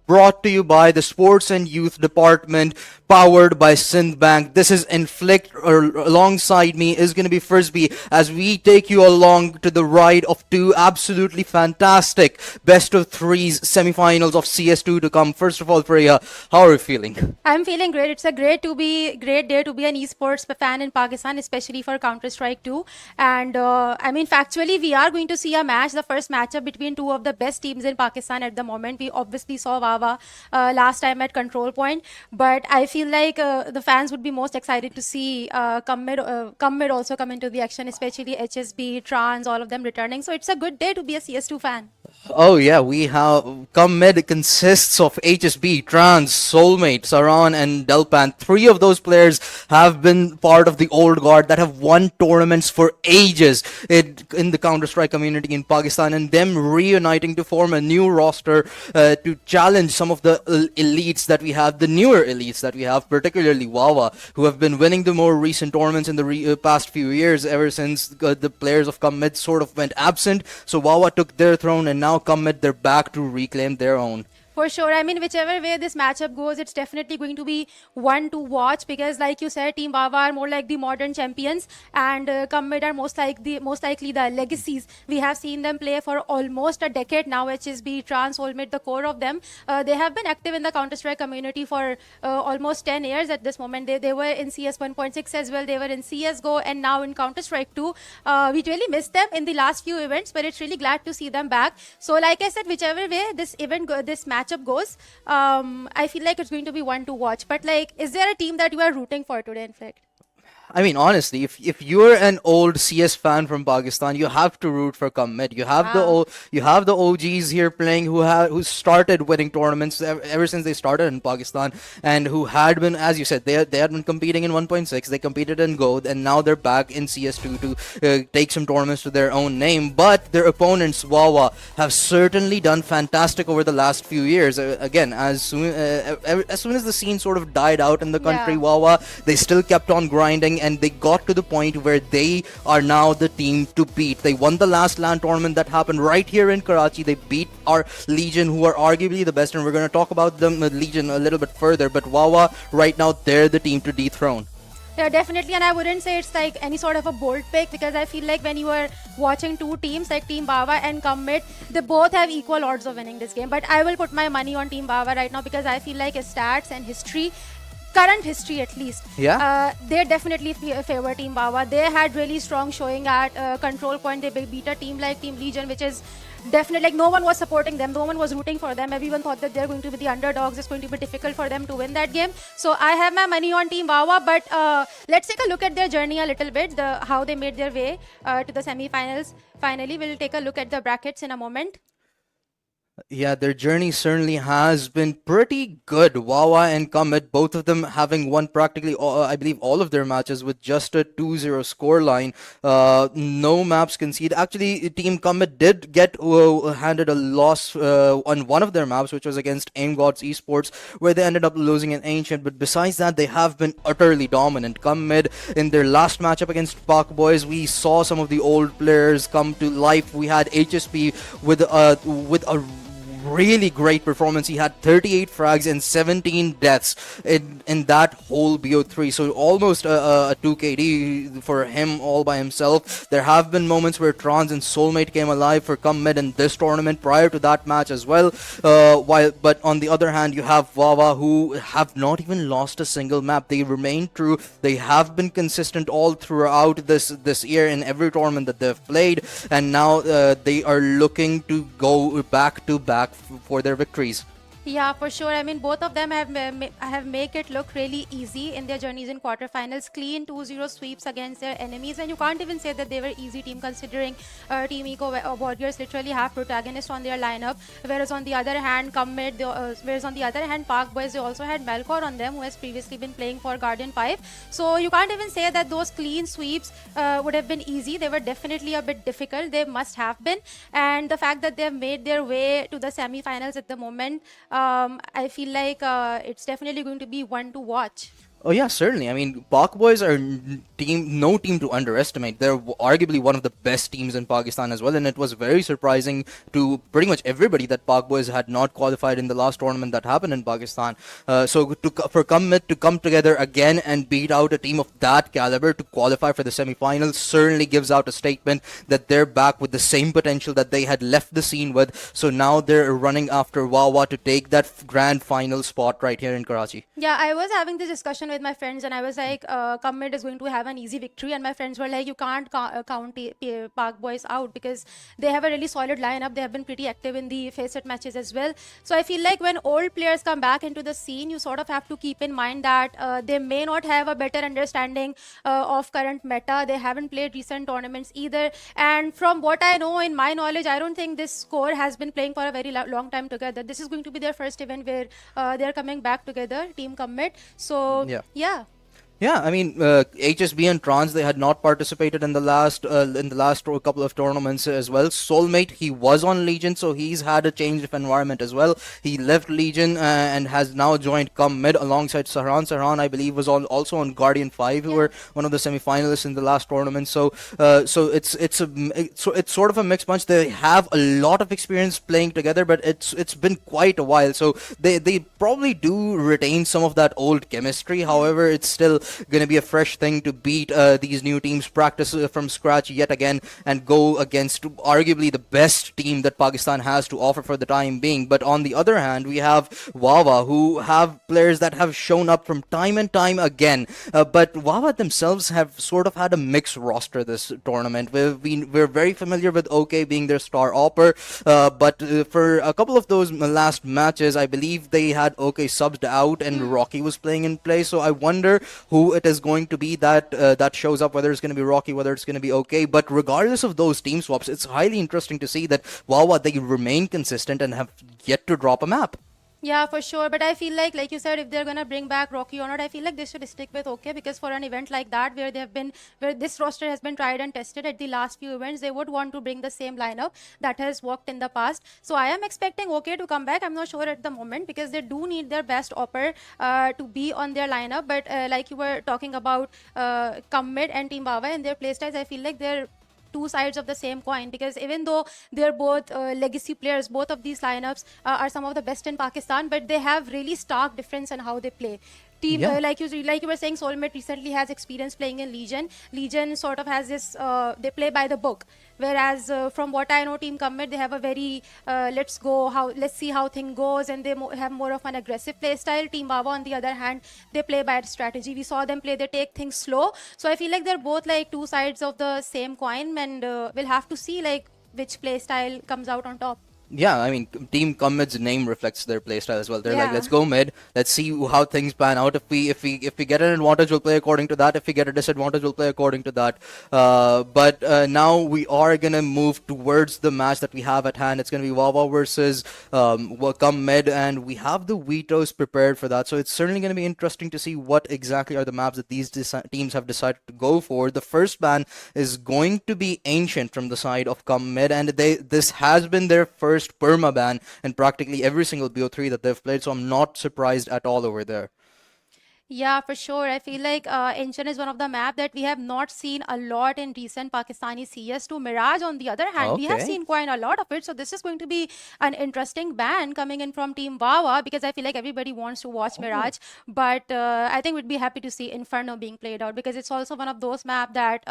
brought to you by the Sports and Youth Department, powered by Sindh Bank. This is Inflict, alongside me is going to be Frisbee, as we take you along to the ride of two absolutely fantastic best of threes semifinals of CS2 to come. First of all, Priya, how are you feeling? I'm feeling great. It's a great day to be an esports fan in Pakistan, especially for Counter Strike 2. And I mean, factually, we are going to see a match, the first matchup between two of the best teams in Pakistan at the moment. We obviously saw Wahh last time at Control Point, but I feel like the fans would be most excited to see come mid also come into the action, especially HSB, Trans, all of them returning. So it's a good day to be a CS2 fan. Oh yeah, we have come mid consists of HSB, Trans, Soulmate, Saran, and Delpan. Three of those players have been part of the old guard that have won tournaments for ages in the Counter-Strike community in Pakistan, and them reuniting to form a new roster to challenge some of the elites that we have, the newer elites that we have, particularly Wahh, who have been winning the more recent tournaments in the past few years, ever since the players of come mid sort of went absent. So Wahh took their throne, and now come mid, they're back to reclaim their own. For sure. I mean, whichever way this matchup goes, it's definitely going to be one to watch because, like you said, Team Wahh are more like the modern champions, and Commit are most likely the legacies. We have seen them play for almost a decade now. HSB, Trans, Soulmate, the core of them. They have been active in the Counter Strike community for almost 10 years at this moment. They were in CS 1.6 as well. They were in CS:GO and now in Counter Strike 2. We really missed them in the last few events, but it's really glad to see them back. So, like I said, whichever way this matchup goes, I feel like it's going to be one to watch. But like, is there a team that you are rooting for today, in fact? I mean, honestly, if you're an old CS fan from Pakistan, you have to root for Commit. You have the OGs here playing who started winning tournaments ever since they started in Pakistan, and who had been, as you said, they had been competing in 1.6. They competed in Gold, and now they're back in CS2 to take some tournaments to their own name. But their opponents, Wahh, have certainly done fantastic over the last few years. Again, as soon as the scene sort of died out in the country, Yeah. Wahh, they still kept on grinding, and they got to the point where they are now the team to beat. They won the last LAN tournament that happened right here in Karachi. They beat our Legion, who are arguably the best, and we're going to talk about them, Legion, a little bit further. But Wahh, right now, they're the team to dethrone. Yeah, definitely, and I wouldn't say it's like any sort of a bold pick because I feel like when you are watching two teams like Team Wahh and Commit, they both have equal odds of winning this game. But I will put my money on Team Wahh right now because I feel like his stats and history, current history at least, they definitely favor Team Wahh. They had really strong showing at Control Point. They beat a team like Team Legion, which is definitely like no one was supporting them, no one was rooting for them. Everyone thought that they're going to be the underdogs. It's going to be difficult for them to win that game. So I have my money on Team Wahh. But let's take a look at their journey a little bit, how they made their way to the semi-finals. Finally, we'll take a look at the brackets in a moment. Yeah, their journey certainly has been pretty good. Wahh and Commit, both of them having won practically, I believe, all of their matches with just a 2-0 scoreline. No maps conceded. Actually, Team Commit did get handed a loss on one of their maps, which was against Gods Esports, where they ended up losing an Ancient. But besides that, they have been utterly dominant. Commit, in their last matchup against Pak Boys, we saw some of the old players come to life. We had HSP with a really great performance. He had 38 frags and 17 deaths in that whole BO3. So almost a 2 KD for him all by himself. There have been moments where Trans and Soulmate came alive for Come Mid in this tournament prior to that match as well. But on the other hand, you have Wahh, who have not even lost a single map. They remain true. They have been consistent all throughout this year in every tournament that they've played, and now they are looking to go back to back for their victories. Yeah, for sure. I mean, both of them have make it look really easy in their journeys in quarterfinals. Clean 2-0 sweeps against their enemies, and you can't even say that they were easy team considering Team Eco Warriors literally have protagonists on their lineup. Whereas on the other hand, Park Boys, they also had Melkor on them, who has previously been playing for Guardian 5. So you can't even say that those clean sweeps would have been easy. They were definitely a bit difficult. They must have been, and the fact that they have made their way to the semi-finals at the moment. I feel like it's definitely going to be one to watch. Oh yeah, certainly. I mean, Pak boys are no team to underestimate. They're arguably one of the best teams in Pakistan as well, and it was very surprising to pretty much everybody that Pak boys had not qualified in the last tournament that happened in Pakistan. For Commit to come together again and beat out a team of that caliber to qualify for the semi-finals certainly gives out a statement that they're back with the same potential that they had left the scene with. So now they're running after Wawa to take that grand final spot right here in Karachi. Yeah, I was having this discussion with my friends, and I was like, Commit is going to have an easy victory. And my friends were like, you can't count Park Boys out because they have a really solid lineup. They have been pretty active in the facet matches as well. So I feel like when old players come back into the scene, you sort of have to keep in mind that they may not have a better understanding of current meta. They haven't played recent tournaments either. And from what I know, in my knowledge, I don't think this core has been playing for a very long time together. This is going to be their first event where they're coming back together, Team Commit. So Yeah. yeah. Yeah, I mean, HSB and Trans, they had not participated in the last couple of tournaments as well. Soulmate, he was on Legion, so he's had a change of environment as well. He left Legion and has now joined Come Mid alongside Sahran. Sahran, I believe, was also on Guardian 5, who Yeah. were one of the semi-finalists in the last tournament. So it's sort of a mixed bunch. They have a lot of experience playing together, but it's been quite a while. So they probably do retain some of that old chemistry. However, it's still going to be a fresh thing to beat these new teams, practice from scratch yet again, and go against arguably the best team that Pakistan has to offer for the time being. But on the other hand, we have Wawa, who have players that have shown up from time and time again. But Wawa themselves have sort of had a mixed roster this tournament. We're very familiar with OK being their star opper, but for a couple of those last matches, I believe they had OK subbed out and Rocky was playing in place. So I wonder who it is going to be that shows up, whether it's going to be Rocky, whether it's going to be OK. But regardless of those team swaps, it's highly interesting to see that Wawa, they remain consistent and have yet to drop a map. Yeah, for sure. But I feel like you said, if they're gonna bring back Rocky or not, I feel like they should stick with OK, because for an event like that, where they have been, where this roster has been tried and tested at the last few events, they would want to bring the same lineup that has worked in the past. So I am expecting OK to come back. I'm not sure at the moment because they do need their best opper to be on their lineup. But like you were talking about Commit and Team Bava and their playstyles, I feel like they're two sides of the same coin, because even though they're both legacy players, both of these lineups are some of the best in Pakistan, but they have really stark difference in how they play. Team Yeah. like you were saying, Soulmate recently has experience playing in Legion. Legion sort of has this they play by the book, whereas from what I know, Team Commit, they have a very let's see how thing goes, and they have more of an aggressive play style. Team Baba, on the other hand, they play by strategy. We saw them play, they take things slow. So I feel like they're both like two sides of the same coin, and we'll have to see like which play style comes out on top. Yeah, I mean, Team Commit's name reflects their playstyle as well. They're like, Yeah. let's go mid, let's see how things pan out. If we get an advantage, we'll play according to that. If we get a disadvantage, we'll play according to that. But now we are gonna move towards the match that we have at hand. It's gonna be Wawa versus Come Mid, and we have the vetoes prepared for that. So it's certainly gonna be interesting to see what exactly are the maps that these teams have decided to go for. The first ban is going to be Ancient from the side of Come Mid, and this has been their first perma ban in practically every single BO3 that they've played, so I'm not surprised at all over there. Yeah, for sure. I feel like Ancient is one of the map that we have not seen a lot in recent Pakistani CS2. Mirage, on the other hand, we have Okay. seen quite a lot of it. So this is going to be an interesting ban coming in from Team Wawa, because I feel like everybody wants to watch Oh. Mirage. But I think we'd be happy to see Inferno being played out, because it's also one of those map that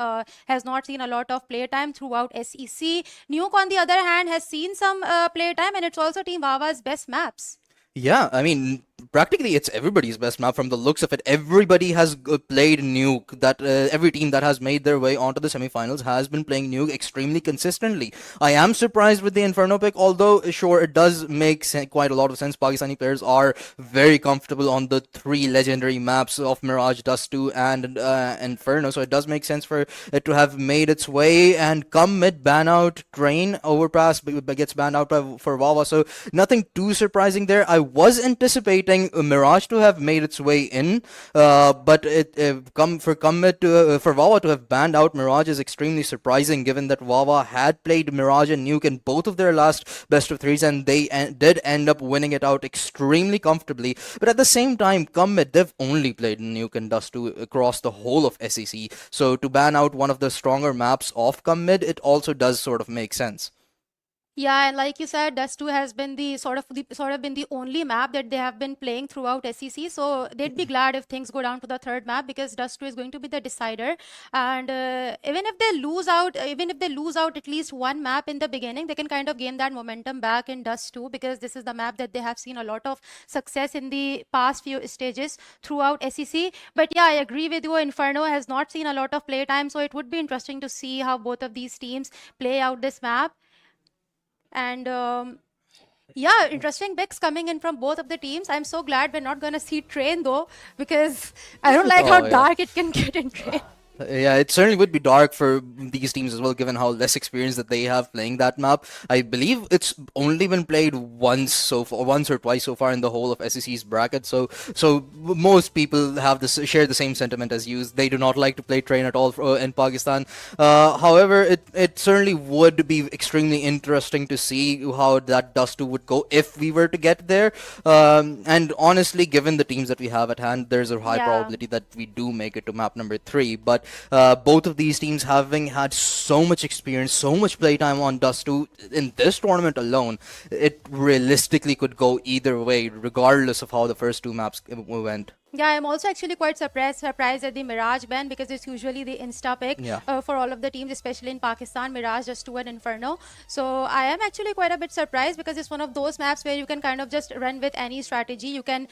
has not seen a lot of playtime throughout SEC. Nuke, on the other hand, has seen some playtime, and it's also Team Wawa's best maps. Yeah, I mean, practically it's everybody's best map from the looks of it. Everybody has played Nuke. That every team that has made their way onto the semifinals has been playing Nuke extremely consistently. I am surprised with the Inferno pick, although sure it does make quite a lot of sense. Pakistani players are very comfortable on the three legendary maps of Mirage, Dust 2, and Inferno, so it does make sense for it to have made its way and come mid ban out. Train Overpass gets banned out for Wawa, so nothing too surprising there. I was anticipating expecting Mirage to have made its way in, but for Commit for Wawa to have banned out Mirage is extremely surprising, given that Wawa had played Mirage and Nuke in both of their last best of threes, and they did end up winning it out extremely comfortably. But at the same time, Commit, they've only played Nuke and Dust 2 across the whole of SEC, so to ban out one of the stronger maps of Commit, it also does sort of make sense. Yeah, and like you said, Dust 2 has been the only map that they have been playing throughout SEC. So they'd be glad if things go down to the third map, because Dust 2 is going to be the decider. And even if they lose out at least one map in the beginning, they can kind of gain that momentum back in Dust 2, because this is the map that they have seen a lot of success in the past few stages throughout SEC. But yeah, I agree with you. Inferno has not seen a lot of playtime, so it would be interesting to see how both of these teams play out this map. And yeah, interesting picks coming in from both of the teams. I'm so glad we're not gonna see Train though, because I don't like how Oh yeah. dark it can get in Train. Yeah, it certainly would be dark for these teams as well, given how less experience that they have playing that map. I believe it's only been played once so far, once or twice so far in the whole of SEC's bracket. So most people have this share the same sentiment as you. They do not like to play Train at all in Pakistan. However, it certainly would be extremely interesting to see how that Dust 2 would go if we were to get there. And honestly, given the teams that we have at hand, there's a high Yeah. probability that we do make it to map number 3. But both of these teams having had so much experience, so much playtime on Dust 2 in this tournament alone, it realistically could go either way, regardless of how the first two maps went. Yeah, I'm also actually quite surprised at the Mirage ban, because it's usually the insta pick Yeah. for all of the teams, especially in Pakistan. Mirage just to an Inferno. So I am actually quite a bit surprised, because it's one of those maps where you can kind of just run with any strategy. You can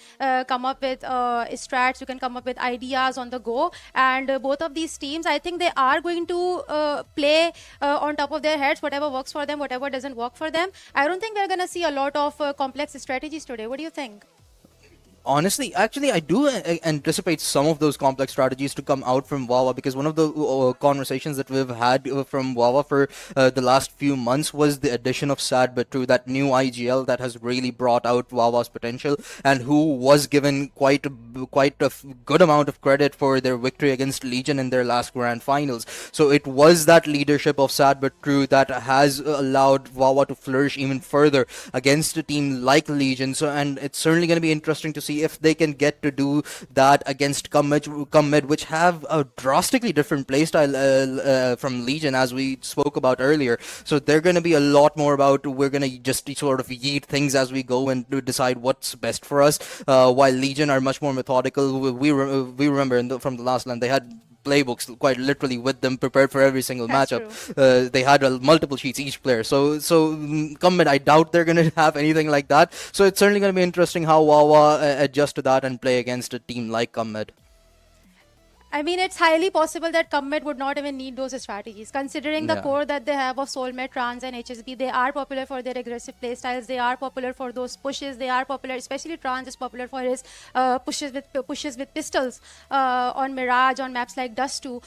come up with strats, you can come up with ideas on the go. And both of these teams, I think they are going to play on top of their heads, whatever works for them, whatever doesn't work for them. I don't think we're going to see a lot of complex strategies today. What do you think? Honestly, actually, I do anticipate some of those complex strategies to come out from Wawa, because one of the conversations that we've had from Wawa for the last few months was the addition of Sad But True, that new IGL that has really brought out Wawa's potential, and who was given quite a good amount of credit for their victory against Legion in their last grand finals. So it was that leadership of Sad But True that has allowed Wawa to flourish even further against a team like Legion. So, and it's certainly going to be interesting to see if they can get to do that against Commit, which have a drastically different playstyle from Legion, as we spoke about earlier. So they're going to be a lot more about, we're going to just sort of yeet things as we go and to decide what's best for us, while Legion are much more methodical. We remember from the last land, they had playbooks quite literally with them, prepared for every single That's matchup. true. They had multiple sheets each player. So Commit, I doubt they're going to have anything like that. So it's certainly going to be interesting how Wawa adjust to that and play against a team like Commit. I mean, it's highly possible that Commit would not even need those strategies, considering the Yeah. core that they have of Soulmate, Trans, and HSB. They are popular for their aggressive playstyles. They are popular for those pushes. They are popular, especially Trans is popular for his pushes with pistols on Mirage, on maps like Dust 2.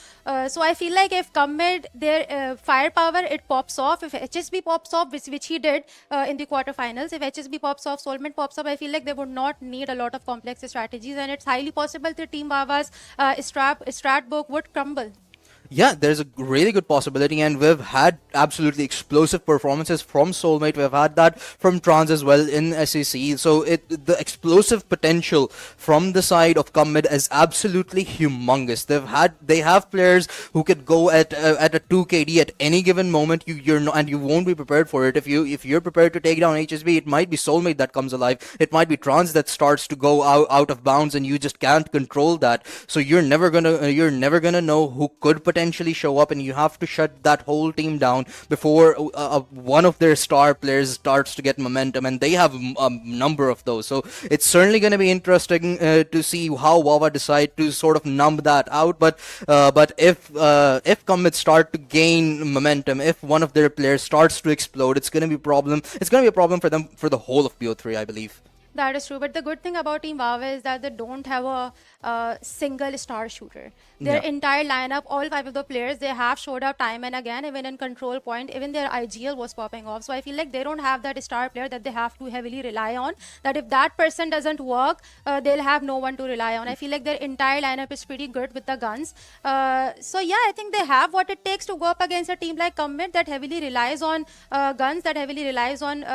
So I feel like if Commit, their firepower, it pops off. If HSB pops off, which he did in the quarterfinals, if HSB pops off, Soulmate pops up, I feel like they would not need a lot of complex strategies, and it's highly possible that Team Wawa's strat book would crumble. Yeah, there's a really good possibility, and we've had absolutely explosive performances from Soulmate. We've had that from Trans as well in SEC. So the explosive potential from the side of Commit is absolutely humongous. They have players who could go at a 2 KD at any given moment. You're not, and you won't be prepared for it. If you're prepared to take down HSB, it might be Soulmate that comes alive. It might be Trans that starts to go out of bounds, and you just can't control that. So you're never gonna know who could potentially show up, and you have to shut that whole team down before one of their star players starts to get momentum, and they have a number of those. So it's certainly going to be interesting to see how Wawa decide to sort of numb that out. But if Commit start to gain momentum, if one of their players starts to explode, it's going to be a problem. It's going to be a problem for them for the whole of BO3, I believe. That is true. But the good thing about Team Wahh is that they don't have a single star shooter. Their Yeah. entire lineup, all five of the players, they have showed up time and again, even in control point, even their IGL was popping off. So I feel like they don't have that star player that they have to heavily rely on. That if that person doesn't work, they'll have no one to rely on. I feel like their entire lineup is pretty good with the guns. So yeah, I think they have what it takes to go up against a team like Commit that heavily relies on guns, that heavily relies on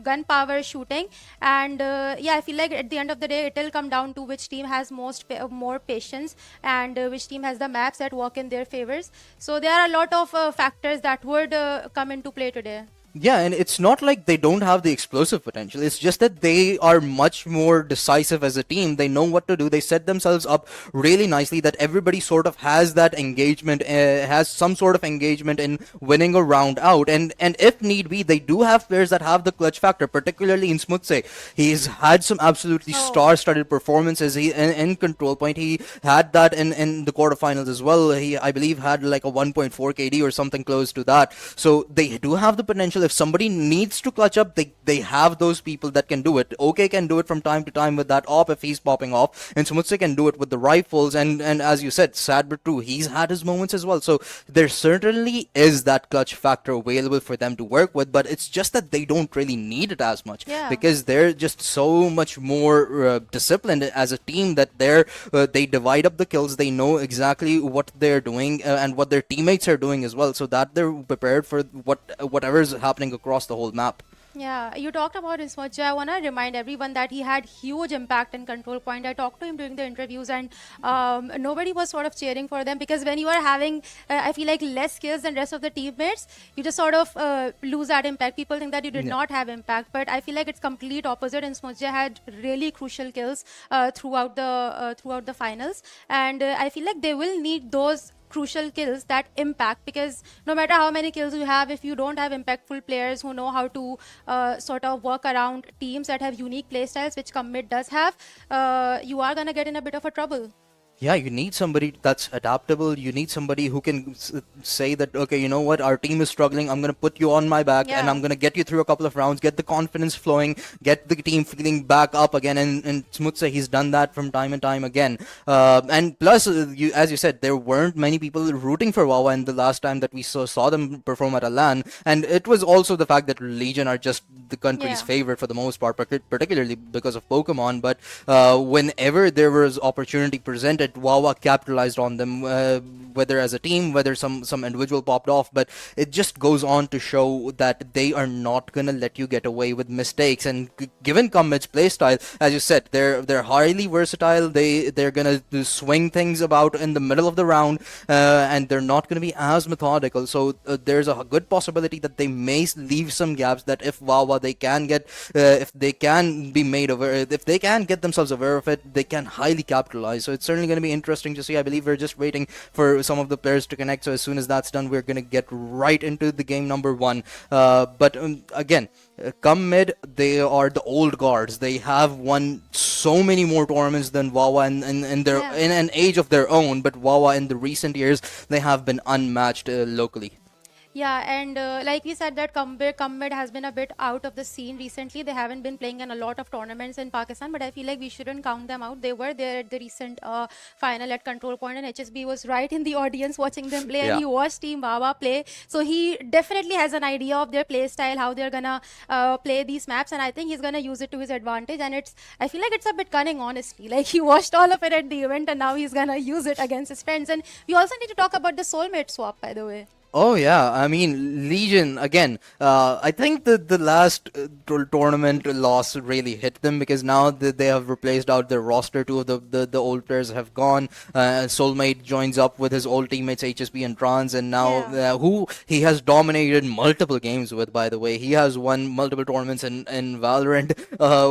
gun power shooting. And yeah, I feel like at the end of the day, it'll come down to which team has more patience, and which team has the maps that work in their favors. So there are a lot of factors that would come into play today. Yeah, and it's not like they don't have the explosive potential. It's just that they are much more decisive as a team. They know what to do. They set themselves up really nicely that everybody sort of has that engagement, has some sort of engagement in winning a round out. And if need be, they do have players that have the clutch factor, particularly in Smutse. He's had some absolutely Oh, star-studded performances. In control point, he had that in the quarterfinals as well. He, I believe, had like a 1.4 KD or something close to that. So they do have the potential. If somebody needs to clutch up, they have those people that can do it. OK can do it from time to time with that op if he's popping off, and Smutse can do it with the rifles. And as you said, sad but true, he's had his moments as well. So there certainly is that clutch factor available for them to work with, but it's just that they don't really need it as much yeah. because they're just so much more disciplined as a team that they divide up the kills. They know exactly what they're doing and what their teammates are doing as well, so that they're prepared for whatever's happening across the whole map. Yeah, you talked about his watch. I want to remind everyone that he had huge impact in control point. I talked to him during the interviews, and nobody was sort of cheering for them because when you are having, I feel like less skills than rest of the teammates, you just sort of lose that impact. People think that you did Yeah. not have impact, but I feel like it's complete opposite. And Smudge had really crucial kills throughout the finals, and I feel like they will need those crucial kills that impact, because no matter how many kills you have, if you don't have impactful players who know how to sort of work around teams that have unique playstyles, which Commit does have, you are gonna get in a bit of a trouble. Yeah, you need somebody that's adaptable. You need somebody who can say that, okay, you know what, our team is struggling. I'm going to put you on my back and Yeah. I'm going to get you through a couple of rounds, get the confidence flowing, get the team feeling back up again. And Smutse, he's done that from time and time again. And plus, as you said, there weren't many people rooting for Wawa in the last time that we saw them perform at a LAN. And it was also the fact that Legion are just the country's Yeah. favorite for the most part, particularly because of Pokemon. But whenever there was opportunity presented, Wawa capitalized on them, whether as a team, whether some individual popped off. But it just goes on to show that they are not gonna let you get away with mistakes. And given Commit's playstyle, as you said, they're highly versatile. They're gonna swing things about in the middle of the round, and they're not gonna be as methodical. So there's a good possibility that they may leave some gaps that if Wawa they can get, if they can be made aware, if they can get themselves aware of it, they can highly capitalize. So it's certainly going to be interesting to see. I believe we're just waiting for some of the players to connect. So as soon as that's done, we're going to get right into the game number one. But again, come mid, they are the old guards. They have won so many more tournaments than Wawa Yeah. in an age of their own. But Wawa in the recent years, they have been unmatched locally. Yeah, and like we said, that Combit has been a bit out of the scene recently. They haven't been playing in a lot of tournaments in Pakistan, but I feel like we shouldn't count them out. They were there at the recent final at Control Point, and HSB was right in the audience watching them play, and Yeah. he watched Team Wawa play. So he definitely has an idea of their play style, how they're gonna play these maps, and I think he's gonna use it to his advantage. And I feel like it's a bit cunning, honestly. Like he watched all of it at the event, and now he's gonna use it against his friends. And we also need to talk about the soulmate swap, by the way. Oh yeah, I mean Legion again. I think the last tournament loss really hit them because now that they have replaced out their roster. Two of the old players have gone. Soulmate joins up with his old teammates HSB and Trans, and now Yeah. who he has dominated multiple games with. By the way, he has won multiple tournaments in Valorant.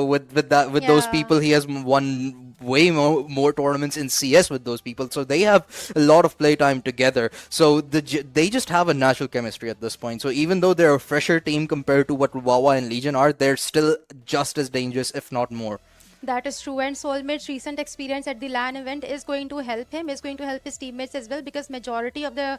With those Yeah. people, he has won way more tournaments in CS with those people. So they have a lot of playtime together. So they just have a natural chemistry at this point. So even though they're a fresher team compared to what Wawa and Legion are, they're still just as dangerous, if not more. That is true, and Soulmate's recent experience at the LAN event is going to help him, is going to help his teammates as well, because majority of the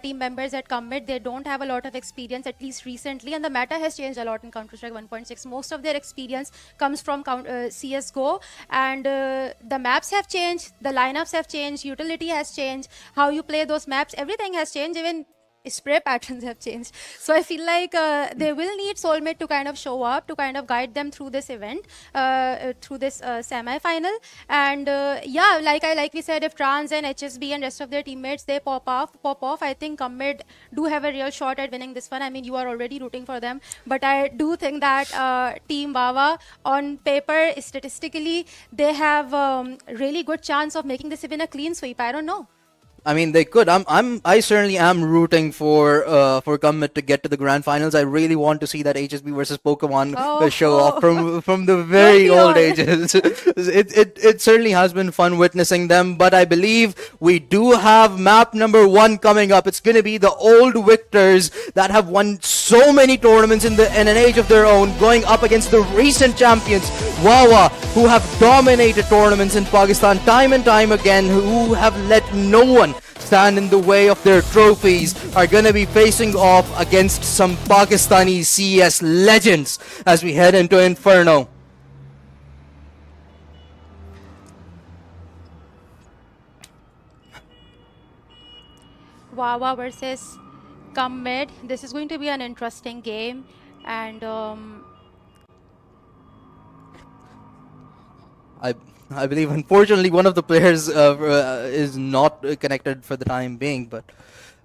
team members at Commit, they don't have a lot of experience, at least recently, and the meta has changed a lot in Counter-Strike 1.6. Most of their experience comes from CSGO, and the maps have changed, the lineups have changed, utility has changed, how you play those maps, everything has changed, even spray patterns have changed. So I feel like they will need Soulmate to kind of show up, to kind of guide them through this event, through this semi-final. And yeah, like we said, if Trans and HSB and rest of their teammates, they pop off, I think Commit do have a real shot at winning this one. I mean, you are already rooting for them, but I do think that Team Wawa, on paper, statistically, they have really good chance of making this even a clean sweep. I don't know. I mean, they could. I certainly am rooting for Gummet to get to the grand finals. I really want to see that HSB versus Pokemon show off from the Don't very we old all? ages. It certainly has been fun witnessing them, but I believe we do have map number 1 coming up. It's gonna be the old victors that have won so many tournaments in an age of their own, going up against the recent champions, Wawa, who have dominated tournaments in Pakistan time and time again, who have let no one stand in the way of their trophies, are gonna be facing off against some Pakistani CS legends as we head into Inferno. Wawa versus Commit. This is going to be an interesting game, and I I believe unfortunately one of the players is not connected for the time being, but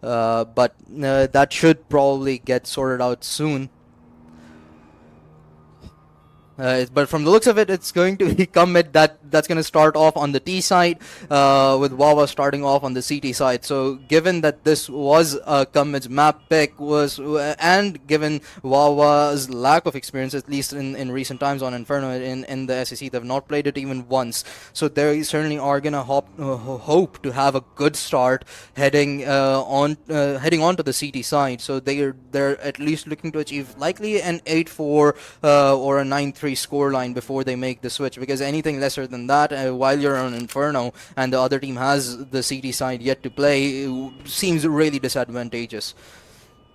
that should probably get sorted out soon. But from the looks of it, it's going to be Commit that's going to start off on the T side, with Wawa starting off on the CT side. So given that this was Commit's map pick, and given Wawa's lack of experience, at least in recent times on Inferno in the SEC, they've not played it even once. So they certainly are going to hope to have a good start heading on to the CT side. So they're at least looking to achieve likely an 8-4 or a 9-3 scoreline before they make the switch, because anything lesser than that, while you're on Inferno and the other team has the CT side yet to play, seems really disadvantageous.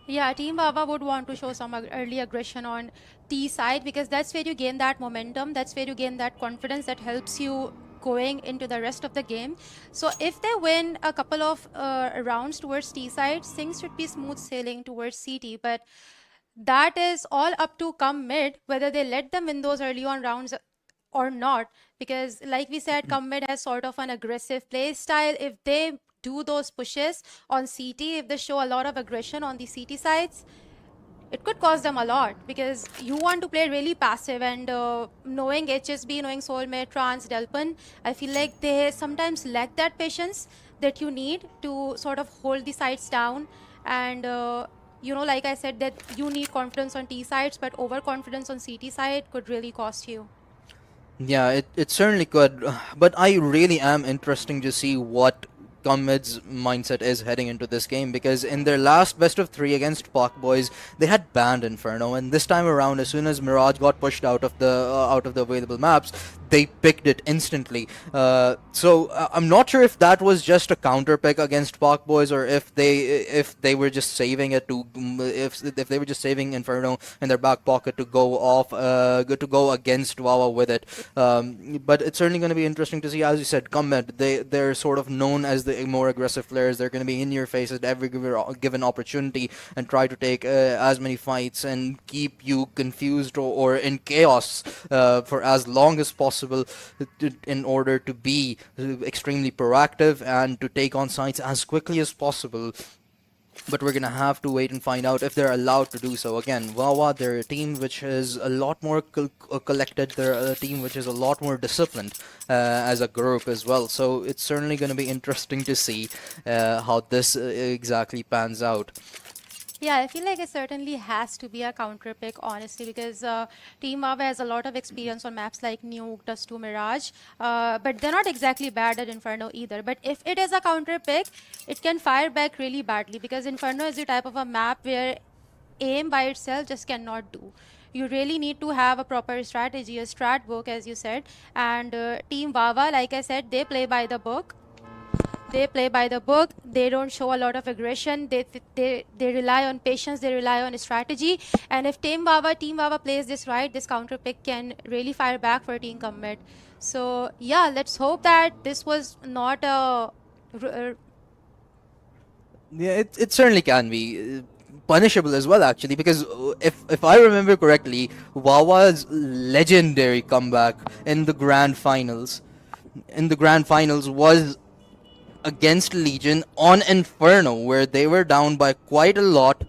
yeah, Team Wawa would want to show some early aggression on T side, because that's where you gain that momentum, that's where you gain that confidence that helps you going into the rest of the game. So if they win a couple of rounds towards T side, things should be smooth sailing towards CT. But that is all up to Commit, whether they let them win those early on rounds or not, because like we said, Commit has sort of an aggressive play style. If they do those pushes on CT, if they show a lot of aggression on the CT sides, it could cost them a lot, because you want to play really passive, and knowing HSB, knowing Soulmate, Trans, Delpin, I feel like they sometimes lack that patience that you need to sort of hold the sides down. And like I said, that you need confidence on T sides, but overconfidence on CT side could really cost you. Yeah, it certainly could, but I really am interesting to see what Comed's mindset is heading into this game, because in their last best of 3 against Park Boys, they had banned Inferno, and this time around, as soon as Mirage got pushed out of the available maps, they picked it instantly. So I'm not sure if that was just a counter pick against Park Boys, or if they were just saving it to if they were just saving Inferno in their back pocket to go off to go against Wawa with it. But it's certainly going to be interesting to see. As you said, Comet, they're sort of known as the more aggressive players. They're going to be in your face at every given opportunity and try to take as many fights and keep you confused or in chaos for as long as possible, in order to be extremely proactive and to take on sites as quickly as possible. But we're gonna have to wait and find out if they're allowed to do so. Again, Wawa, they're a team which is a lot more collected. They're a team which is a lot more disciplined as a group as well. So it's certainly gonna be interesting to see how this exactly pans out. Yeah, I feel like it certainly has to be a counter pick, honestly, because Team Wawa has a lot of experience on maps like Nuke, Dust2, Mirage, but they're not exactly bad at Inferno either. But if it is a counter pick, it can fire back really badly, because Inferno is the type of a map where aim by itself just cannot do. You really need to have a proper strategy, a strat book, as you said. And Team Wawa, like I said, they play by the book. They play by the book. They don't show a lot of aggression. They rely on patience. They rely on strategy. And if Team Wawa plays this right, this counter pick can really fire back for Team Commit. So yeah, let's hope that this was not a Yeah, it certainly can be punishable as well, actually, because if I remember correctly, Wawa's legendary comeback in the grand finals was against Legion on Inferno, where they were down by quite a lot,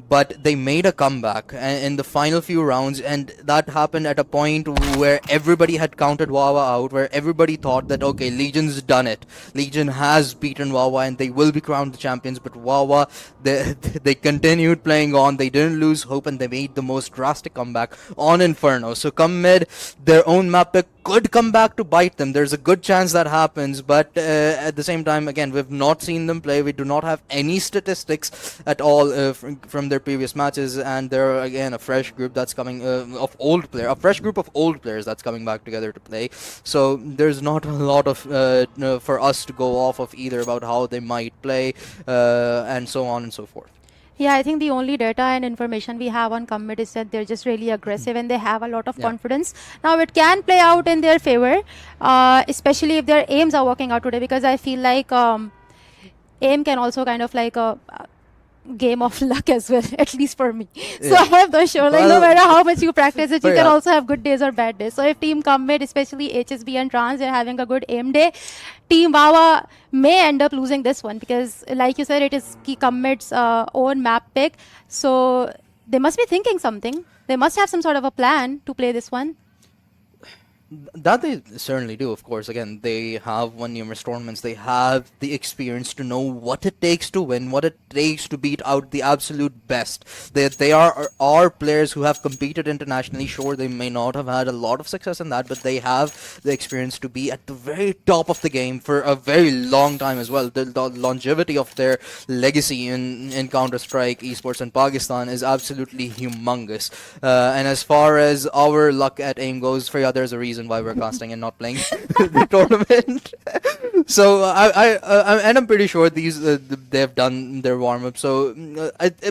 but they made a comeback in the final few rounds, and that happened at a point where everybody had counted Wawa out, where everybody thought that, okay, Legion's done it. Legion has beaten Wawa and they will be crowned the champions, but Wawa, they continued playing on. They didn't lose hope and they made the most drastic comeback on Inferno. So come mid, their own map pick could come back to bite them. There's a good chance that happens, but at the same time, again, we've not seen them play. We do not have any statistics at all from their previous matches, and they're again a fresh group that's coming a fresh group of old players that's coming back together to play. So there's not a lot of for us to go off of either about how they might play, and so on and so forth. Yeah, I think the only data and information we have on Commit is that they're just really aggressive and they have a lot of Yeah. confidence. Now, it can play out in their favor, especially if their aims are working out today, because I feel like aim can also kind of like a game of luck as well, at least for me. So I Yeah. have no sure, like no Well, matter how much you practice it, you but can yeah. also have good days or bad days. So if Team Commit, especially HSB and Trans, they're having a good aim day, Team Wawa may end up losing this one because, like you said, it is Key Commit's own map pick. So they must be thinking something. They must have some sort of a plan to play this one. That they certainly do, of course. Again, they have won numerous tournaments. They have the experience to know what it takes to win, what it takes to beat out the absolute best. They are players who have competed internationally. Sure, they may not have had a lot of success in that, but they have the experience to be at the very top of the game for a very long time as well. The longevity of their legacy in Counter-Strike esports in Pakistan is absolutely humongous. And as far as our luck at aim goes, for there's a reason why we're casting and not playing the tournament. So I'm pretty sure they've done their warm up. So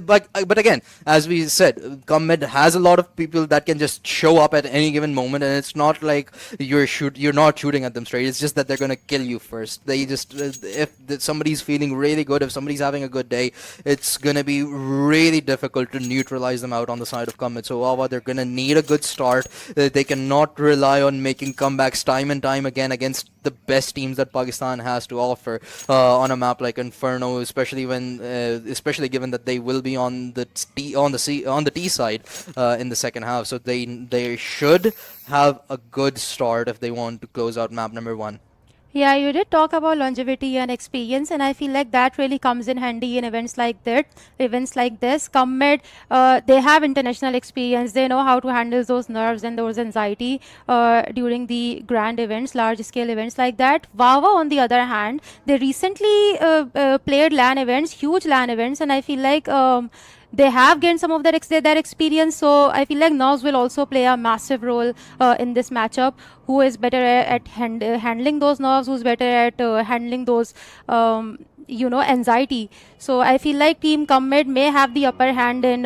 but again, as we said, Comet has a lot of people that can just show up at any given moment, and it's not like you're not shooting at them straight. It's just that they're gonna kill you first. They just if somebody's feeling really good, if somebody's having a good day, it's gonna be really difficult to neutralize them out on the side of Comet. So Wawa, they're gonna need a good start. They cannot rely on making comebacks time and time again against the best teams that Pakistan has to offer on a map like Inferno, especially given that they will be on the T side in the second half. So they should have a good start if they want to close out map number one. Yeah, you did talk about longevity and experience, and I feel like that really comes in handy in events like that, events like this. Commit, they have international experience. They know how to handle those nerves and those anxiety during the grand events, large scale events like that. Wawa, on the other hand, they recently played LAN events, huge LAN events, and I feel like they have gained some of that experience. So I feel like Novs will also play a massive role in this matchup. Who is better at handling those nerves? Who's better at handling those anxiety? So I feel like Team Commit may have the upper hand in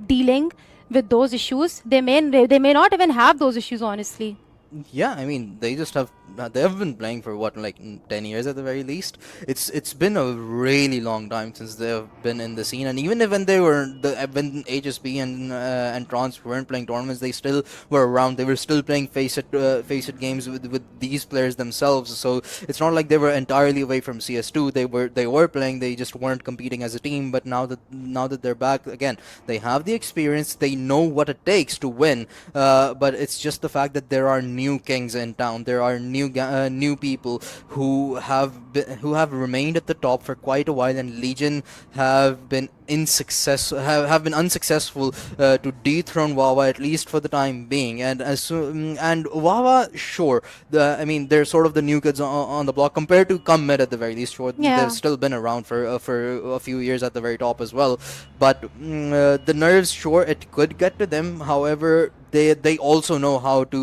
dealing with those issues. They may not even have those issues, honestly. Yeah, I mean they've been playing for what, like 10 years at the very least. It's been a really long time since they've been in the scene, and even if when HSB and Trans weren't playing tournaments, they still were around. They were still playing face it games with these players themselves. So it's not like they were entirely away from CS2. They were playing. They just weren't competing as a team. But now that they're back again, they have the experience. They know what it takes to win. But it's just the fact that there are new kings in town. There are new people who have remained at the top for quite a while, and Legion have been unsuccessful to dethrone Wawa, at least for the time being. And Wawa, sure, I mean, they're sort of the new kids on the block compared to Come Mid at the very least. Sure, they've Yeah. still been around for a few years at the very top as well. But the nerves, sure, it could get to them. However, they also know how to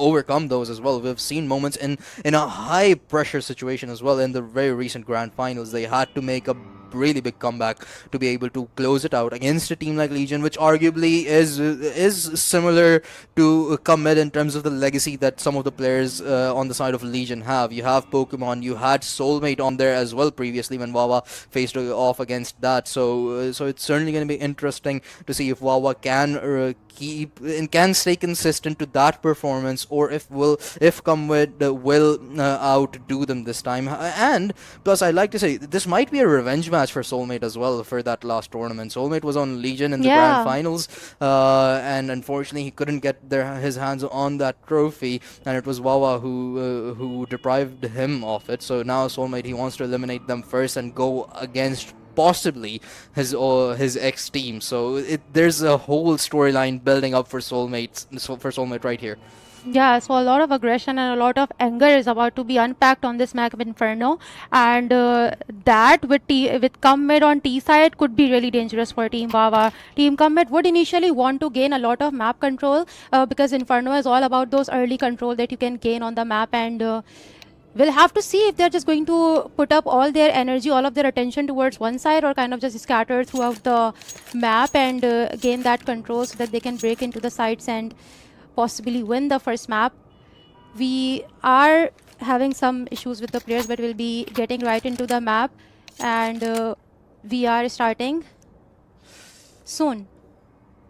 overcome those as well. We've seen moments in a high pressure situation as well in the very recent grand finals. They had to make a really big comeback to be able to close it out against a team like Legion, which arguably is similar to Commit in terms of the legacy that some of the players on the side of Legion have. You have Pokemon, you had Soulmate on there as well previously when Wawa faced off against that. So it's certainly going to be interesting to see if Wawa keep and can stay consistent to that performance, or if Kamwid will outdo them this time. And plus, I'd like to say this might be a revenge match for Soulmate as well for that last tournament. Soulmate was on Legion in the grand Yeah. finals, and unfortunately he couldn't get his hands on that trophy, and it was Wawa who deprived him of it. So now Soulmate, he wants to eliminate them first and go against possibly his ex team. So there's a whole storyline building up for Soulmate right here. Yeah, so a lot of aggression and a lot of anger is about to be unpacked on this map of Inferno, and that with Commit on T side could be really dangerous for Team Wawa. Team Commit would initially want to gain a lot of map control because Inferno is all about those early control that you can gain on the map, and we'll have to see if they're just going to put up all their energy, all of their attention towards one side, or kind of just scatter throughout the map and gain that control so that they can break into the sites and possibly win the first map. We are having some issues with the players, but we'll be getting right into the map, and we are starting soon.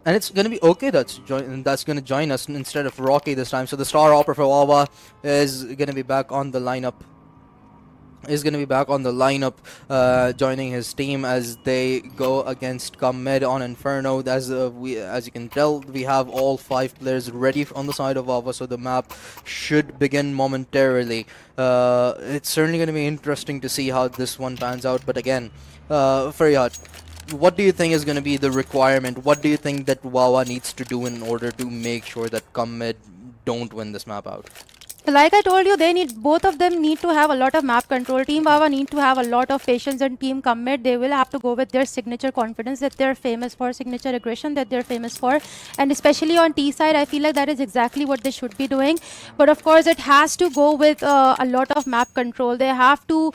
And it's gonna be okay. That's gonna join us instead of Rocky this time. So the star opera for Wawa is gonna be back on the lineup. Joining his team as they go against Comed on Inferno. As you can tell, we have all 5 players ready on the side of Wawa, so the map should begin momentarily. It's certainly going to be interesting to see how this one pans out. But again, Faryad, what do you think is going to be the requirement? What do you think that Wawa needs to do in order to make sure that Comed don't win this map out? Like I told you, both of them need to have a lot of map control. Team Wawa need to have a lot of patience, and Team Commit, they will have to go with their signature confidence that they're famous for, signature aggression that they're famous for. And especially on T side, I feel like that is exactly what they should be doing. But of course, it has to go with a lot of map control. They have to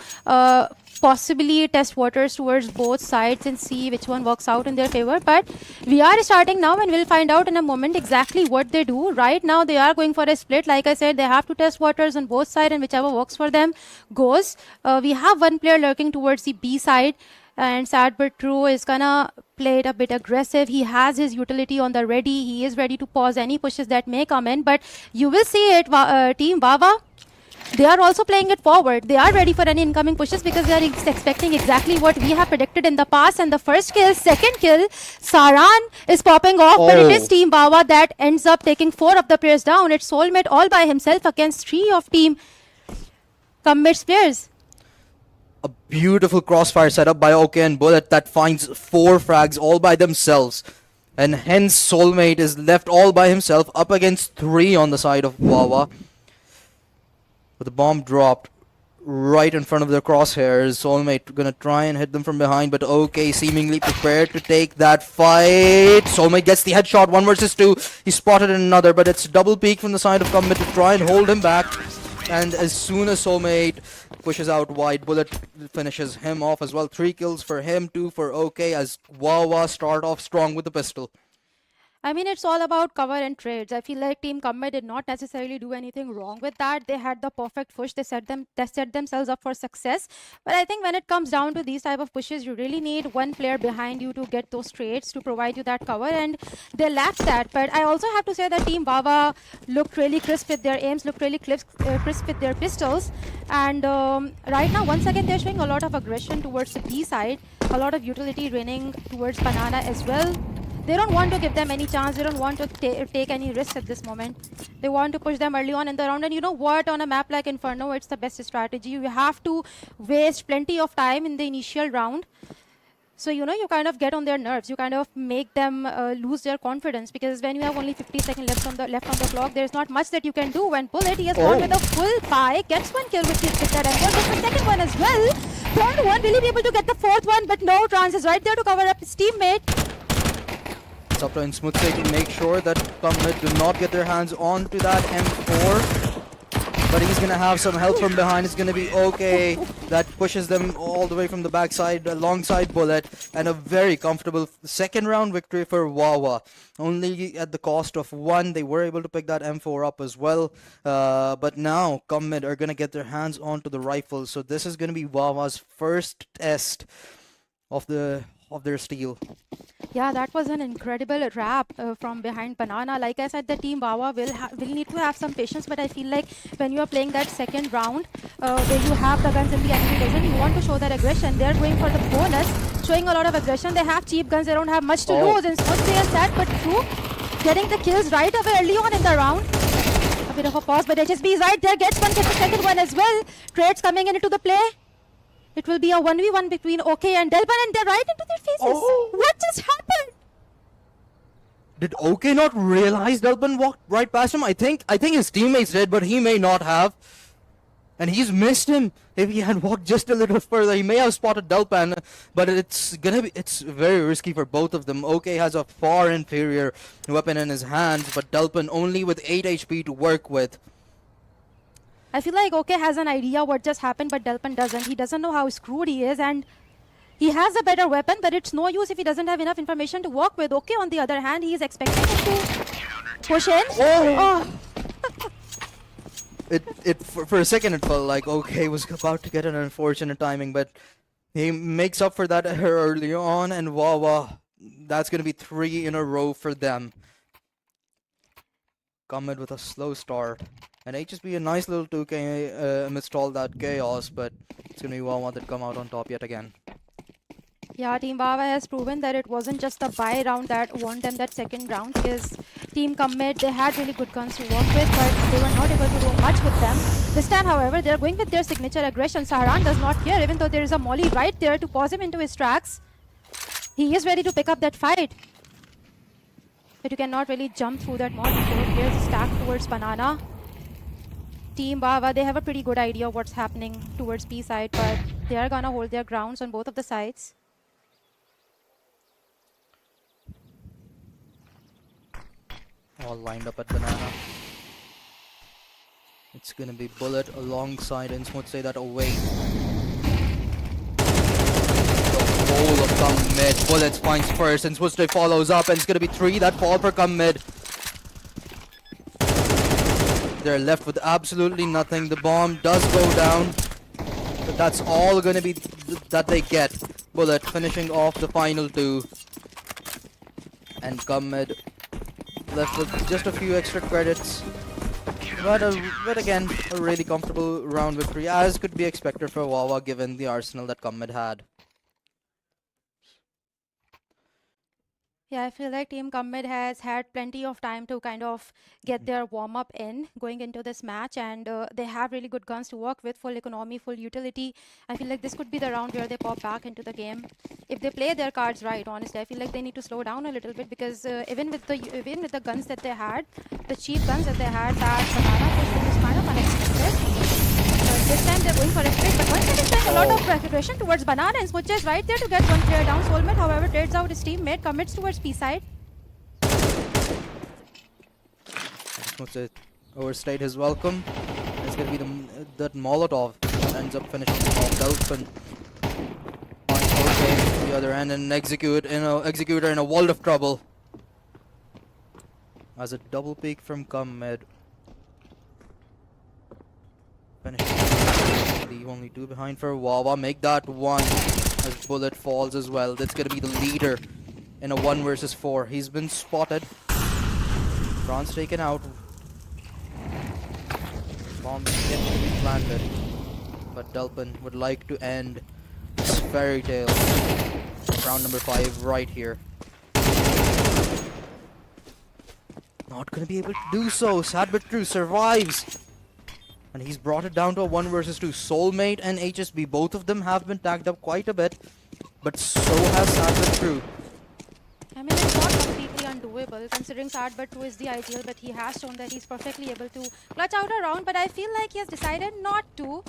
possibly test waters towards both sides and see which one works out in their favor. But we are starting now, and we'll find out in a moment exactly what they do. Right now, they are going for a split. Like I said, they have to test waters on both sides, and whichever works for them goes. We have one player lurking towards the B side, and sad but true is gonna play it a bit aggressive. He has his utility on the ready. He is ready to pause any pushes that may come in. But you will see it, Team Wawa, they are also playing it forward. They are ready for any incoming pushes because they are expecting exactly what we have predicted in the past. And the first kill, second kill, Saran is popping off, but it is Team Wawa that ends up taking 4 of the players down. It's Soulmate all by himself against 3 of Team Commit's players. A beautiful crossfire setup by OK and Bullet that finds 4 frags all by themselves. And hence Soulmate is left all by himself up against 3 on the side of Wawa. But the bomb dropped right in front of their crosshairs. Soulmate gonna try and hit them from behind, but OK seemingly prepared to take that fight. Soulmate gets the headshot, 1 versus 2. He spotted another, but it's double peek from the side of Commit to try and hold him back. And as soon as Soulmate pushes out wide, Bullet finishes him off as well. 3 kills for him, 2 for OK, as Wawa start off strong with the pistol. I mean, it's all about cover and trades. I feel like Team Commit did not necessarily do anything wrong with that. They had the perfect push. They set themselves up for success. But I think when it comes down to these type of pushes, you really need one player behind you to get those trades to provide you that cover, and they lacked that. But I also have to say that Team Wawa looked really crisp with their aims, looked really crisp with their pistols. And right now, once again, they're showing a lot of aggression towards the B side, a lot of utility raining towards Banana as well. They don't want to give them any chance. They don't want to take any risks at this moment. They want to push them early on in the round. And you know what? On a map like Inferno, it's the best strategy. You have to waste plenty of time in the initial round. So, you know, you kind of get on their nerves. You kind of make them lose their confidence, because when you have only 50 seconds left on the clock, there's not much that you can do. When Bullet, he has gone with a full buy, gets one kill with that M4, gets the second one as well. Third one, will he be able to get the fourth one? But no, Trans is right there to cover up his teammate. It's up to Insmutse to make sure that Commed do not get their hands onto that M4. But he's going to have some help from behind. It's going to be okay. That pushes them all the way from the backside alongside Bullet. And a very comfortable second round victory for Wahh. Only at the cost of one. They were able to pick that M4 up as well. But now Commed are going to get their hands onto the rifle. So this is going to be Wah's first test of their steel. Yeah, that was an incredible wrap from behind Banana. Like I said, the team Wahh will need to have some patience, but I feel like when you are playing that second round, where you have the guns and the enemy doesn't, you want to show that aggression. They're going for the bonus, showing a lot of aggression. They have cheap guns, they don't have much to lose. And so they are sad, but true, getting the kills right away early on in the round. A bit of a pause, but HSB is right there, gets the second one as well. Trades coming into the play. It will be a 1v1 between OK and Delpan, and they're right into their faces. What just happened? Did OK not realize Delpan walked right past him? I think his teammates did, but he may not have. And he's missed him. If he had walked just a little further, he may have spotted Delpan. But it's very risky for both of them. OK has a far inferior weapon in his hands, but Delpan only with 8 HP to work with. I feel like OK has an idea what just happened, but Delpan doesn't. He doesn't know how screwed he is, and he has a better weapon, but it's no use if he doesn't have enough information to work with. OK, on the other hand, he is expecting him to push in. For a second it felt like OK was about to get an unfortunate timing, but he makes up for that early on, and Wahh, that's going to be 3 in a row for them. Commed with a slow start. And HSB a nice little 2k amidst all that chaos, but it's going to be Wahh that come out on top yet again. Yeah, Team Wahh has proven that it wasn't just the buy round that won them that second round, because Team Commed, they had really good guns to work with, but they were not able to do much with them. This time, however, they're going with their signature aggression. Saharan does not care, even though there is a molly right there to pause him into his tracks. He is ready to pick up that fight. But you cannot really jump through that molly. Here's a stack towards Banana. Team Wahh, they have a pretty good idea of what's happening towards B side, but they are gonna hold their grounds on both of the sides. All lined up at Banana. It's gonna be Bullet alongside Insmut, say that away. The whole of Commed. Bullet finds first, Insmut follows up, and it's gonna be 3 that fall for Commed. They're left with absolutely nothing. The bomb does go down, but that's all going to be that they get. Bullet finishing off the final 2. And Commed left with just a few extra credits. But again, a really comfortable round victory, as could be expected for Wahh given the arsenal that Commed had. Yeah, I feel like Team Commed has had plenty of time to kind of get their warm-up in going into this match, and they have really good guns to work with, full economy, full utility. I feel like this could be the round where they pop back into the game. If they play their cards right, honestly, I feel like they need to slow down a little bit, because even with the guns that they had, the cheap guns that they had, that Banana push was kind of unexpected. This time they're going for a split, but once again showing a lot of aggression towards Banana, and Smooch is right there to get one player down. Soulmate, however, trades out his teammate, commits towards P side. Smooch overstayed his welcome. It's gonna be that Molotov that ends up finishing off Delphin. Finds OK the other end, and Executor in a world of trouble. As a double peek from Commed. Leave only 2 behind for Wahh. Make that 1 as Bullet falls as well. That's going to be the leader in a 1 versus 4. He's been spotted. Bronze taken out. Bomb yet to be planted. But Delpin would like to end this fairy tale. Round number 5 right here. Not going to be able to do so. Sad but true survives. And he's brought it down to a 1 versus 2. Soulmate and HSB, both of them have been tagged up quite a bit. But so has Sad but true. I mean, it's not completely undoable considering Sad but 2 is the ideal, but he has shown that he's perfectly able to clutch out a round. But I feel like he has decided not to.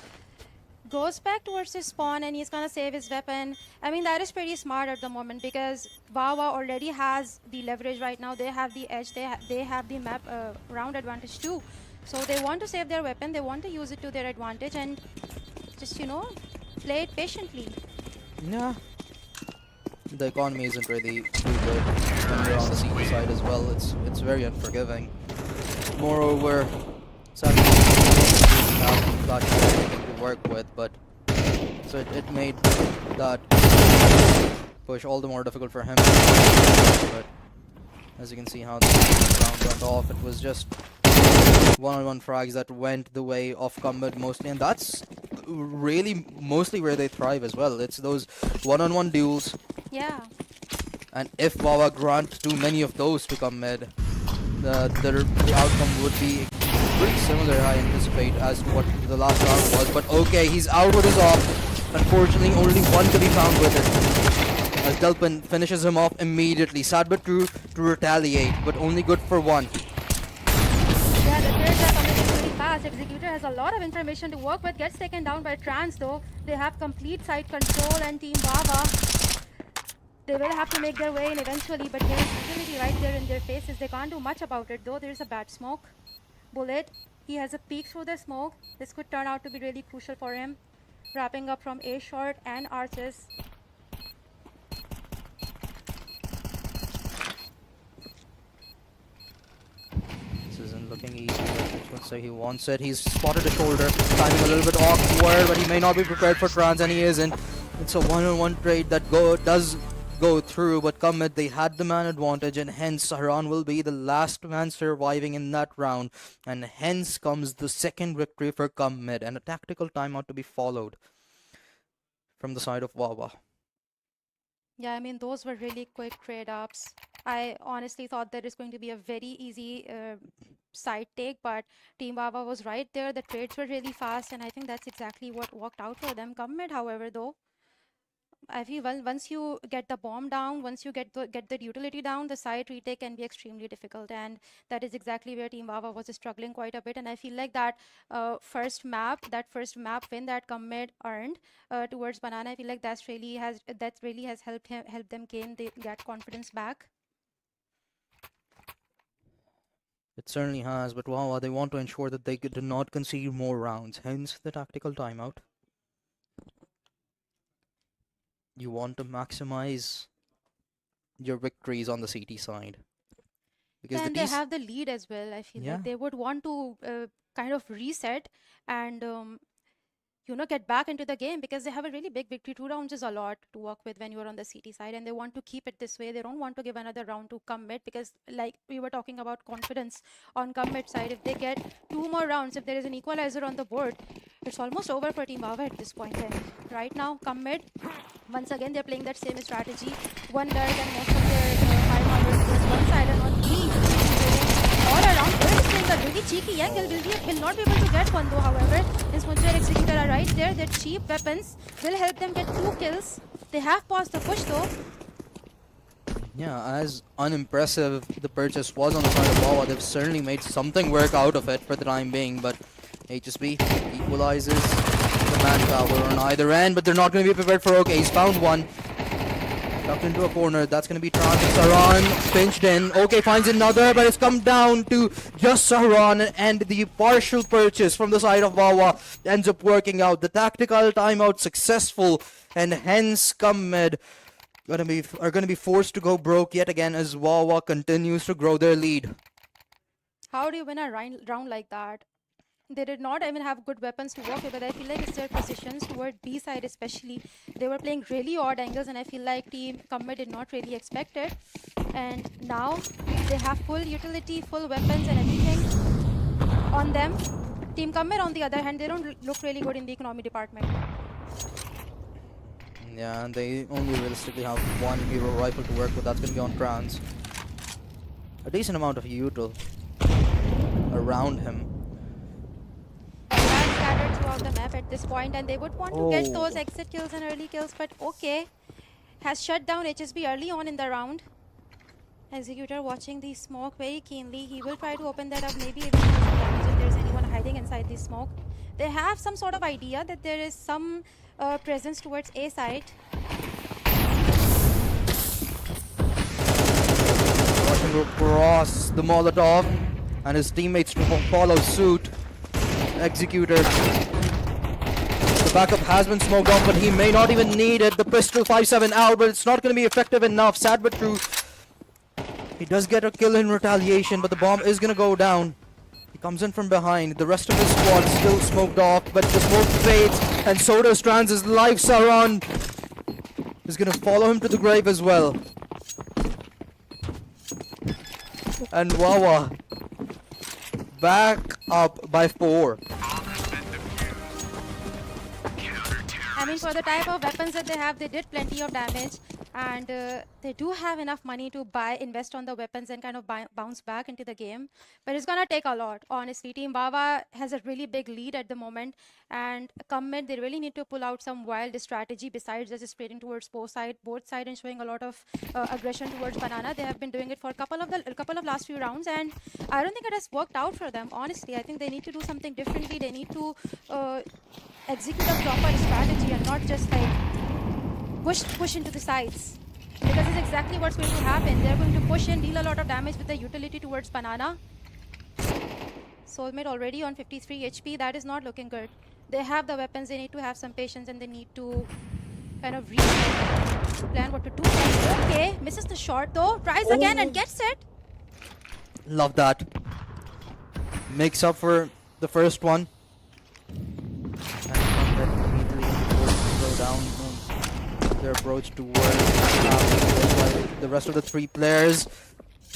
Goes back towards his spawn and he's gonna save his weapon. I mean, that is pretty smart at the moment because Wahh already has the leverage right now. They have the edge, they have the map round advantage too. So they want to save their weapon, they want to use it to their advantage and just, you know, play it patiently. Yeah. The economy isn't really too good when you're on the CT side as well. It's very unforgiving. Moreover, sadly, have that anything to work with, but so it made that push all the more difficult for him. But as you can see how the round went off, it was just one-on-one frags that went the way of Combat mostly, and that's really mostly where they thrive as well. It's those one-on-one duels. Yeah. And if Wahh grant too many of those to come mid, the outcome would be pretty similar, I anticipate, as to what the last round was. But okay, he's out with his off. Unfortunately, only one to be found with it. As Delpin finishes him off immediately. Sad but true to retaliate, but only good for one. Yeah, the third are coming in pretty fast. Executor has a lot of information to work with. Gets taken down by Trans though. They have complete side control and Team Wahh. They will have to make their way in eventually, but there is utility right there in their faces. They can't do much about it though. There's a bad smoke. Bullet. He has a peek through the smoke. This could turn out to be really crucial for him. Wrapping up from A short and arches. This isn't looking easy. Let's say he wants it. He's spotted the shoulder. Timing a little bit awkward, but he may not be prepared for Trans, and he isn't. It's a one-on-one trade that does go through, but Comet, they had the man advantage, and hence Sahran will be the last man surviving in that round, and hence comes the second victory for Comet, and a tactical timeout to be followed from the side of Wahh. Yeah, I mean, those were really quick trade-ups. I honestly thought that it's going to be a very easy side take, but Team Wahh was right there. The trades were really fast, and I think that's exactly what worked out for them. Comet, however, though, I feel once you get the bomb down, once you get the utility down, the side retake can be extremely difficult, and that is exactly where Team Wahh was struggling quite a bit. And I feel like that first map win that Comet earned towards Banana, I feel like that really has helped them gain that confidence back. It certainly has, but Wahh, they want to ensure that they do not concede more rounds, hence the tactical timeout. You want to maximize your victories on the CT side. Because and they have the lead as well. I feel Yeah. like they would want to kind of reset and get back into the game because they have a really big victory. 2 rounds is a lot to work with when you're on the CT side, and they want to keep it this way. They don't want to give another round to Commit because, like we were talking about confidence on Commit side, if they get 2 more rounds, if there is an equalizer on the board, it's almost over for Team Wahh at this point. And right now, Commit, once again, they're playing that same strategy. One lurk and most of their 500 towards one side and on B. All around, Bird is playing a really cheeky angle. Will not be able to get one though, however. Since Muncher Executor are right there, their cheap weapons will help them get 2 kills. They have paused the push though. Yeah, as unimpressive the purchase was on the side of Wahh, they've certainly made something work out of it for the time being, but HSB equalizes the manpower on either end, but they're not going to be prepared for okay. He's found one. Tucked into a corner, that's going to be Trans. Sahran pinched in. Okay, finds another, but it's come down to just Sahran, and the partial purchase from the side of Wahh ends up working out. The tactical timeout successful, and hence Commit are going to be forced to go broke yet again as Wahh continues to grow their lead. How do you win a round like that? They did not even have good weapons to work with, but I feel like it's their positions toward B side especially. They were playing really odd angles, and I feel like Team Commit did not really expect it. And now they have full utility, full weapons and everything on them. Team Commit, on the other hand, they don't look really good in the economy department. Yeah, and they only realistically have one hero rifle to work with. That's going to be on Trans. a decent amount of util around him. They are scattered throughout the map at this point, and they would want to get Oh, those exit kills and early kills, but okay. Has shut down HSB early on in the round. Executor watching the smoke very keenly. He will try to open that up, maybe even do some damage if there's anyone hiding inside the smoke. They have some sort of idea that there is some presence towards A side. watching him cross the Molotov, and his teammates follow suit. Executor. The backup has been smoked off, but he may not even need it. The pistol 5-7 out, but it's not going to be effective enough. Sad but true. He does get a kill in retaliation, but the bomb is going to go down. He comes in from behind. The rest of his squad still smoked off, but the smoke fades, and so does Strands. His life Saran is going to follow him to the grave as well. And Wahh back up by 4. I mean, for the type of weapons that they have, they did plenty of damage, and they do have enough money to invest on the weapons and kind of bounce back into the game. But it's gonna take a lot, honestly. Team Bava has a really big lead at the moment, and come mid, they really need to pull out some wild strategy besides just spreading towards both sides, and showing a lot of aggression towards Banana. They have been doing it for a couple of last few rounds, and I don't think it has worked out for them. Honestly, I think they need to do something differently. They need to execute a proper strategy and not just like push into the sides, because it's exactly what's going to happen. They're going to push and deal a lot of damage with the utility towards Banana. Soulmate already on 53 HP. That is not looking good. They have the weapons. They need to have some patience, and they need to kind of plan what to do. And okay, misses the shot though. Tries again and gets it. Love that. Makes up for the first one. And immediately slow down their approach towards the rest of the 3 players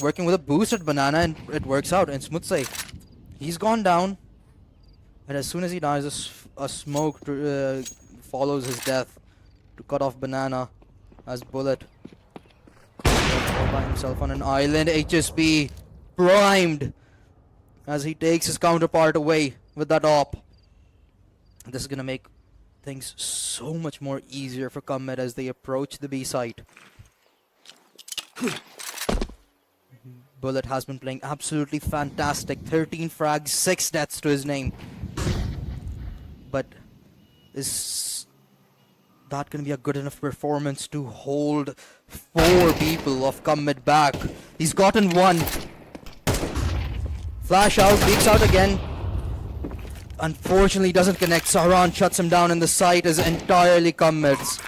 working with a boost at Banana, and it works out. And Smutse, he's gone down, and as soon as he dies, a smoke follows his death to cut off Banana as Bullet all by himself on an island. HSB primed as he takes his counterpart away with that op. This is gonna make things so much more easier for Comet as they approach the B site. Bullet has been playing absolutely fantastic. 13 frags, 6 deaths to his name. But is that gonna be a good enough performance to hold 4 people of Comet back? He's gotten 1. Flash out, peeks out again. Unfortunately doesn't connect. Saran shuts him down, and the site is entirely Comet's.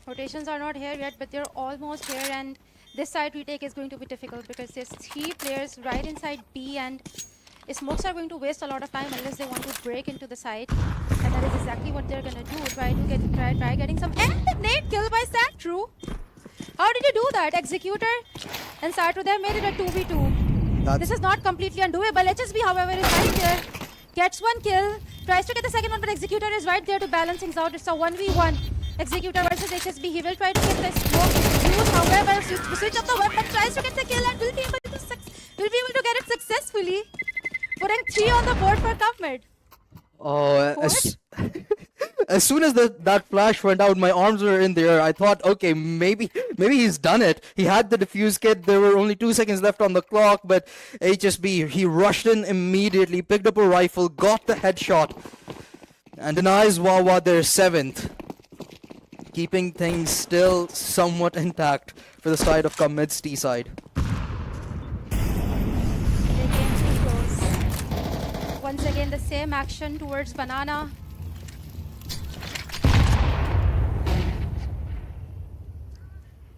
Rotations are not here yet, but they're almost here, and this side retake is going to be difficult because there's 3 players right inside B, and smokes are going to waste a lot of time unless they want to break into the site, and that is exactly what they're gonna do. Try getting some, and the nade kill by Satru. How did you do that? Executor and Satru, they made it a 2v2. This is not completely undoable. HSB, however, is right there. Gets 1 kill. Tries to get the second one, but Executor is right there to balance things out. It's a 1v1. Executor versus HSB. He will try to get the smoke used. However, switch up the weapon. Tries to get the kill and will be able to get it successfully. Putting 3 on the board for Cupmid. Oh, as soon as that flash went out, my arms were in the air. I thought, okay, maybe he's done it. He had the defuse kit. There were only 2 seconds left on the clock, but HSB, he rushed in immediately, picked up a rifle, got the headshot, and denies Wahh their 7th, keeping things still somewhat intact for the side of Comed's T side. Once again, the same action towards Banana.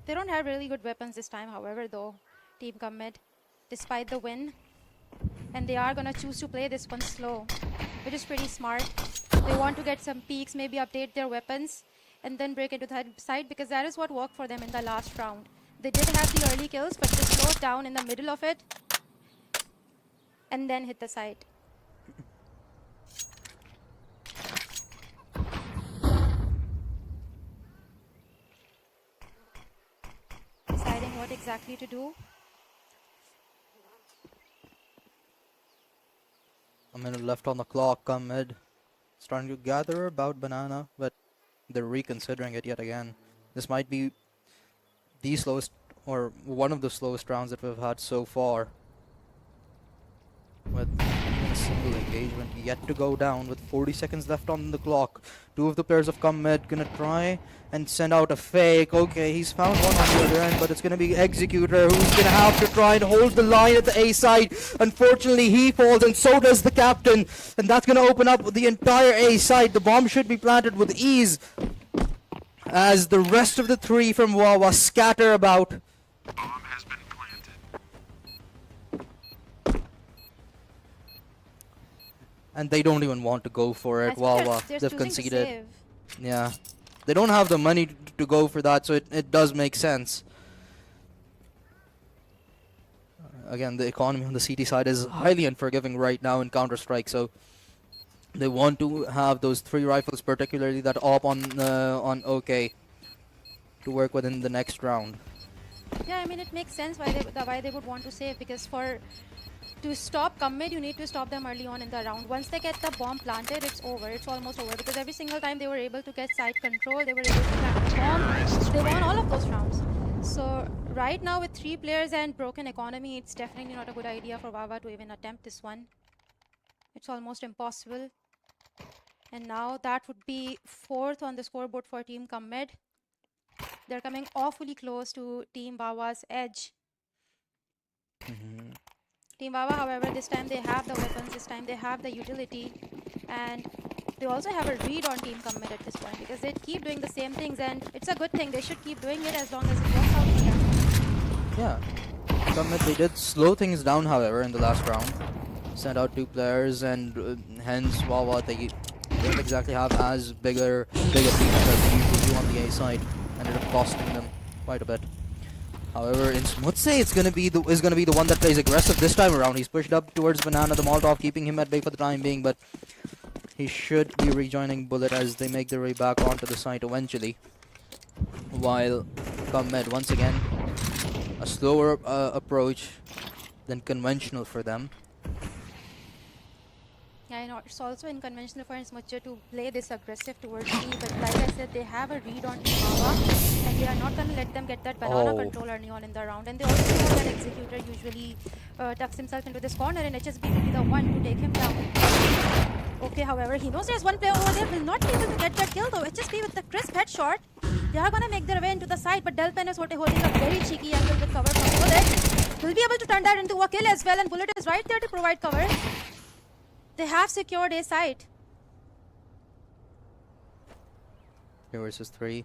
They don't have really good weapons this time, however, though, Team Comet, despite the win. And they are gonna choose to play this one slow, which is pretty smart. They want to get some peaks, maybe update their weapons, and then break into the side, because that is what worked for them in the last round. They did have the early kills, but they slowed down in the middle of it, and then hit the side. Deciding what what exactly to do. A minute left on the clock. Come mid, starting to gather about banana, but they're reconsidering it yet again. This might be the slowest, or one of the slowest rounds that we've had so far, with even a single engagement yet to go down with 40 seconds left on the clock. Two of the players have come mid, gonna try and send out a fake. Okay, he's found one on the other end, but it's gonna be Executor who's gonna have to try and hold the line at the A side. Unfortunately, he falls and so does the captain, and that's gonna open up the entire A side. The bomb should be planted with ease as the rest of the three from Wahh scatter about. Bomb has been planted. And they don't even want to go for I it. think Wahh, they're they've choosing to conceded. save. Yeah. They don't have the money to go for that, so it does make sense. Again, the economy on the CT side is highly unforgiving right now in Counter-Strike, so they want to have those 3 rifles, particularly that op on OK, to work within the next round. Yeah, I mean, it makes sense why they would want to save, because to stop commit, you need to stop them early on in the round. Once they get the bomb planted, it's over. It's almost over, because every single time they were able to get side control, they were able to plant the bomb. They won all of those rounds. So right now with 3 players and broken economy, it's definitely not a good idea for Wahh to even attempt this one. It's almost impossible. And now that would be 4th on the scoreboard for Team Commit. They're coming awfully close to Team Wahh's edge. Team Wahh, however, this time they have the weapons, this time they have the utility, and they also have a read on Team Commit at this point, because they keep doing the same things, and it's a good thing. They should keep doing it as long as it works out for them. Yeah. Commit, they did slow things down, however, in the last round. Sent out 2 players, and hence Wahh, they don't exactly have as bigger defense as they usually do on the A side. Ended up costing them quite a bit. However, in Smutse, is gonna be the one that plays aggressive this time around. He's pushed up towards Banana, the Molotov keeping him at bay for the time being, but he should be rejoining Bullet as they make their way back onto the site eventually. While Commit, once again, a slower approach than conventional for them. Yeah, I know it's also unconventional for Smutcher to play this aggressive towards me, but like I said, they have a read on Team Wahh, and they are not going to let them get that banana control early on in the round. And they also know that Executor usually tucks himself into this corner, and HSB will be the one to take him down. Okay, however, he knows there's one player over there, will not be able to get that kill though. HSB with the crisp headshot, they are going to make their way into the side, but Delpen is holding a very cheeky angle with cover from Bullet. Will be able to turn that into a kill as well, and Bullet is right there to provide cover. They have secured a site. 3 versus 3.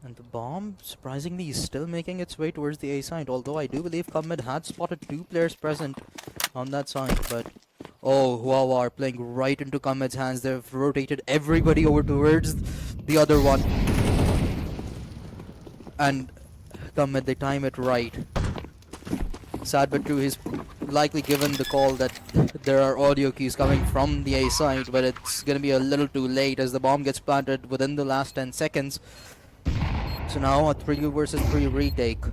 And the bomb, surprisingly, is still making its way towards the A side. Although I do believe Commit had spotted 2 players present on that side. But, oh, Wahh are playing right into Commit's hands. They've rotated everybody over towards the other one. And Commit, they time it right. Sad but true, he's likely given the call that there are audio keys coming from the A side, but it's gonna be a little too late as the bomb gets planted within the last 10 seconds. So now a 3 versus 3 retake.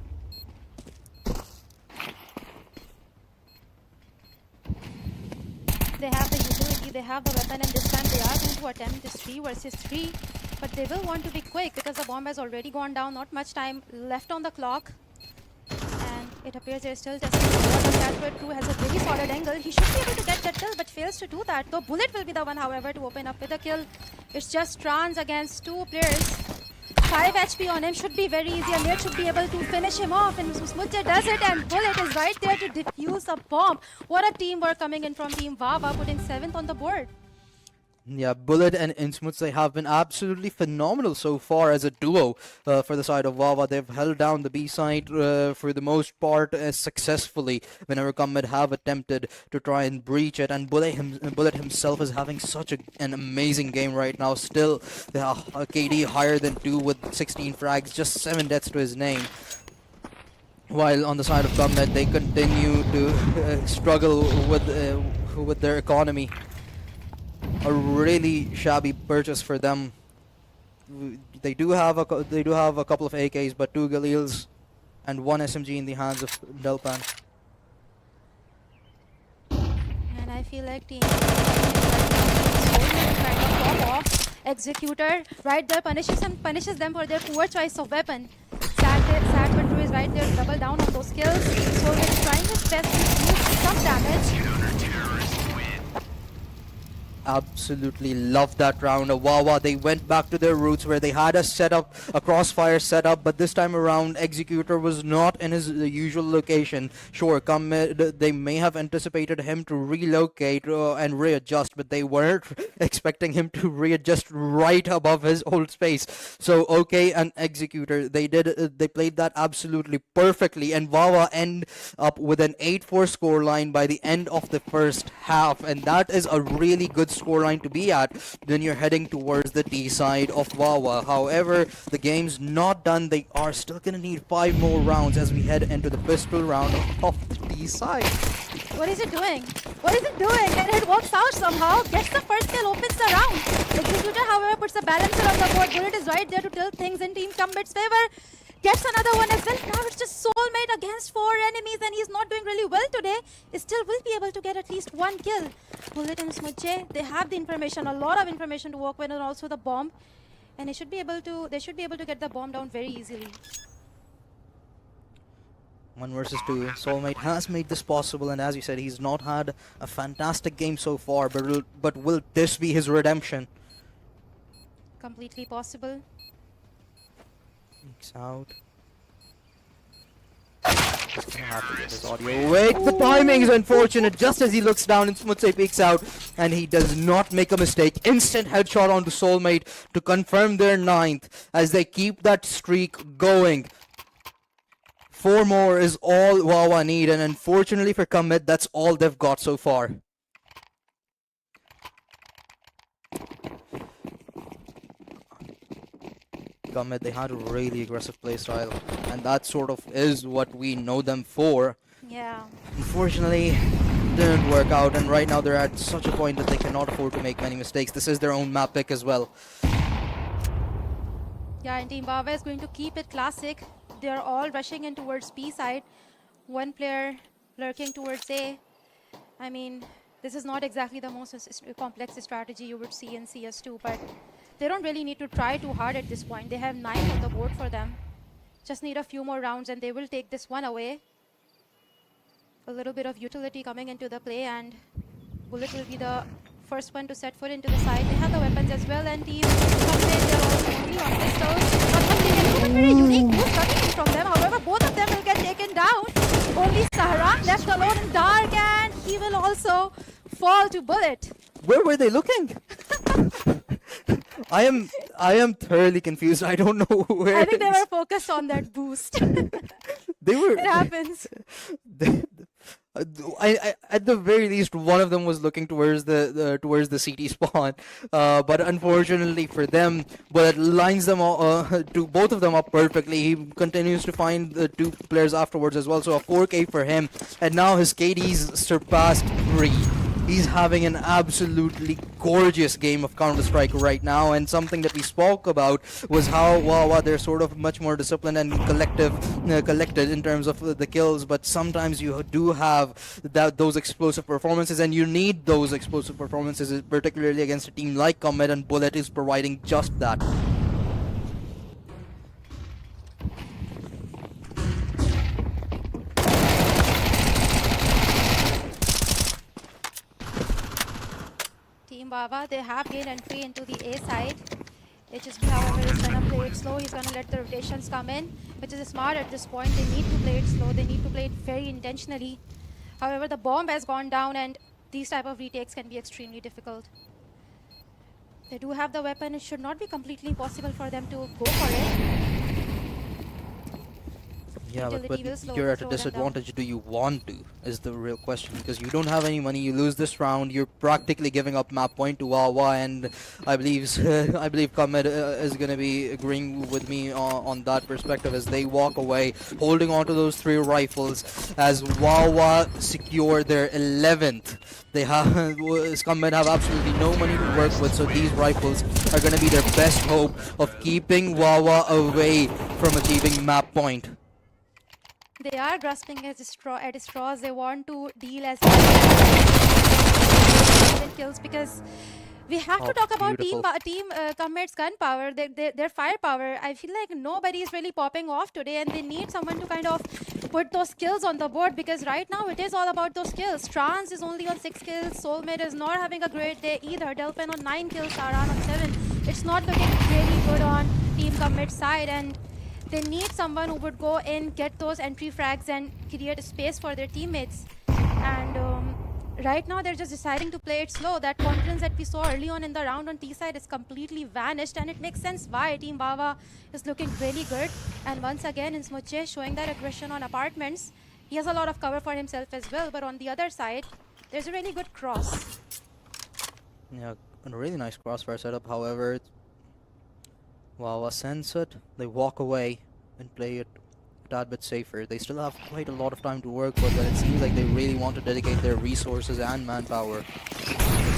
They have the utility, they have the weapon, and this time they are going to attempt this 3 versus 3. But they will want to be quick because the bomb has already gone down. Not much time left on the clock. And it appears they're still testing the water. Catbird 2 has a very solid angle. He should be able to get that kill, but fails to do that. Though Bullet will be the one, however, to open up with a kill. It's just Trans against 2 players. 5 HP on him should be very easy, and Late should be able to finish him off. And Smutcher does it, and Bullet is right there to defuse a bomb. What a teamwork coming in from Team Wahh, putting 7th on the board. Yeah, Bullet and Insmuts, have been absolutely phenomenal so far as a duo for the side of Wahh. They've held down the B side for the most part successfully whenever Commit have attempted to try and breach it. And Bullet himself is having such an amazing game right now. Still, KD higher than 2 with 16 frags, just 7 deaths to his name. While on the side of Commit, they continue to struggle with their economy. A really shabby purchase for them. They do have a couple of AKs, but 2 Galils and one SMG in the hands of Delpan. And I feel like team kind of pop off. Executor right there punishes them for their poor choice of weapon. Sad Control is right there to double down on those kills. Soulmate is trying his best to do some damage. Absolutely loved that round. Wahh, they went back to their roots where they had a crossfire setup, but this time around Executor was not in his usual location. Sure, they may have anticipated him to relocate and readjust, but they weren't expecting him to readjust right above his old space. So okay, and Executor, they played that absolutely perfectly, and Wahh end up with an 8-4 scoreline by the end of the first half, and that is a really good scoreline to be at when you're heading towards the D side of Wahh. However, the game's not done. They are still gonna need 5 more rounds as we head into the pistol round of the D side. What is it doing? What is it doing? And it works out somehow. Gets the first kill, opens the round. Executor, however, puts the balancer on the board. Bullet is right there to tilt things in Team Combat's favor. Gets another one as well. Now it's just Soulmate against 4 enemies, and he's not doing really well today. He still will be able to get at least 1 kill. Bullet and Smudge, they have the information, a lot of information to work with, and also the bomb. And they should be able to get the bomb down very easily. 1 versus 2. Soulmate has made this possible, and as you said, he's not had a fantastic game so far, but will this be his redemption? Completely possible. Peeks out. Just gonna have to get his audio. Wait, the timing is unfortunate. Just as he looks down and Smutse peeks out, and he does not make a mistake. Instant headshot onto Soulmate to confirm their 9th as they keep that streak going. 4 more is all Wahh need, and unfortunately for Commit, that's all they've got so far. Commit, they had a really aggressive playstyle, and that sort of is what we know them for. Yeah. Unfortunately, didn't work out, and right now they're at such a point that they cannot afford to make many mistakes. This is their own map pick as well. Yeah, and Team Wahh is going to keep it classic. They're all rushing in towards B side. One player lurking towards A. I mean, this is not exactly the most complex strategy you would see in CS2, but they don't really need to try too hard at this point. They have 9 on the board for them. Just need a few more rounds and they will take this one away. A little bit of utility coming into the play, and Bullet will be the first one to set foot into the side. They have the weapons as well, and Team Combat, they're also only on pistols. But something a little very unique move coming in from them. However, both of them will get taken down. Only Sahran left alone in dark, and he will also fall to Bullet. Where were they looking? I am thoroughly confused. I don't know where. I think they were focused on that boost. They were. It happens. At the very least, one of them was looking towards the CT spawn, but unfortunately for them, but it lines them to both of them up perfectly. He continues to find the 2 players afterwards as well, so a 4K for him, and now his KD's surpassed 3. He's having an absolutely gorgeous game of Counter-Strike right now, and something that we spoke about was how Wahh they're sort of much more disciplined and collected in terms of the kills, but sometimes you do have those explosive performances, and you need those explosive performances, particularly against a team like Comet, and Bullet is providing just that. Team Wahh, they have gained entry into the A side. HSB, however, is going to play it slow. He's going to let the rotations come in, which is smart at this point. They need to play it slow. They need to play it very intentionally. However, the bomb has gone down, and these type of retakes can be extremely difficult. They do have the weapon. It should not be completely impossible for them to go for it. Yeah, but you're at a disadvantage. Do you want to? Is the real question, because you don't have any money. You lose this round. You're practically giving up map point to Wahh, and I believe Comet is going to be agreeing with me on that perspective as they walk away, holding on to those 3 rifles as Wahh secure their 11th. They have Comet have absolutely no money to work with, so these rifles are going to be their best hope of keeping Wahh away from achieving map point. They are grasping at straws. They want to deal as many kills because we have to Oh, talk about beautiful. team Combat's gunpower, their firepower. I feel like nobody is really popping off today, and they need someone to kind of put those kills on the board because right now it is all about those kills. Trans is only on 6 kills. Soulmate is not having a great day either. Delphin on 9 kills. Saran on 7. It's not looking really good on Team Combat's side, and they need someone who would go in, get those entry frags, and create a space for their teammates. And right now, they're just deciding to play it slow. That confidence that we saw early on in the round on T side is completely vanished, and it makes sense why Team Wahh is looking really good. And once again, Insmoche showing that aggression on apartments. He has a lot of cover for himself as well, but on the other side, there's a really good cross. Yeah, a really nice crossfire setup. However, Wawa sense it. They walk away and play it a tad bit safer. They still have quite a lot of time to work with, but it seems like they really want to dedicate their resources and manpower to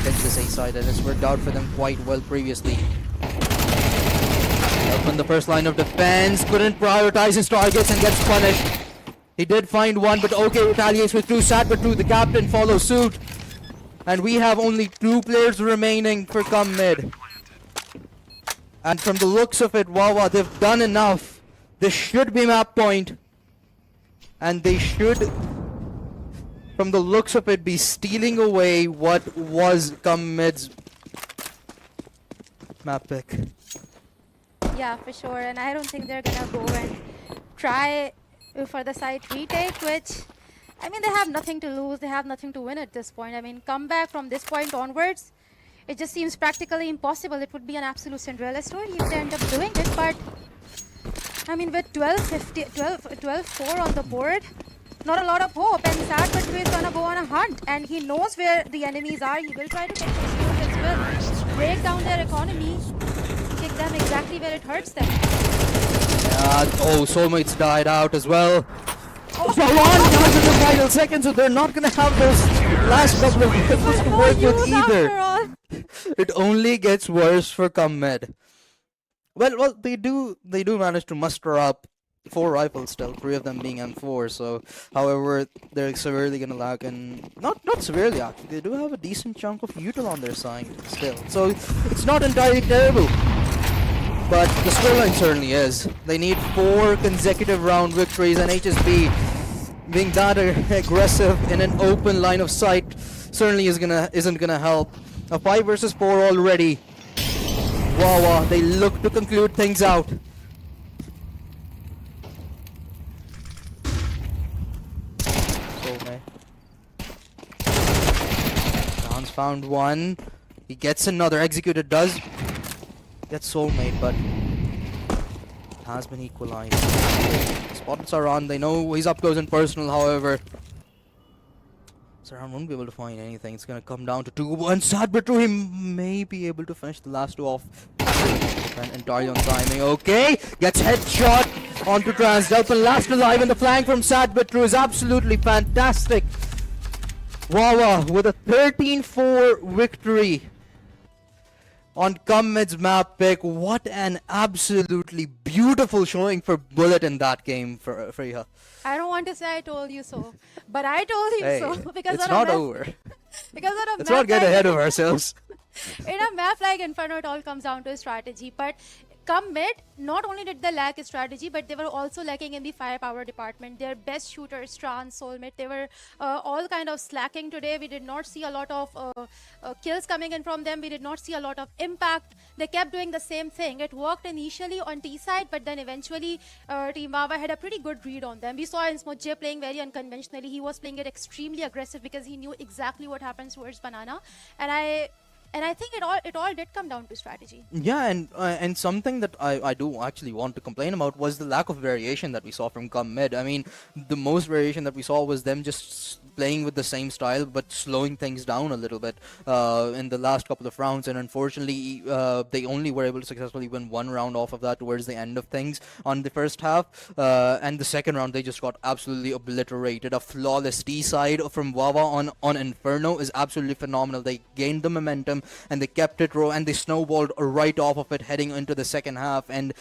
fix this A side, and it's worked out for them quite well previously. Up in the first line of defense, couldn't prioritize his targets and gets punished. He did find one, but OK retaliates with 2. Sadbutru, the captain, follows suit. And we have only 2 players remaining for come mid. And from the looks of it, Wawa, they've done enough. This should be map point. And they should, from the looks of it, be stealing away what was come mid's map pick. Yeah, for sure. And I don't think they're gonna go and try for the side retake, which, I mean, they have nothing to lose. They have nothing to win at this point. I mean, come back from this point onwards, it just seems practically impossible. It would be an absolute Cinderella story if they end up doing it. But, I mean, with 12-4 on the board, not a lot of hope. And Sadbutru is gonna go on a hunt. And he knows where the enemies are. He will try to take those kills as well. Break down their economy. Kick them exactly where it hurts them. Oh, Soulmates died out as well. Saran dies in the final second, so they're not gonna have those last couple of kills to work with either. After all. It only gets worse for come mid. Well, they do manage to muster up 4 rifles still, 3 of them being M4. So, however, they're severely gonna lack, and not severely actually. They do have a decent chunk of util on their side still, so it's not entirely terrible. But the scoreline certainly is. They need 4 consecutive round victories, and HSB being that aggressive in an open line of sight certainly isn't gonna help. A 5 versus 4 already. Wawa, they look to conclude things out. Soulmate. John's found one. He gets another. Executed does. Gets Soulmate, but has been equalized. Spots are on. They know he's up close and personal, however. Saran won't be able to find anything. It's gonna come down to 2-1. Sadbutru, he may be able to finish the last 2 off. And entirely on timing. Okay, gets headshot onto Trans. Delphin last alive, and the flank from Sadbutru is absolutely fantastic. Wawa with a 13-4 victory on come mid's map pick. What an absolutely beautiful showing for Bullet in that game for Freya. I don't want to say I told you so, but I told you Hey, so because it's on a not map- over. Because on a Let's map not get like ahead of ourselves. in a map like Inferno, it all comes down to strategy. But come mid, not only did they lack a strategy, but they were also lacking in the firepower department. Their best shooters, Trans, Soulmate, they were all kind of slacking today. We did not see a lot of kills coming in from them. We did not see a lot of impact. They kept doing the same thing. It worked initially on T side, but then eventually Team Wahh had a pretty good read on them. We saw Insmoche playing very unconventionally. He was playing it extremely aggressive because he knew exactly what happens towards Banana. And I think it all did come down to strategy. Yeah, and something that I do actually want to complain about was the lack of variation that we saw from come mid. I mean, the most variation that we saw was them just playing with the same style but slowing things down a little bit in the last couple of rounds, and unfortunately they only were able to successfully win 1 round off of that towards the end of things on the first half, and the second round they just got absolutely obliterated. A flawless T side from Wawa on Inferno is absolutely phenomenal. They gained the momentum, them, and they kept it raw, and they snowballed right off of it heading into the second half. And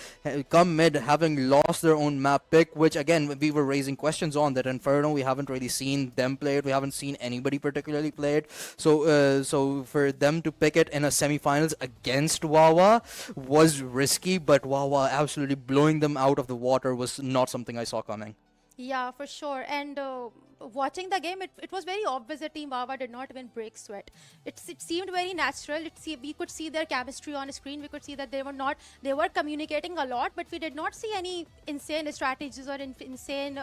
come mid, having lost their own map pick, which again we were raising questions on that Inferno. We haven't really seen them play it. We haven't seen anybody particularly play it. So for them to pick it in a semi-finals against Wawa was risky, but Wawa absolutely blowing them out of the water was not something I saw coming. Yeah, for sure. And watching the game, it was very obvious that Team Wawa did not even break sweat. It seemed very natural. We could see their chemistry on screen. We could see that they were communicating a lot, but we did not see any insane strategies or insane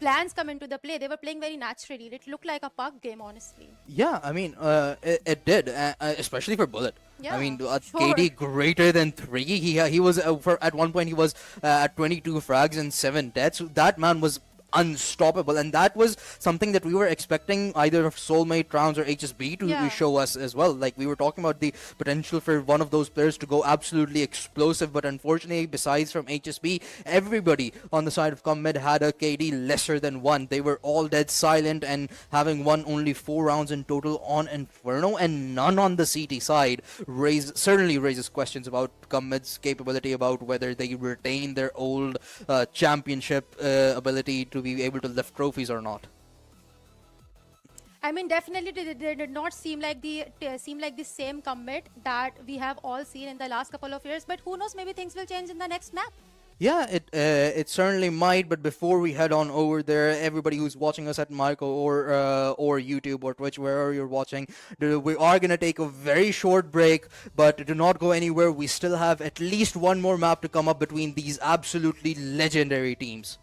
plans come into the play. They were playing very naturally. It looked like a pug game, honestly. Yeah, I mean, it did, especially for Bullet. Yeah, I mean, sure. KD greater than 3. He was at one point he was at 22 frags and 7 deaths. That man was unstoppable, and that was something that we were expecting either of Soulmate Rounds or HSB to Yeah. show us as well. Like, we were talking about the potential for one of those players to go absolutely explosive, but unfortunately, besides from HSB, everybody on the side of Commid had a KD lesser than 1. They were all dead silent, and having won only 4 rounds in total on Inferno and none on the CT side certainly raises questions about Commid's capability, about whether they retain their old championship ability to be able to lift trophies or not. I mean, definitely they did not seem like the same commit that we have all seen in the last couple of years. But who knows? Maybe things will change in the next map. Yeah, it certainly might. But before we head on over there, everybody who's watching us at Michael or YouTube or Twitch, wherever you're watching, we are gonna take a very short break. But do not go anywhere. We still have at least one more map to come up between these absolutely legendary teams.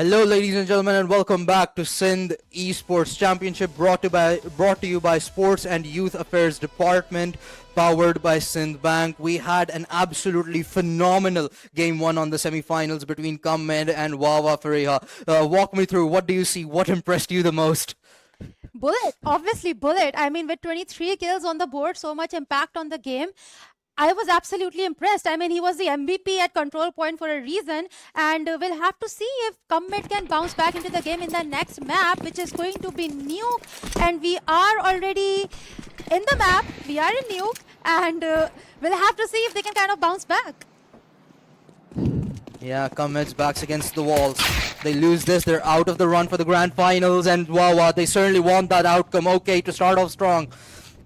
Hello, ladies and gentlemen, and welcome back to Sindh Esports Championship, brought to you by Sports and Youth Affairs Department, powered by Sindh Bank. We had an absolutely phenomenal game one on the semi-finals between Kammed and Wawa Fariha. Walk me through. What do you see? What impressed you the most? Bullet, obviously Bullet. I mean, with 23 kills on the board, so much impact on the game. I was absolutely impressed. I mean, he was the MVP at control point for a reason, and we'll have to see if Commit can bounce back into the game in the next map, which is going to be Nuke. And we are already in the map. We are in Nuke, and we'll have to see if they can kind of bounce back. Yeah, Kammed's backs against the walls. They lose this, they're out of the run for the grand finals, and Wawa, they certainly want that outcome. Okay, to start off strong.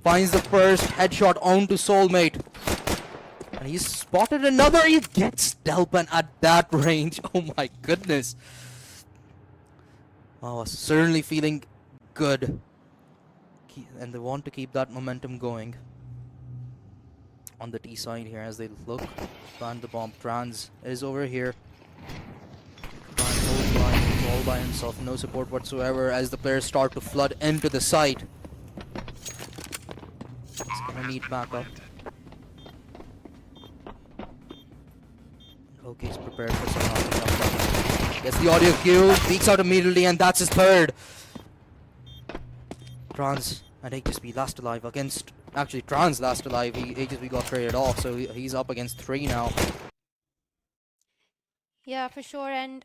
Finds the first headshot onto Soulmate. And he's spotted another. He gets Delpan at that range. Oh my goodness. Wawa certainly feeling good. And they want to keep that momentum going. On the T side here as they look. Plant the bomb. Trans is over here. Trans all by himself. No support whatsoever as the players start to flood into the site. He's gonna need backup. Okay, he's prepared for some knocking. Gets the audio cue, peeks out immediately, and that's his third. Trans and HSB last alive against... Actually, Trans last alive. HSB got traded off, so he's up against 3 now. Yeah, for sure. And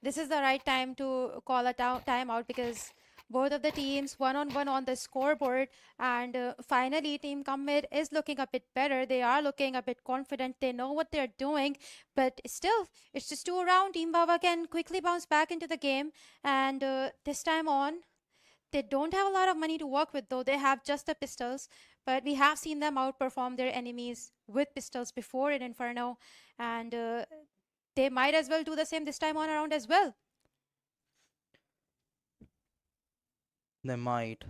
this is the right time to call a timeout because both of the teams one-on-one on the scoreboard, and finally Team Commit is looking a bit better. They are looking a bit confident. They know what they're doing, but still, it's just 2 rounds. Team Baba can quickly bounce back into the game, and this time on, they don't have a lot of money to work with, though. They have just the pistols, but we have seen them outperform their enemies with pistols before in Inferno, and they might as well do the same this time on around as well. They might.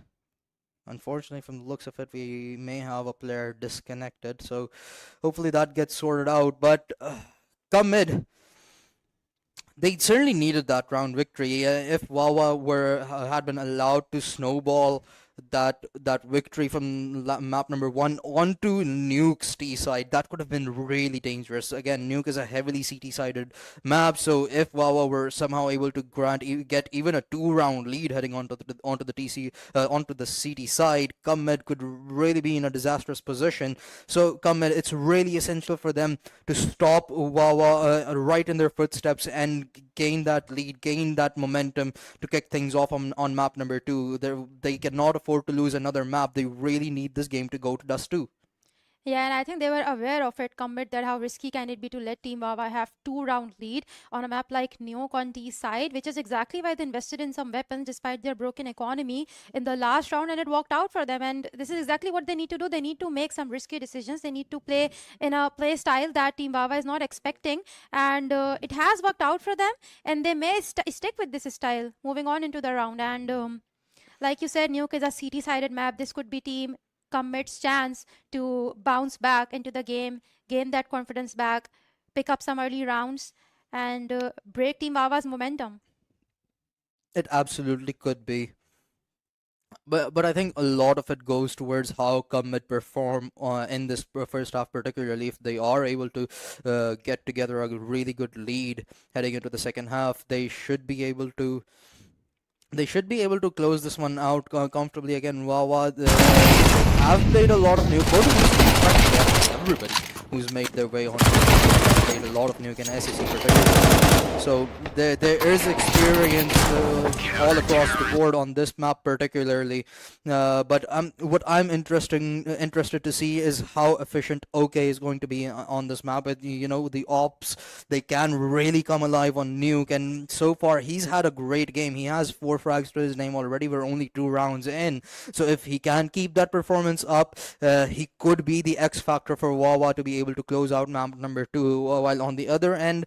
Unfortunately, from the looks of it, we may have a player disconnected, so hopefully that gets sorted out. But Commit, they certainly needed that round victory. If Wawa had been allowed to snowball that victory from map number 1 onto Nuke's T side, that could have been really dangerous. Again, Nuke is a heavily CT sided map, so if Wawa were somehow able to get even a 2-round lead heading onto the CT side, Commit could really be in a disastrous position. So Commit, it's really essential for them to stop Wawa right in their footsteps and gain that lead, gain that momentum to kick things off on map number 2. They cannot afford to lose another map. They really need this game to go to Dust 2. Yeah, and I think they were aware of it, Commit, that how risky can it be to let Team Wawa have 2-round lead on a map like Nuke on T side, which is exactly why they invested in some weapons despite their broken economy in the last round, and it worked out for them. And this is exactly what they need to do. They need to make some risky decisions. They need to play in a play style that Team Wawa is not expecting, and it has worked out for them, and they may stick with this style moving on into the round. And like you said, Nuke is a CT-sided map. This could be Team Commit's chance to bounce back into the game, gain that confidence back, pick up some early rounds, and break Team Wawa's momentum. It absolutely could be. But I think a lot of it goes towards how Commit perform in this first half, particularly if they are able to get together a really good lead heading into the second half. They should be able to close this one out comfortably. Again, Wawa have played a lot of Nuke. Both of these teams, everybody who's made their way on played a lot of Nuke and SEC particularly. So there is experience all across the board on this map particularly. But what I'm interested to see is how efficient OK is going to be on this map. You know, the ops, they can really come alive on Nuke, and so far he's had a great game. He has 4 frags to his name already. We're only 2 rounds in, so if he can keep that performance up, he could be the X factor for Wawa to be able to close out map number 2. While on the other end,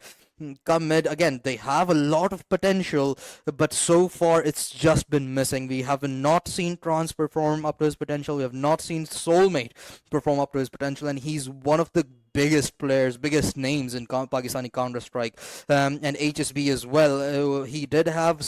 Commit, again, they have a lot of potential, but so far it's just been missing. We have not seen Trans perform up to his potential. We have not seen Soulmate perform up to his potential, and he's one of the biggest players, biggest names in Pakistani Counter-Strike, and HSB as well. He did have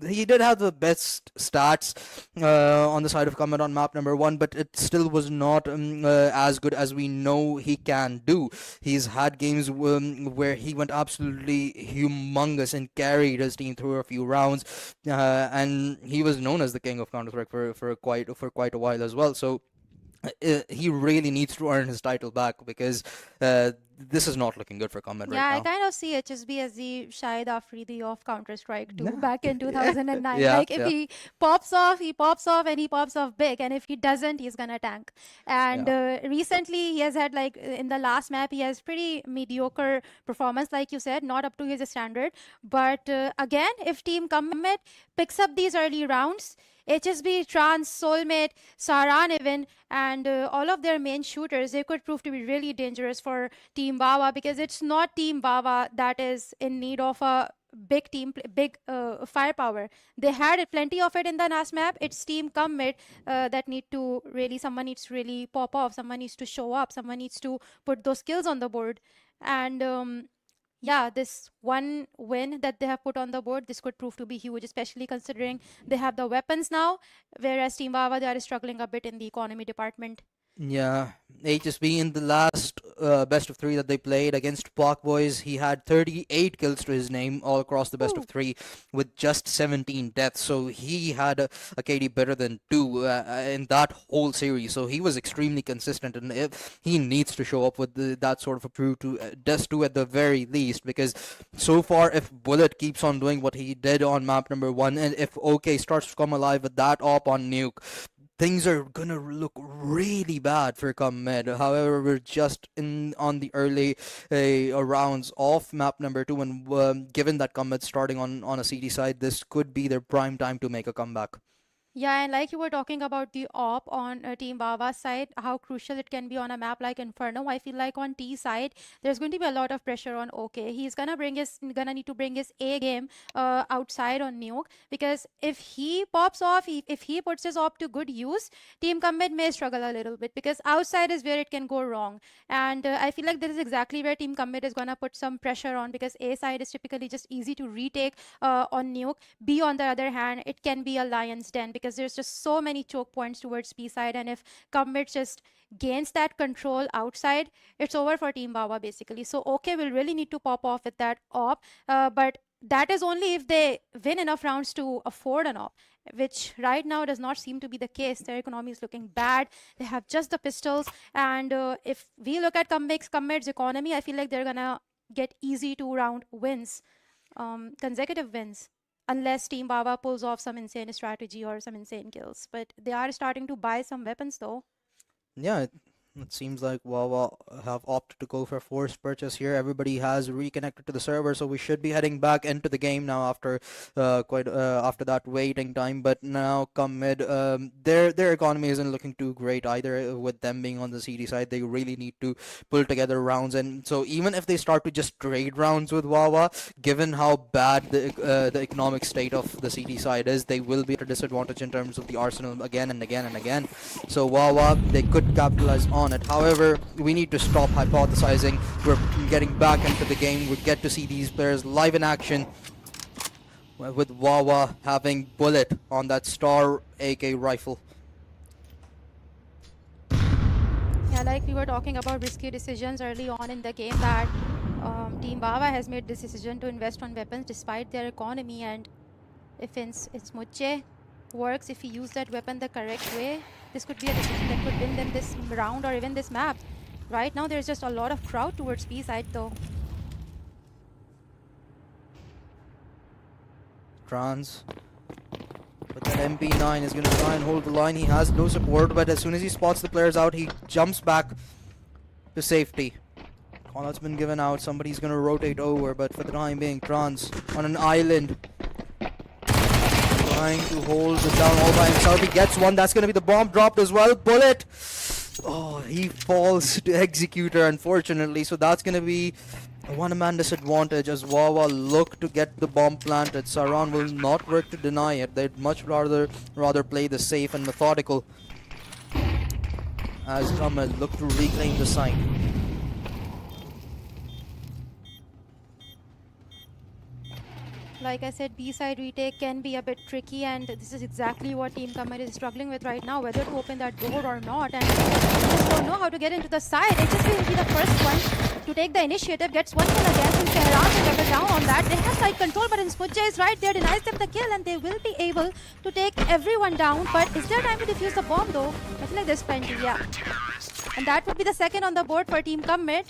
he did have the best stats on the side of Comet on map number 1, but it still was not as good as we know he can do. He's had games where he went absolutely humongous and carried his team through a few rounds, and he was known as the king of Counter-Strike for quite a while as well. So he really needs to earn his title back, because this is not looking good for Comet right Yeah, I now. kind of see HSB as the Shahid Afridi of Counter-Strike 2 back in 2009. Yeah, Like, if yeah, he pops off, he pops off, and he pops off big. And if he doesn't, he's gonna tank. And yeah. recently, he has had, like, in the last map, he has pretty mediocre performance, like you said, not up to his standard. But again, if Team Comet picks up these early rounds, HSB, Trans, Soulmate, Saran even, and all of their main shooters, they could prove to be really dangerous for Team Wawa, because it's not Team Wawa that is in need of a big firepower. They had plenty of it in the last map. It's Team Commit that need to really, someone needs to really pop off, someone needs to show up, someone needs to put those kills on the board. And yeah, this one win that they have put on the board, this could prove to be huge, especially considering they have the weapons now, whereas Team Wawa, they are struggling a bit in the economy department. Yeah, HSB in the last best of 3 that they played against Starbois, he had 38 kills to his name all across the best of Ooh. 3 with just 17 deaths. So he had a KD better than 2 in that whole series. So he was extremely consistent, and he needs to show up with that sort of a crew to Dust 2 at the very least, because so far, if Bullet keeps on doing what he did on map number 1, and if OK starts to come alive with that op on Nuke, things are gonna look really bad for Comet. However, we're just in on the early rounds of map number 2, and given that Comet's starting on a CD side, this could be their prime time to make a comeback. Yeah, and like you were talking about the op on Team Wawa's side, how crucial it can be on a map like Inferno. I feel like on T side, there's going to be a lot of pressure on OK. He's gonna need to bring his A game outside on Nuke, because if he pops off, if he puts his op to good use, Team Commit may struggle a little bit, because outside is where it can go wrong. And I feel like this is exactly where Team Commit is gonna put some pressure on, because A side is typically just easy to retake on Nuke. B, on the other hand, it can be a lion's den, because there's just so many choke points towards B side, and if Commit just gains that control outside, it's over for Team Wawa basically. So OK will really need to pop off with that op, but that is only if they win enough rounds to afford an op, which right now does not seem to be the case. Their economy is looking bad. They have just the pistols, and if we look at Commit's economy, I feel like they're gonna get easy 2-round wins, consecutive wins, unless Team Wawa pulls off some insane strategy or some insane kills. But they are starting to buy some weapons though. Yeah, it seems like Wawa have opted to go for forced purchase here. Everybody has reconnected to the server, so we should be heading back into the game now after after that waiting time. But now come mid, their economy isn't looking too great either. With them being on the CD side, they really need to pull together rounds. And so even if they start to just trade rounds with Wawa, given how bad the economic state of the CD side is, they will be at a disadvantage in terms of the arsenal again and again and again. So Wawa, they could capitalize on it. However, we need to stop hypothesizing. We're getting back into the game. We get to see these players live in action, with Wawa having Bullet on that Star AK rifle. Yeah, like we were talking about risky decisions early on in the game, that Team Wawa has made this decision to invest on weapons despite their economy, and if it's Muche works, if he used that weapon the correct way, this could be a decision that could win them this round or even this map. Right now, there's just a lot of crowd towards B side though. Trans with that MP9 is going to try and hold the line. He has no support, but as soon as he spots the players out, he jumps back to safety. Callout's been given out. Somebody's going to rotate over, but for the time being, Trans on an island, trying to hold it down all by himself. He gets one. That's going to be the bomb dropped as well. Bullet. Oh, he falls to Executor, unfortunately. So that's going to be a one-man disadvantage as Wawa look to get the bomb planted. Saran will not work to deny it. They'd much rather play the safe and methodical, as Ahmed look to reclaim the site. Like I said, B-side retake can be a bit tricky, and this is exactly what Team Comet is struggling with right now, whether to open that door or not. And they just don't know how to get into the side. HSP will be the first one to take the initiative, gets one kill again, and Shahraz will double down on that. They have side control, but Insmujja is right there, denies them the kill, and they will be able to take everyone down. But is there time to defuse the bomb though? I feel like there's plenty, yeah. And that would be the second on the board for Team Comet.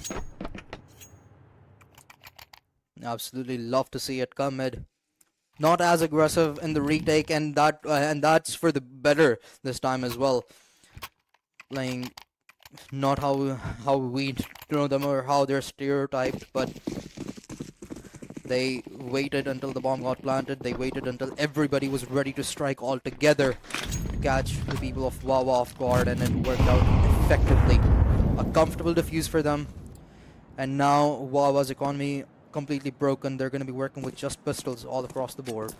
Absolutely love to see it come mid. Not as aggressive in the retake, and that's for the better this time as well. Playing not how we know them or how they're stereotyped, but they waited until the bomb got planted. They waited until everybody was ready to strike all together to catch the people of Wahh off guard, and it worked out effectively. A comfortable defuse for them, and now Wah's economy completely broken. They're going to be working with just pistols all across the board.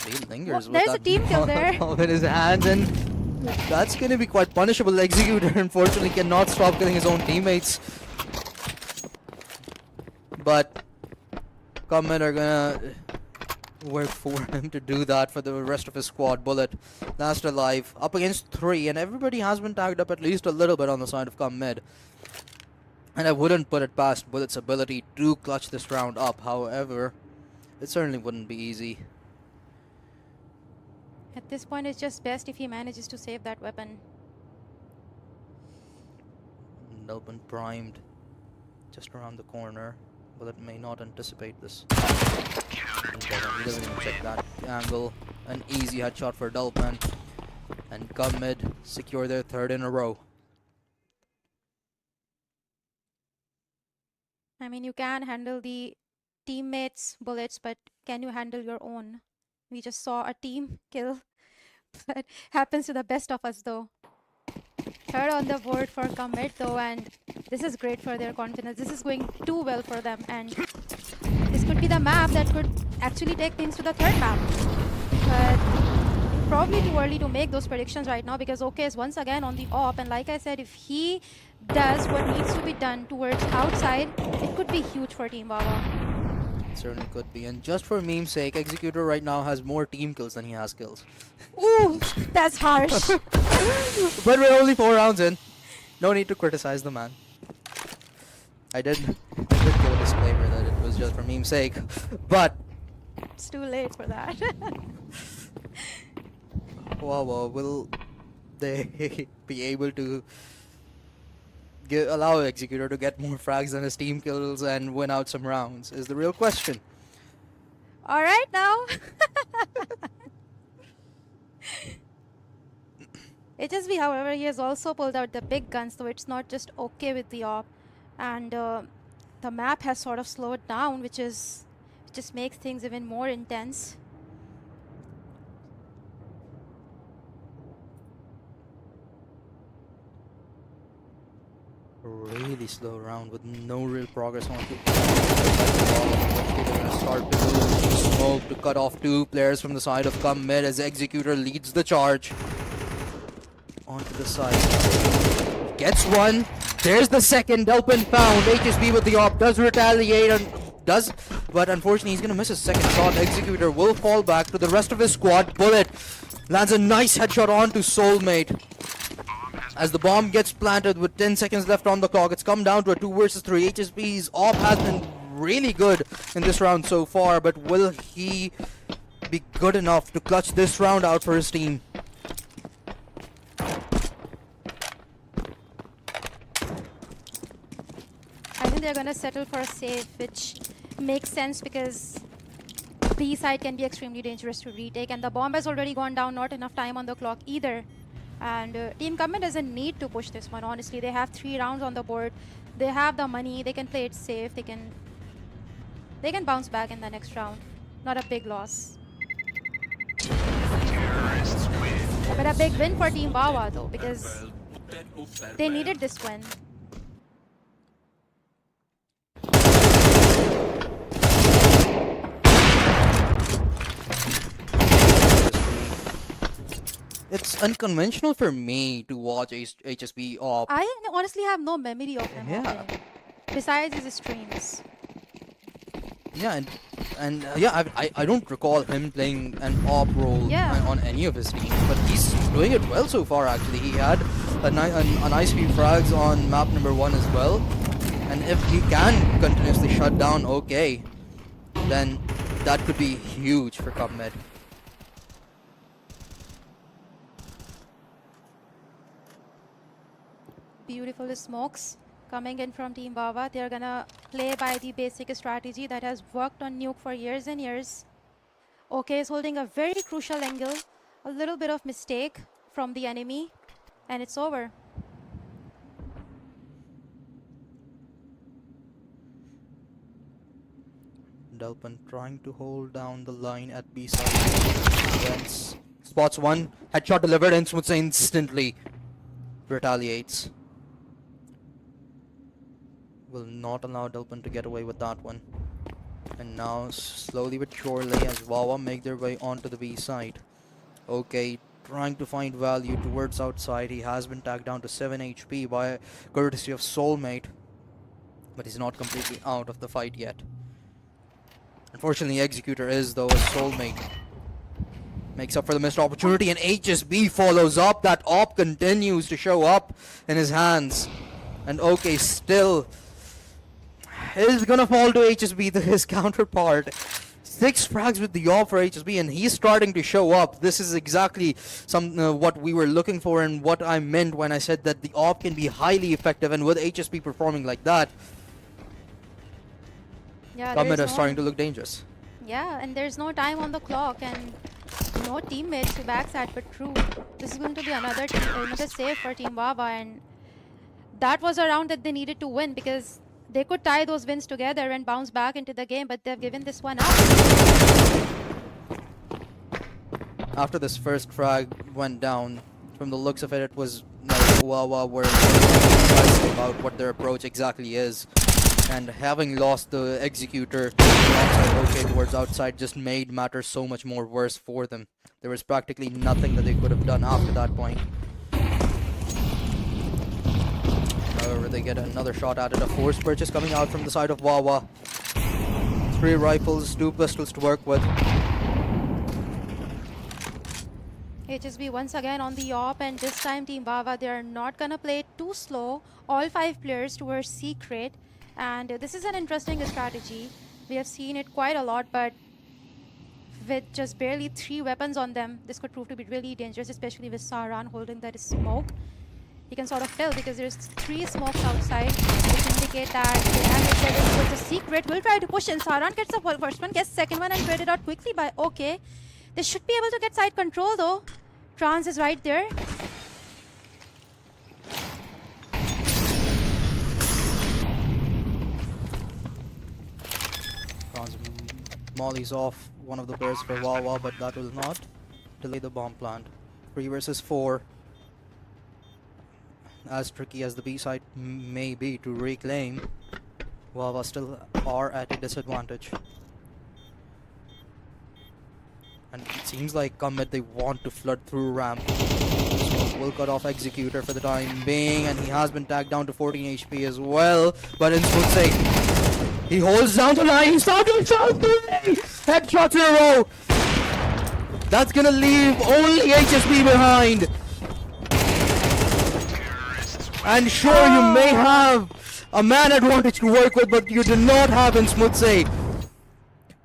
He lingers with There's a that team kill there. bomb in his hands, and that's going to be quite punishable. Executor unfortunately cannot stop killing his own teammates, but Comet are gonna work for him to do that for the rest of his squad. Bullet, last alive, up against 3, and everybody has been tagged up at least a little bit on the side of Comet. And I wouldn't put it past Bullet's ability to clutch this round up. However, it certainly wouldn't be easy. At this point, it's just best if he manages to save that weapon. Delpin primed just around the corner. Bullet may not anticipate this. He doesn't even check that angle. An easy headshot for Delpin. And Comet secure their third in a row. I mean, you can handle the teammates' bullets, but can you handle your own? We just saw a team kill, but happens to the best of us though. Third on the board for Comet though, and this is great for their confidence. This is going too well for them, and this could be the map that could actually take things to the third map. But probably too early to make those predictions right now, because OK is once again on the op, and like I said, if he does what needs to be done towards outside, it could be huge for Team Wahh. It certainly could be. And just for meme's sake, Executor right now has more team kills than he has kills. Ooh, that's harsh. But we're only 4 rounds in. No need to criticize the man. I did give a disclaimer that it was just for meme's sake. But It's too late for that. Wahh, will they be able to allow Executor to get more frags than his team kills and win out some rounds is the real question. All right now. HSV, however, he has also pulled out the big guns, so it's not just OK with the op. And the map has sort of slowed down, which just makes things even more intense. Really slow round with no real progress on it. They're gonna start to move smoke to cut off 2 players from the side of Comet as Executor leads the charge. Onto the side. Gets one. There's the second. Delpin found. HSB with the op. Does retaliate and but unfortunately he's gonna miss his second shot. Executor will fall back to the rest of his squad. Bullet lands a nice headshot onto Soulmate. As the bomb gets planted with 10 seconds left on the clock, it's come down to a 2 versus 3. HSB's op has been really good in this round so far, but will he be good enough to clutch this round out for his team? I think they're going to settle for a save, which makes sense because B side can be extremely dangerous to retake, and the bomb has already gone down, not enough time on the clock either. And Team Comet doesn't need to push this one, honestly. They have 3 rounds on the board. They have the money. They can play it safe. They can bounce back in the next round. Not a big loss. But a big win for Team Wahh though, because they needed this win. It's unconventional for me to watch HSB op. I honestly have no memory of him Yeah. opening, besides his streams. Yeah, and yeah, I don't recall him playing an op role Yeah. on any of his teams, but he's doing it well so far. Actually, he had a nice few frags on map number 1 as well, and if he can continuously shut down OK, then that could be huge for Cup Mid. Beautiful smokes coming in from Team Wawa. They're gonna play by the basic strategy that has worked on Nuke for years and years. OK is holding a very crucial angle. A little bit of mistake from the enemy, and it's over. Delpin trying to hold down the line at B side. Vents. Spots one. Headshot delivered and Smutsa instantly retaliates. Will not allow Delpin to get away with that one. And now slowly but surely as Wawa make their way onto the B side. Okay, trying to find value towards outside. He has been tagged down to 7 HP by courtesy of Soulmate. But he's not completely out of the fight yet. Unfortunately, Executor is though a Soulmate. Makes up for the missed opportunity and HSB follows up. That op continues to show up in his hands. And OK still is gonna fall to HSB, his counterpart. 6 frags with the op for HSB and he's starting to show up. This is exactly what we were looking for and what I meant when I said that the op can be highly effective, and with HSB performing like that, Yeah, Summit there's is starting to look dangerous. Yeah, and there's no time on the clock and no teammates to backside but true. This is going to be another save for Team Wawa, and that was a round that they needed to win because they could tie those wins together and bounce back into the game, but they've given this one up. After this first frag went down, from the looks of it, it was like Wawa were decisive about what their approach exactly is. And having lost the Executor alongside OK towards outside just made matters so much more worse for them. There was practically nothing that they could have done after that point. However, they get another shot at it. A forced purchase coming out from the side of Wawa. 3 rifles, 2 pistols to work with. HSB once again on the op, and this time Team Wawa, they are not gonna play it too slow. All 5 players towards Secret. And this is an interesting strategy. We have seen it quite a lot, but with just barely 3 weapons on them, this could prove to be really dangerous, especially with Saran holding that smoke. You can sort of tell because there's 3 smokes outside, which indicate that they have it ready towards the Secret. Will try to push in. Saran gets the first one, gets second one, and traded out quickly by OK. They should be able to get side control though. Trans is right there. Molly's off one of the players for Wawa, but that will not delay the bomb plant. 3 versus 4. As tricky as the B side may be to reclaim, Wawa still are at a disadvantage. And it seems like Comet, they want to flood through ramp. So will cut off Executor for the time being, and he has been tagged down to 14 HP as well. But in smooth sake, he holds down the line. He's down to 3 headshots in a row. That's gonna leave only HSB behind. And sure, you may have a man advantage to work with, but you do not have in smooth sake.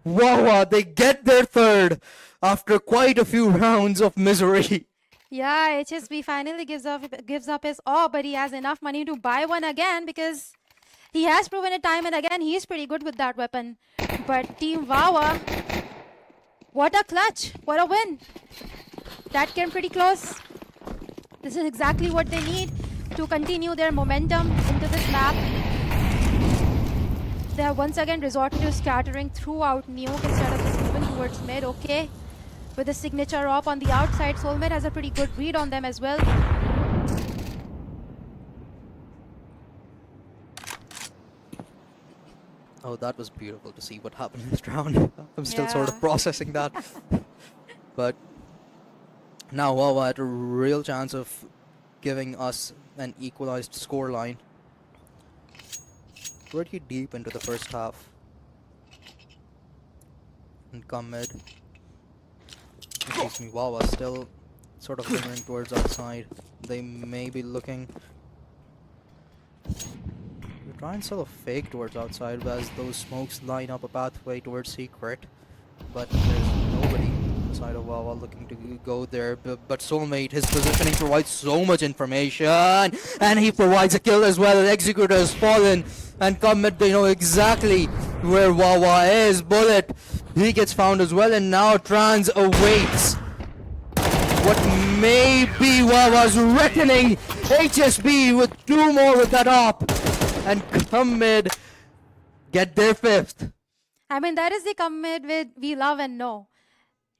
Wawa, they get their third after quite a few rounds of misery. Yeah, HSB finally gives up his all, but he has enough money to buy one again because he has proven it time and again he's pretty good with that weapon. But Team Wawa, what a clutch, what a win. That came pretty close. This is exactly what they need to continue their momentum into this map. They have once again resorted to scattering throughout Nuke instead of just moving towards mid. Okay, with the signature op on the outside, Soulmate has a pretty good read on them as well. Oh, that was beautiful to see what happened in this round. I'm still sort of processing that. But Now Wawa had a real chance of giving us an equalized scoreline. Pretty deep into the first half. And come mid. Excuse me, Wawa still sort of lingering towards outside. They may be looking. We try and sell a fake towards outside as those smokes line up a pathway towards secret. But there's nobody inside of Wawa looking to go there. But Soulmate, his positioning provides so much information. And he provides a kill as well. Executor has fallen. And Comet, they know exactly where Wawa is. Bullet, he gets found as well. And now Trans awaits what may be Wawa's reckoning. HSB with 2 more with that op. And Comet get their 5th. I mean, that is the commit with we love and know.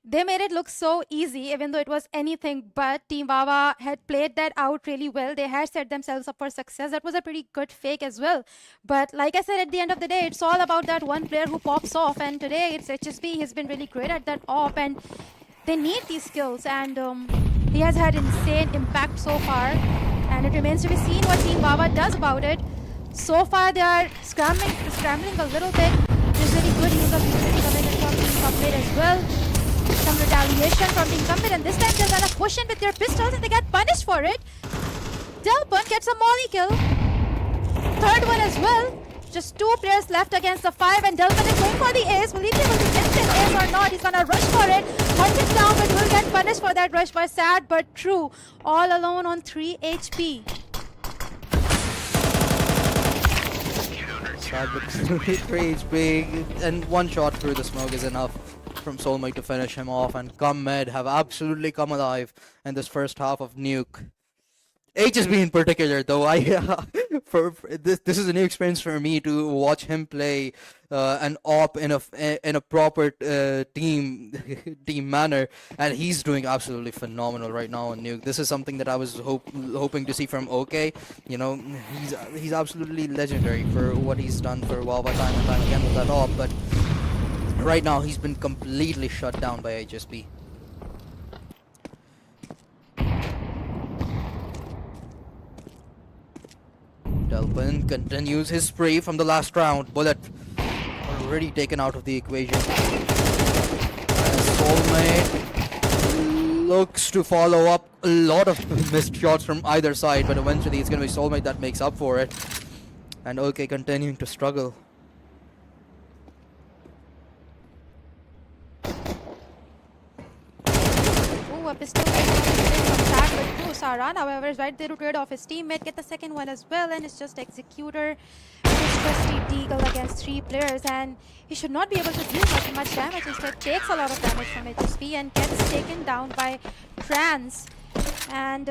They made it look so easy, even though it was anything but. Team Wawa had played that out really well. They had set themselves up for success. That was a pretty good fake as well. But like I said, at the end of the day, it's all about that one player who pops off. And today, it's HSB. He's been really great at that op. And they need these skills. And he has had insane impact so far. And it remains to be seen what Team Wawa does about it. So far, they are scrambling a little bit. There's really good use of utility coming in from Team Commit as well. Some retaliation from Team Commit, and this time they're gonna push in with their pistols and they get punished for it. Delpun gets a molly kill. 3rd one as well. Just 2 players left against the 5, and Delpun is going for the ace. Will he be able to get an ace or not? He's gonna rush for it. Hunt it down, but will get punished for that rush. But sad but true. All alone on 3 HP. Sad but 3 HP, and 1 shot through the smoke is enough from Soulmate to finish him off, and Comed have absolutely come alive in this first half of Nuke. HSB in particular, though, for this is a new experience for me to watch him play an op in a proper team manner, and he's doing absolutely phenomenal right now on Nuke. This is something that I was hoping to see from OK. You know, he's absolutely legendary for what he's done for Wawa time and time again with that op, but right now he's been completely shut down by HSB. Delpin continues his spree from the last round. Bullet already taken out of the equation. And Soulmate looks to follow up a lot of missed shots from either side, but eventually it's going to be Soulmate that makes up for it. And OK continuing to struggle. A pistol from Sad but true. Saran, however, is right there to trade off his teammate, get the 2nd one as well, and it's just Executor, his trusty deagle against 3 players, and he should not be able to deal much damage. Instead, takes a lot of damage from HSP and gets taken down by Trans. And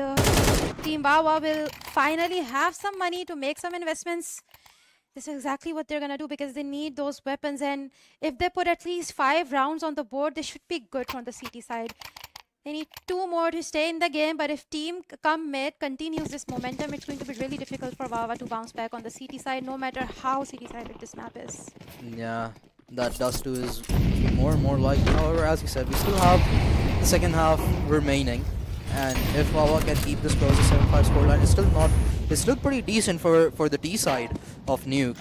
Team Wawa will finally have some money to make some investments. This is exactly what they're gonna do because they need those weapons, and if they put at least 5 rounds on the board, they should be good from the CT side. They need 2 more to stay in the game, but if Team Commit continues this momentum, it's going to be really difficult for Wawa to bounce back on the CT side, no matter how CT-sided this map is. Yeah, that Dust 2 is more and more likely. However, as you said, we still have the second half remaining, and if Wawa can keep this close to 7-5 scoreline, it's still pretty decent for the D side of Nuke.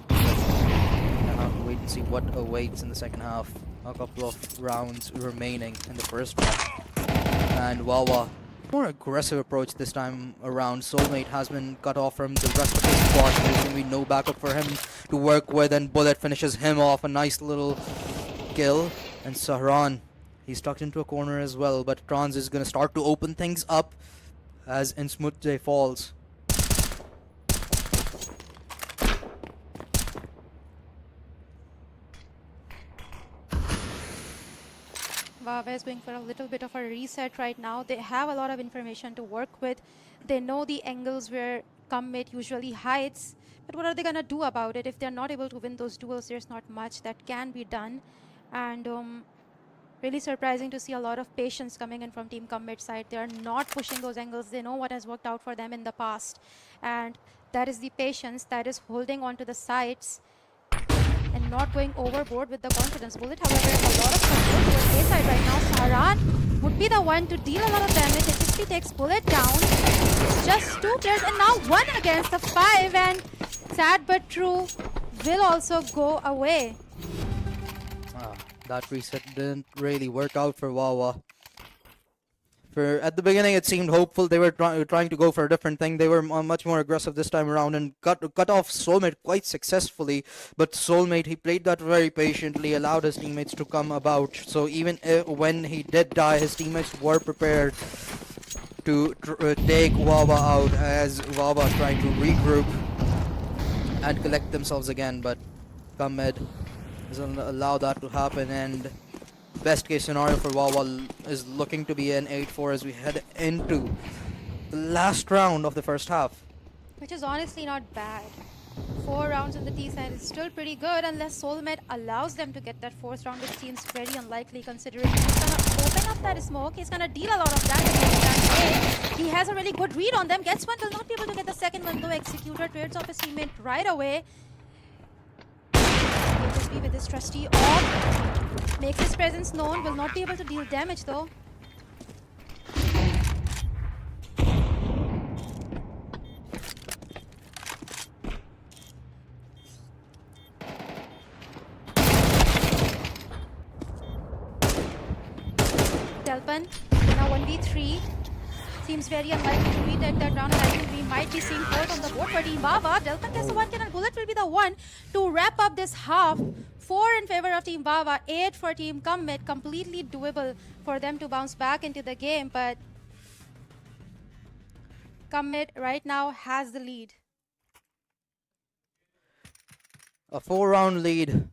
I'll have to wait and see what awaits in the second half. A couple of rounds remaining in the first one. And Wawa, more aggressive approach this time around. Soulmate has been cut off from the rest of his squad. There's going to be no backup for him to work with, and Bullet finishes him off. A nice little kill. And Sahran, he's tucked into a corner as well, but Trans is going to start to open things up as Insmutje falls. Wawa is going for a little bit of a reset right now. They have a lot of information to work with. They know the angles where Commit usually hides. But what are they going to do about it? If they're not able to win those duels, there's not much that can be done. And really surprising to see a lot of patience coming in from Team Commit side. They are not pushing those angles. They know what has worked out for them in the past. And that is the patience that is holding on to the sides and not going overboard with the confidence. Bullet, however, a lot of control towards A side right now. Saran would would be the one to deal a lot of damage. HSP takes bullet down. Just 2 players and now 1 against the 5, and sad but true will also go away. That reset didn't really work out for Wahh. At the beginning, it seemed hopeful. They were trying to go for a different thing. They were much more aggressive this time around and cut off Soulmate quite successfully. But Soulmate, he played that very patiently, allowed his teammates to come about. So even when he did die, his teammates were prepared to take Wahh out, as Wahh trying to regroup and collect themselves again. But Kamed doesn't allow that to happen, and best case scenario for Wahh is looking to be an 8-4 as we head into the last round of the first half. Which is honestly not bad. 4 rounds on the T side is still pretty good unless Soulmate allows them to get that 4th round, which seems very unlikely considering he's gonna open up that smoke. He's gonna deal a lot of damage in that way. He has a really good read on them. Gets one, will not be able to get the second one though. Executor trades off his teammate right away. HSP with his trusty AWP makes his presence known. Will not be able to deal damage though. Delpan now 1v3. Seems very unlikely to retake that round, and I think we might be seeing 4th on the board for Team Wahh. Delpan gets the 1 kill and Bullet will be the one to wrap up this half. 4 in favor of Team Wahh, 8 for Team Commit. Completely doable for them to bounce back into the game, but Commit right now has the lead. A 4-round lead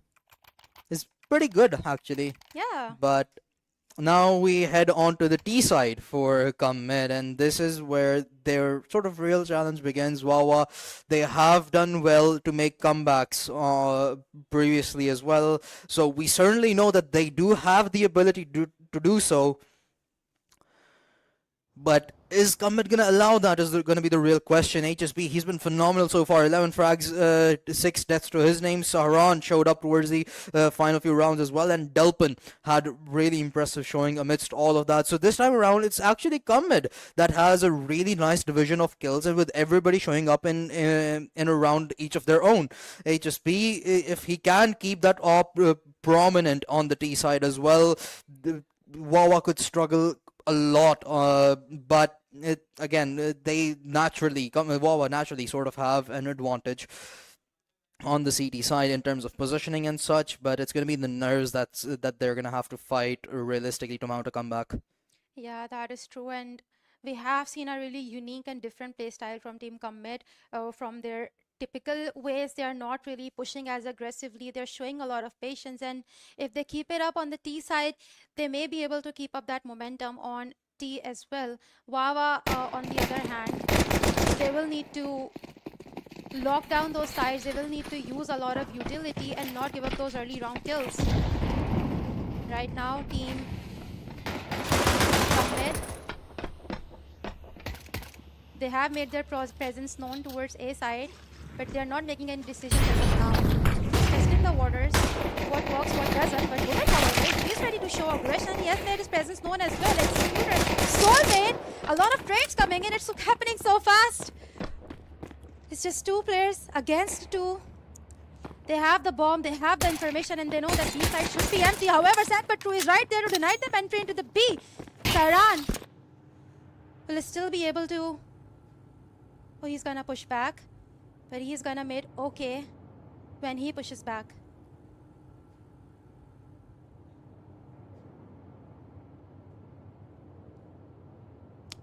is pretty good actually. Yeah. But now we head on to the T side for Commit, and this is where their sort of real challenge begins. Wahh, they have done well to make comebacks previously as well, so we certainly know that they do have the ability to do so. But is Commit going to allow that is going to be the real question. HSP, he's been phenomenal so far. 11 frags, 6 deaths to his name. Sahran showed up towards the final few rounds as well. And Delpan had really impressive showing amidst all of that. So this time around, it's actually Commit that has a really nice division of kills, and with everybody showing up in around each of their own. HSP, if he can keep that up prominent on the T side as well, Wahh could struggle a lot, but they naturally, Wahh naturally sort of have an advantage on the CT side in terms of positioning and such, but it's going to be the nerves that they're going to have to fight realistically to mount a comeback. Yeah, that is true, and we have seen a really unique and different play style from Team Commit. From their typical ways, they are not really pushing as aggressively. They're showing a lot of patience, and if they keep it up on the T side, they may be able to keep up that momentum on T as well. Wahh, on the other hand, they will need to lock down those sides. They will need to use a lot of utility and not give up those early round kills. Right now, Team Commit, they have made their presence known towards A side, but they're not making any decisions as of now. Testing the waters, what works, what doesn't. But Bullet, however, he's ready to show aggression. He has made his presence known as well. Executor, Soulmate, a lot of trades coming in. It's happening so fast. It's just 2 players against 2. They have the bomb, they have the information, and they know that B side should be empty. However, sad but true is right there to deny them entry into the B. Saran will still be able to. Oh, he's gonna push back, but he's gonna make okay when he pushes back.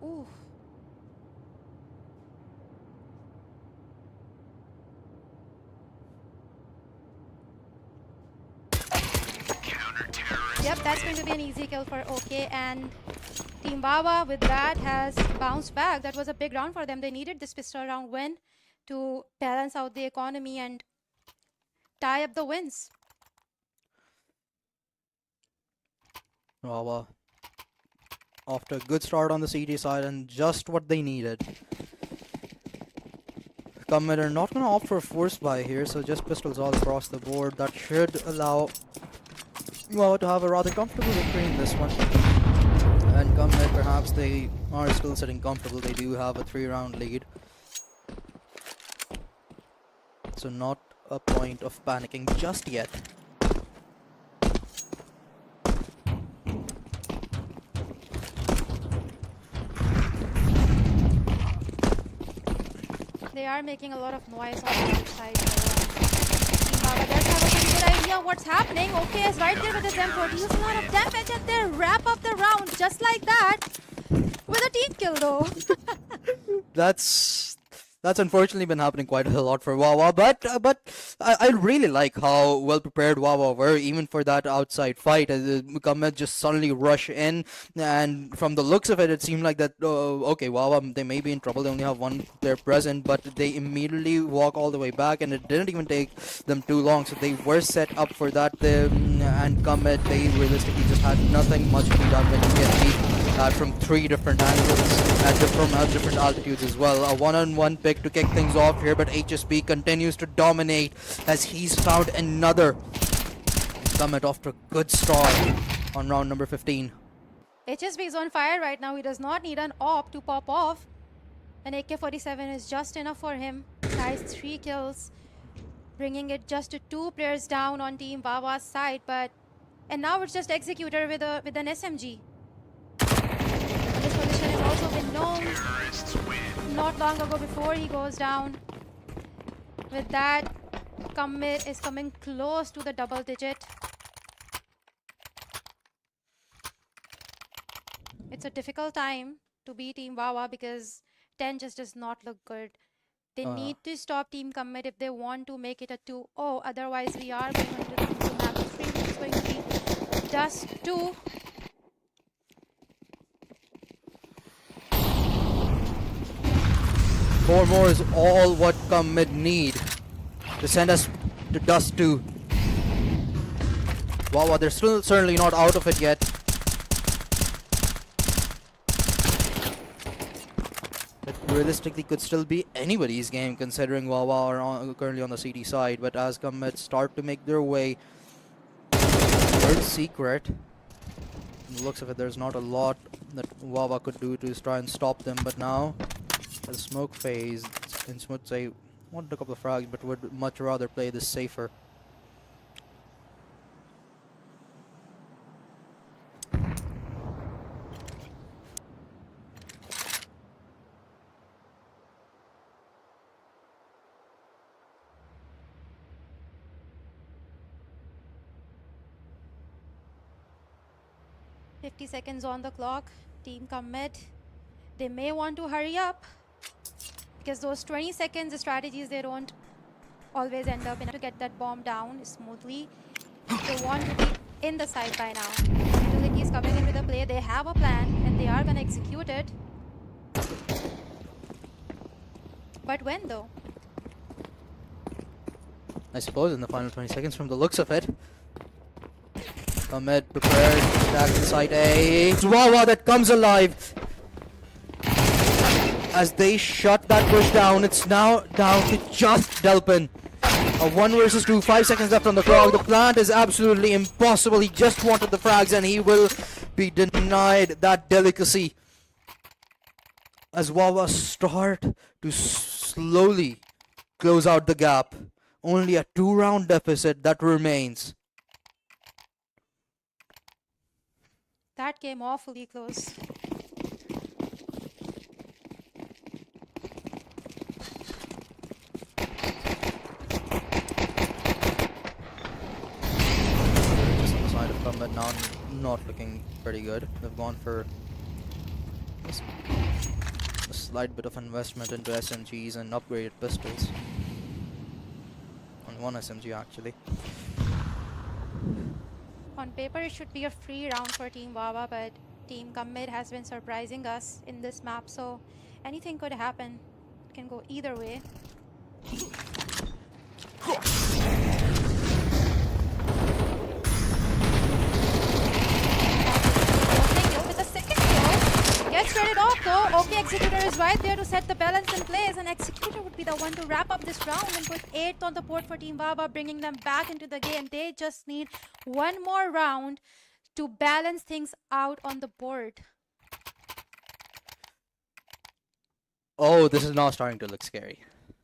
Ooh. Yep, that's going to be an easy kill for OK, and Team Wahh with that has bounced back. That was a big round for them. They needed this pistol round win to balance out the economy and tie up the wins. Wahh off to a good start on the CT side, and just what they needed. Commit are not going to opt for a force buy here, so just pistols all across the board. That should allow Wahh to have a rather comfortable victory in this one. And come mid, perhaps they are still sitting comfortable. They do have a 3-round lead. So not a point of panicking just yet. They are making a lot of noise on the outside. But there's have a pretty good idea what's happening. Okay, is right there with his M4. Deals a lot of damage and they wrap up the round just like that. With a team kill though. That's unfortunately been happening quite a lot for Wawa, but I really like how well prepared Wawa were even for that outside fight. Muhammad just suddenly rush in, and from the looks of it, it seemed like that okay, Wawa, they may be in trouble. They only have one player present, but they immediately walk all the way back, and it didn't even take them too long. So they were set up for that, and Muhammad, they realistically just had nothing much to be done when you get beat from 3 different angles from different altitudes as well. A one-on-one pick to kick things off here, but HSP continues to dominate as he's found another summit after a good start on round number 15. HSB is on fire right now. He does not need an AWP to pop off. An AK-47 is just enough for him. Nice 3 kills, bringing it just to 2 players down on Team Wawa's side. And now it's just Executor with an SMG. This position has also been known not long ago before he goes down. With that, Commit is coming close to the double digit. It's a difficult time to beat Team Wawa because 10 just does not look good. They need to stop Team Commit if they want to make it a 2-0. Otherwise, we are going into map 3, which is going to be just 2. Four more is all what Commit need to send us to Dust 2. Wawa, they're still certainly not out of it yet. It realistically could still be anybody's game considering Wawa are currently on the CD side, but as Commit start to make their way towards Secret, from the looks of it, there's not a lot that Wawa could do to try and stop them, but now the smoke phase, Ince would say, wanted a couple of frags, but would much rather play this safer. .50 seconds on the clock. Team Commit, they may want to hurry up because those 20 seconds of strategies, they don't always end up in to get that bomb down smoothly. They want to be in the side by now. Utility is coming in with a play. They have a plan and they are going to execute it. But when though? I suppose in the final 20 seconds from the looks of it. Ahmed prepared to attack inside A. It's Wawa that comes alive. As they shut that push down, it's now down to just Delpin. A 1 versus 2, 5 seconds left on the clock. The plant is absolutely impossible. He just wanted the frags and he will be denied that delicacy. As Wawa start to slowly close out the gap. Only a 2-round deficit that remains. That came awfully close. Just on the side of combat now, not looking pretty good. They've gone for a slight bit of investment into SMGs and upgraded pistols. On one SMG actually. On paper, it should be a free round for Team Wawa, but Team Commit has been surprising us in this map, so anything could happen. It can go either way. With the second kill, gets ready off though. Okay, Executor is right there to set the balance in place, and Executor would be the one to wrap up this round and put 8th on the board for Team Wawa, bringing them back into the game. They just need one more round to balance things out on the board. Oh, this is now starting to look scary.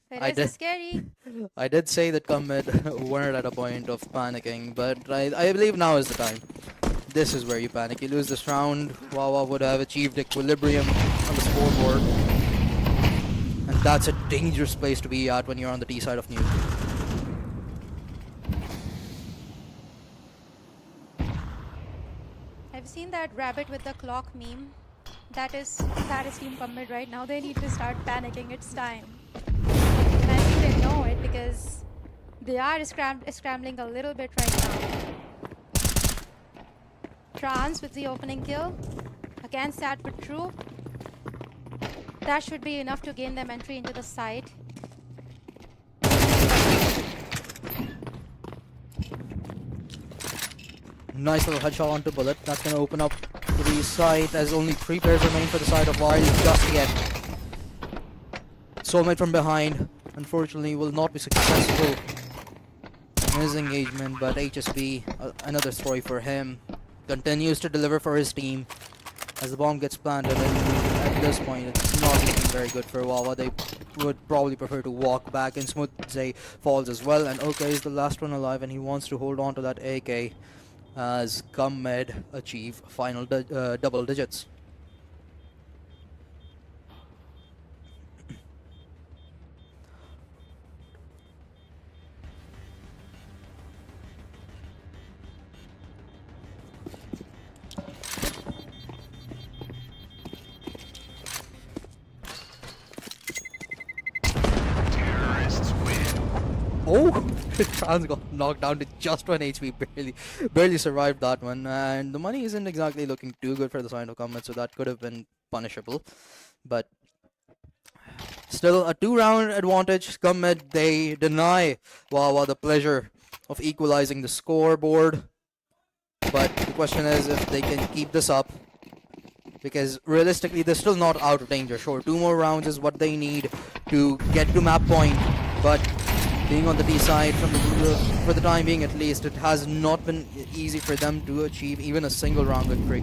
It I is did scary. I did say that Comet weren't at a point of panicking, but I believe now is the time. This is where you panic. You lose this round, Wawa would have achieved equilibrium on the scoreboard, and that's a dangerous place to be at when you're on the T side of Nuke. I've seen that rabbit with the clock meme. That is Team Commit right now. They need to start panicking. It's time. And I think they know it because they are scrambling a little bit right now. Trans with the opening kill. Again, sad but true. That should be enough to gain them entry into the site. Nice little headshot onto Bullet. That's going to open up the site as only 3 players remain for the side of Wild just yet. Soulmate from behind, unfortunately, will not be successful in his engagement, but HSB, another story for him, continues to deliver for his team as the bomb gets planted, and at this point it's not looking very good for Wawa. They would probably prefer to walk back, and Smoothze falls as well, and OK is the last one alive, and he wants to hold on to that AK as Comed achieve final double digits. Terrorists win. Oh, Trans got knocked down to just 1 HP, barely survived that one, and the money isn't exactly looking too good for the side of Comet, so that could have been punishable, but still a 2-round advantage. Comet, they deny Wawa the pleasure of equalizing the scoreboard, but the question is if they can keep this up, because realistically they're still not out of danger. Sure, 2 more rounds is what they need to get to map point, but being on the D side for the time being at least, it has not been easy for them to achieve even a single round victory.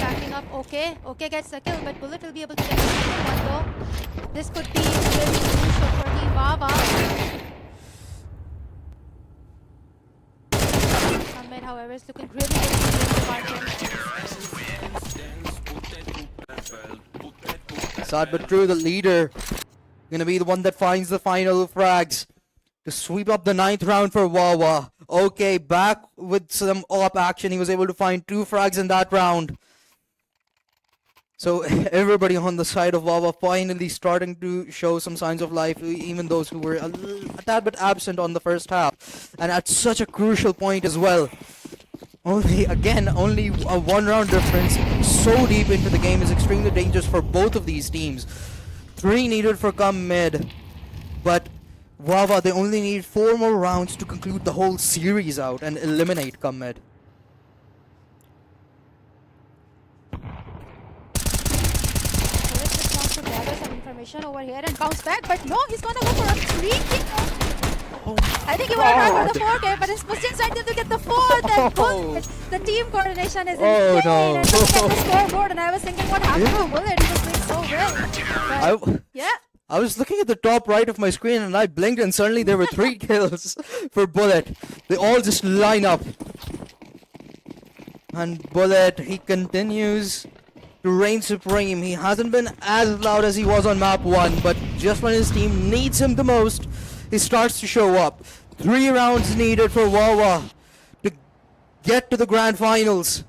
Backing up, okay. Okay gets the kill, but Bullet will be able to get the second one though. This could be really crucial for Team Wawa. Ahmed, however, is looking really good in the margin. Sad but true, the leader gonna be the one that finds the final frags to sweep up the 9th round for Wawa. Okay, back with some op action. He was able to find 2 frags in that round. So everybody on the side of Wawa finally starting to show some signs of life, even those who were a tad bit absent on the first half. And at such a crucial point as well. Only a 1-round difference so deep into the game is extremely dangerous for both of these teams. 3 needed for come mid, but Wawa, they only need 4 more rounds to conclude the whole series out and eliminate come mid. Bullet just wants to gather some information over here and bounce back, but no, he's gonna go for a 3-kick. I think he would have gone for the 4K, but his Muslim decided to get the 4th, and Bullet, the team coordination is insane, no. and look at the scoreboard, and I was thinking what happened to Bullet, he was doing so well. But, yeah. I was looking at the top right of my screen and I blinked and suddenly there were 3 kills for Bullet. They all just line up. And Bullet, he continues to reign supreme. He hasn't been as loud as he was on map 1, but just when his team needs him the most, he starts to show up. 3 rounds needed for Wawa to get to the grand finals.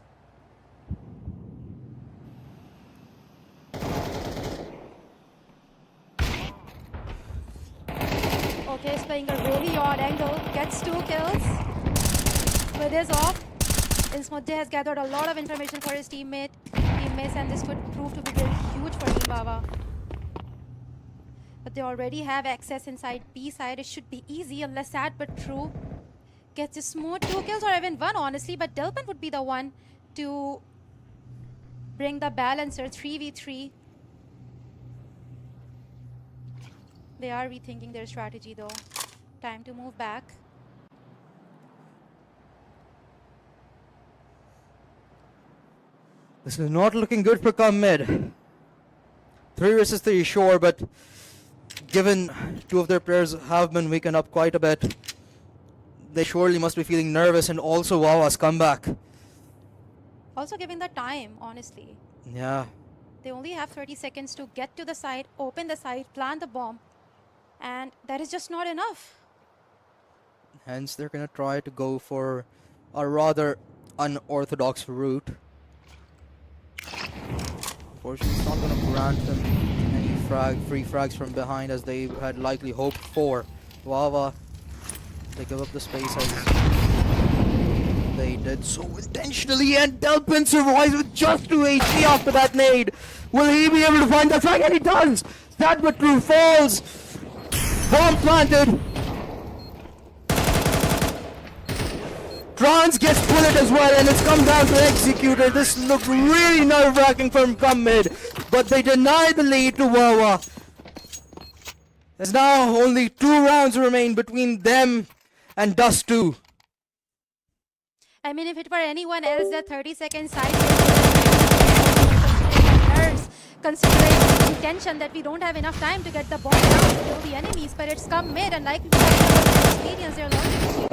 Okay, he's playing a really odd angle, gets 2 kills with his off. Ismodde has gathered a lot of information for his teammates, and this could prove to be very huge for Team Wawa. But they already have access inside B side. It should be easy unless sad but true gets a smooth 2 kills or even 1 honestly, but Delpan would be the one to bring the balancer 3v3. They are rethinking their strategy though. Time to move back. This is not looking good for come mid. 3 versus 3, sure, but given two of their players have been weakened up quite a bit, they surely must be feeling nervous, and also Wawa's comeback. Also given the time, honestly. Yeah, They only have 30 seconds to get to the site, open the site, plant the bomb. And that is just not enough. hence they're gonna try to go for a rather unorthodox route. Unfortunately, it's not gonna grant them any free frags from behind as they had likely hoped for. Wawa, they give up the space as they did so intentionally, and Delpin survives with just 2 HP after that nade. Will he be able to find that frag? And he does! That but true falls! Bomb planted! Trans gets bullet as well, and it's come down to Executor. This looked really nerve-wracking from come mid, but they deny the lead to Wawa. There's now only 2 rounds remain between them and Dust 2. I mean, if it were anyone else, that 30-second side considering the intention that we don't have enough time to get the bomb down to kill the enemies, but it's come mid, and like experience, they're learning.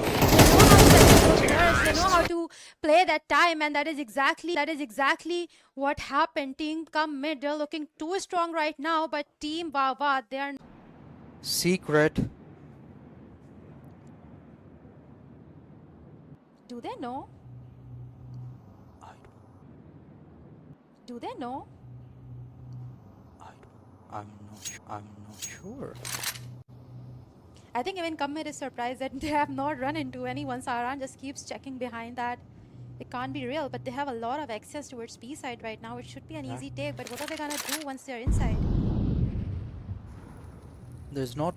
They know how to play that time, and that is exactly what happened. Team come mid, they're looking too strong right now, but Team Wawa, they are. Secret. Do they know? Do they know? I'm not sure. I think even Commit is surprised that they have not run into anyone. Saran just keeps checking behind that. It can't be real, but they have a lot of access towards B side right now. It should be an easy take, but what are they gonna do once they're inside? There's no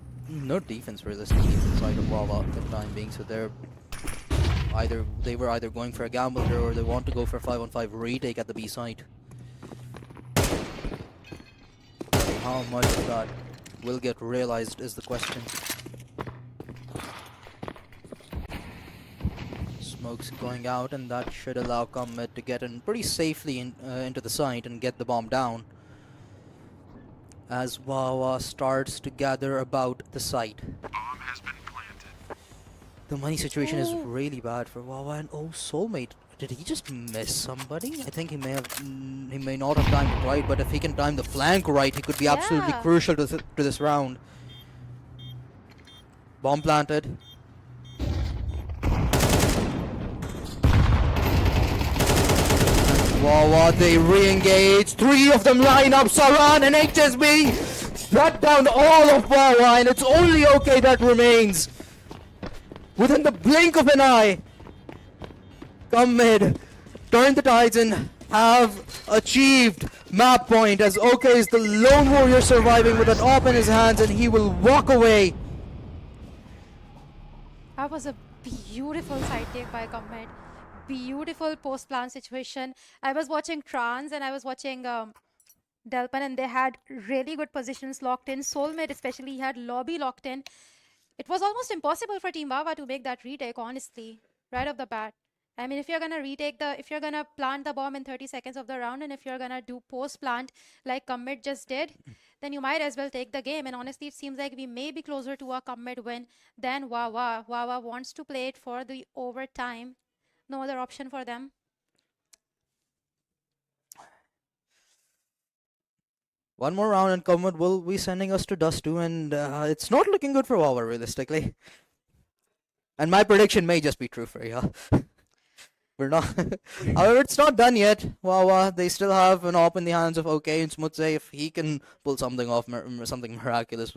defense realistically inside of Wawa at the time being, so they were either going for a gamble here or they want to go for a 5-on-5 retake at the B side. How much of that will get realized is the question. Smoke's going out, and that should allow Comet to get in pretty safely into the site and get the bomb down. As Wawa starts to gather about the site. Bomb has been planted. The money situation is really bad for Wawa, and oh, Soulmate, did he just miss somebody? I think he may not have timed it right, but if he can time the flank right, he could be absolutely Yeah. crucial to this round. Bomb planted. Wawa, they re-engage. 3 of them line up. Saran and HSB shut down all of Wawa, and it's only OK that remains. Within the blink of an eye, come mid, turn the tides and have achieved map point, as OK is the lone warrior surviving with an AWP in his hands, and he will walk away. That was a beautiful side take by Comet. Beautiful post-plan situation. I was watching Trans and I was watching Delpan, and they had really good positions locked in. Soulmate especially had lobby locked in. It was almost impossible for Team Wawa to make that retake, honestly, right off the bat. I mean, if you're gonna plant the bomb in 30 seconds of the round, and if you're gonna do post-plant like Commit just did, then you might as well take the game. And honestly, it seems like we may be closer to a Commit win than Wawa. Wawa wants to play it for the overtime. No other option for them. One more round and Comet will be sending us to Dust 2, and it's not looking good for Wawa realistically. And my prediction may just be true for you. We're not. However, it's not done yet. Wawa, they still have an op in the hands of OK and Smutze if he can pull something off, something miraculous.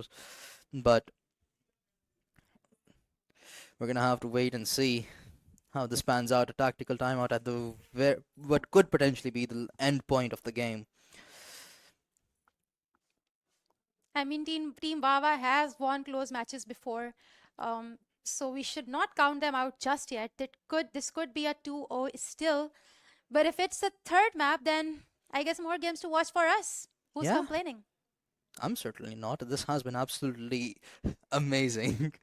But we're gonna have to wait and see how this pans out. A tactical timeout at what could potentially be the end point of the game. I mean, Team Wawa has won close matches before, so we should not count them out just yet. This could be a 2-0 still, but if it's a third map, then I guess more games to watch for us. Who's Yeah. complaining? I'm certainly not. This has been absolutely amazing.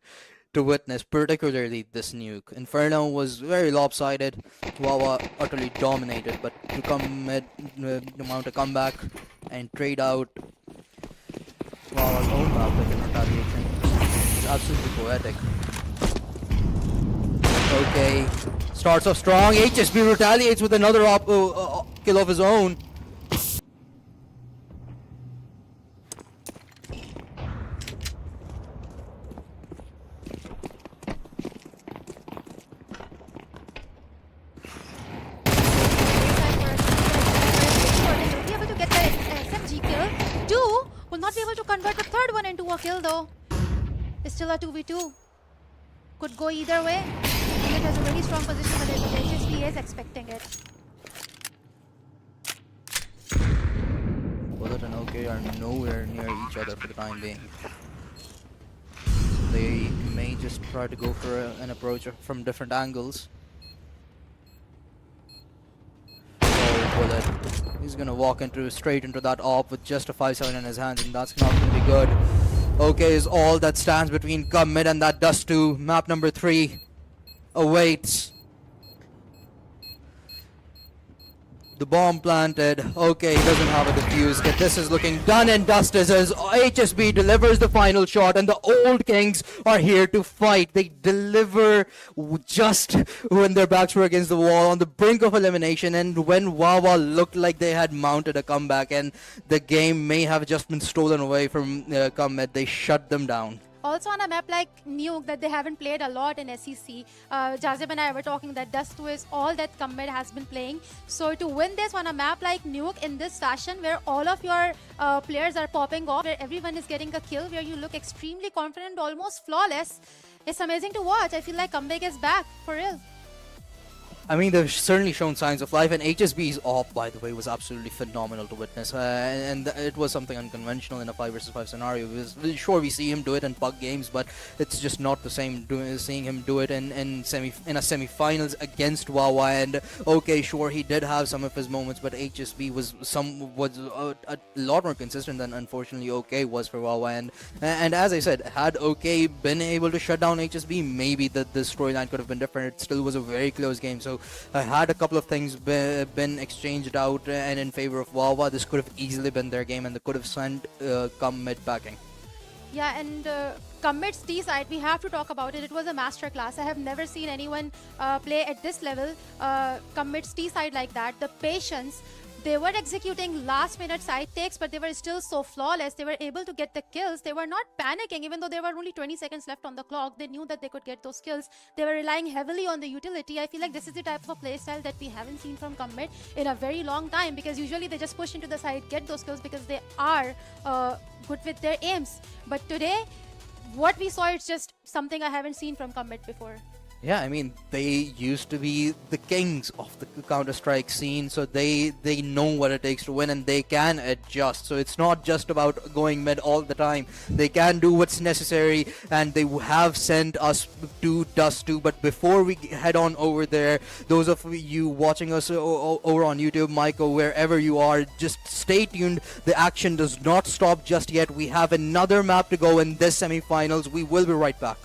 to witness, particularly this nuke. Inferno was very lopsided. Wawa utterly dominated, but to come mid, to mount a comeback and trade out Wawa's own map like in retaliation is absolutely poetic. Okay, starts off strong. HSB retaliates with another kill of his own. Will be able to get the SMG kill. Two will not be able to convert the third one into a kill though. It's still a 2v2. Could go either way. It has a very strong position, but the HSP is expecting it. Bullet and OK are nowhere near each other for the time being. They may just try to go for an approach from different angles. Oh, Bullet. He's gonna walk straight into that AWP with just a 5-7 in his hands, and that's not gonna be good. OK is all that stands between Come Mid and that Dust 2. Map number 3 awaits. The bomb planted. OK, he doesn't have a defuse kit. This is looking done and dusted as HSB delivers the final shot, and the Old Kings are here to fight. They deliver just when their backs were against the wall, on the brink of elimination, and when Wawa looked like they had mounted a comeback and the game may have just been stolen away from Comet, they shut them down. Also on a map like Nuke that they haven't played a lot in SEC, Jazib and I were talking that Dust 2 is all that Comet has been playing. So to win this on a map like Nuke in this fashion, where all of your players are popping off, where everyone is getting a kill, where you look extremely confident, almost flawless, it's amazing to watch. I feel like Comeback is back, for real. I mean, they've certainly shown signs of life, and HSB's off, by the way, was absolutely phenomenal to witness. And it was something unconventional in a 5 versus 5 scenario. Sure, we see him do it in PUG games, but it's just not the same seeing him do it in a semi-finals against Wawa. And okay, sure, he did have some of his moments, but HSB was a lot more consistent than unfortunately OK was for Wawa. And as I said, had OK been able to shut down HSB, maybe the storyline could have been different. It still was a very close game. So had a couple of things been exchanged out and in favor of Wawa, this could have easily been their game, and they could have sent Come Mid packing. Yeah, and Commit's T side, we have to talk about it. It was a masterclass. I have never seen anyone play at this level. Commit's T side like that. The patience. They were executing last-minute side takes, but they were still so flawless. They were able to get the kills. They were not panicking, even though there were only 20 seconds left on the clock. They knew that they could get those kills. They were relying heavily on the utility. I feel like this is the type of a playstyle that we haven't seen from Commit in a very long time, because usually they just push into the side, get those kills because they are good with their aims. But today, what we saw, it's just something I haven't seen from Commit before. Yeah, I mean, they used to be the kings of the Counter-Strike scene, so they know what it takes to win, and they can adjust. So it's not just about going mid all the time. They can do what's necessary, and they have sent us to Dust 2. But before we head on over there, those of you watching us over on YouTube, Micah, wherever you are, just stay tuned. The action does not stop just yet. We have another map to go in this semi-finals. We will be right back.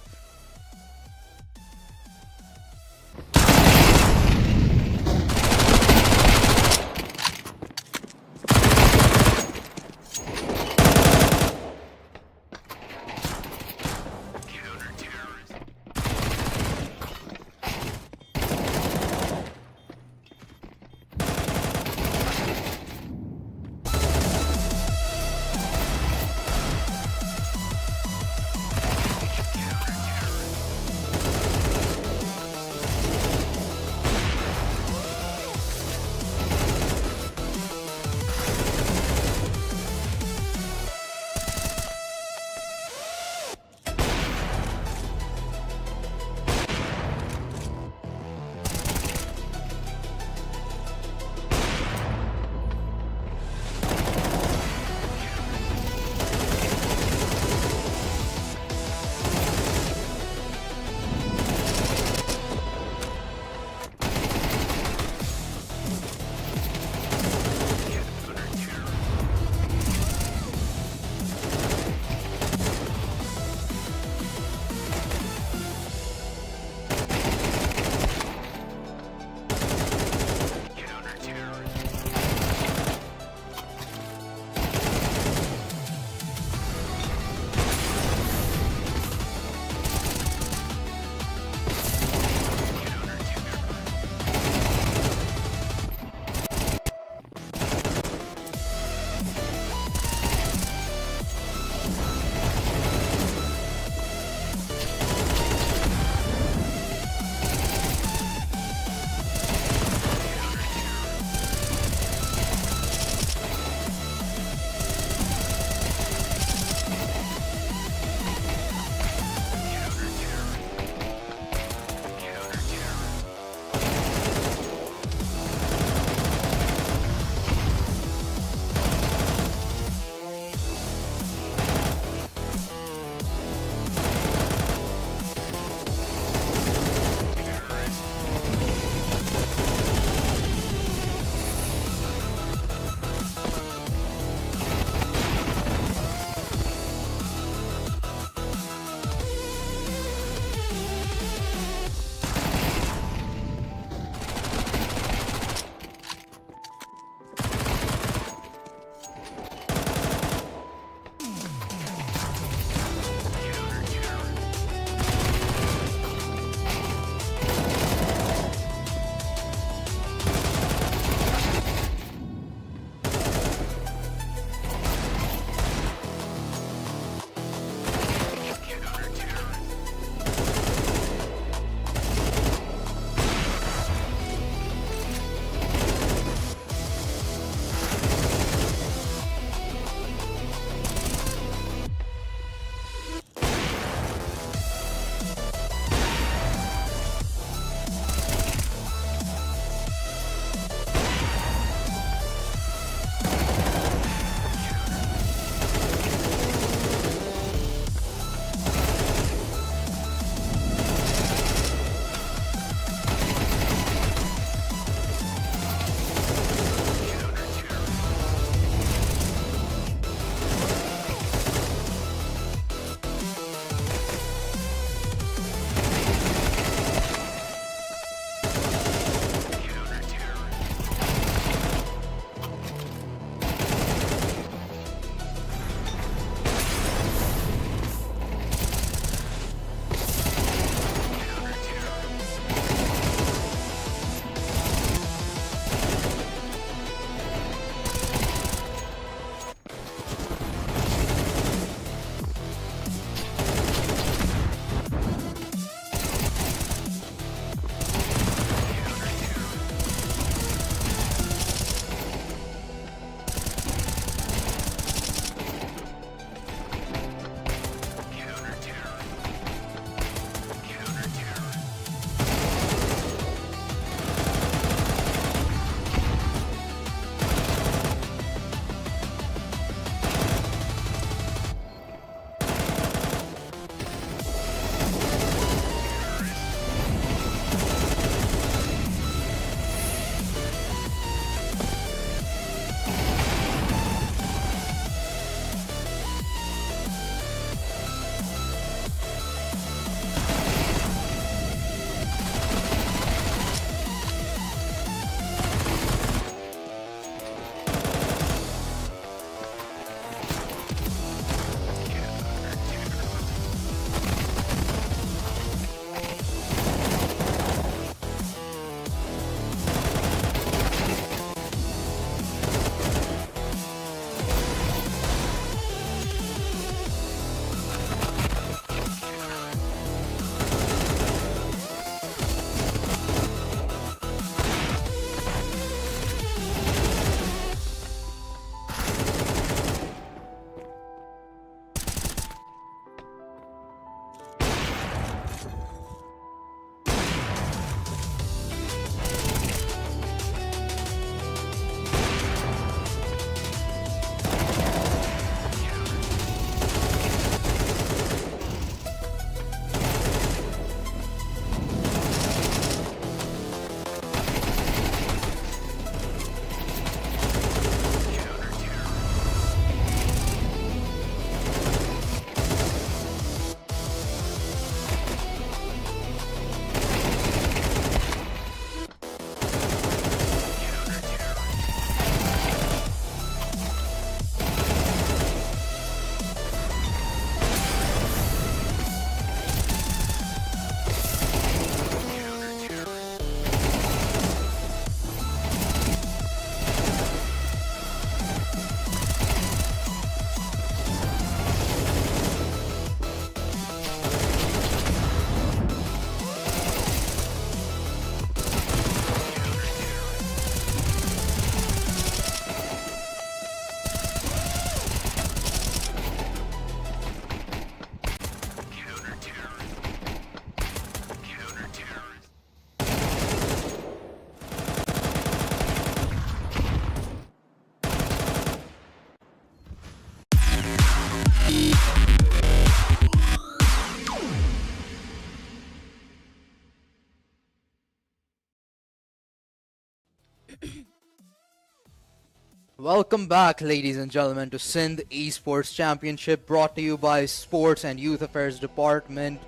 Welcome back, ladies and gentlemen, to Sindh Esports Championship, brought to you by Sports and Youth Affairs Department,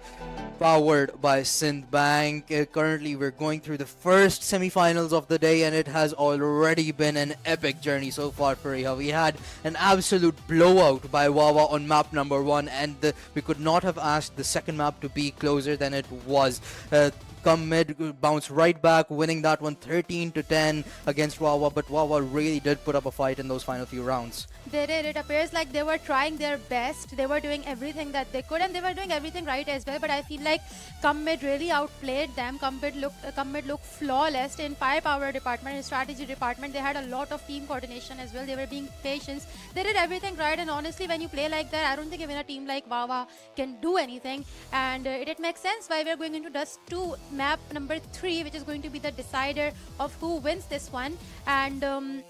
powered by Sindh Bank. Currently, we're going through the first semi-finals of the day, and it has already been an epic journey so far for Riha. We had an absolute blowout by Wawa on map number 1, and we could not have asked the second map to be closer than it was. Come mid, bounce right back, winning that one 13 to 10 against Wawa, but Wawa really did put up a fight in those final few rounds. They did. It appears like they were trying their best. They were doing everything that they could, and they were doing everything right as well. But I feel like Mid really outplayed them. Mid looked flawless in firepower department and strategy department. They had a lot of team coordination as well. They were being patient. They did everything right. And honestly, when you play like that, I don't think even a team like Wawa can do anything. And it makes sense why we're going into Dust 2 map number 3, which is going to be the decider of who wins this one. And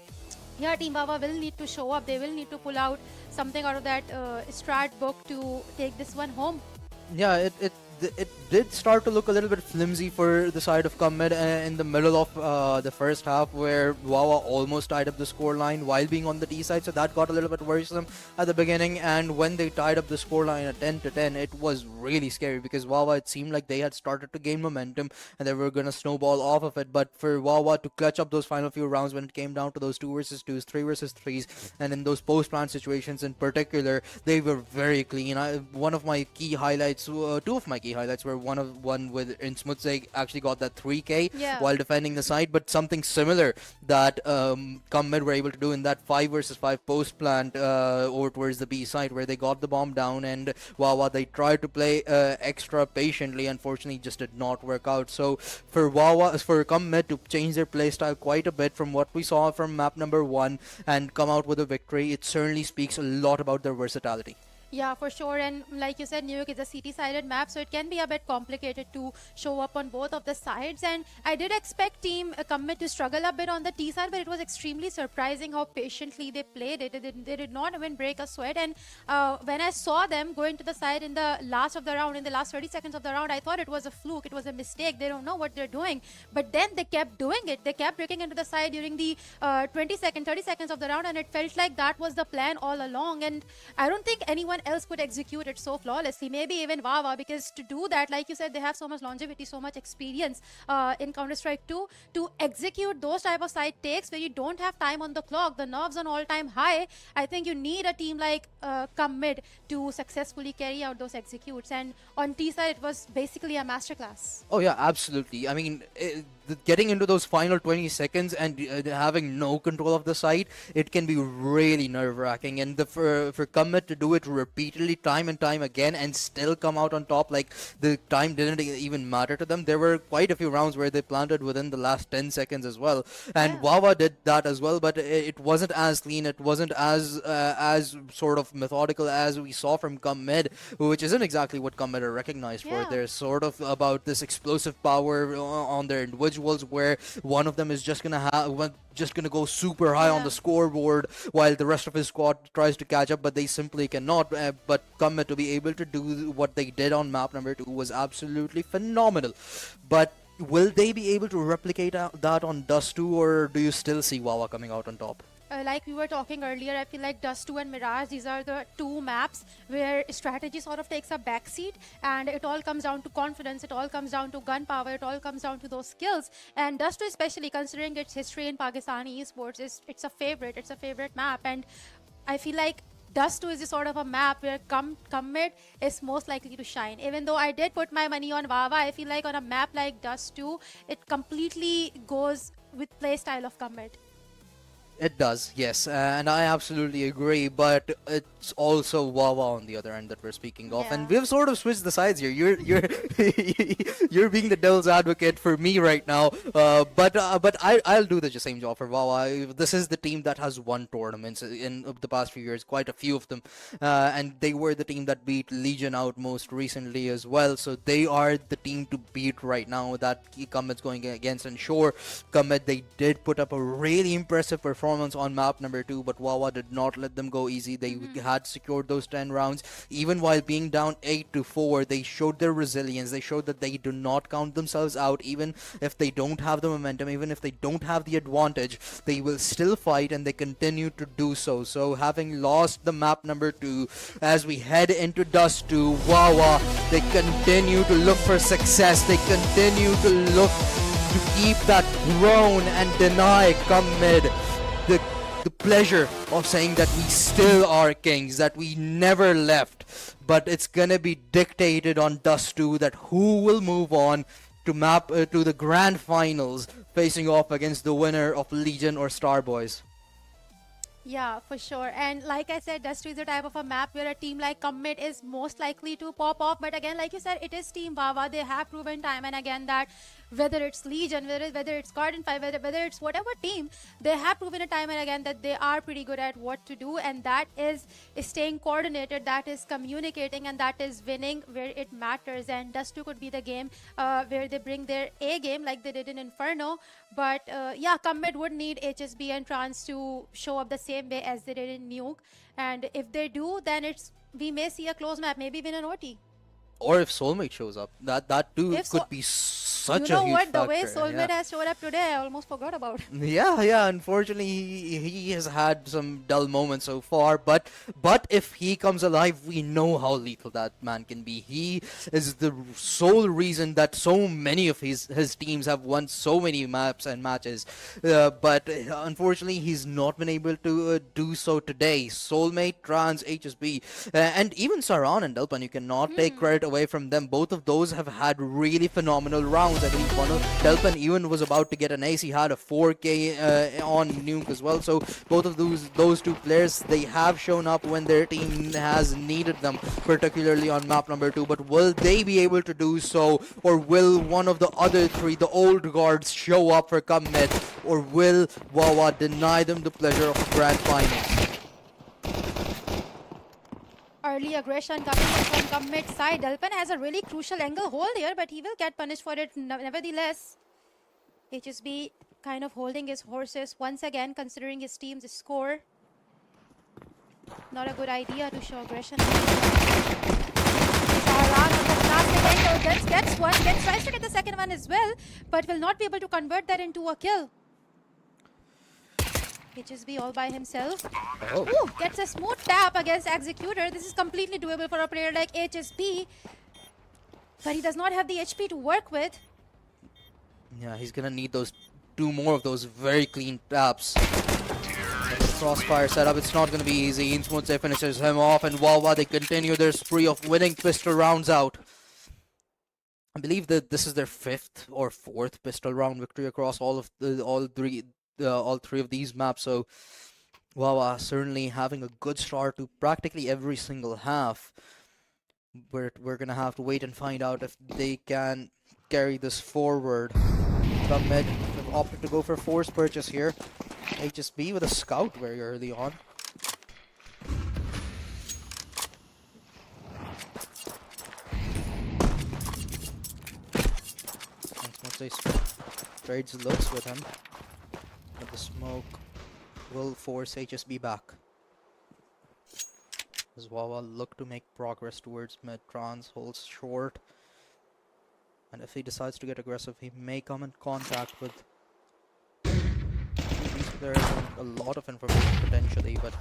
yeah, Team Wawa will need to show up. They will need to pull out something out of that strat book to take this one home. Yeah, it did start to look a little bit flimsy for the side of Mid in the middle of the first half, where Wawa almost tied up the score line while being on the D side, so that got a little bit worrisome at the beginning. And when they tied up the score line at 10 to 10, it was really scary because Wawa, it seemed like they had started to gain momentum and they were gonna snowball off of it. But for Wawa to clutch up those final few rounds when it came down to those 2 versus 2s, 3 versus 3s, and in those post-plant situations in particular, they were very clean. One of my key highlights, 2 of my key highlights were one with in Smutseg actually got that 3k while defending the side, but something similar that Mid were able to do in that 5 versus 5 post plant over towards the B side, where they got the bomb down, and Wawa, they tried to play extra patiently. Unfortunately, just did not work out. So for Mid to change their playstyle quite a bit from what we saw from map number 1 and come out with a victory, it certainly speaks a lot about their versatility. Yeah, for sure. And like you said, New York is a city-sided map, so it can be a bit complicated to show up on both of the sides. And I did expect Team Commit to struggle a bit on the T side, but it was extremely surprising how patiently they played it. They did not even break a sweat. And when I saw them go into the side in the last of the round, in the last 30 seconds of the round, I thought it was a fluke. It was a mistake. They don't know what they're doing. But then they kept doing it. They kept breaking into the side during the 30 seconds of the round, and it felt like that was the plan all along. And I don't think anyone else could execute it so flawlessly. Maybe even Wawa, because to do that, like you said, they have so much longevity, so much experience in Counter-Strike 2 to execute those type of side takes where you don't have time on the clock, the nerves on all-time high. I think you need a team like Mid to successfully carry out those executes. And on T side, it was basically a masterclass. Oh yeah, absolutely. I mean, getting into those final 20 seconds and having no control of the site, it can be really nerve-wracking. And for Commit to do it repeatedly, time and time again, and still come out on top, like the time didn't even matter to them. There were quite a few rounds where they planted within the last 10 seconds as well. And Wawa did that as well, but it wasn't as clean. It wasn't as sort of methodical as we saw from Mid, which isn't exactly what Mid are recognized for. They're sort of about this explosive power on their individuals, where one of them is just gonna go super high on the scoreboard while the rest of his squad tries to catch up, but they simply cannot. But Mid to be able to do what they did on map number 2 was absolutely phenomenal. But will they be able to replicate that on Dust 2, or do you still see Wawa coming out on top? Like we were talking earlier, I feel like Dust 2 and Mirage, these are the 2 maps where strategy sort of takes a backseat, and it all comes down to confidence, it all comes down to gun power, it all comes down to those skills. And Dust 2, especially considering its history in Pakistani esports, it's a favorite map. And I feel like Dust 2 is the sort of a map where Mid is most likely to shine. Even though I did put my money on Wawa, I feel like on a map like Dust 2, it completely goes with playstyle of Mid. It does, yes, and I absolutely agree, but it's also Wawa on the other end that we're speaking of, and we've sort of switched the sides here. You're you're being the devil's advocate for me right now, but I'll do the same job for Wawa. This is the team that has won tournaments in the past few years, quite a few of them, and they were the team that beat Legion out most recently as well. So they are the team to beat right now that Commet's going against. And sure, Comet, they did put up a really impressive performance performance on map number 2, but Wawa did not let them go easy. They had secured those 10 rounds. Even while being down 8-4, they showed their resilience. They showed that they do not count themselves out, even if they don't have the momentum, even if they don't have the advantage. They will still fight, and they continue to do so. So having lost the map number 2, as we head into Dust 2, Wawa, they continue to look for success. They continue to look to keep that throne and deny come mid the pleasure of saying that we still are kings, that we never left. But it's gonna be dictated on Dust 2 that who will move on to to the grand finals, facing off against the winner of Legion or Starbois. Yeah, for sure. And like I said, Dust 2 is the type of a map where a team like Commit is most likely to pop off. But again, like you said, it is Team Wawa. They have proven time and again that whether it's Legion, whether it's Garden 5, whether it's whatever team, they have proven time and again that they are pretty good at what to do. And that is staying coordinated, that is communicating, and that is winning where it matters. And Dust 2 could be the game where they bring their A game like they did in Inferno. But yeah, Commit would need HSB and Trans to show up the same way as they did in Nuke. And if they do, then we may see a close map, maybe win an OT. Or if Soulmate shows up, that too If could so- be such You a know huge what? factor. The way Soulmate Yeah. has showed up today, I almost forgot about. Yeah. Unfortunately, he has had some dull moments so far. But if he comes alive, we know how lethal that man can be. He is the sole reason that so many of his teams have won so many maps and matches. But unfortunately, he's not been able to do so today. Soulmate, Trans, HSB, and even Saran and Delpan, you cannot take credit away from them. Both of those have had really phenomenal rounds. I believe one of Delpan even was about to get an ace. He had a 4K on Nuke as well. So both of those two players, they have shown up when their team has needed them, particularly on map number 2. But will they be able to do so, or will one of the other three, the old guards, show up for come mid, or will Wawa deny them the pleasure of a grand final? Early aggression coming in from Commit side. Delpan has a really crucial angle hold here, but he will get punished for it nevertheless. HSB kind of holding his horses once again, considering his team's score. Not a good idea to show aggression. Saran on the plastic angle gets one, tries to get the second one as well, but will not be able to convert that into a kill. HSB all by himself. Oh. Ooh, gets a smooth tap against Executor. This is completely doable for a player like HSB. But he does not have the HP to work with. Yeah, he's gonna need those two more of those very clean taps. Crossfire setup, it's not gonna be easy. Insmooth finishes him off, and Wawa, they continue their spree of winning pistol rounds out. I believe that this is their 5th or 4th pistol round victory across all three of these maps. So Wawa certainly having a good start to practically every single half. We're gonna have to wait and find out if they can carry this forward. Come mid, have opted to go for force purchase here. HSB with a scout very early on. Once they trades looks with him, but the smoke will force HSB back. As Wawa look to make progress towards mid, Trans holds short. And if he decides to get aggressive, he may come in contact with these players with a lot of information potentially, but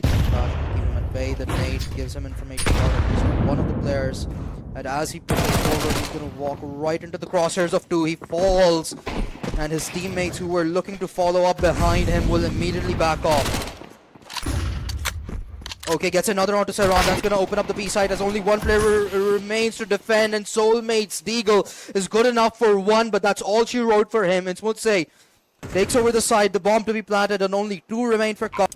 Raj will keep him at bay. The nade gives him information about at least one of the players. And as he pushes forward, he's going to walk right into the crosshairs of 2. He falls, and his teammates who were looking to follow up behind him will immediately back off. Okay, gets another onto Saran. That's going to open up the B side as only one player remains to defend, and Soulmate's Deagle is good enough for one, but that's all she wrote for him. And Smoothsay takes over the side, the bomb to be planted, and only 2 remain for Cup.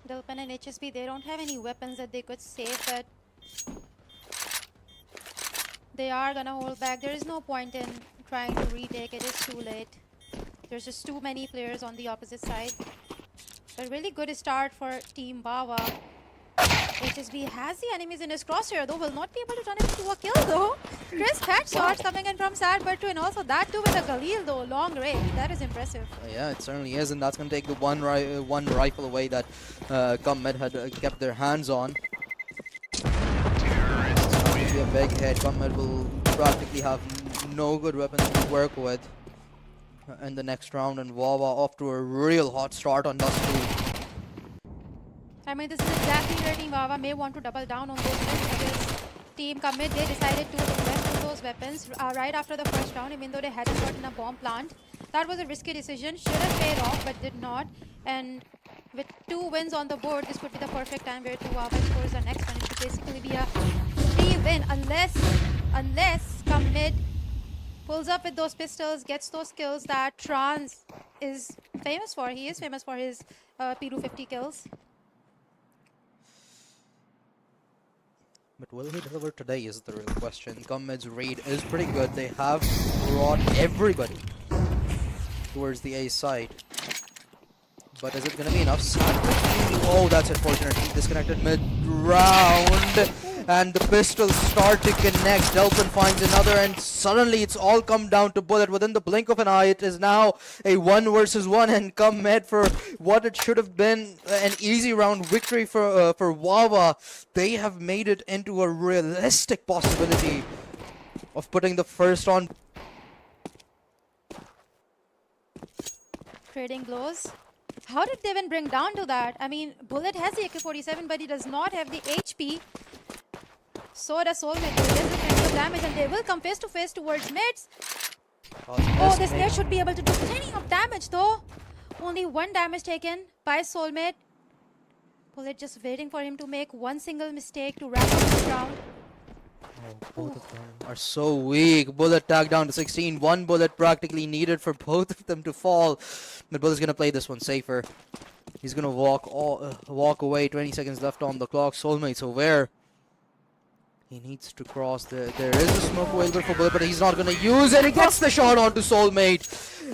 Delpan and HSB, they don't have any weapons that they could save, but they are gonna hold back. There is no point in trying to retake. It is too late. There's just too many players on the opposite side. A really good start for Team Wawa. HSB has the enemies in his crosshair, though will not be able to turn it into a kill though. Crisp headshots coming in from Starbois, and also that too with a Galil though, long range. That is impressive. Yeah, it certainly is, and that's going to take the one rifle away that Comet had kept their hands on. It'll be a big hit. Comet will practically have no good weapons to work with in the next round, and Wawa off to a real hot start on Dust 2. I mean, this is exactly where Team Wawa may want to double down on those wins because Team Commit, they decided to invest in those weapons right after the first round, even though they hadn't gotten a bomb plant. That was a risky decision, should have paid off, but did not. And with 2 wins on the board, this would be the perfect time where Team Wawa scores the next one. It should basically be a free win unless Commit pulls up with those pistols, gets those kills that Trans is famous for. He is famous for his P250 kills. But will he deliver today is the real question. Comet's raid is pretty good. They have brought everybody towards the A side. But is it going to be enough? Oh, that's unfortunate. He disconnected mid-round. And the pistols start to connect. Delphin finds another, and suddenly it's all come down to Bullet. Within the blink of an eye, it is now a 1 versus 1, and Comet for what it should have been an easy round victory for Wawa. They have made it into a realistic possibility of putting the first on. Trading blows. How did they even bring down to that? I mean, Bullet has the AK-47, but he does not have the HP. So does Soulmate. There is plenty of damage, and they will come face to face towards mids. Oh, this nade should be able to do plenty of damage though. Only 1 damage taken by Soulmate. Bullet just waiting for him to make one single mistake to wrap up this round. Oh, both of them are so weak. Bullet tagged down to 16. 1 bullet practically needed for both of them to fall. But Bullet's gonna play this one safer. He's gonna walk away. 20 seconds left on the clock. Soulmate's aware. He needs to cross. There is a smoke available for Bullet, but he's not gonna use it. He gets the shot onto Soulmate.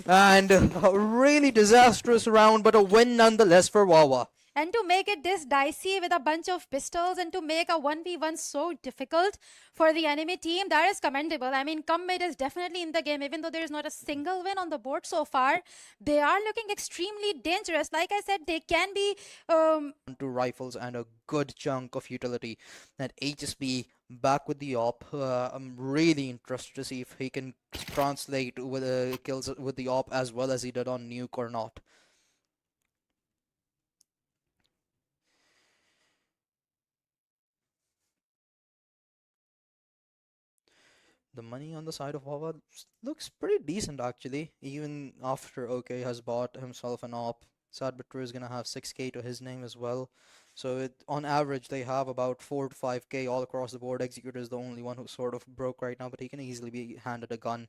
And a really disastrous round, but a win nonetheless for Wawa. And to make it this dicey with a bunch of pistols and to make a 1v1 so difficult for the enemy team, that is commendable. I mean, Commit is definitely in the game, even though there is not a single win on the board so far. They are looking extremely dangerous. Like I said, they can be... 2 rifles and a good chunk of utility. And HSB back with the op. I'm really interested to see if he can translate with kills with the op as well as he did on Nuke or not. The money on the side of Wawa looks pretty decent actually, even after OK has bought himself an op. Sadbitru is gonna have 6k to his name as well. So on average they have about 4 to 5k all across the board. Executor is the only one who's sort of broke right now, but he can easily be handed a gun.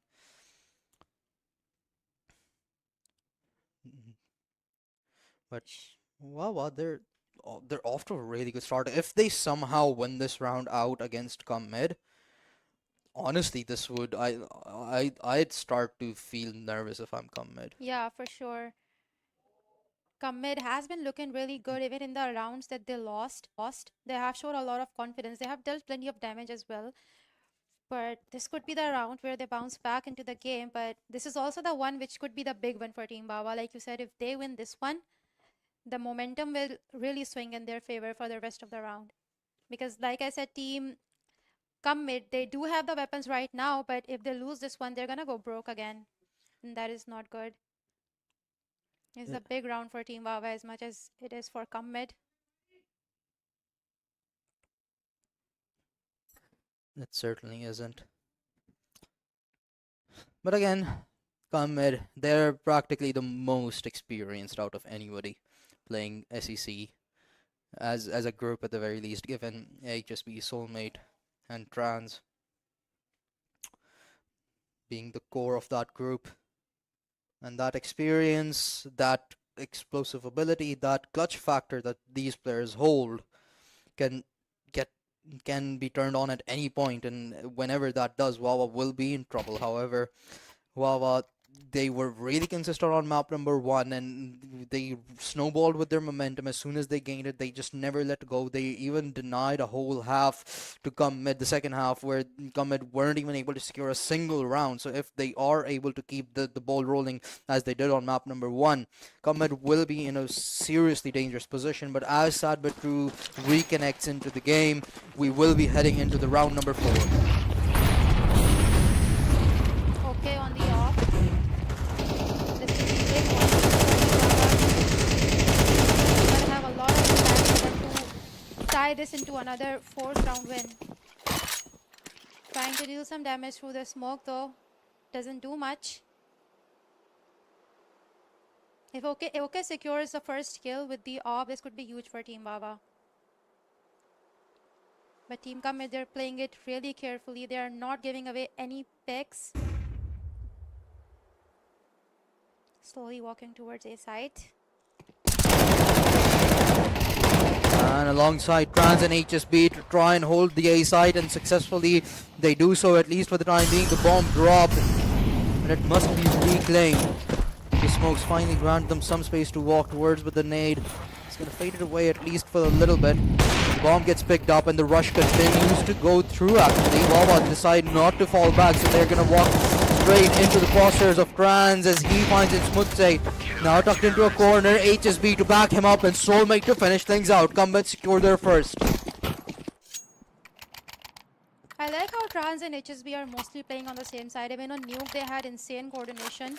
But Wawa, they're off to a really good start. If they somehow win this round out against Commit, honestly, this would I'd start to feel nervous if I'm Commit. Yeah, for sure. Commit has been looking really good even in the rounds that they lost. They have shown a lot of confidence. They have dealt plenty of damage as well. But this could be the round where they bounce back into the game. But this is also the one which could be the big one for Team Wawa. Like you said, if they win this one, the momentum will really swing in their favor for the rest of the round. Because like I said, Team Commit, they do have the weapons right now, but if they lose this one, they're gonna go broke again. And that is not good. It's a big round for Team Wawa as much as it is for Commit. It certainly isn't. But again, Commit, they're practically the most experienced out of anybody playing SEC as a group at the very least, given HSB, Soulmate, and Trans being the core of that group. And that experience, that explosive ability, that clutch factor that these players hold can be turned on at any point, and whenever that does, Wawa will be in trouble. However, Wawa, they were really consistent on map number one, and they snowballed with their momentum. As soon as they gained it, they just never let go. They even denied a whole half to come mid, the second half, where come mid weren't even able to secure a single round. So if they are able to keep the ball rolling as they did on map number one, Comet will be in a seriously dangerous position. But as Sad but True reconnects into the game, we will be heading into the round number four. Okay, on the off. This is a big one for Team Baba. Gonna have a lot of impact for them to tie this into another fourth round win. Trying to deal some damage through the smoke though. Doesn't do much. If OK secures the first kill with the AWP, this could be huge for Team Baba. But Team Comet, they're playing it really carefully. They are not giving away any picks. Slowly walking towards A site. And alongside Trans and HSB to try and hold the A site, and successfully they do so, at least for the time being. The bomb dropped, and it must be reclaimed. The smokes finally grant them some space to walk towards, but the nade is going to fade it away at least for a little bit. The bomb gets picked up and the rush continues to go through actually. Wawa decide not to fall back, so they're going to walk straight into the crosshairs of Trans as he finds Smutse. Now tucked into a corner, HSB to back him up and Soulmate to finish things out. Combat secure their first. I like how Trans and HSB are mostly playing on the same side. Even on Nuke, they had insane coordination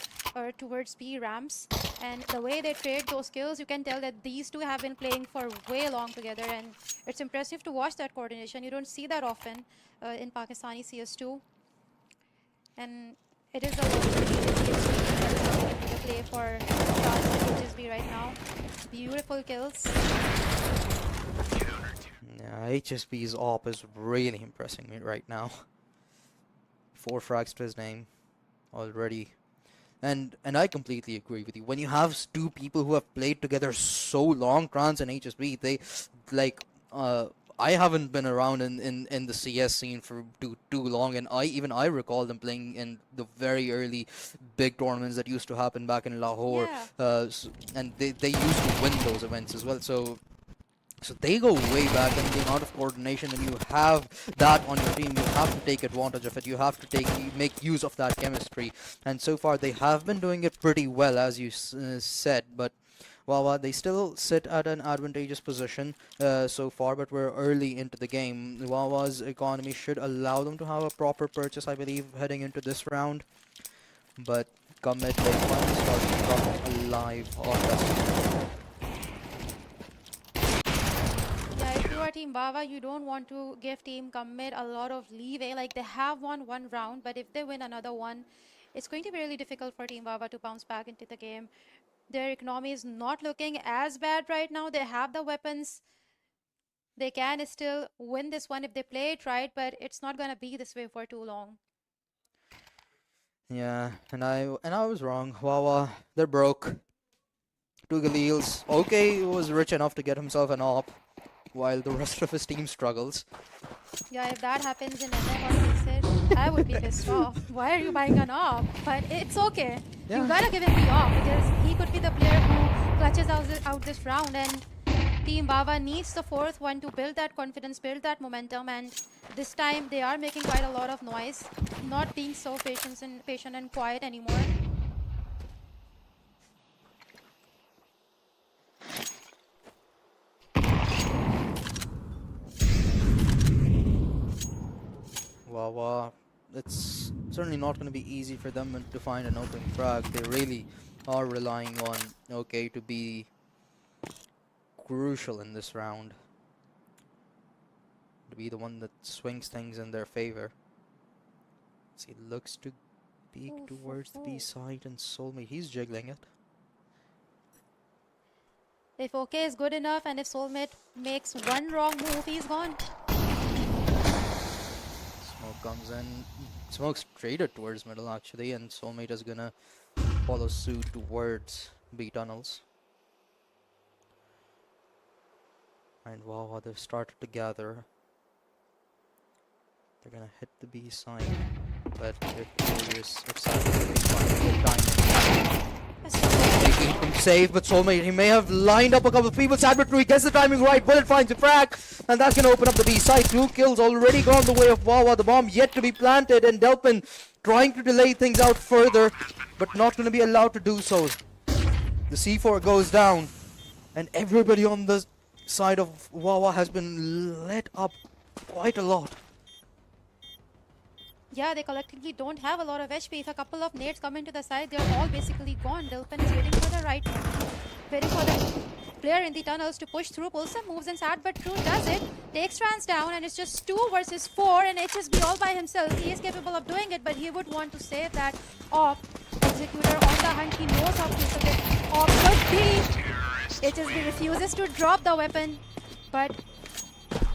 towards B ramps. And the way they trade those kills, you can tell that these two have been playing for way long together. And it's impressive to watch that coordination. You don't see that often in Pakistani CS2. And it is a lot to play for Trans and HSB right now. Beautiful kills. Yeah, HSB's AWP is really impressing me right now. 4 frags to his name already. And I completely agree with you. When you have two people who have played together so long, Trans and HSB, they like I haven't been around in the CS scene for too long, and I recall them playing in the very early big tournaments that used to happen back in Lahore. Yeah. And they used to win those events as well. So they go way back, and the amount of coordination, and you have that on your team, you have to take advantage of it. You have to make use of that chemistry. And so far, they have been doing it pretty well, as you said. But Wawa, they still sit at an advantageous position so far, but we're early into the game. Wawa's economy should allow them to have a proper purchase, I believe, heading into this round. But come mid, they finally start to come alive on that. If you are Team Bava, you don't want to give Team Commit a lot of leeway. Like, they have won one round, but if they win another one, it's going to be really difficult for Team Bava to bounce back into the game. Their economy is not looking as bad right now. They have the weapons. They can still win this one if they play it right, but it's not going to be this way for too long. Yeah, and I was wrong. Wawa, they're broke. Two Galeels. Okay, was rich enough to get himself an AWP, while the rest of his team struggles. Yeah, if that happens in NM or Research, I would be pissed off. Why are you buying an AWP? But it's okay. Yeah. You gotta give him the AWP because he could be the player who clutches out this round, and Team Bava needs the fourth one to build that confidence, build that momentum, and this time they are making quite a lot of noise, not being so patient and quiet anymore. Wawa, it's certainly not going to be easy for them to find an open frag. They really are relying on OK to be crucial in this round, to be the one that swings things in their favor. See, it looks to peek towards the B side, and Soulmate, he's jiggling it. If OK is good enough and if Soulmate makes one wrong move, he's gone. Smoke comes in. Smoke's traded towards middle actually, and Soulmate is gonna follow suit towards B tunnels. And wow, they've started to gather. They're gonna hit the B side, but they're curious if Cyber can find a good timing. Making him safe, but Soulmate, he may have lined up a couple of people. Cyber True, he gets the timing right. Bullet finds a frag, and that's gonna open up the B side. 2 kills already gone the way of Wahh. The bomb yet to be planted, and Delphin trying to delay things out further, but not gonna be allowed to do so. The C4 goes down, and everybody on the side of Wahh has been lit up quite a lot. Yeah, they collectively don't have a lot of HP. If a couple of nades come into the side, they're all basically gone. Delphin is waiting for the right one. Waiting for the player in the tunnels to push through. Pulls some moves and Sad but True does it. Takes Trans down and it's just 2 versus 4 and HSB all by himself. He is capable of doing it, but he would want to save that off. Executor on the hunt. He knows how to use it. Off could be. HSB refuses to drop the weapon, but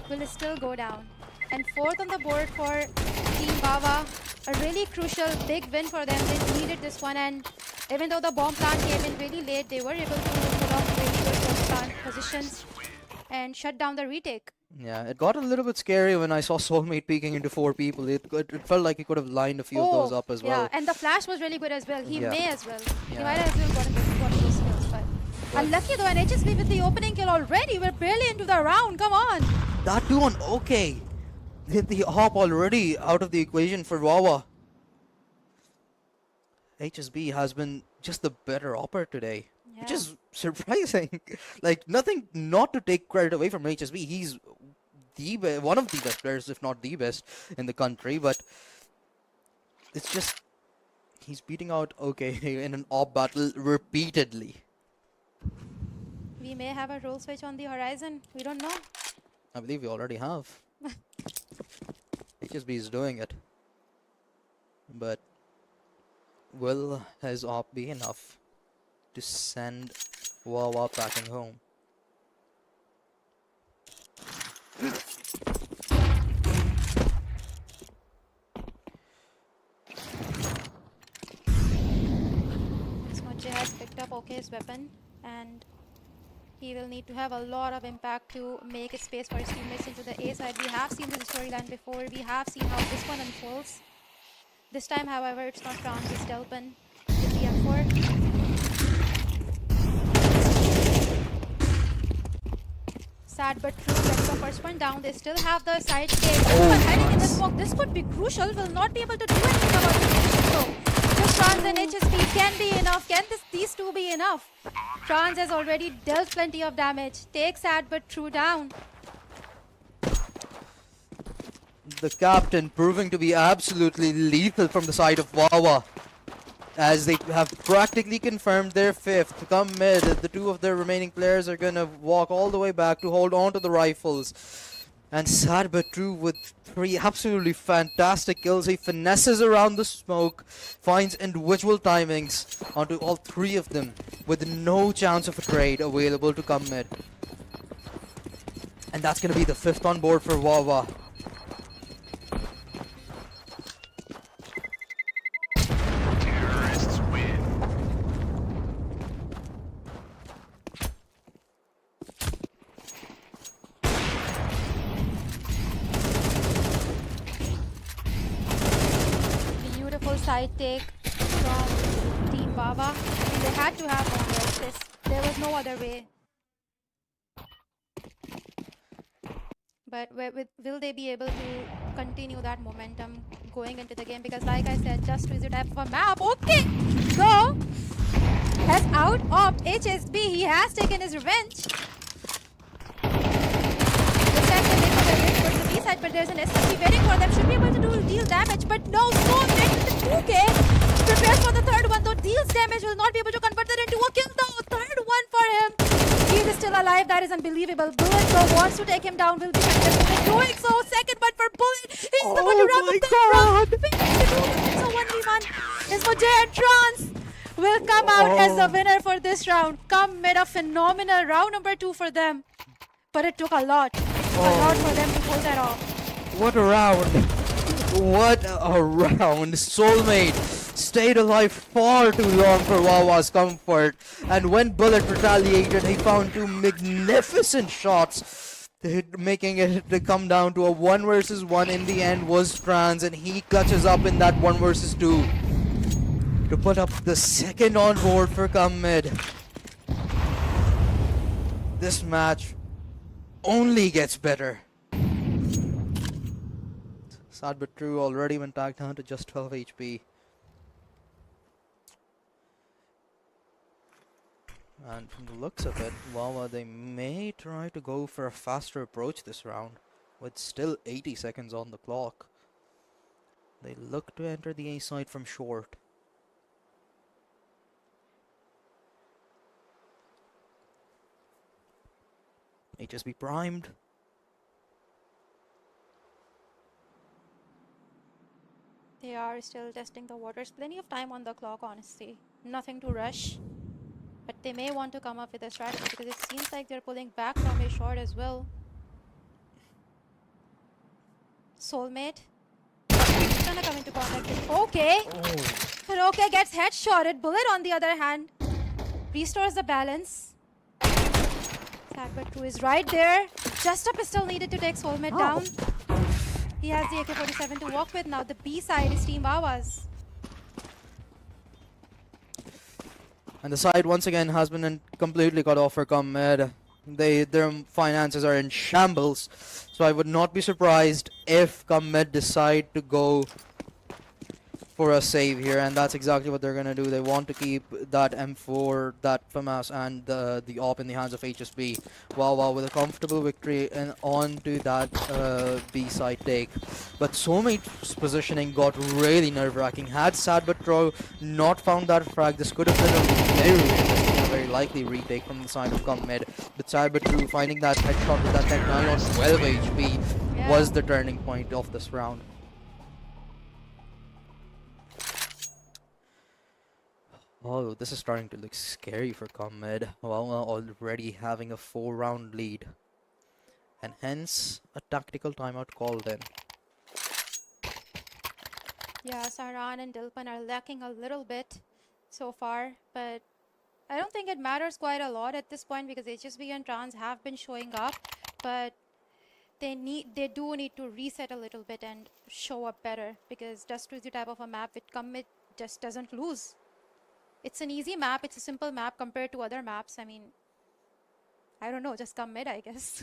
will still go down. And 4th on the board for Team Wahh. A really crucial big win for them. They needed this one, and even though the bomb plant came in really late, they were able to pull off really good bomb plant positions and shut down the retake. Yeah, it got a little bit scary when I saw Soulmate peeking into 4 people. It felt like he could have lined a few of those up as well. Yeah, and the flash was really good as well. He Yeah. may as well. He Yeah. might as well gotten those skills, but unlucky though, and HSB with the opening kill already. We're barely into the round. Come on. That too on OK. The hop already out of the equation for Wahh. HSB has been just the better opper today, which Yeah. is surprising. Like, nothing not to take credit away from HSB. He's one of the best players, if not the best, in the country. But it's just he's beating out OK in an op battle repeatedly. We may have a role switch on the horizon. We don't know. I believe we already have. HSB is doing it. But will his op be enough to send Wahh packing home? Smudge has picked up OK's weapon, and he will need to have a lot of impact to make space for his teammates into the A side. We have seen this storyline before. We have seen how this one unfolds. This time, however, it's not France, it's Delphin with the M4. Sad but true, gets the first one down. They still have the side gate. But hiding in the smoke, this could be crucial. Will not be able to do anything about this. So, just Trans and HSP can be enough. Can these two be enough? Trans has already dealt plenty of damage. Takes Sad but true down. The captain proving to be absolutely lethal from the side of Wahh, as they have practically confirmed their 5th. Come mid, the 2 of their remaining players are gonna walk all the way back to hold on to the rifles. And Sad but True with 3 absolutely fantastic kills. He finesses around the smoke, finds individual timings onto all 3 of them, with no chance of a trade available to come mid. And that's gonna be the 5th on board for Wahh. Terrorists win. Beautiful side take from Team Wahh. I mean, they had to have won this. There was no other way. But will they be able to continue that momentum going into the game? Because like I said, just to the type of a map. Okay, so has out of HSB. He has taken his revenge. This time they make a way towards the B side, but there's an SMG waiting for them. Should be able to deal damage, but no, so next to the 2K. Prepares for the 3rd one, though deals damage, will not be able to convert that into a kill, though. 3rd one for him. He is still alive. That is unbelievable. Bullet though wants to take him down. Will be successful in doing so. 2nd one for Bullet. He's the one to wrap up the round. So 1v1 is Mojay and Trans will come out as the winner for this round. Come made a phenomenal round number 2 for them. But it took a lot. A lot for them to pull that off. What a round! What a round! Soulmate stayed alive far too long for Wah's comfort, and when Bullet retaliated, he found 2 magnificent shots Making it to come down to a 1 versus 1 in the end was Trans, and he clutches up in that 1 versus 2 to put up the second on board for Come Mid. This match only gets better. Sad but true, already went back down to just 12 HP. And from the looks of it, Wahh, they may try to go for a faster approach this round, with still 80 seconds on the clock. They look to enter the A side from short. HSB primed. They are still testing the waters. Plenty of time on the clock, honestly. Nothing to rush. But they may want to come up with a strategy because it seems like they're pulling back from a short as well. Soulmate. He's gonna come into contact with Okay. But Okay gets headshotted. Bullet on the other hand restores the balance. Sagbert True is right there. Just a pistol needed to take Soulmate down. He has the AK-47 to walk with now. The B side is Team Wahh's. And the side once again has been completely cut off for Come Mid. Their finances are in shambles, so I would not be surprised if Come Mid decide to go for a save here, and that's exactly what they're gonna do. They want to keep that M4, that FAMAS, and the AWP in the hands of HSB. Wahh with a comfortable victory and on to that B side take. But Soulmate's positioning got really nerve-wracking. Had Sadbatro not found that frag, this could have been a very interesting and very likely retake from the side of Come Mid. But Sadbatro finding that headshot with that Tech 9 on 12 HP was the turning point of this round. Oh, this is starting to look scary for Come Mid. Well, already having a 4-round lead. And hence, a tactical timeout called in. Yeah, Saran and Dilpan are lacking a little bit so far, but I don't think it matters quite a lot at this point because HSB and Trans have been showing up, but they do need to reset a little bit and show up better because Dust 2 is the type of a map which Come Mid just doesn't lose. It's an easy map, it's a simple map compared to other maps. I mean, I don't know, just come mid, I guess.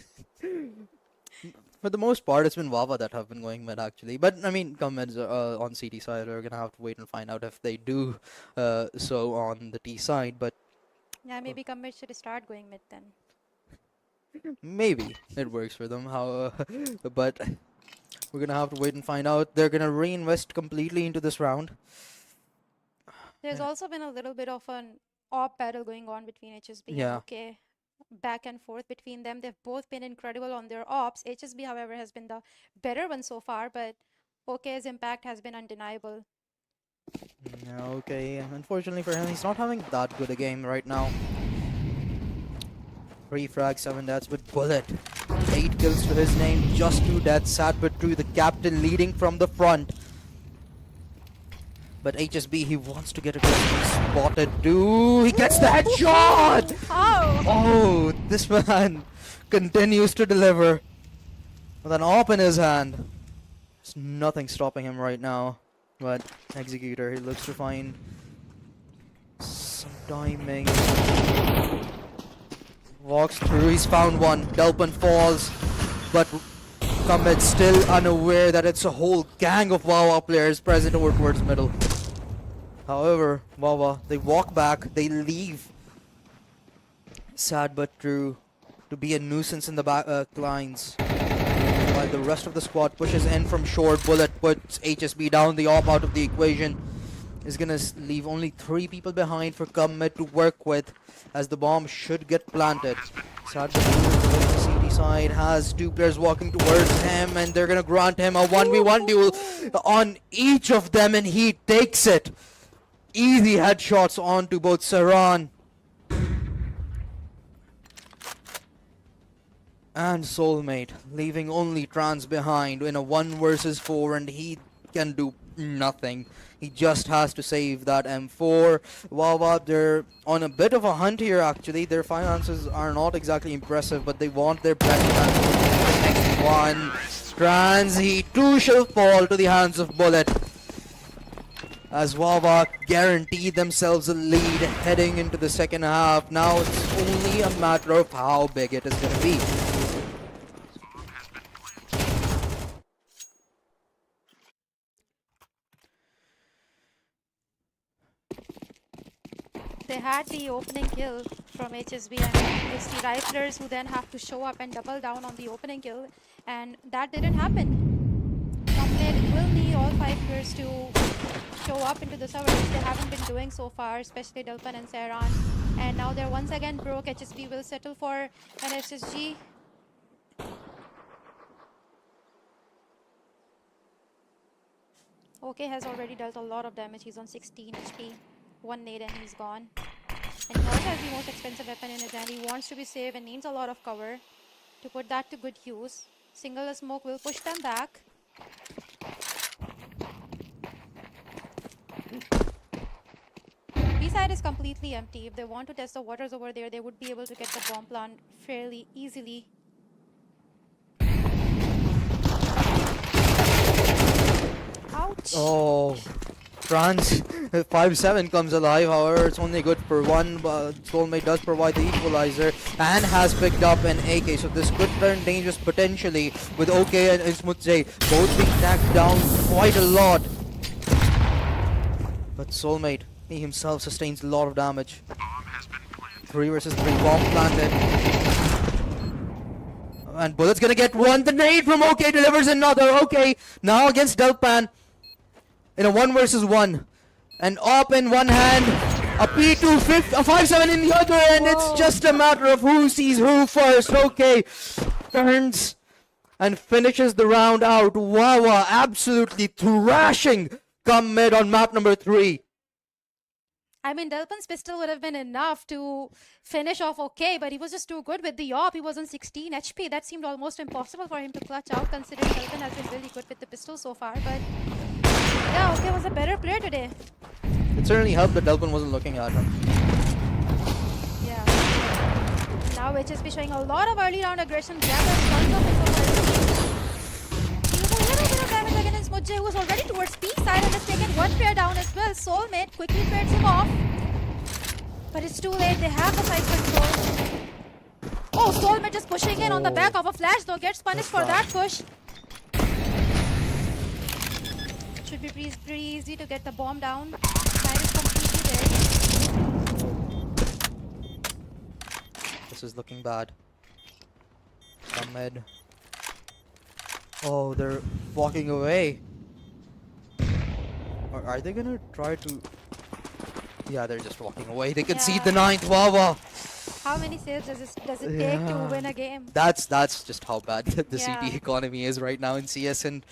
For the most part, it's been Wahh that have been going mid actually. But I mean, Come Mid's on CT side. We're gonna have to wait and find out if they do so on the T side. But Yeah, maybe come mid should start going mid then. maybe it works for them. But we're gonna have to wait and find out. They're gonna reinvest completely into this round. There's also been a little bit of an op battle going on between HSB and OK. Back and forth between them. They've both been incredible on their ops. HSB, however, has been the better one so far, but OK's impact has been undeniable. Okay, unfortunately for him, he's not having that good a game right now. 3 frags, 7 deaths with Bullet. 8 kills to his name, just 2 deaths. Sad but true, the captain leading from the front. But HSB, he wants to get a spotted. He gets the headshot! Oh, this man continues to deliver with an AWP in his hand. There's nothing stopping him right now. But Executor, he looks to find some timing. Walks through, he's found one. Delpin falls, but Come Mid still unaware that it's a whole gang of Wahh players present over towards middle. However, Wahh, they walk back, they leave Sad but true to be a nuisance in the back lines. While the rest of the squad pushes in from short, Bullet puts HSB down, the AWP out of the equation. Is gonna leave only 3 people behind for Come Mid to work with, as the bomb should get planted. Sad but true on the CD side has 2 players walking towards him, and they're gonna grant him a 1v1 duel on each of them, and he takes it. Easy headshots onto both Saran and Soulmate, leaving only Trans behind in a 1 versus 4, and he can do nothing. He just has to save that M4. Wawa, they're on a bit of a hunt here actually. Their finances are not exactly impressive, but they want their best chance to win the next one. Trans, he too shall fall to the hands of Bullet. As Wawa guarantee themselves a lead heading into the second half. Now it's only a matter of how big it is going to be. They had the opening kill from HSB, and it's the riflers who then have to show up and double down on the opening kill, and that didn't happen. Complete will need all 5 players to show up into the server, which they haven't been doing so far, especially Delpan and Sairan. And now they're once again broke. HSB will settle for an SSG. OK has already dealt a lot of damage. He's on 16 HP. 1 nade and he's gone. And he also has the most expensive weapon in his hand. He wants to be safe and needs a lot of cover to put that to good use. Single smoke will push them back. B-side is completely empty. If they want to test the waters over there, they would be able to get the bomb plant fairly easily. Ouch! Oh, France 5-7 comes alive. However, it's only good for one. Soulmate does provide the equalizer and has picked up an AK. So this could turn dangerous potentially with OK and Ismutze both being knocked down quite a lot. But Soulmate, he himself sustains a lot of damage. Bomb has been planted. 3 versus 3, bomb planted. And Bullet's gonna get one. The nade from OK delivers another. OK now against Delpan in a 1 versus 1. An op in one hand, a P2 a 5-7 in the other, and it's just a matter of who sees who first. OK turns and finishes the round out. Wawa absolutely thrashing come mid on map number 3. I mean, Delpan's pistol would have been enough to finish off OK, but he was just too good with the op. He was on 16 HP. That seemed almost impossible for him to clutch out, considering Delpan has been really good with the pistol so far. But yeah, OK was a better player today. It certainly helped that Delpan wasn't looking at him. Yeah. Now HSB showing a lot of early round aggression. Gathers tons of info for his team. He was a little bit of damage against Mujje, who was already towards B side and has taken one player down as well. Soulmate quickly trades him off. But it's too late. They have the side control. Oh, Soulmate just pushing in on the back of a flash, though. Gets punished for that push. Should be pretty easy to get the bomb down. Side is completely dead. This is looking bad. Ahmed. Oh, they're walking away. Or are they gonna try to... Yeah, they're just walking away. They concede the 9th. Wawa. How many saves does it take to win a game? That's just how bad the Yeah. CT economy is right now in CS, and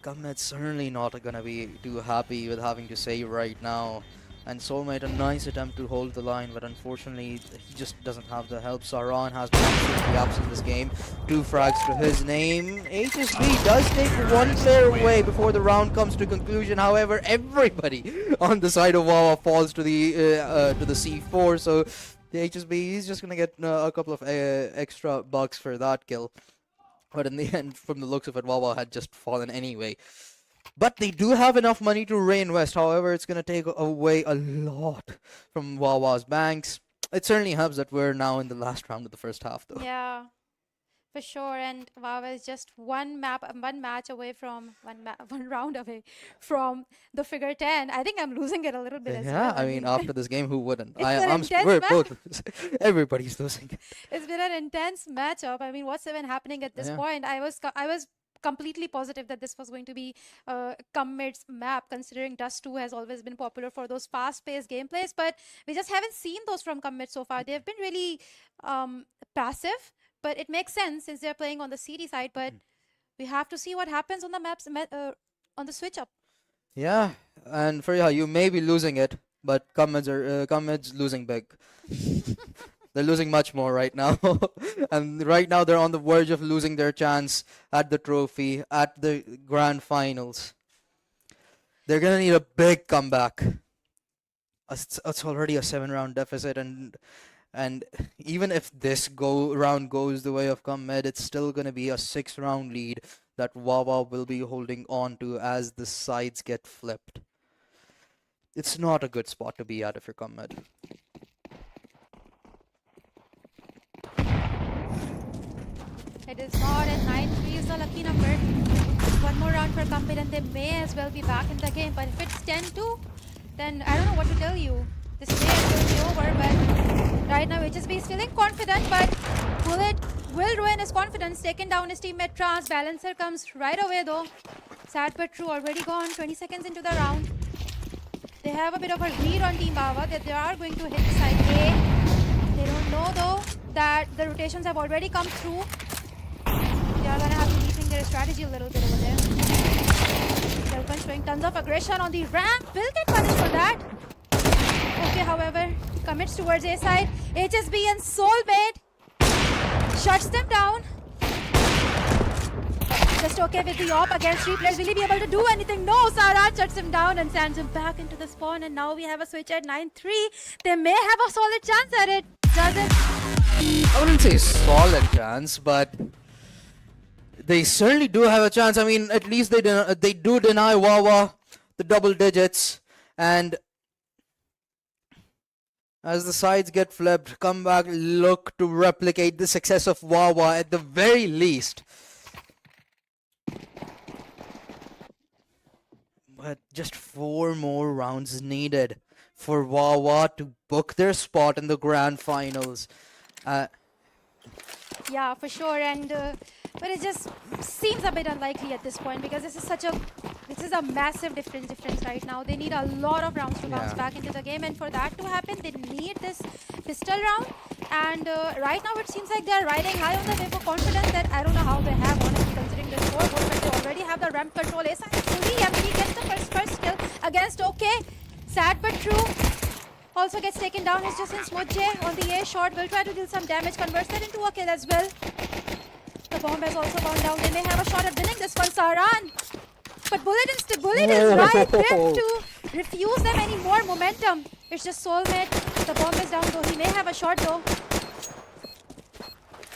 Gumnet's certainly not gonna be too happy with having to save right now. And Soulmate, a nice attempt to hold the line, but unfortunately he just doesn't have the help. Saran has been absolutely absent this game. 2 frags to his name. HSB does take 1 player away before the round comes to conclusion. However, everybody on the side of Wawa falls to the C4. So the HSB is just gonna get a couple of extra bucks for that kill. But in the end, from the looks of it, Wawa had just fallen anyway. But they do have enough money to reinvest. However, it's going to take away a lot from Wawa's banks. It certainly helps that we're now in the last round of the first half, though. Yeah, for sure. And Wawa is just one match away from one round away from the figure 10. I think I'm losing it a little bit as well. Yeah, I mean, after this game, who wouldn't? It's an intense We're match. both. Everybody's losing. It's been an intense matchup. I mean, what's even happening at this Yeah. point? I was completely positive that this was going to be Commit's map, considering Dust 2 has always been popular for those fast-paced gameplays, but we just haven't seen those from Commit so far. They've been really passive, but it makes sense since they're playing on the CD side, but we have to see what happens on the maps on the switch up. Yeah, and Freya, you may be losing it, but Comets losing big. They're losing much more right now. And right now they're on the verge of losing their chance at the trophy, at the grand finals. They're gonna need a big comeback. It's already a 7-round deficit, and even if this go round goes the way of Comed, it's still gonna be a 6-round lead that Wawa will be holding on to as the sides get flipped. It's not a good spot to be at if you're Comed. It is not, and 9-3 is the lucky number. One more round for Compit and they may as well be back in the game. But if it's 10-2, then I don't know what to tell you. This may as well be over, but right now HSB is feeling confident, but Bullet will ruin his confidence, taking down his teammate Trans. Balancer comes right away though. Sad but true, already gone 20 seconds into the round. They have a bit of a read on Team Bava that they are going to hit the side A. They don't know though that the rotations have already come through. They are gonna have to rethink their strategy a little bit over there. Delphin showing tons of aggression on the ramp. Will get punished for that. Okay, however, commits towards A side. HSB and Soulmate shuts them down. Just okay with the op against 3 players. Will he be able to do anything? No, Saran shuts him down and sends him back into the spawn. And now we have a switch at 9-3. They may have a solid chance at it. Doesn't. I wouldn't say solid chance, but they certainly do have a chance. I mean, at least they do deny Wawa the double digits, and as the sides get flipped, come back, look to replicate the success of Wawa at the very least. But just 4 more rounds needed for Wawa to book their spot in the grand finals. Yeah, for sure, and but it just seems a bit unlikely at this point because this is a massive difference right now. They need a lot of rounds to bounce back into the game, and for that to happen, they need this pistol round. And right now, it seems like they are riding high on the wave of confidence that I don't know how they have, honestly, considering the scoreboard, but they already have the ramp control. Asa fully empty, gets the first kill against OK. Sad but true. Also gets taken down. It's just in Smudge on the A shot. Will try to deal some damage. Converts that into a kill as well. The bomb has also gone down. They may have a shot at winning this one. Saran. But Bullet is right there to refuse them any more momentum. It's just Soulmate. The bomb is down though. He may have a shot though.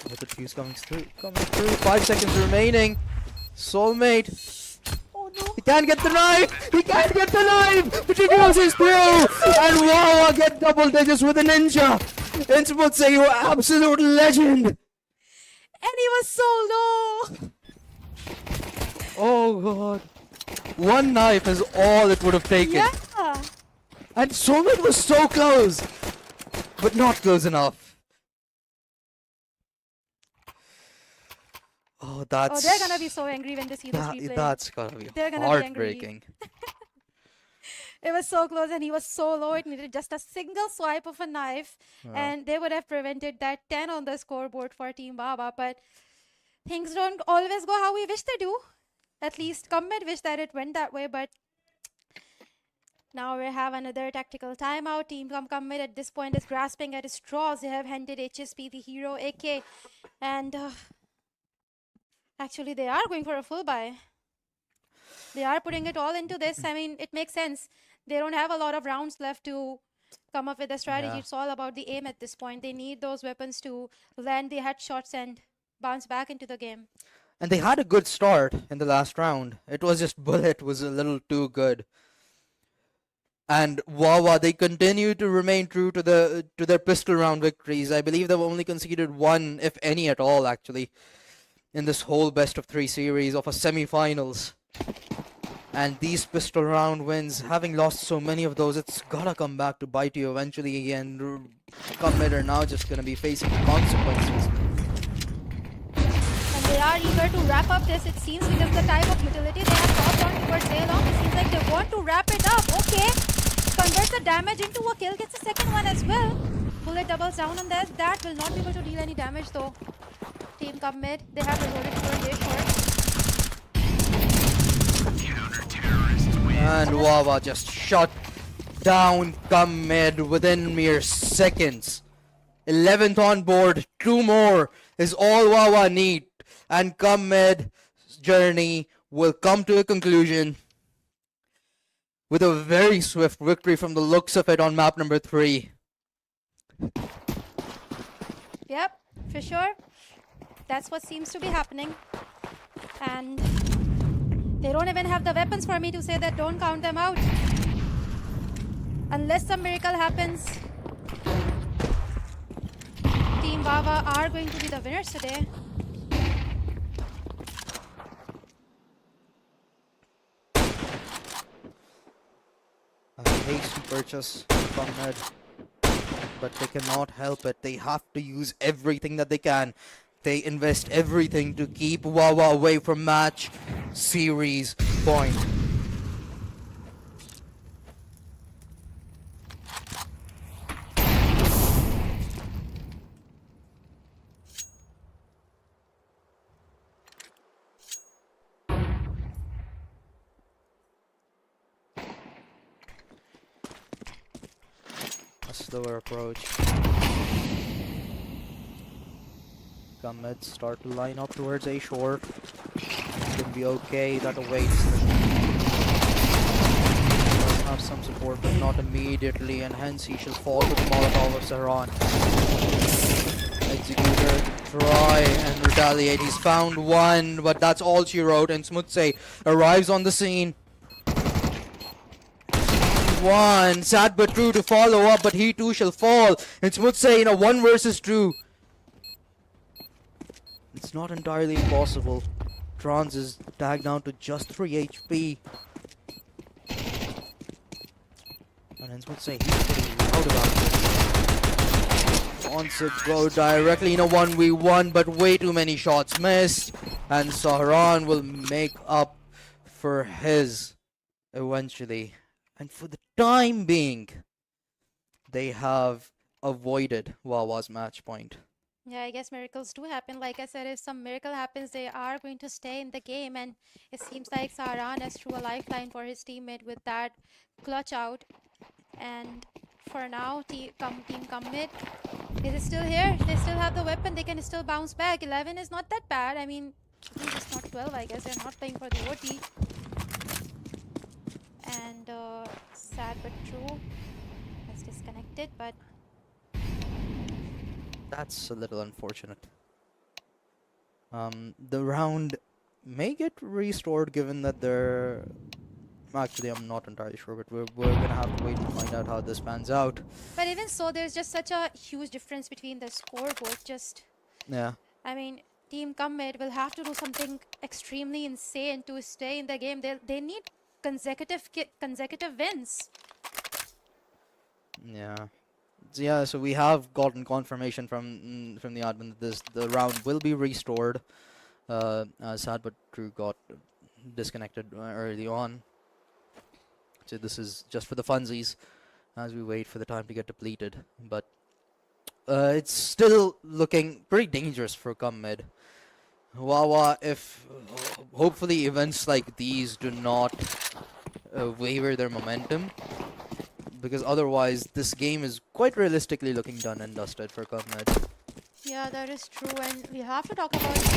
With the fuse coming through. 5 seconds remaining. Soulmate. Oh no. He can't get the knife! He can't get the knife! But he goes through! And Wawa get double digits with a ninja! Innsmouth say you are absolute legend! And he was so low. Oh god. One knife is all it would have taken. Yeah. And Soulmate was so close! But not close enough. Oh, that's... Oh, they're gonna be so angry when they see this replay. That's gonna be They're gonna be angry. heartbreaking. It was so close and he was so low. It needed just a single swipe of a knife and they would have prevented that 10 on the scoreboard for Team Baba. But things don't always go how we wish they do. At least Comet wish that it went that way. But now we have another tactical timeout. Team Comet at this point is grasping at straws. They have handed HSP the hero AK. And actually they are going for a full buy. They are putting it all into this. I mean, it makes sense. They don't have a lot of rounds left to come up with a strategy. Yeah. It's all about the aim at this point. They need those weapons to land the headshots and bounce back into the game. And they had a good start in the last round. It was just Bullet was a little too good. And Wawa, they continue to remain true to their pistol round victories. I believe they've only conceded one, if any at all, actually, in this whole best of 3 series of a semi-finals. And these pistol round wins, having lost so many of those, it's gotta come back to bite you eventually. And Comet are now just gonna be facing the consequences. And they are eager to wrap up this, it seems, because the type of utility they have popped on towards A-Long. It seems like they want to wrap it up. Okay. Converts the damage into a kill, gets the second one as well. Bullet doubles down on that. That will not be able to deal any damage though. Team come mid. They have resorted towards A short. And Wawa just shut down Comet within mere seconds. 11th on board, 2 more is all Wawa need. And Comet's journey will come to a conclusion. with a very swift victory from the looks of it on map number 3. Yep, for sure. That's what seems to be happening. And they don't even have the weapons for me to say that don't count them out. Unless some miracle happens, Team Wahh are going to be the winners today. A hasty purchase from Ned, but they cannot help it. They have to use everything that they can. They invest everything to keep Wahh away from match series point. A slower approach. Come mid, start to line up towards A shore. It's gonna be okay, that awaits. Does have some support, but not immediately, and hence he shall fall to the Molotov of Saran. Executor try and retaliate. He's found one, but that's all she wrote, and Smutse arrives on the scene. One, sad but true to follow up, but he too shall fall. And Smutse in a 1 versus 2. It's not entirely impossible. Trans is tagged down to just 3 HP. And then Smutse, he's pretty loud about it. Wants to go directly in a 1v1, but way too many shots missed. And Sahran will make up for his eventually. And for the time being, they have avoided Wahwah's match point. Yeah, I guess miracles do happen. Like I said, if some miracle happens, they are going to stay in the game. And it seems like Saran has threw a lifeline for his teammate with that clutch out. And for now, team commit is still here. They still have the weapon. They can still bounce back. 11 is not that bad. I mean, it's not 12, I guess. They're not playing for the OT. And sad but true. It's disconnected, but That's a little unfortunate. The round may get restored given that they're... Actually, I'm not entirely sure, but we're gonna have to wait to find out how this pans out. but even so, there's just such a huge difference between the scoreboard. Just, Yeah. I mean, Team Commit will have to do something extremely insane to stay in the game. They need consecutive wins. Yeah, so we have gotten confirmation from the admin that the round will be restored. Sad but true got disconnected early on. So this is just for the funsies as we wait for the time to get depleted. But it's still looking pretty dangerous for Come Mid. Wahwah, if hopefully events like these do not waver their momentum, because otherwise this game is quite realistically looking done and dusted for Come Mid. Yeah, that is true, and we have to talk about Bullet.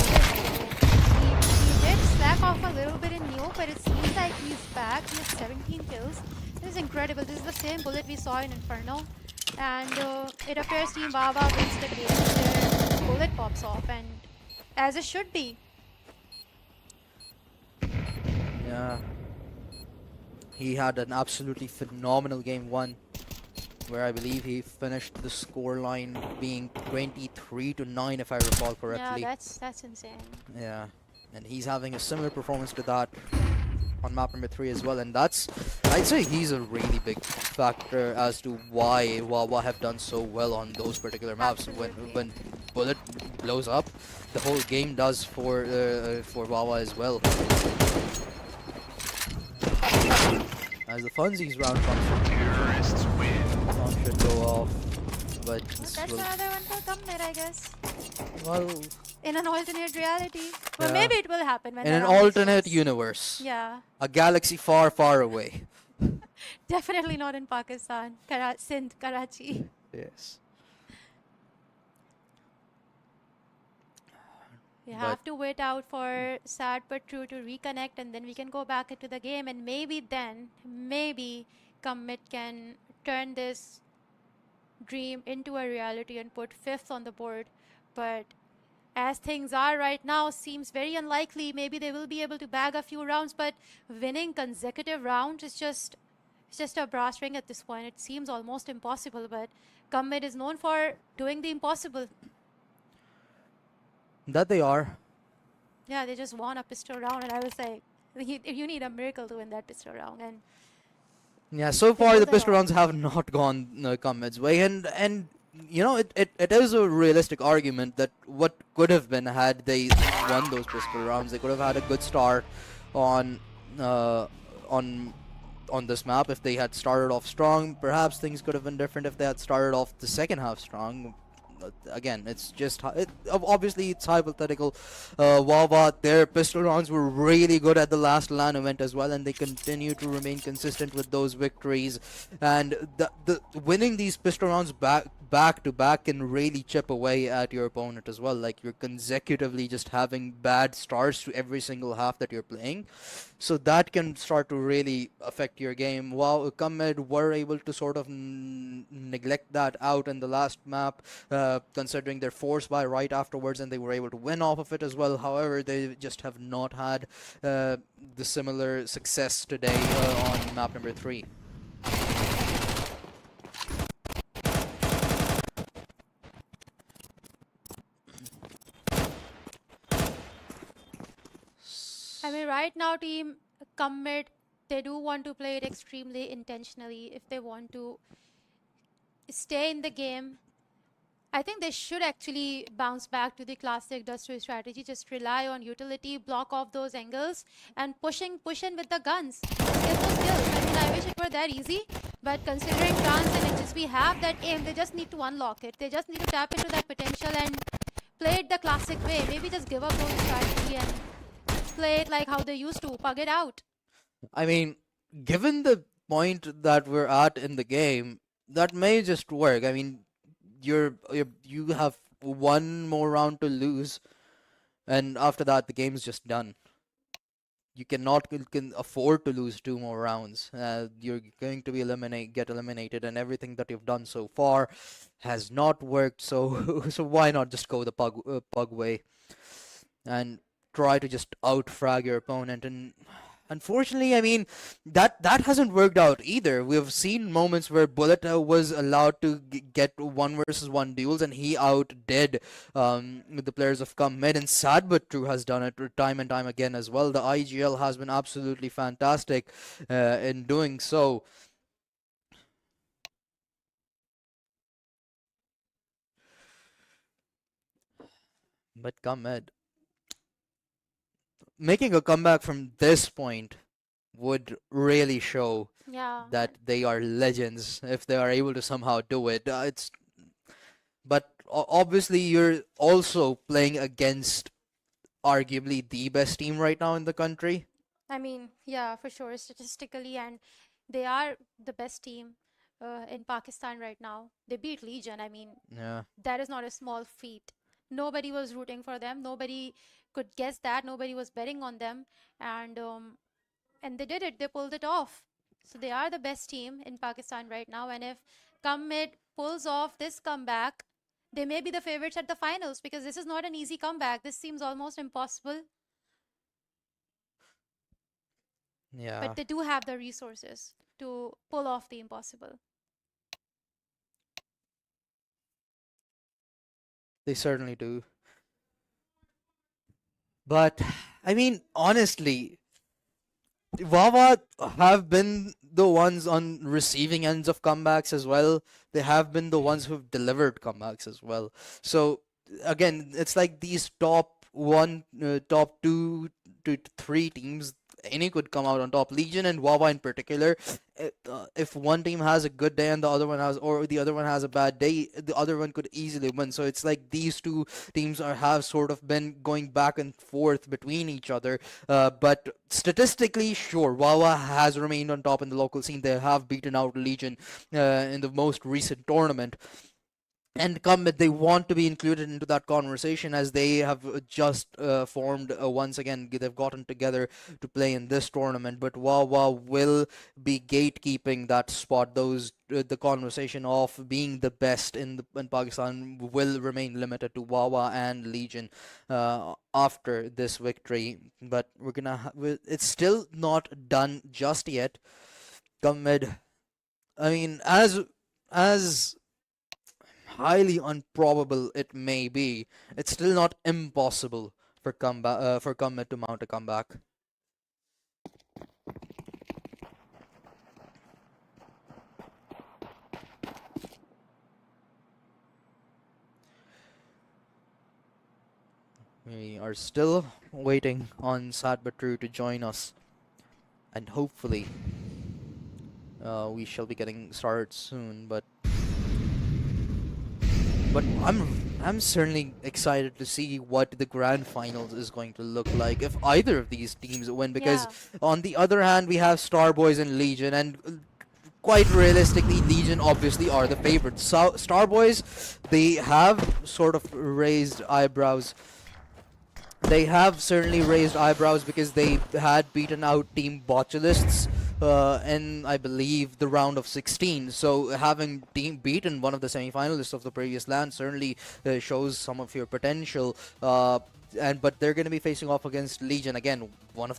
He did slack off a little bit in Neo, but it seems like he's back. He has 17 kills. This is incredible. This is the same Bullet we saw in Inferno. And it appears Team Wahwah wins the game. Their Bullet pops off, and as it should be. Yeah. He had an absolutely phenomenal game 1, where I believe he finished the scoreline being 23-9, if I recall correctly. Yeah, that's insane. Yeah, and he's having a similar performance to that on map number 3 as well, and that's, I'd say he's a really big factor as to why Wahwah have done so well on those particular maps. Absolutely. When Bullet blows up, the whole game does for Wahwah as well. As the funsies round comes from, Terrorists win. bomb should go off, but Well, this that's will, another one for Commit, I guess. well, In an alternate reality. Well, Yeah. maybe it will happen when in the an round alternate restarts. universe, Yeah, a galaxy far, far away. definitely not in Pakistan. Sindh, Karachi. Yes. We But have to wait out for Sad but True to reconnect, and then we can go back into the game, and maybe then, maybe Commit can turn this dream into a reality and put fifth on the board. But as things are right now, seems very unlikely. Maybe they will be able to bag a few rounds, but winning consecutive rounds is just it's just a brass ring at this point. It seems almost impossible, but Commit is known for doing the impossible. that they are. Yeah, they just won a pistol round, and I was like, you need a miracle to win that pistol round, and Yeah, so they far pulled the it pistol off. rounds have not gone Comets way, and you know it is a realistic argument that what could have been had they won those pistol rounds. They could have had a good start on uh, on on this map if they had started off strong. Perhaps things could have been different if they had started off the second half strong. Again, it's just obviously it's hypothetical. Wawa, their pistol rounds were really good at the last LAN event as well, and they continue to remain consistent with those victories. And the winning these pistol rounds back to back can really chip away at your opponent as well. Like you're consecutively just having bad starts to every single half that you're playing, so that can start to really affect your game. While Comed were able to sort of neglect that out in the last map, considering their force buy right afterwards, and they were able to win off of it as well. However, they just have not had the similar success today on map number 3. I mean, right now, team Commit, they do want to play it extremely intentionally if they want to stay in the game. I think they should actually bounce back to the classic Dust2 strategy. Just rely on utility, block off those angles, and push in with the guns. Get those kills. I mean, I wish it were that easy, but considering France and HSB have that aim, they just need to unlock it. They just need to tap into that potential and play it the classic way. Maybe just give up on strategy and play it like how they used to, pug it out. I mean, given the point that we're at in the game, that may just work. I mean, you have one more round to lose, and after that, the game's just done. You cannot can afford to lose two more rounds. You're going to be get eliminated, and everything that you've done so far has not worked. So so why not just go the pug way and try to just out frag your opponent? And unfortunately, I mean, that hasn't worked out either. We've seen moments where Bullet was allowed to get 1 versus 1 duels, and he outdid the players of Come Mid, and Sad But True has done it time and time again as well. The IGL has been absolutely fantastic in doing so. But Come Mid, making a comeback from this point would really show Yeah, that they are legends if they are able to somehow do it. But obviously you're also playing against arguably the best team right now in the country. I mean, yeah, for sure, statistically, and they are the best team in Pakistan right now. They beat Legion. I mean, Yeah, that is not a small feat. Nobody was rooting for them. Nobody could guess that. Nobody was betting on them, and and they did it. They pulled it off. So they are the best team in Pakistan right now. And if Commit pulls off this comeback, they may be the favorites at the finals because this is not an easy comeback. This seems almost impossible, yeah, but they do have the resources to pull off the impossible. they certainly do. But I mean, honestly, Wawa have been the ones on receiving ends of comebacks as well. They have been the ones who've delivered comebacks as well. So again, it's like these top 2 to 3 teams. Any could come out on top. Legion and Wawa in particular. If one team has a good day and the other one has a bad day, the other one could easily win. So it's like these two teams have sort of been going back and forth between each other. But statistically, sure, Wawa has remained on top in the local scene. They have beaten out Legion in the most recent tournament. and come they want to be included into that conversation, as they have just formed once again. They've gotten together to play in this tournament, but Wawa will be gatekeeping that spot. Those the conversation of being the best in Pakistan will remain limited to Wawa and Legion after this victory. But it's still not done just yet. Come mid, I mean, as highly improbable it may be, it's still not impossible for comeback to mount a comeback. We are still waiting on Sad but True to join us, and hopefully we shall be getting started soon. But I'm certainly excited to see what the grand finals is going to look like if either of these teams win. Because Yeah. on the other hand, we have Starboys and Legion, and quite realistically, Legion obviously are the favorites. So Starboys, they have sort of raised eyebrows. They have certainly raised eyebrows because they had beaten out Team Botulists in, I believe, the round of 16. So having team beaten one of the semi-finalists of the previous LAN certainly shows some of your potential. But they're going to be facing off against Legion again, one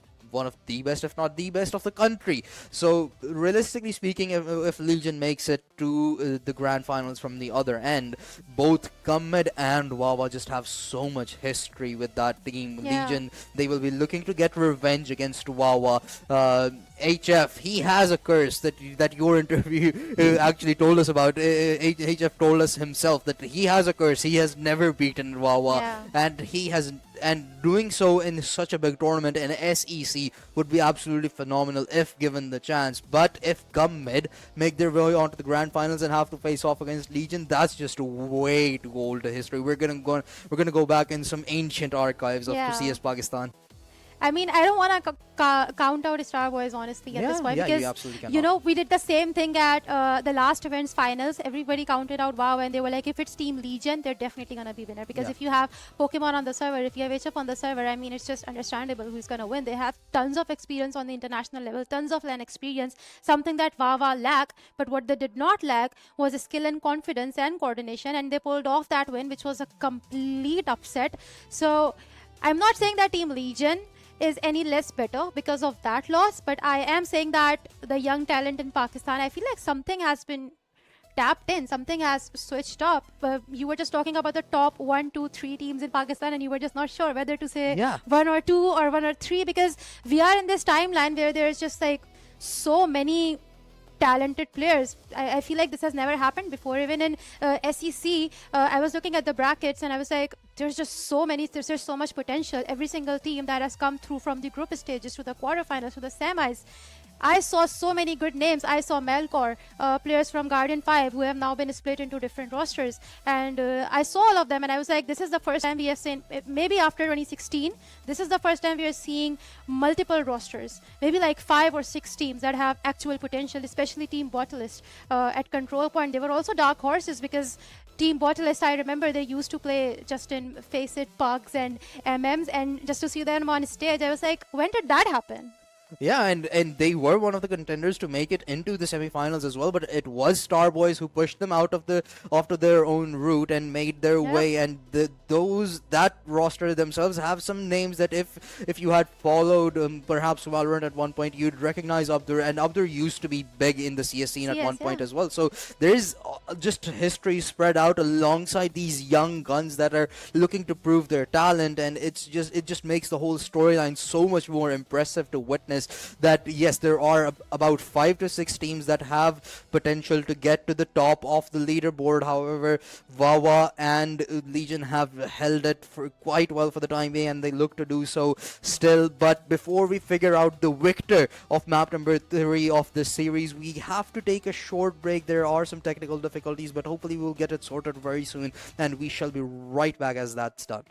of the best, if not the best, of the country. So realistically speaking, if Legion makes it to the grand finals from the other end, both Kammed and Wawa just have so much history with that team. Yeah. Legion, they will be looking to get revenge against Wawa. HF, he has a curse that your interview actually told us about. HF told us himself that he has a curse. He has never beaten Wawa, Yeah. and he has, and doing so in such a big tournament in SEC would be absolutely phenomenal if given the chance. But if Come Mid make their way onto the grand finals and have to face off against Legion, that's just way too old a history. We're gonna go back in some ancient archives of Yeah. CS Pakistan. I mean, I don't want to count out Starbois honestly at this point, yeah, you because absolutely you cannot. know we did the same thing at the last event's finals. Everybody counted out WoW, and they were like, if it's Team Legion, they're definitely gonna be winner, because Yeah. if you have Pokemon on the server, if you have HF on the server, I mean, it's just understandable who's gonna win. They have tons of experience on the international level, tons of LAN experience, something that Wawa lack. But what they did not lack was skill and confidence and coordination, and they pulled off that win, which was a complete upset. So I'm not saying that Team Legion is any less better because of that loss, but I am saying that the young talent in Pakistan, I feel like something has been tapped in, something has switched up. You were just talking about the top 1, 2, 3 teams in Pakistan, and you were just not sure whether to say Yeah. 1 or 2 or 1 or 3, because we are in this timeline where there's just like so many talented players. I feel like this has never happened before. Even in SEC, I was looking at the brackets and I was like, there's just so many, there's just so much potential. Every single team that has come through from the group stages to the quarterfinals to the semis, I saw so many good names. I saw Melkor, players from Guardian 5 who have now been split into different rosters. And I saw all of them and I was like, this is the first time we have seen, maybe after 2016, this is the first time we are seeing multiple rosters. Maybe like 5 or 6 teams that have actual potential, especially Team Bottlist at Control Point. They were also dark horses because Team Bottlist, I remember they used to play just in Face It, Pugs and MMs, and just to see them on stage, I was like, when did that happen? Yeah, and they were one of the contenders to make it into the semifinals as well, but it was Starboys who pushed them out of their own route and made their Yeah. way. And that roster themselves have some names that if you had followed perhaps Valorant at one point, you'd recognize Abdur, and Abdur used to be big in the CS scene at CS, one point yeah. as well. So there is just history spread out alongside these young guns that are looking to prove their talent, and it just makes the whole storyline so much more impressive to witness. That yes, there are about 5 to 6 teams that have potential to get to the top of the leaderboard. However, Wawa and Legion have held it for quite well for the time being, and they look to do so still. But before we figure out the victor of map number 3 of this series, we have to take a short break. There are some technical difficulties, but hopefully we'll get it sorted very soon, and we shall be right back as that's done.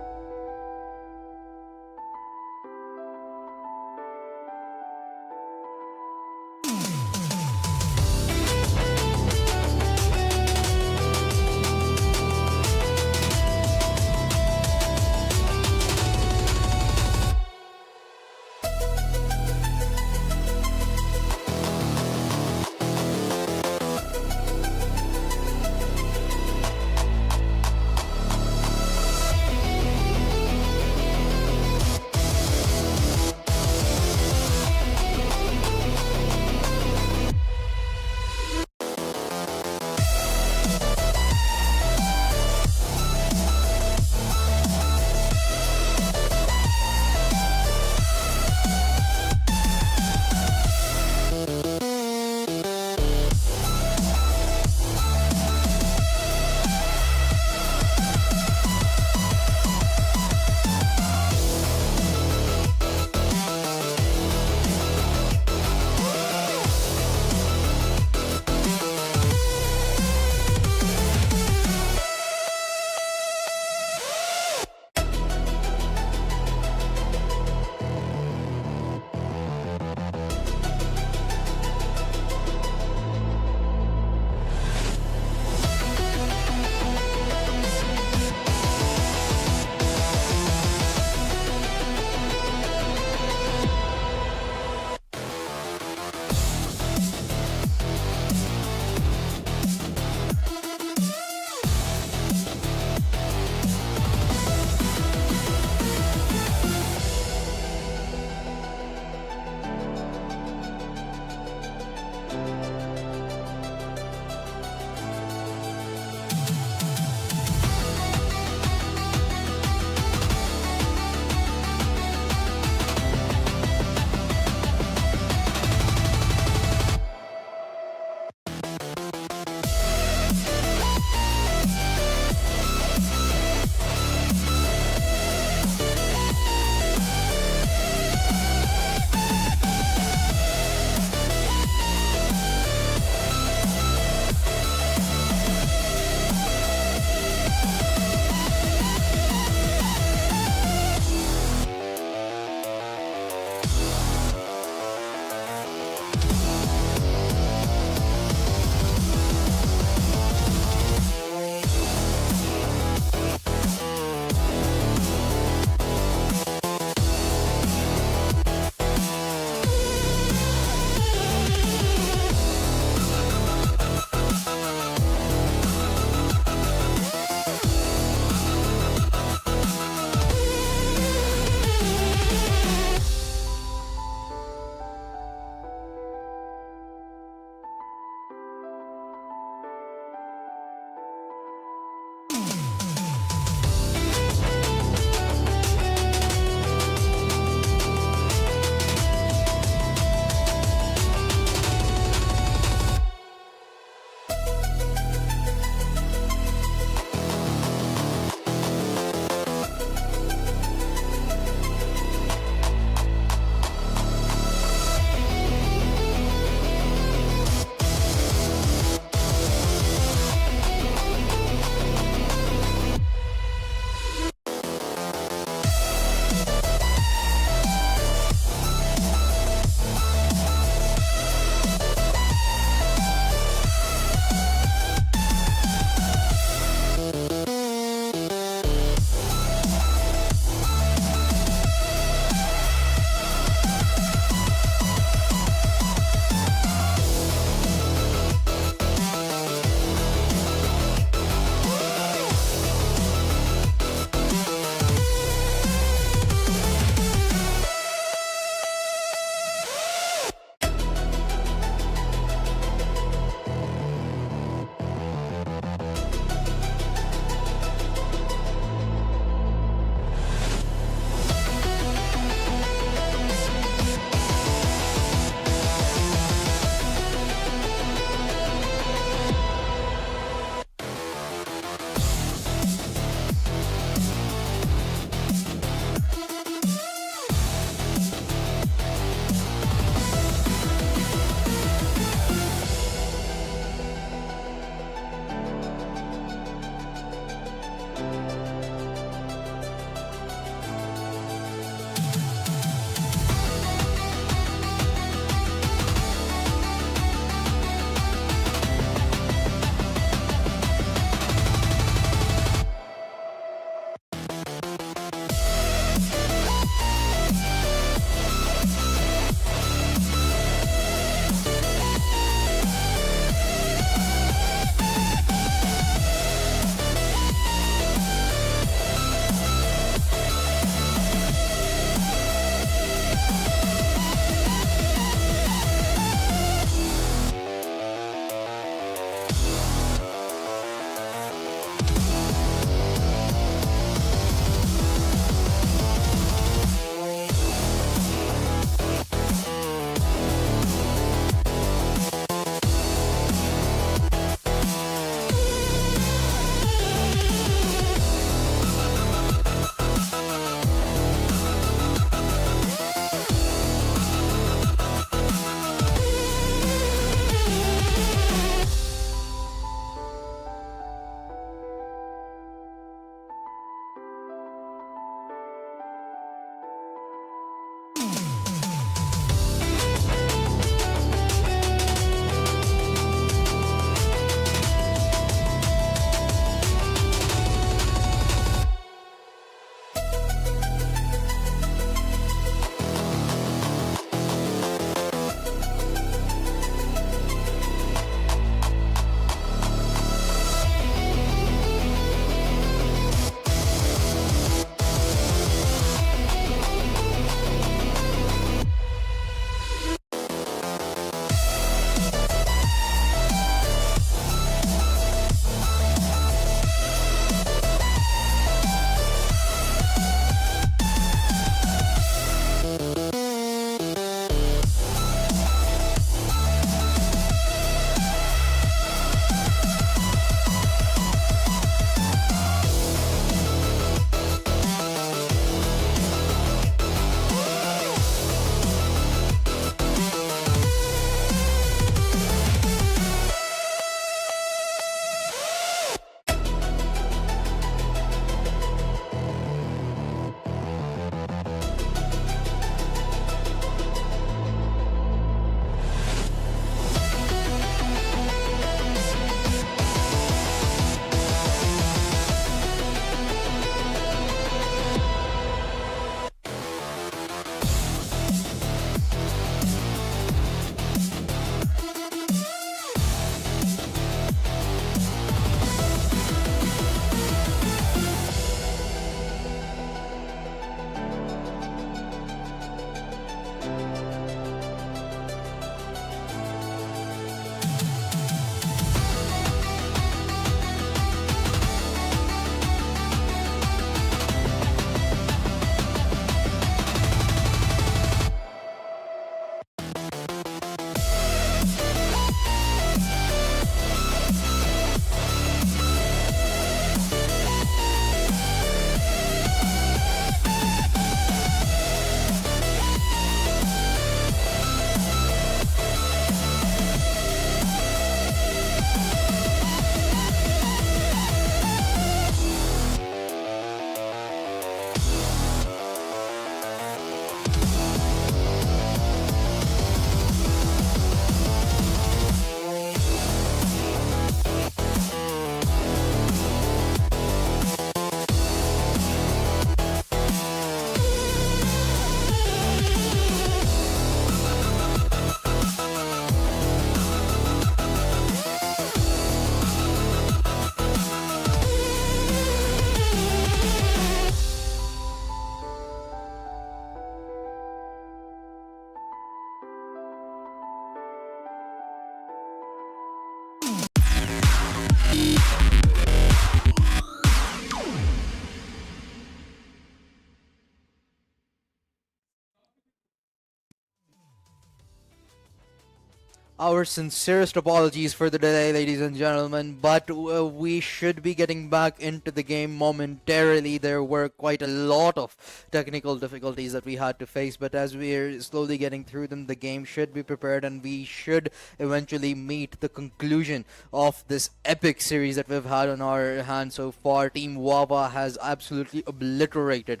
Our sincerest apologies for the delay, ladies and gentlemen, but we should be getting back into the game momentarily. There were quite a lot of technical difficulties that we had to face, but as we're slowly getting through them, the game should be prepared and we should eventually meet the conclusion of this epic series that we've had on our hands so far. Team Wahh has absolutely obliterated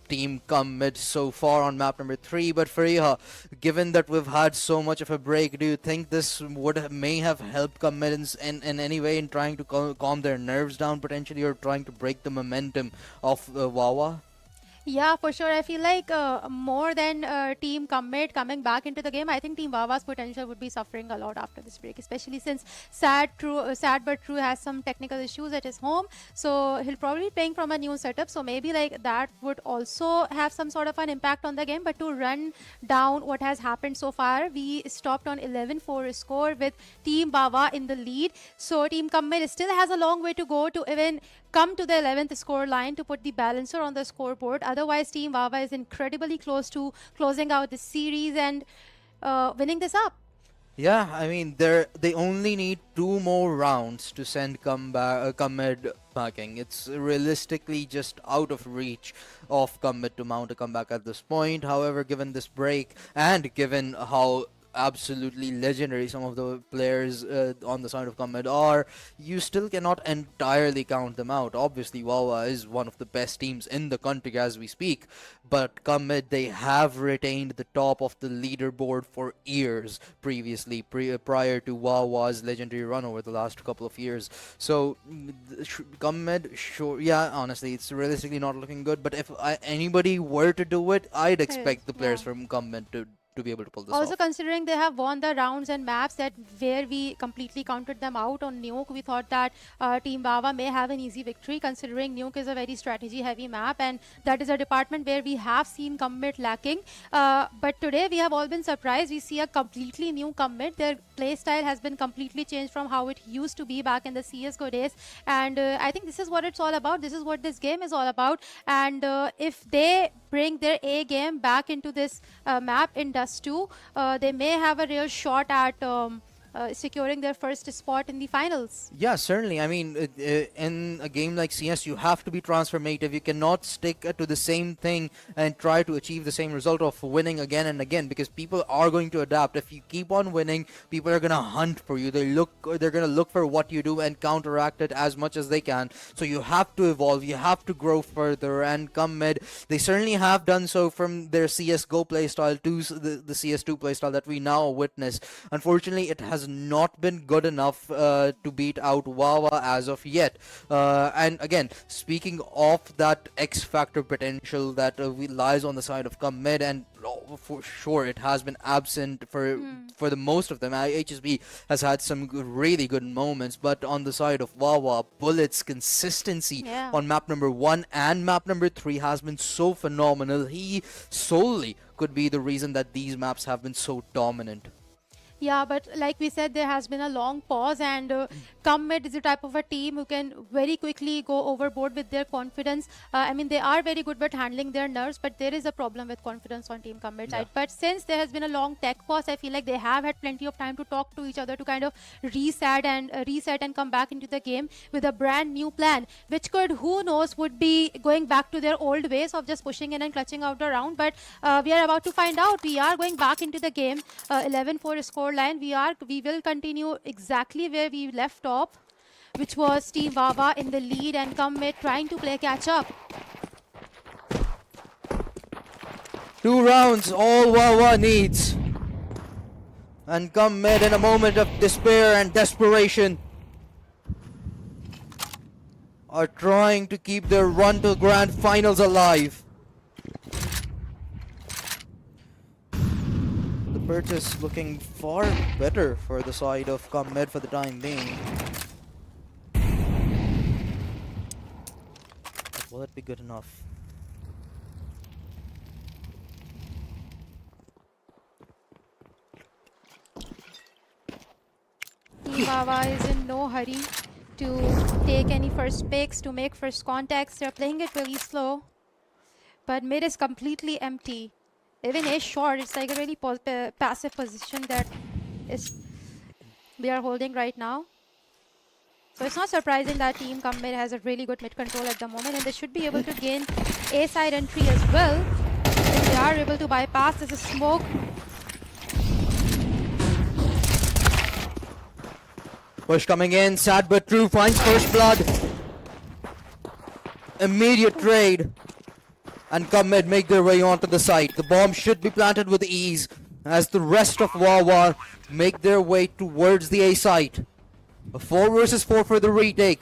Team Come Mid so far on map number 3, but Fariha, given that we've had so much of a break, do you think this may have helped Come Mid in any way in trying to calm their nerves down potentially, or trying to break the momentum of Wahh? Yeah, for sure. I feel like more than Team Commit coming back into the game, I think Team Wawa's potential would be suffering a lot after this break, especially since Sad but True has some technical issues at his home. So he'll probably be playing from a new setup. So maybe like that would also have some sort of an impact on the game. But to run down what has happened so far, we stopped on 11-4 score with Team Wawa in the lead. So Team Commit still has a long way to go to even come to the 11th score line to put the balancer on the scoreboard. Otherwise, Team Wawa is incredibly close to closing out the series and winning this up. Yeah, I mean they only need 2 more rounds to send Commit packing. It's realistically just out of reach of Commit to mount a comeback at this point. However, given this break and given how absolutely legendary some of the players on the side of Commit are, you still cannot entirely count them out. Obviously, Wawa is one of the best teams in the country as we speak, but Commit, they have retained the top of the leaderboard for years previously, prior to Wawa's legendary run over the last couple of years. So, Commit, sure, yeah, honestly, it's realistically not looking good, but if anybody were to do it, I'd expect the players Yeah. from Commit to be able to pull this Also, off. considering they have won the rounds and maps that where we completely counted them out on Nuke, we thought that Team Wawa may have an easy victory, considering Nuke is a very strategy-heavy map, and that is a department where we have seen Commit lacking. But today we have all been surprised. We see a completely new Commit. Their playstyle has been completely changed from how it used to be back in the CS:GO days, and I think this is what it's all about. This is what this game is all about. And if they bring their A game back into this map in Dust 2, they may have a real shot at securing their first spot in the finals. Yeah, certainly. I mean, in a game like CS, you have to be transformative. You cannot stick to the same thing and try to achieve the same result of winning again and again, because people are going to adapt. If you keep on winning, people are gonna hunt for you. They're gonna look for what you do and counteract it as much as they can. So you have to evolve. You have to grow further and come mid. They certainly have done so from their CS:GO playstyle to the CS2 playstyle that we now witness. Unfortunately, it has not been good enough to beat out Wawa as of yet. And again, speaking of that X Factor potential that lies on the side of Come Mid, and for sure it has been absent for the most of them. HSB has had some really good moments, but on the side of Wawa, Bullet's consistency Yeah. on map number 1 and map number 3 has been so phenomenal. He solely could be the reason that these maps have been so dominant. Yeah, but like we said, there has been a long pause, and Come Mid is the type of a team who can very quickly go overboard with their confidence. I mean, they are very good at handling their nerves, but there is a problem with confidence on Team Come Mid side. But since there has been a long tech pause, I feel like they have had plenty of time to talk to each other to kind of reset and come back into the game with a brand new plan, which could, who knows, would be going back to their old ways of just pushing in and clutching out the round. But we are about to find out. We are going back into the game, 11-4 score line. We will continue exactly where we left off, which was Team Wawa in the lead and Come Mid trying to play catch up. 2 rounds, all Wawa needs. And Come Mid, in a moment of despair and desperation, are trying to keep their run to grand finals alive. The purchase looking far better for the side of Come Mid for the time being. But will it be good enough? Team Wawa is in no hurry to take any first picks, to make first contacts. They're playing it really slow. But mid is completely empty. Even A short, it's like a really passive position that we are holding right now. So it's not surprising that Team Mid has a really good mid control at the moment, and they should be able to gain A side entry as well. If they are able to bypass this smoke. Push coming in, sad but true, finds first blood. Immediate trade. And Mid make their way onto the site. The bomb should be planted with ease as the rest of Wahh make their way towards the A site. A 4 versus 4 for the retake.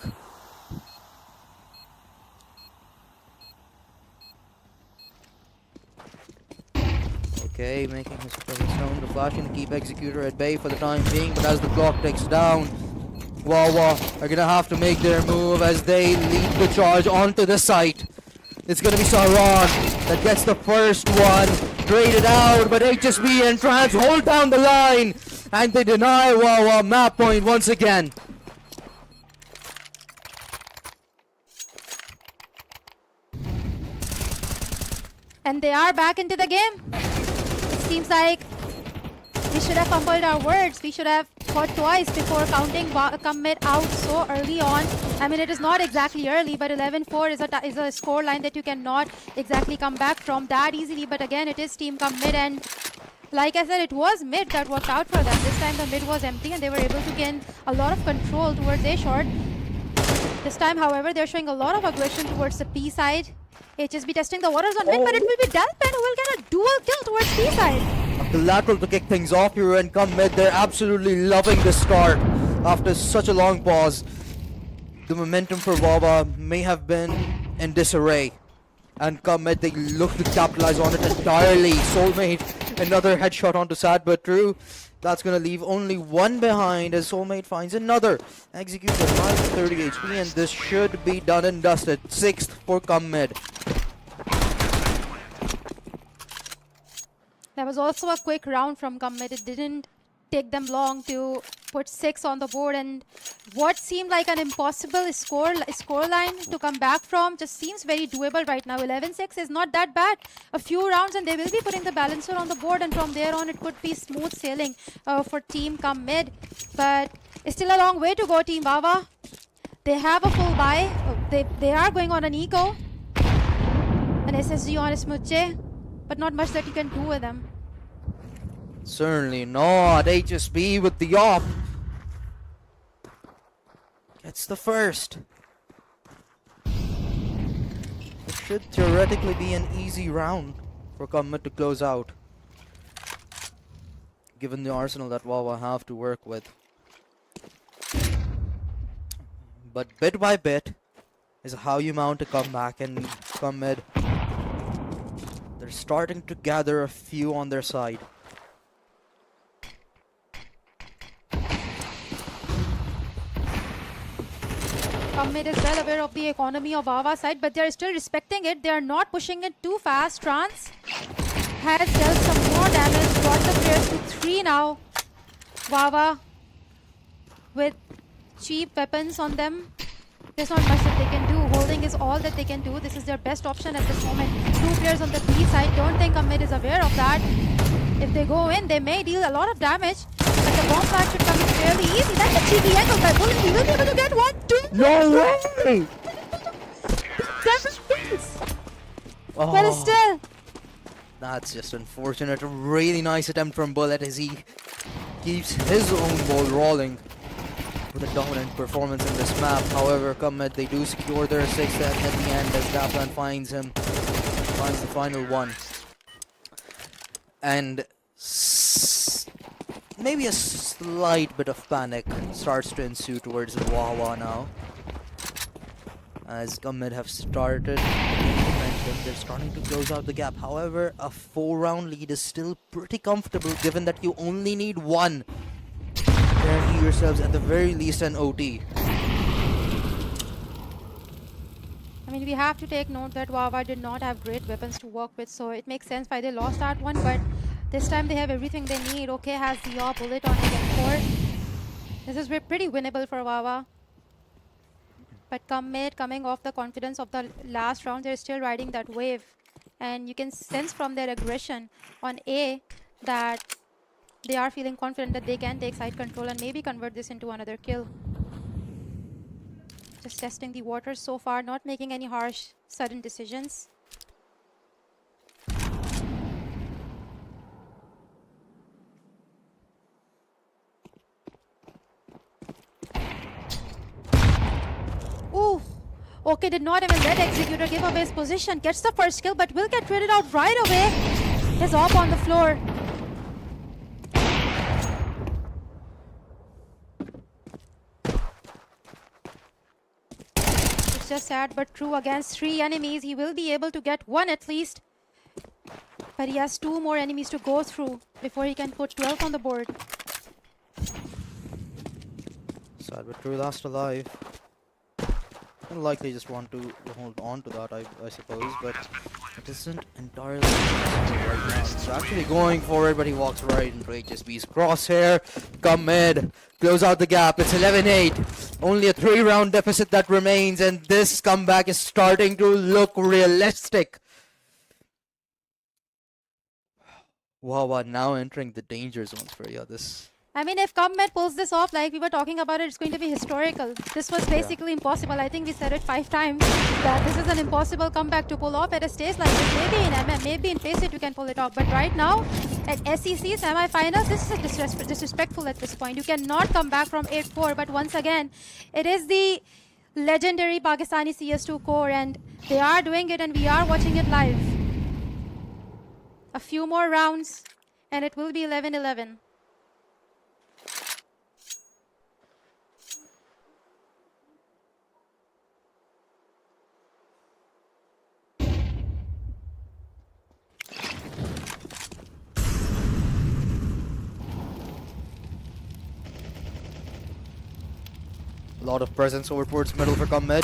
Okay, making his presence known. The flash and keep Executor at bay for the time being, but as the clock ticks down, Wahh are gonna have to make their move as they lead the charge onto the site. It's gonna be Saran that gets the first one. Traded out, but HSB and Trans hold down the line, and they deny Wahh map point once again. And they are back into the game. It seems like we should have fumbled our words. We should have thought twice before counting Mid out so early on. I mean, it is not exactly early, but 11-4 is a score line that you cannot exactly come back from that easily. But again, it is Team Mid, and like I said, it was mid that worked out for them. This time the mid was empty, and they were able to gain a lot of control towards A short. This time, however, they're showing a lot of aggression towards the P side. HSB testing the waters on mid, but it will be Delpen who will get a dual kill towards P side. The lateral to kick things off here and Mid. They're absolutely loving the start after such a long pause. The momentum for Wahh may have been in disarray. And Mid, they look to capitalize on it entirely. Soulmate, another headshot onto Sad but True. That's going to leave only one behind as Soulmate finds another. Executes at 30 HP, and this should be done and dusted. 6th for Mid. That was also a quick round from Mid. It didn't take them long to put 6 on the board, and what seemed like an impossible score line to come back from just seems very doable right now. 11-6 is not that bad. A few rounds and they will be putting the balancer on the board, and from there on it could be smooth sailing for Team Mid. But it's still a long way to go, Team Wahh. They have a full buy. They are going on an eco. An SSG on a Smooche, but not much that you can do with them. Certainly not. HSB with the op. Gets the first. It should theoretically be an easy round for Mid to close out, given the arsenal that Wahh have to work with. But bit by bit is how you mount a comeback, and Mid, they're starting to gather a few on their side. Mid is well aware of the economy of Wahh side, but they're still respecting it. They are not pushing it too fast. Trans has dealt some more damage, got the players to 3 now. Wahh with cheap weapons on them. There's not much that they can do. Holding is all that they can do. This is their best option at this moment. 2 players on the B side. Don't think Mid is aware of that. If they go in, they may deal a lot of damage. But the bomb flag should come in fairly easy. That's a cheeky angle by Bullet. He will be able to get 1, 2. No way! 7 kills. Oh, But still, that's just unfortunate. A really nice attempt from Bullet as he keeps his own ball rolling with a dominant performance in this map. However, Mid, they do secure their 6th at the end as Daplan finds the final one. And maybe a slight bit of panic starts to ensue towards Wahh now, as Mid have started. They're starting to close out the gap. However, a 4-round lead is still pretty comfortable, given that you only need 1. Guarantee yourselves at the very least an OT. I mean, we have to take note that Wahh did not have great weapons to work with, so it makes sense why they lost that one, but this time they have everything they need. Okay, has the bullet on it, 4. This is pretty winnable for Wahh. But Mid, coming off the confidence of the last round, they're still riding that wave. And you can sense from their aggression on A that They are feeling confident that they can take side control and maybe convert this into another kill. Just testing the waters so far, not making any harsh, sudden decisions. Ooh. Okay, did not even let Executor give away his position. Gets the first kill, but will get traded out right away. His op on the floor. It's just sad but true. Against 3 enemies, he will be able to get 1 at least. But he has 2 more enemies to go through before he can put 12 on the board. Sad but true, last alive. Likely just want to hold on to that, I suppose, but it isn't entirely possible right now. He's actually going for it, but he walks right into HSB's crosshair. Come mid, close out the gap. It's 11-8. Only a 3-round deficit that remains, and this comeback is starting to look realistic. Wahh now entering the danger zones for you. I mean, if Cubmed pulls this off, like we were talking about it, it's going to be historical. This was basically impossible. I think we said it 5 times that this is an impossible comeback to pull off at a stage like this. Maybe in MM, maybe in Face It you can pull it off. But right now, at SEC semi-finals, this is disrespectful at this point. You cannot come back from 8-4. But once again, it is the legendary Pakistani CS2 core, and they are doing it, and we are watching it live. A few more rounds, and it will be 11-11. A lot of presence over towards middle for Comed.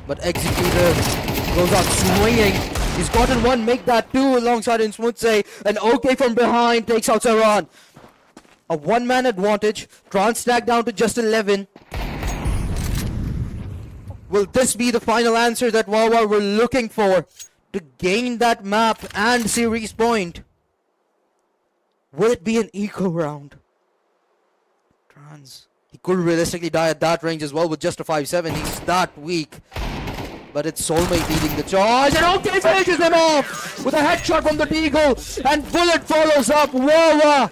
But Executor goes out swinging. He's gotten 1, make that 2 alongside in Smoothsay. And OK from behind takes out Saran. A 1-man advantage. Trans stack down to just 11. Will this be the final answer that Wahh were looking for to gain that map and series point? Will it be an eco round? Trans. He could realistically die at that range as well with just a 5-7. He's that weak. But it's Soulmate leading the charge. And OK finishes him off with a headshot from the Deagle. And Bullet follows up Wahh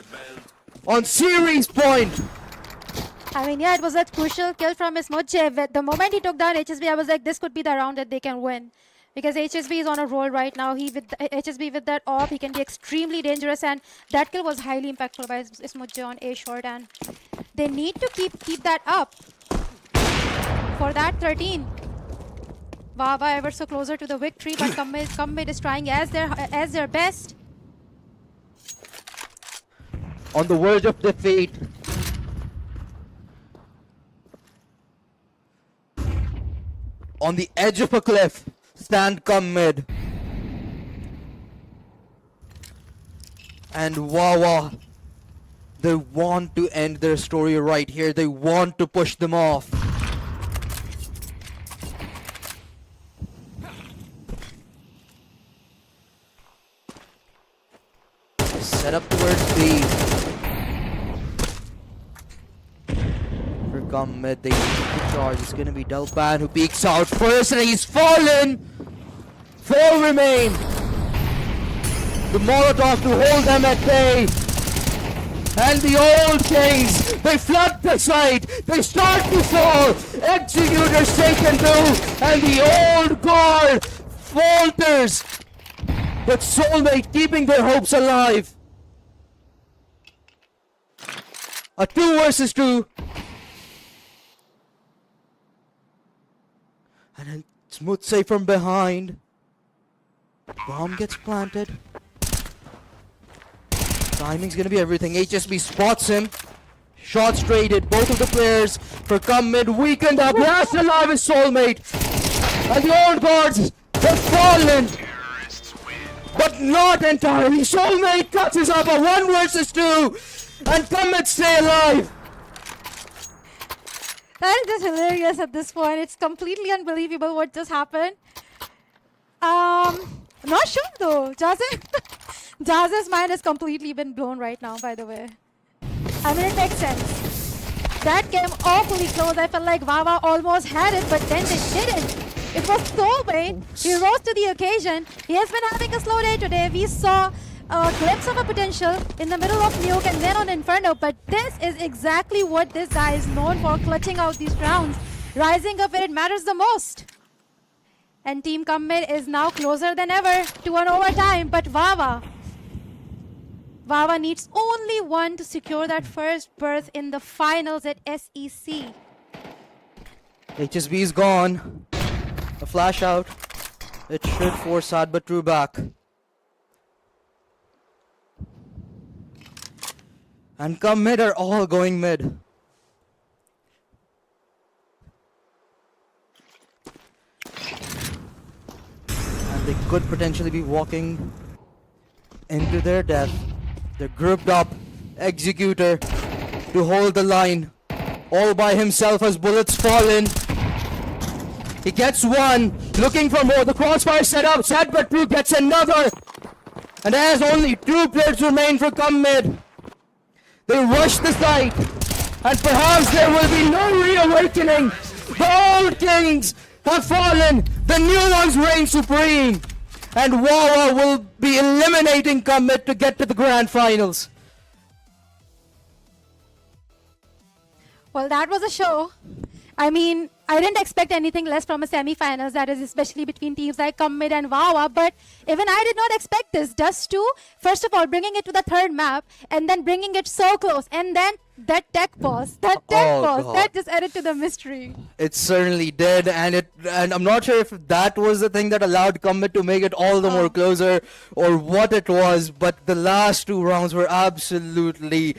on series point. I mean, yeah, it was a crucial kill from Ismoche. The moment he took down HSB, I was like, this could be the round that they can win. Because HSB is on a roll right now. HSB with that op, he can be extremely dangerous. And that kill was highly impactful by Ismoche on A short. And they need to keep that up for that 13. Wahh ever so closer to the victory, but Commit is trying as their best. On the verge of defeat. On the edge of a cliff, stand Commit. And Wahh, they want to end their story right here. They want to push them off. Set up towards B. For Commit, they need to charge. It's gonna be Delpan who peeks out first, and he's fallen. 4 remain. The Molotov to hold them at bay. And the old days, they flood the site, they start to fall. Executors taken too, and the old guard falters. But Soulmate keeping their hopes alive. A 2 versus 2. And a smooth save from behind. Bomb gets planted. Timing's gonna be everything. HSB spots him. Shots traded. Both of the players for Commit weakened up. Last alive is Soulmate. And the old guards have fallen. But not entirely. Soulmate catches up a 1 versus 2. And Commit stay alive. That is just hilarious at this point. It's completely unbelievable what just happened. Not sure though, Jazzy. Jaz's mind has completely been blown right now, by the way. I mean, it makes sense. That came awfully close. I felt like Wawa almost had it, but then they didn't. It was Soulmate. He rose to the occasion. He has been having a slow day today. We saw a glimpse of a potential in the middle of Nuke and then on Inferno, but this is exactly what this guy is known for, clutching out these rounds, rising up when it matters the most. And Team Commit is now closer than ever to an overtime, but Wawa needs only one to secure that first berth in the finals at SEC. HSB is gone. A flash out. It should force Sad but True back. And come mid are all going mid. And they could potentially be walking into their death. They're grouped up. Executor to hold the line. All by himself as bullets fall in. He gets one. Looking for more. The crossfire set up. Sad but True gets another. And as only 2 players remain for come mid. They rush the site, and perhaps there will be no reawakening. The old kings have fallen, the new ones reign supreme, and Wahh will be eliminating Commit to get to the grand finals. Well, that was a show. I mean, I didn't expect anything less from a semi-finals, that is especially between teams like Commit and Wahh, but even I did not expect this. Dust 2, first of all, bringing it to the third map, and then bringing it so close, and then that tech pause, that just added to the mystery. It certainly did, and I'm not sure if that was the thing that allowed Commit to make it all the more closer, or what it was, but the last 2 rounds were absolutely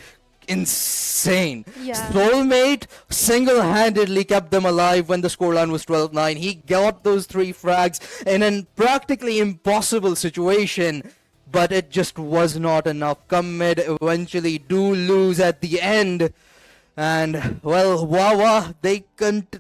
insane. Yeah. Soulmate single-handedly kept them alive when the scoreline was 12-9. He got those 3 frags in a practically impossible situation, but it just was not enough. Commit eventually do lose at the end. And, well, Wahh, they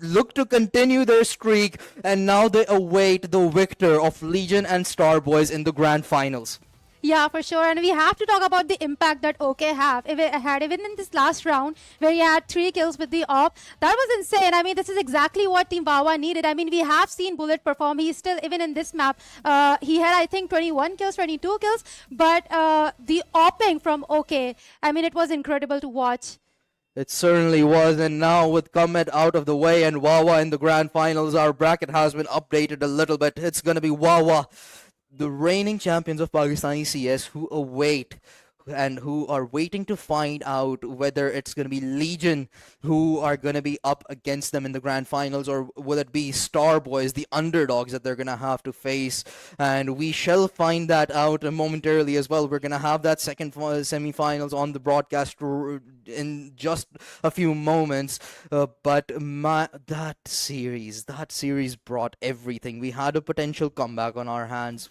look to continue their streak, and now they await the victor of Legion and Starbois in the grand finals. Yeah, for sure. And we have to talk about the impact that OK had even in this last round where he had 3 kills with the op. That was insane. I mean, this is exactly what Team Wahh needed. I mean, we have seen Bullet perform. He's still, even in this map, he had, I think, 21 kills, 22 kills. But the opping from OK, I mean, it was incredible to watch. It certainly was, and now with Comet out of the way and Wahh in the grand finals, our bracket has been updated a little bit. It's going to be Wahh, the reigning champions of Pakistani CS, who await and who are waiting to find out whether it's going to be Legion who are going to be up against them in the grand finals, or will it be Starbois, the underdogs that they're going to have to face. And we shall find that out momentarily as well. We're going to have that second semi-finals on the broadcast in just a few moments. But that series brought everything. We had a potential comeback on our hands.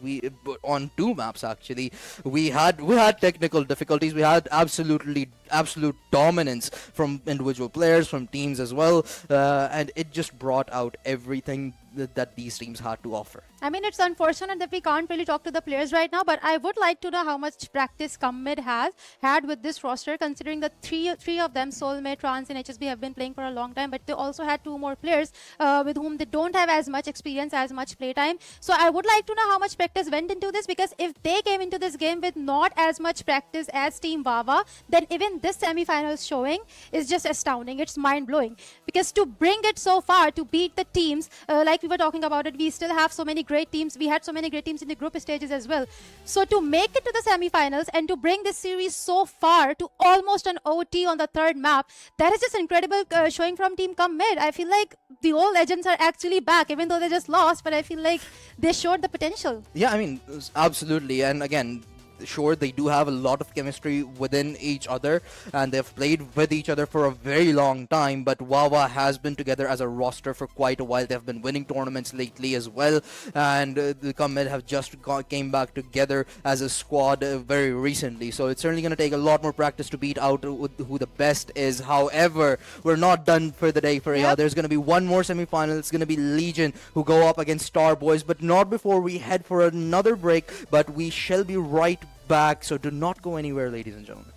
On 2 maps actually. We had technical difficulties. We had absolute dominance from individual players, from teams as well, and it just brought out everything that these teams had to offer. I mean, it's unfortunate that we can't really talk to the players right now, but I would like to know how much practice Commit has had with this roster, considering that three of them, Soulmate, Trans, and HSB, have been playing for a long time, but they also had 2 more players with whom they don't have as much experience, as much playtime. So I would like to know how much practice went into this, because if they came into this game with not as much practice as Team Wahh, then even this semi-finals showing is just astounding. It's mind-blowing, because to bring it so far, to beat the teams, like we were talking about it, we still have so many great teams. We had so many great teams in the group stages as well. So to make it to the semi-finals and to bring this series so far to almost an OT on the 3rd map, that is just incredible showing from Team Commit. I feel like the old legends are actually back, even though they just lost, but I feel like they showed the potential. Yeah, I mean, absolutely. And again, sure, they do have a lot of chemistry within each other, and they've played with each other for a very long time, but Wahh has been together as a roster for quite a while. They've been winning tournaments lately as well, and the Commit have just came back together as a squad very recently, so it's certainly going to take a lot more practice to beat out who the best is. However, we're not done for the day, Faria. There's going to be one more semi-final. It's going to be Legion who go up against Starbois, but not before we head for another break, but we shall be right back, so do not go anywhere, ladies and gentlemen.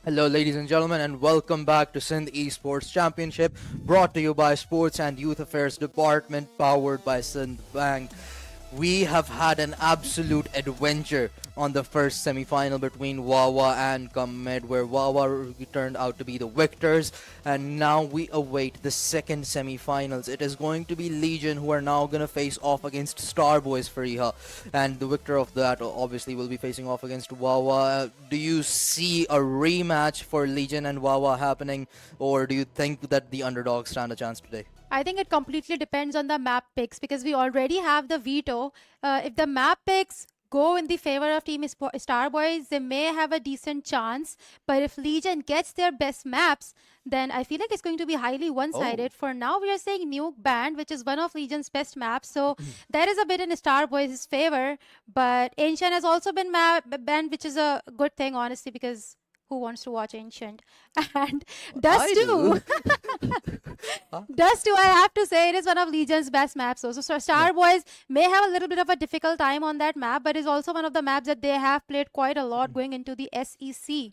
Hello, ladies and gentlemen, and welcome back to Sindh Esports Championship, brought to you by Sports and Youth Affairs Department, powered by Sindh Bank. We have had an absolute adventure on the first semi-final between Wawa and Comed, where Wawa turned out to be the victors, and now we await the second semi-finals. It is going to be Legion who are now going to face off against Starbois Fariha, and the victor of that obviously will be facing off against Wawa. Do you see a rematch for Legion and Wawa happening, or do you think that the underdogs stand a chance today? I think it completely depends on the map picks because we already have the veto. If the map picks go in the favor of Team Starboys, they may have a decent chance. But if Legion gets their best maps, then I feel like it's going to be highly one-sided. For now, we are saying Nuke Band, which is one of Legion's best maps. So that is a bit in Starboys' favor. But Ancient has also been banned, which is a good thing, honestly, because who wants to watch Ancient? And Dust I too. do. Dust 2, I have to say, it is one of Legion's best maps. Also, so Starboys may have a little bit of a difficult time on that map, but it's also one of the maps that they have played quite a lot going into the SEC.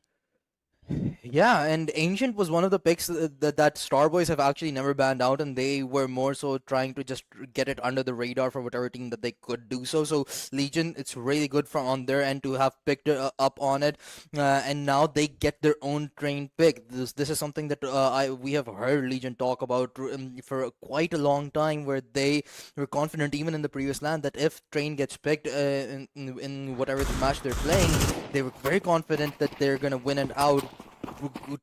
Yeah, and Ancient was one of the picks that Starboys have actually never banned out, and they were more so trying to just get it under the radar for whatever team that they could do so. So Legion, it's really good from on their end to have picked up on it, and now they get their own train pick. This is something that we have heard Legion talk about for quite a long time, where they were confident even in the previous land that if train gets picked in whatever the match they're playing, they were very confident that they're gonna win it out.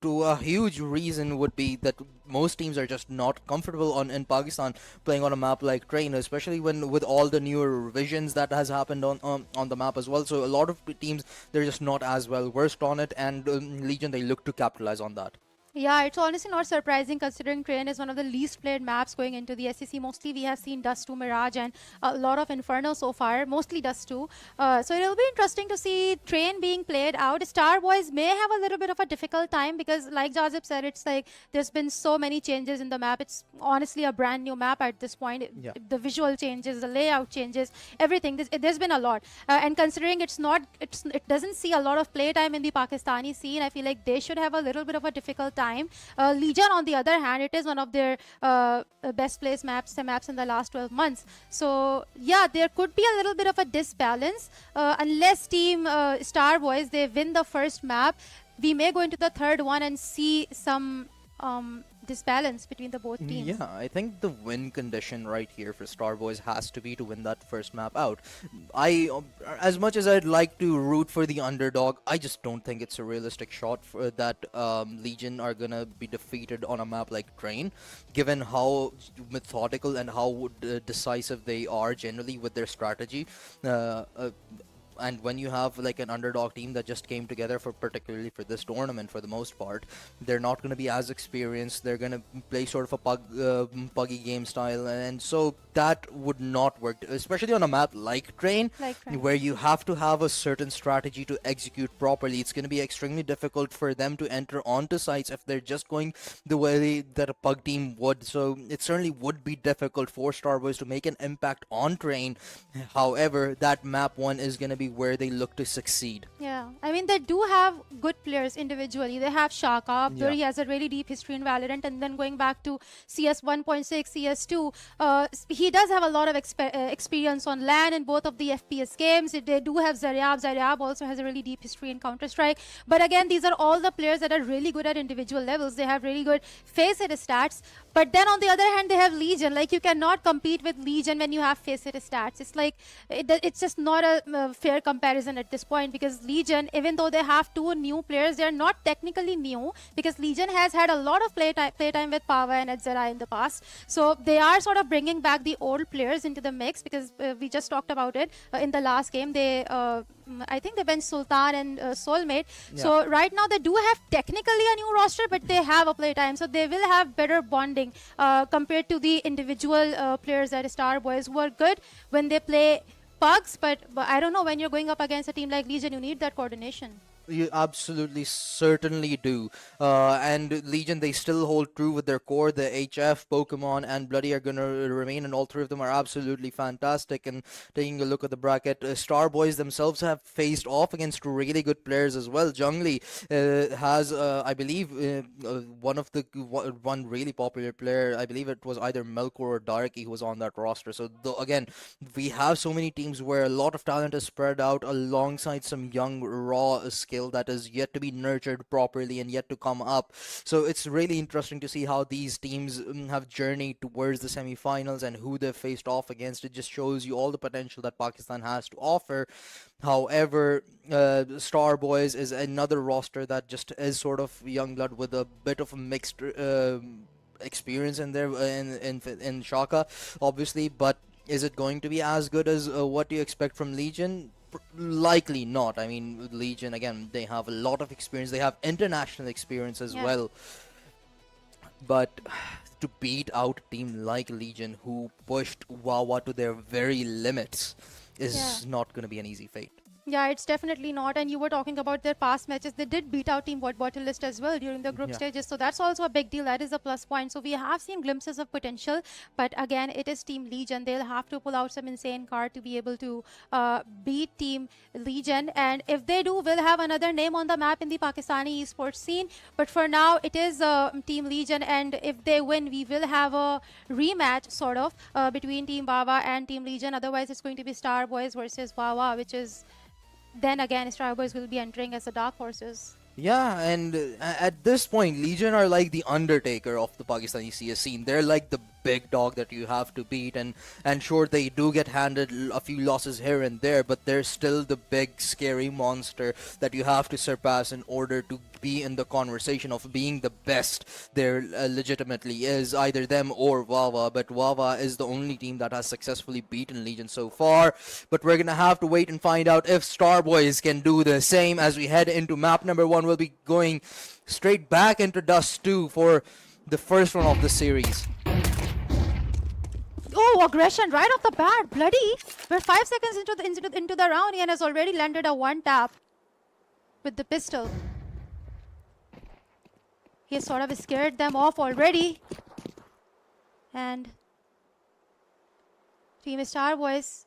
To a huge reason would be that most teams are just not comfortable in Pakistan playing on a map like Train, especially when with all the newer revisions that has happened on the map as well. So a lot of teams, they're just not as well versed on it, and Legion, they look to capitalize on that. Yeah, it's honestly not surprising considering Train is one of the least played maps going into the SEC. Mostly we have seen Dust 2, Mirage, and a lot of Inferno so far, mostly Dust 2. So it'll be interesting to see Train being played out. Starboys may have a little bit of a difficult time because, like Jazib said, it's like there's been so many changes in the map. It's honestly a brand new map at this point. Yeah. The visual changes, the layout changes, everything. There's been a lot. And considering it doesn't see a lot of play time in the Pakistani scene, I feel like they should have a little bit of a difficult time. Legion, on the other hand, it is one of their best placed maps in the last 12 months. So yeah, there could be a little bit of a disbalance unless Team Starboys, they win the first map. We may go into the third one and see some disbalance between the both teams. Yeah, I think the win condition right here for Starboys has to be to win that first map out. As much as I'd like to root for the underdog, I just don't think it's a realistic shot for that Legion are gonna be defeated on a map like Train, given how methodical and how decisive they are generally with their strategy. And when you have like an underdog team that just came together for particularly for this tournament, for the most part, they're not going to be as experienced. They're going to play sort of a puggy game style, and so that would not work, especially on a map like Train, where you have to have a certain strategy to execute properly. It's going to be extremely difficult for them to enter onto sites if they're just going the way that a pug team would. So it certainly would be difficult for Starboys to make an impact on Train. However, that map one is going to be where they look to succeed. Yeah, I mean, they do have good players individually. They have Shaka, Abdur, he has a really deep history in Valorant, and then going back to CS 1.6, CS2, he does have a lot of experience on LAN in both of the FPS games. They do have Zaryab. Zaryab also has a really deep history in Counter-Strike. But again, these are all the players that are really good at individual levels. They have really good face-hit stats. But then on the other hand, they have Legion. Like, you cannot compete with Legion when you have face-hit stats. It's like, it's just not a fair comparison at this point, because Legion, even though they have two new players, they are not technically new, because Legion has had a lot of playtime with Pava and Edzera in the past. So they are sort of bringing back the old players into the mix, because we just talked about it in the last game. They I think they went Sultan and Soulmate. Yeah. So right now they do have technically a new roster, but they have a playtime, so they will have better bonding compared to the individual players at Starboys, who are good when they play pugs, but I don't know, when you're going up against a team like Legion, you need that coordination. You absolutely certainly do. And Legion, they still hold true with their core. The HF, Pokemon, and Bloody are going to remain, and all three of them are absolutely fantastic. And taking a look at the bracket, Starboys themselves have faced off against really good players as well. Jungli has, I believe, one really popular player. I believe it was either Melkor or Darky who was on that roster. So, again, we have so many teams where a lot of talent is spread out alongside some young raw skill that is yet to be nurtured properly and yet to come up. So it's really interesting to see how these teams have journeyed towards the semi-finals and who they've faced off against. It just shows you all the potential that Pakistan has to offer. However, Starboys is another roster that just is sort of young blood with a bit of a mixed experience in there in Shaka, obviously, but is it going to be as good as what you expect from Legion? Likely not. I mean, Legion, again, they have a lot of experience. They have international experience as Yeah. well. But to beat out a team like Legion, who pushed Wawa to their very limits, Yeah. is not going to be an easy fate. Yeah, it's definitely not. And you were talking about their past matches. They did beat out Team White Bottle List as well during the group Yeah. stages. So that's also a big deal. That is a plus point. So we have seen glimpses of potential. But again, it is Team Legion. They'll have to pull out some insane card to be able to beat Team Legion. And if they do, we'll have another name on the map in the Pakistani esports scene. But for now, it is Team Legion. And if they win, we will have a rematch sort of between Team Wawa and Team Legion. Otherwise, it's going to be Starboys versus Wawa, which is then again Starboys will be entering as the dark horses. Yeah, and at this point, Legion are like the Undertaker of the Pakistani CS scene. They're like the big dog that you have to beat, and sure, they do get handed a few losses here and there, but they're still the big scary monster that you have to surpass in order to be in the conversation of being the best. There legitimately is either them or Wawa, but Wawa is the only team that has successfully beaten Legion so far. But we're gonna have to wait and find out if Starboys can do the same. As we head into map number 1, we'll be going straight back into Dust 2 for the first one of the series. Oh, aggression right off the bat, bloody! We're 5 seconds into the round and has already landed a one tap with the pistol. He has sort of scared them off already. And Team Starboys,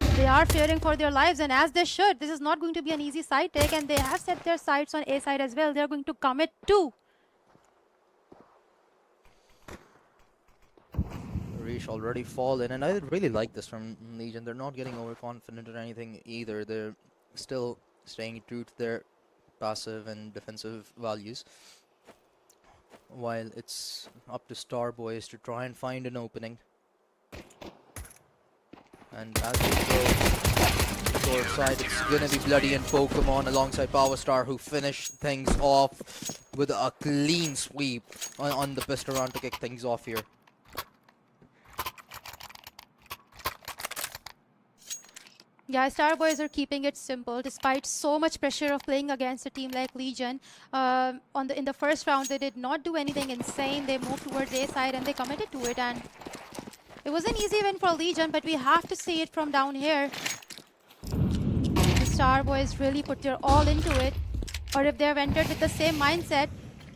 they are fearing for their lives, and as they should. This is not going to be an easy side take, and they have set their sights on A side as well. They're going to commit too. Reach already fallen, and I really like this from Legion. They're not getting overconfident or anything either. They're still staying true to their passive and defensive values, while it's up to Starboys to try and find an opening. And as they go short side, it's gonna be Bloody and Pokemon alongside Power Star, who finish things off with a clean sweep on the pistol round to kick things off here. Yeah, Starboys are keeping it simple despite so much pressure of playing against a team like Legion. In the first round, they did not do anything insane. They moved towards A side and they committed to it. And it was an easy win for Legion, but we have to see it from down here. The Starboys really put their all into it. Or if they have entered with the same mindset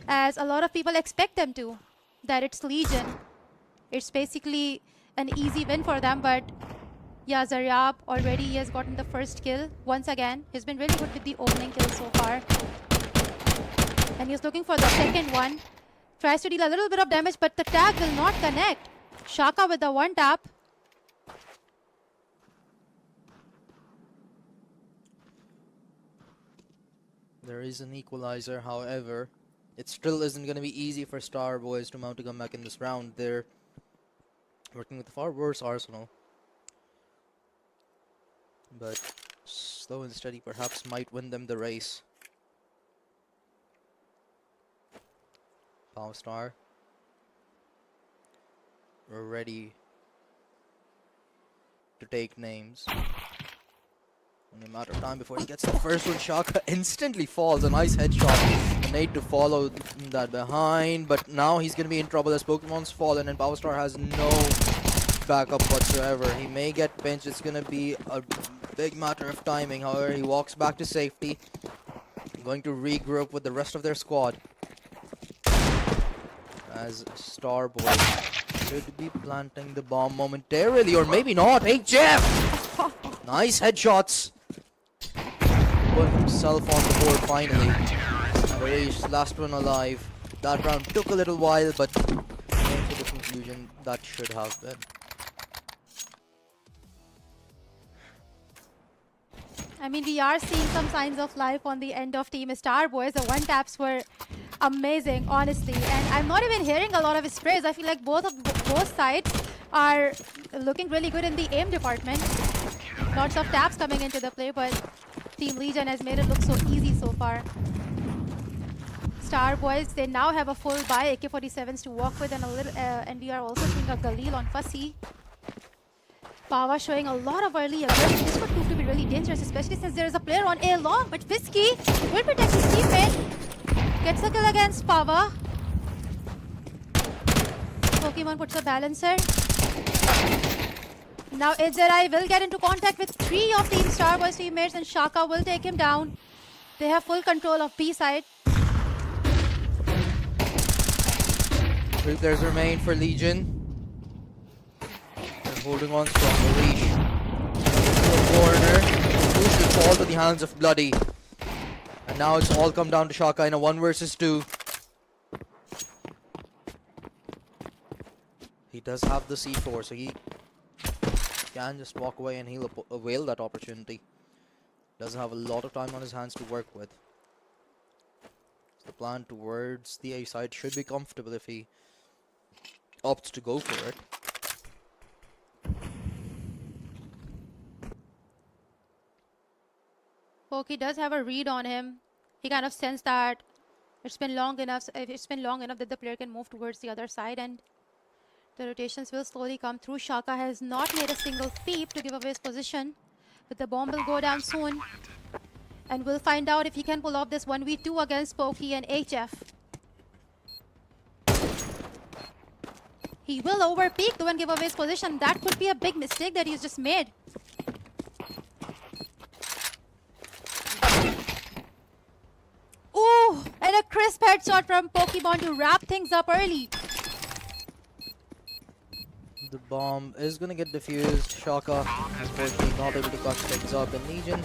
as a lot of people expect them to, that it's Legion. It's basically an easy win for them, but yeah, Zaryab already he has gotten the first kill. Once again, he's been really good with the opening kill so far. And he's looking for the second one. Tries to deal a little bit of damage, but the tag will not connect. Shaka with the one tap. There is an equalizer, however, it still isn't going to be easy for Starboys to mount a comeback in this round. They're working with a far worse arsenal, but slow and steady perhaps might win them the race. Power Star, we're ready to take names. Only a matter of time before he gets the first one. Shaka instantly falls. A nice headshot. A nade to follow that behind. But now he's going to be in trouble as Pokemon's fallen and Power Star has no backup whatsoever. He may get pinched. It's going to be a big matter of timing. However, he walks back to safety. Going to regroup with the rest of their squad. As Starbois should be planting the bomb momentarily, or maybe not. HF! Nice headshots. Put himself on the board finally. And Rage, last one alive. That round took a little while, but came to the conclusion that should have been. I mean, we are seeing some signs of life on the end of Team Starbois. The one taps were amazing, honestly. And I'm not even hearing a lot of sprays. I feel like both sides are looking really good in the aim department. Lots of taps coming into the play, but Team Legion has made it look so easy so far. Starbois, they now have a full buy AK-47s to work with, and we are also seeing a Galil on Fussy. Pawa showing a lot of early aggression. This could prove to be really dangerous, especially since there is a player on A long. But Fisky will protect his teammate. Gets a kill against Pawa. Pokemon puts a balancer. Now Idzerai will get into contact with 3 of Team Starbois teammates, and Shaka will take him down. They have full control of B side. 3 players remain for Legion. Holding on strong, the leash to the corner, who should fall to the hands of Bloody. And now it's all come down to Shaka in a 1 versus 2. He does have the C4, so he can just walk away and he'll avail that opportunity. Doesn't have a lot of time on his hands to work with. So the plan towards the A side should be comfortable if he opts to go for it. Pokey does have a read on him. He kind of sensed that it's been long enough that the player can move towards the other side, and the rotations will slowly come through. Shaka has not made a single peep to give away his position, but the bomb will go down soon, and we'll find out if he can pull off this 1v2 against Pokey and HF. He will overpeak though and give away his position. That could be a big mistake that he's just made. Ooh, and a crisp headshot from Pokemon to wrap things up early. The bomb is gonna get defused. Shaka, unfortunately, not able to clutch things up. And Legion,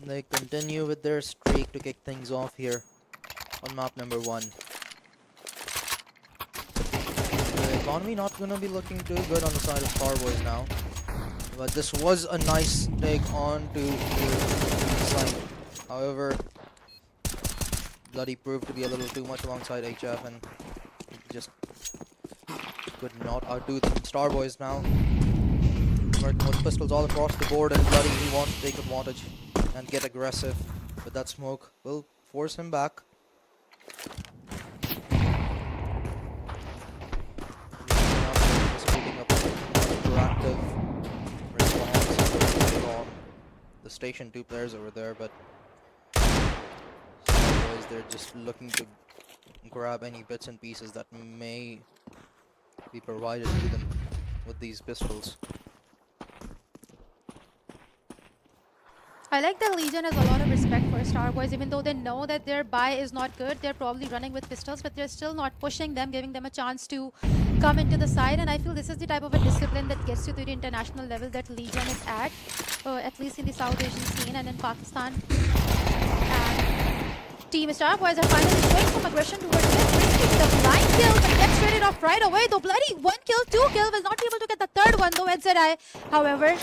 they continue with their streak to kick things off here on map number 1. The economy not gonna be looking too good on the side of Starbois now. But this was a nice take on to the side. However, Bloody proved to be a little too much alongside HF and just could not outdo the Starbois now. Working with pistols all across the board, and Bloody, he wants to take advantage and get aggressive. But that smoke will force him back. Just picking up proactive response on the station 2 players over there, but they're just looking to grab any bits and pieces that may be provided to them with these pistols. I like that Legion has a lot of respect for Starbois, even though they know that their buy is not good. They're probably running with pistols, but they're still not pushing them, giving them a chance to come into the side. And I feel this is the type of a discipline that gets you to the international level that Legion is at least in the South Asian scene and in Pakistan. And Team Starbois are finally showing some aggression towards this. The blind kill, but gets traded off right away. Though Bloody 1 kill, 2 kill, was not able to get the 3rd one, though Edzerai, however,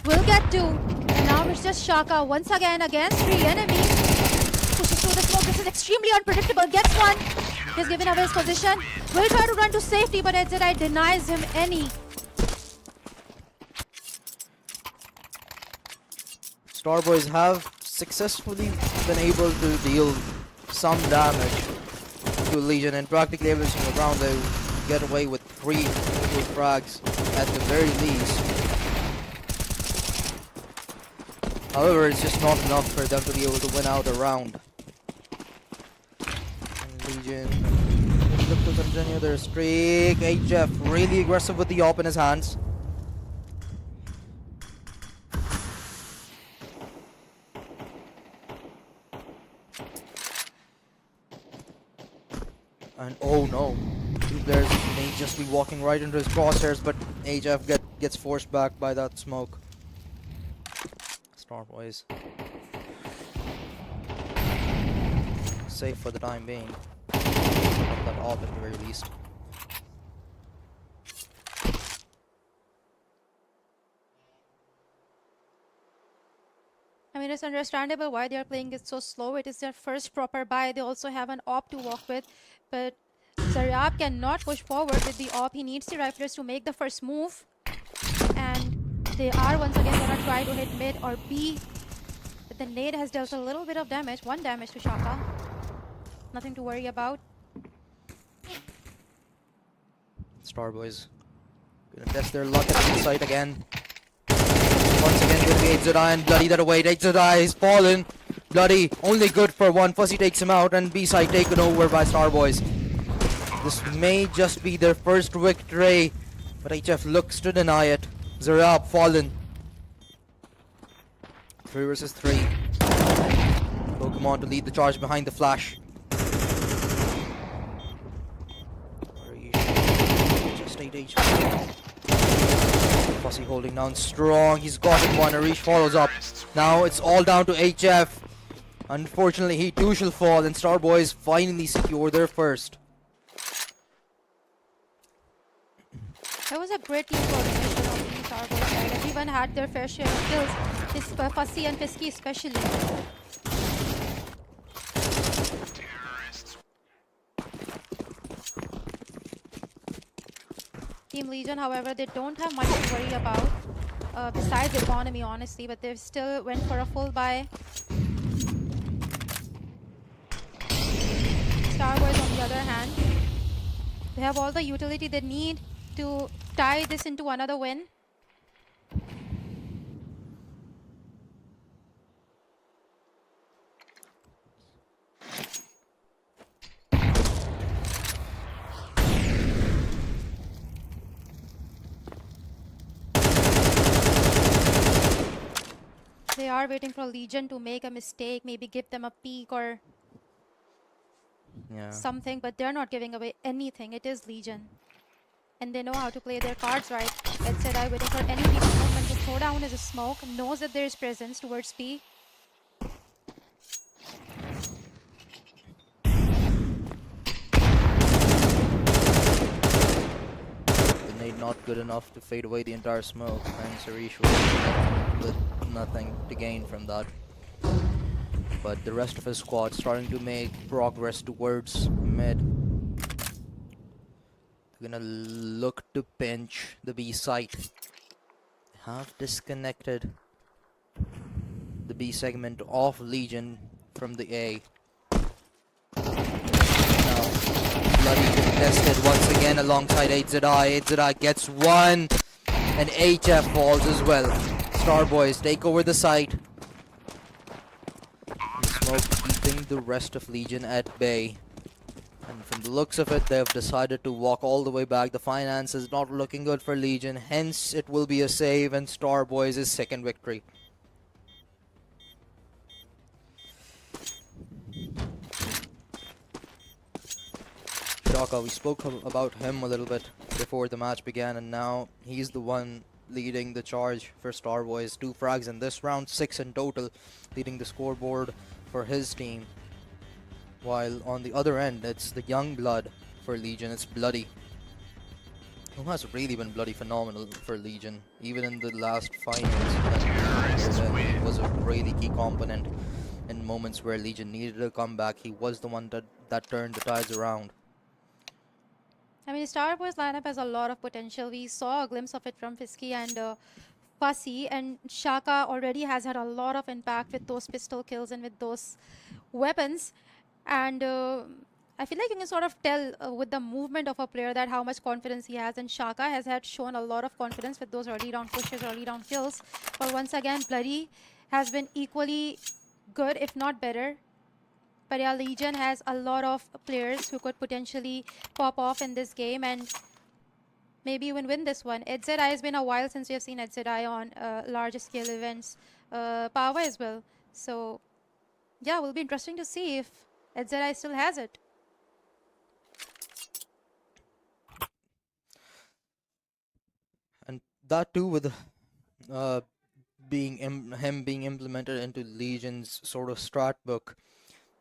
will get 2. And now it's just Shaka once again against 3 enemies. Pushes through the smoke. This is extremely unpredictable. Gets 1. He's given away his position. Will try to run to safety, but Edzerai denies him any. Starbois have successfully been able to deal some damage to Legion, and practically every single round they get away with 3 triple frags at the very least. However, it's just not enough for them to be able to win out a round. And Legion look to continue their streak. HF really aggressive with the AWP in his hands. Oh no. Two players may just be walking right into his crosshairs, but HF gets forced back by that smoke. Starbois safe for the time being. Not that off at the very least. I mean, it's understandable why they are playing it so slow. It is their first proper buy. They also have an op to walk with, but Zaryab cannot push forward with the op. He needs the riflers to make the first move, and they are once again gonna try to hit mid or B. But the nade has dealt a little bit of damage, 1 damage to Shaka. Nothing to worry about. Starbois gonna test their luck at the site again. Once again gonna be HZI and Bloody that away. HZI is fallen. Bloody only good for one. Fussy takes him out and B side taken over by Starbois. This may just be their first victory, but HF looks to deny it. Zaryab fallen. 3 versus 3. Pokemon to lead the charge behind the flash. Just 8 HP. Fussy holding down strong. He's got it one. Arish follows up. Now it's all down to HF. Unfortunately, he too shall fall, and Starbois finally secure their first. That was a great team coordination on the Starbois side. Everyone had their fair share of kills. Fussy and Fisky especially. Terrorists. Team Legion, however, they don't have much to worry about besides economy, honestly, but they still went for a full buy. Starbois, on the other hand, they have all the utility they need to tie this into another win. They are waiting for Legion to make a mistake, maybe give them a peek or Yeah. something, but they're not giving away anything. It is Legion. And they know how to play their cards right. Ed said I waiting for any piece of movement to throw down as a smoke, knows that there is presence towards P. The nade not good enough to fade away the entire smoke, and Sarish was left with nothing to gain from that. But the rest of his squad starting to make progress towards mid. They're gonna look to pinch the B site. Have disconnected the B segment of Legion from the A. Now, Bloody contested once again alongside HZI. HZI gets one, and HF falls as well. Starbois take over the site. Smoke keeping the rest of Legion at bay. And from the looks of it, they've decided to walk all the way back. The finance is not looking good for Legion, hence it will be a save and Starbois' second victory. Shaka, we spoke about him a little bit before the match began, and now he's the one leading the charge for Starbois. 2 frags in this round, 6 in total, leading the scoreboard for his team. While on the other end, it's the young blood for Legion. It's Bloody, who has really been bloody phenomenal for Legion. Even in the last finals, he was a really key component in moments where Legion needed a comeback. He was the one that turned the tides around. I mean, Starbois lineup has a lot of potential. We saw a glimpse of it from Fisky and Fussy, and Shaka already has had a lot of impact with those pistol kills and with those weapons. And I feel like you can sort of tell with the movement of a player that how much confidence he has. And Shaka has had shown a lot of confidence with those early round pushes, early round kills. But once again, Bloody has been equally good, if not better. But yeah, Legion has a lot of players who could potentially pop off in this game and maybe even win this one. HZI has been a while since we have seen HZI on larger scale events. Power as well. So yeah, will be interesting to see if HZI still has it. And that too with uh, him being implemented into Legion's sort of strat book.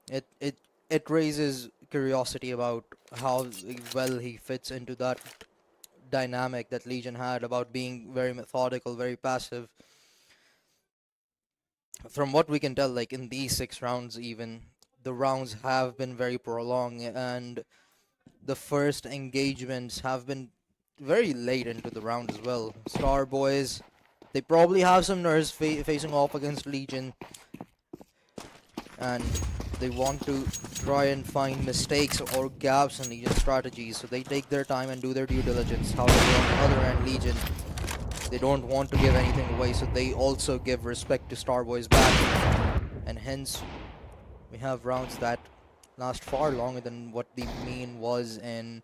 It raises curiosity about how well he fits into that dynamic that Legion had about being very methodical, very passive. From what we can tell, like in these 6 rounds, even the rounds have been very prolonged, and the first engagements have been very late into the round as well. Starbois, they probably have some nerves facing off against Legion, and they want to try and find mistakes or gaps in Legion strategies, so they take their time and do their due diligence. However, on the other end, Legion, they don't want to give anything away, so they also give respect to Starbois back, and hence we have rounds that last far longer than what the mean was in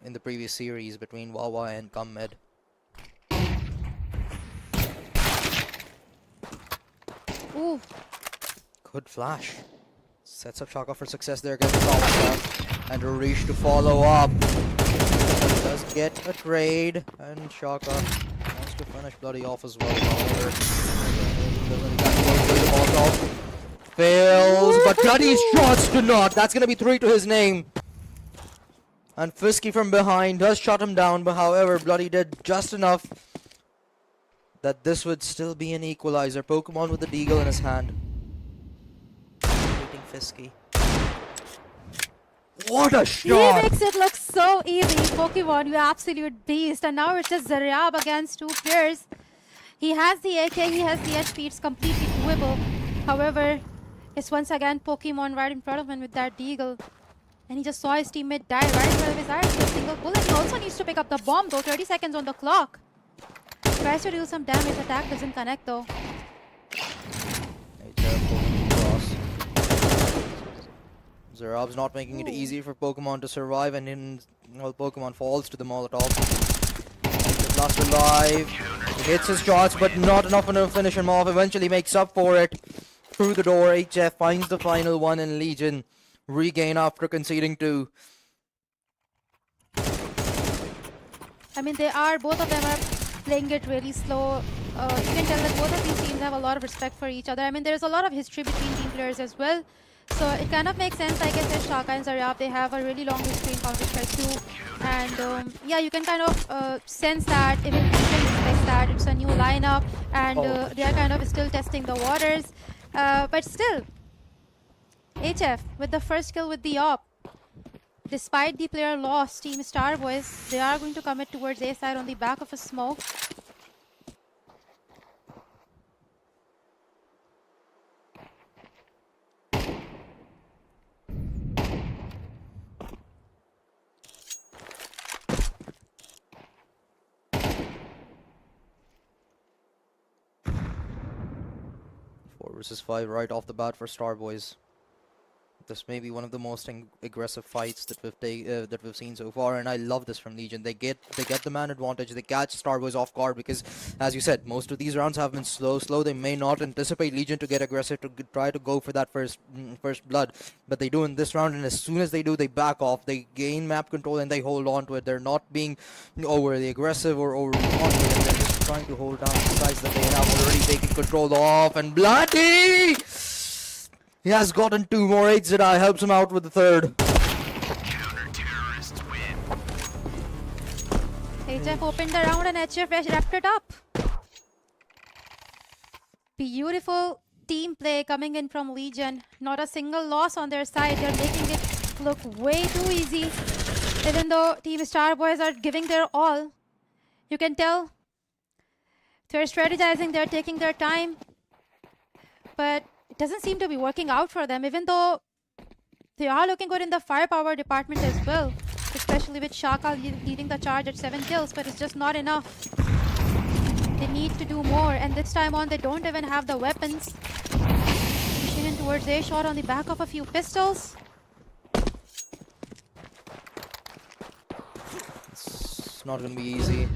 the previous series between Wahh and Mid. Ooh, Good flash. Sets up Shaka for success there against Starbois, and Arish to follow up. Does get a trade, and Shaka wants to finish Bloody off as well. However, fails, but Bloody's shots do not. That's gonna be 3 to his name. And Fisky from behind does shut him down, but however, Bloody did just enough that this would still be an equalizer. Pokemon with the Deagle in his hand. Waiting Fisky. What a he shot! makes it look so easy. Pokemon, you absolute beast. And now it's just Zaryab against 2 players. He has the AK, he has the HP, it's completely doable. However, it's once again Pokemon right in front of him with that Deagle. And he just saw his teammate die right in front of his eyes with a single bullet. He also needs to pick up the bomb though, 30 seconds on the clock. Tries to do some damage, attack doesn't connect though. Zarab's not making it easy for Pokemon to survive, and in well, Pokemon falls to the Molotov. Last alive. He hits his shots, but not enough to finish him off. Eventually makes up for it. Through the door, HF finds the final one, and Legion regain after conceding 2. I mean, both of them are playing it really slow. You can tell that both of these teams have a lot of respect for each other. I mean, there's a lot of history between team players as well. So it kind of makes sense, like I said, Shaka and Zaryab, they have a really long history in Counter-Strike 2. And yeah, you can kind of sense that, even Legion respects that. It's a new lineup, and they are kind of still testing the waters. But still, HF with the first kill with the op. Despite the player loss, Team Starbois, they are going to commit towards A side on the back of a smoke. Four versus 5 right off the bat for Starbois. This may be one of the most aggressive fights that we've seen so far, and I love this from Legion. They get the man advantage. They catch Starbois off guard because, as you said, most of these rounds have been slow. They may not anticipate Legion to get aggressive to try to go for that first blood, but they do in this round. And as soon as they do, they back off. They gain map control and they hold on to it. They're not being overly aggressive or overly confident. They're just trying to hold down the sides that they have already taken control of. And Bloody! He has gotten 2 more. HZI helps him out with the 3rd. Counter-terrorists win. HF opened the round and HF wrapped it up. Beautiful team play coming in from Legion. Not a single loss on their side. They're making it look way too easy. Even though Team Starbois are giving their all, you can tell they're strategizing, they're taking their time. But it doesn't seem to be working out for them, even though they are looking good in the firepower department as well, especially with Shaka leading the charge at 7 kills, but it's just not enough. They need to do more, and this time on they don't even have the weapons. Pushing in towards A shot on the back of a few pistols. It's not going to be easy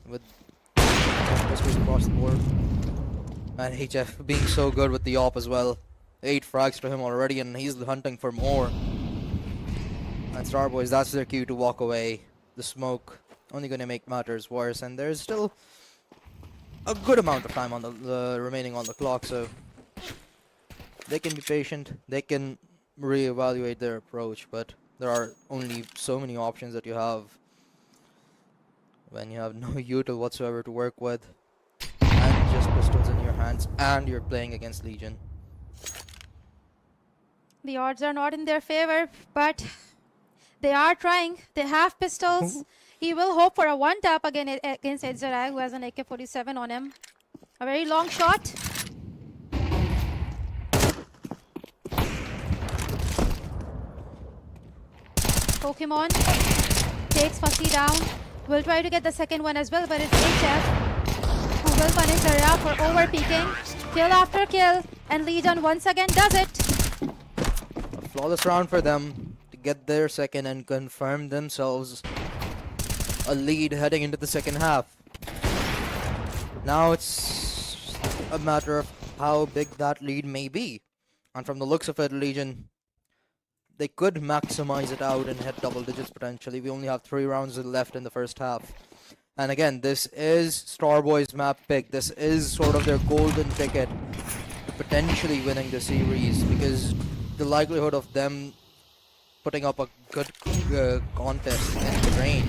with pistols across the board. And HF being so good with the op as well. 8 frags to him already, and he's hunting for more. And Starbois, that's their cue to walk away. The smoke only going to make matters worse. And there's still a good amount of time on the remaining on the clock, so they can be patient. They can reevaluate their approach, but there are only so many options that you have when you have no util whatsoever to work with, and just pistols in your hands, and you're playing against Legion. The odds are not in their favor, but they are trying. They have pistols. He will hope for a one tap again against Edzerai, who has an AK-47 on him. A very long shot. Pokemon takes Fussy down. Will try to get the second one as well, but it's HF who will punish Zarya for over peeking. Kill after kill, and Legion once again does it. A flawless round for them to get their second and confirm themselves a lead heading into the second half. Now it's a matter of how big that lead may be. And from the looks of it, Legion, they could maximize it out and hit double digits potentially. We only have 3 rounds left in the first half. And again, this is Starbois' map pick. This is sort of their golden ticket to potentially winning the series, because the likelihood of them putting up a good contest in the rain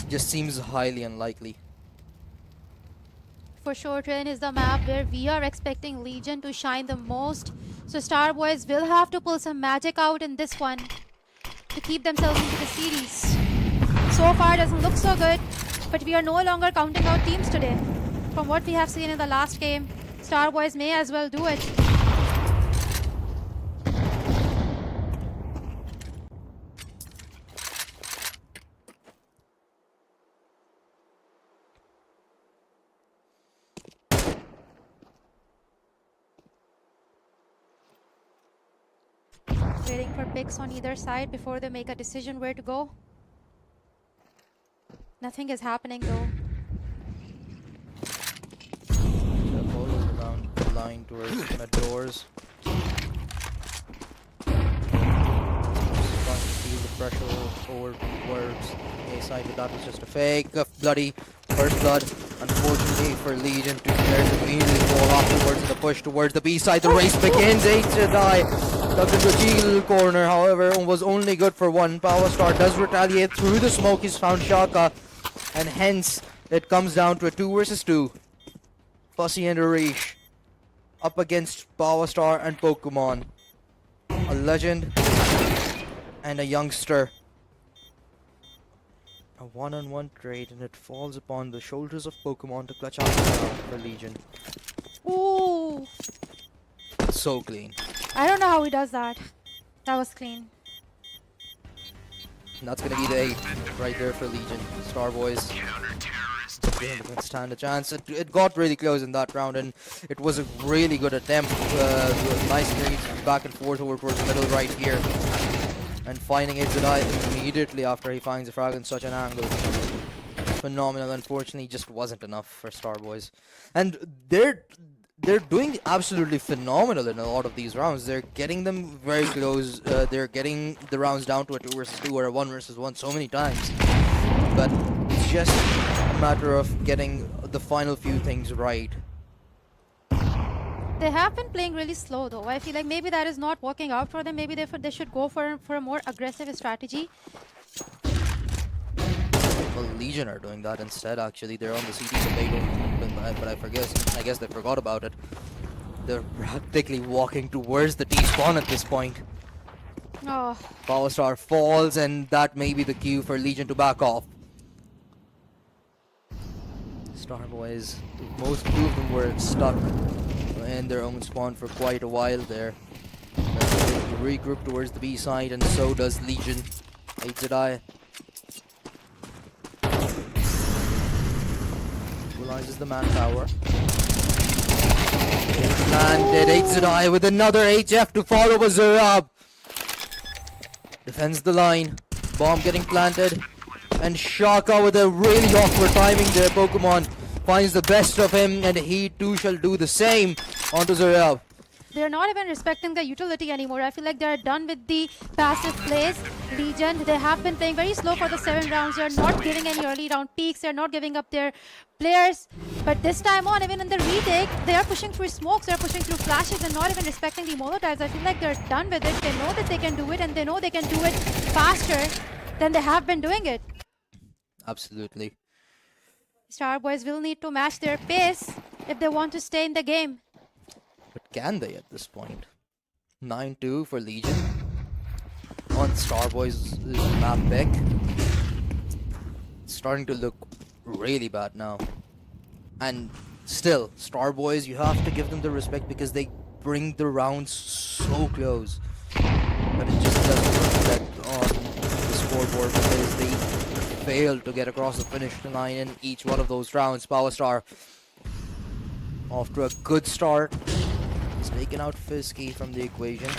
just seems highly unlikely. For sure, Train is the map where we are expecting Legion to shine the most. So Starbois will have to pull some magic out in this one to keep themselves into the series. So far doesn't look so good, but we are no longer counting out teams today. From what we have seen in the last game, Starbois may as well do it. Waiting for picks on either side before they make a decision where to go. Nothing is happening though. The ball is around the line towards the doors. Trying to feel the pressure over towards A side, but that was just a fake. Bloody first blood, unfortunately for Legion. 2 players immediately fall afterwards in the push towards the B side. The race begins. 8 to die. Tucked into a cheeky corner, however, was only good for 1. Power Star does retaliate through the smoke. He's found Shaka, and hence it comes down to a 2 versus 2. Fussy and Arish up against Power Star and Pokemon. A legend and a youngster. A one-on-one trade, and it falls upon the shoulders of Pokemon to clutch out for Legion. Ooh! So clean. I don't know how he does that. That was clean. And that's gonna be the 8 right there for Legion. Starbois Counter-terrorist win. didn't stand a chance. It got really close in that round, and it was a really good attempt. Nice reads back and forth over towards the middle right here. And finding Itzadai immediately after he finds a frag in such an angle. Phenomenal. Unfortunately, just wasn't enough for Starbois. And they're doing absolutely phenomenal in a lot of these rounds. They're getting them very close. They're getting the rounds down to a 2 versus 2 or a 1 versus 1 so many times. But it's just a matter of getting the final few things right. They have been playing really slow though. I feel like maybe that is not working out for them. Maybe they should go for a more aggressive strategy. Well, Legion are doing that instead, actually. They're on the CD, so they don't, but I guess they forgot about it. They're practically walking towards the T-spawn at this point. Oh, Power Star falls, and that may be the cue for Legion to back off. Starbois, most 2 of them were stuck in their own spawn for quite a while there. They regroup towards the B side, and so does Legion. Aitzadai equalizes the manpower. Landed Aitzadai with another HF to follow with Zerab. Defends the line. Bomb getting planted. And Shaka with a really awkward timing there. Pokemon finds the best of him, and he too shall do the same onto Zerab. They're not even respecting the utility anymore. I feel like they're done with the passive plays. Legion, they have been playing very slow for the 7 rounds. They're not giving any early round peaks. They're not giving up their players. But this time on, even in the retake, they are pushing through smokes. They're pushing through flashes and not even respecting the Molotovs. I feel like they're done with it. They know that they can do it, and they know they can do it faster than they have been doing it. Absolutely. Starbois will need to match their pace if they want to stay in the game. But can they at this point? 9-2 for Legion on Starbois' map pick. It's starting to look really bad now. And still, Starbois, you have to give them the respect because they bring the rounds so close. But it just doesn't reflect on the scoreboard because they failed to get across the finish line in each one of those rounds. Power Star, off to a good start, he's taken out Fisky from the equation.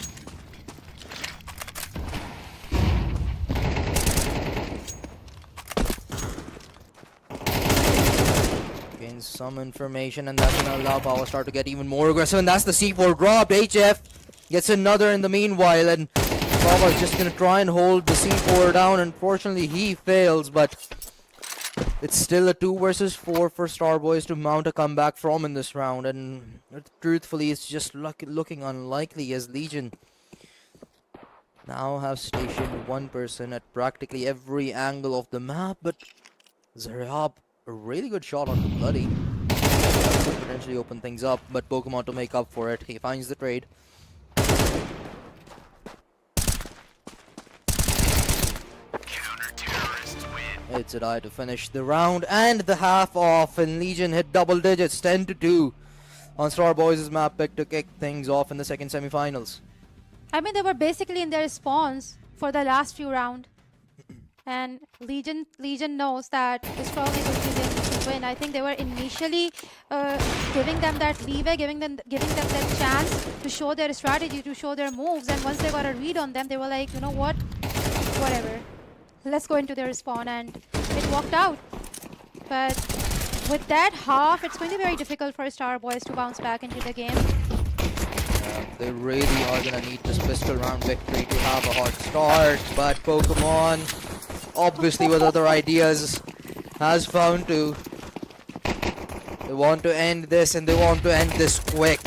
Gains some information, and that's gonna allow Power Star to get even more aggressive, and that's the C4 dropped. HF gets another in the meanwhile, and Starbois just gonna try and hold the C4 down. Unfortunately, he fails, but it's still a 2 versus 4 for Starbois to mount a comeback from in this round, and truthfully, it's just looking unlikely as Legion now have stationed one person at practically every angle of the map. But Zaryab, a really good shot on the Bloody. That could potentially open things up, but Pokemon to make up for it. He finds the trade. It's a die to finish the round and the half off, and Legion hit double digits, 10-2 on Starbois' map pick to kick things off in the second semifinals. I mean, they were basically in their spawns for the last few rounds. And Legion knows that it's probably going to be them to win. I think they were initially giving them that leeway, giving them that chance to show their strategy, to show their moves. And once they got a read on them, they were like, you know what, whatever. Let's go into their spawn, and it worked out. But with that half, it's going to be very difficult for Starbois to bounce back into the game. They really are going to need this pistol round victory to have a hot start, but Pokemon, obviously with other ideas, has found to. They want to end this, and they want to end this quick.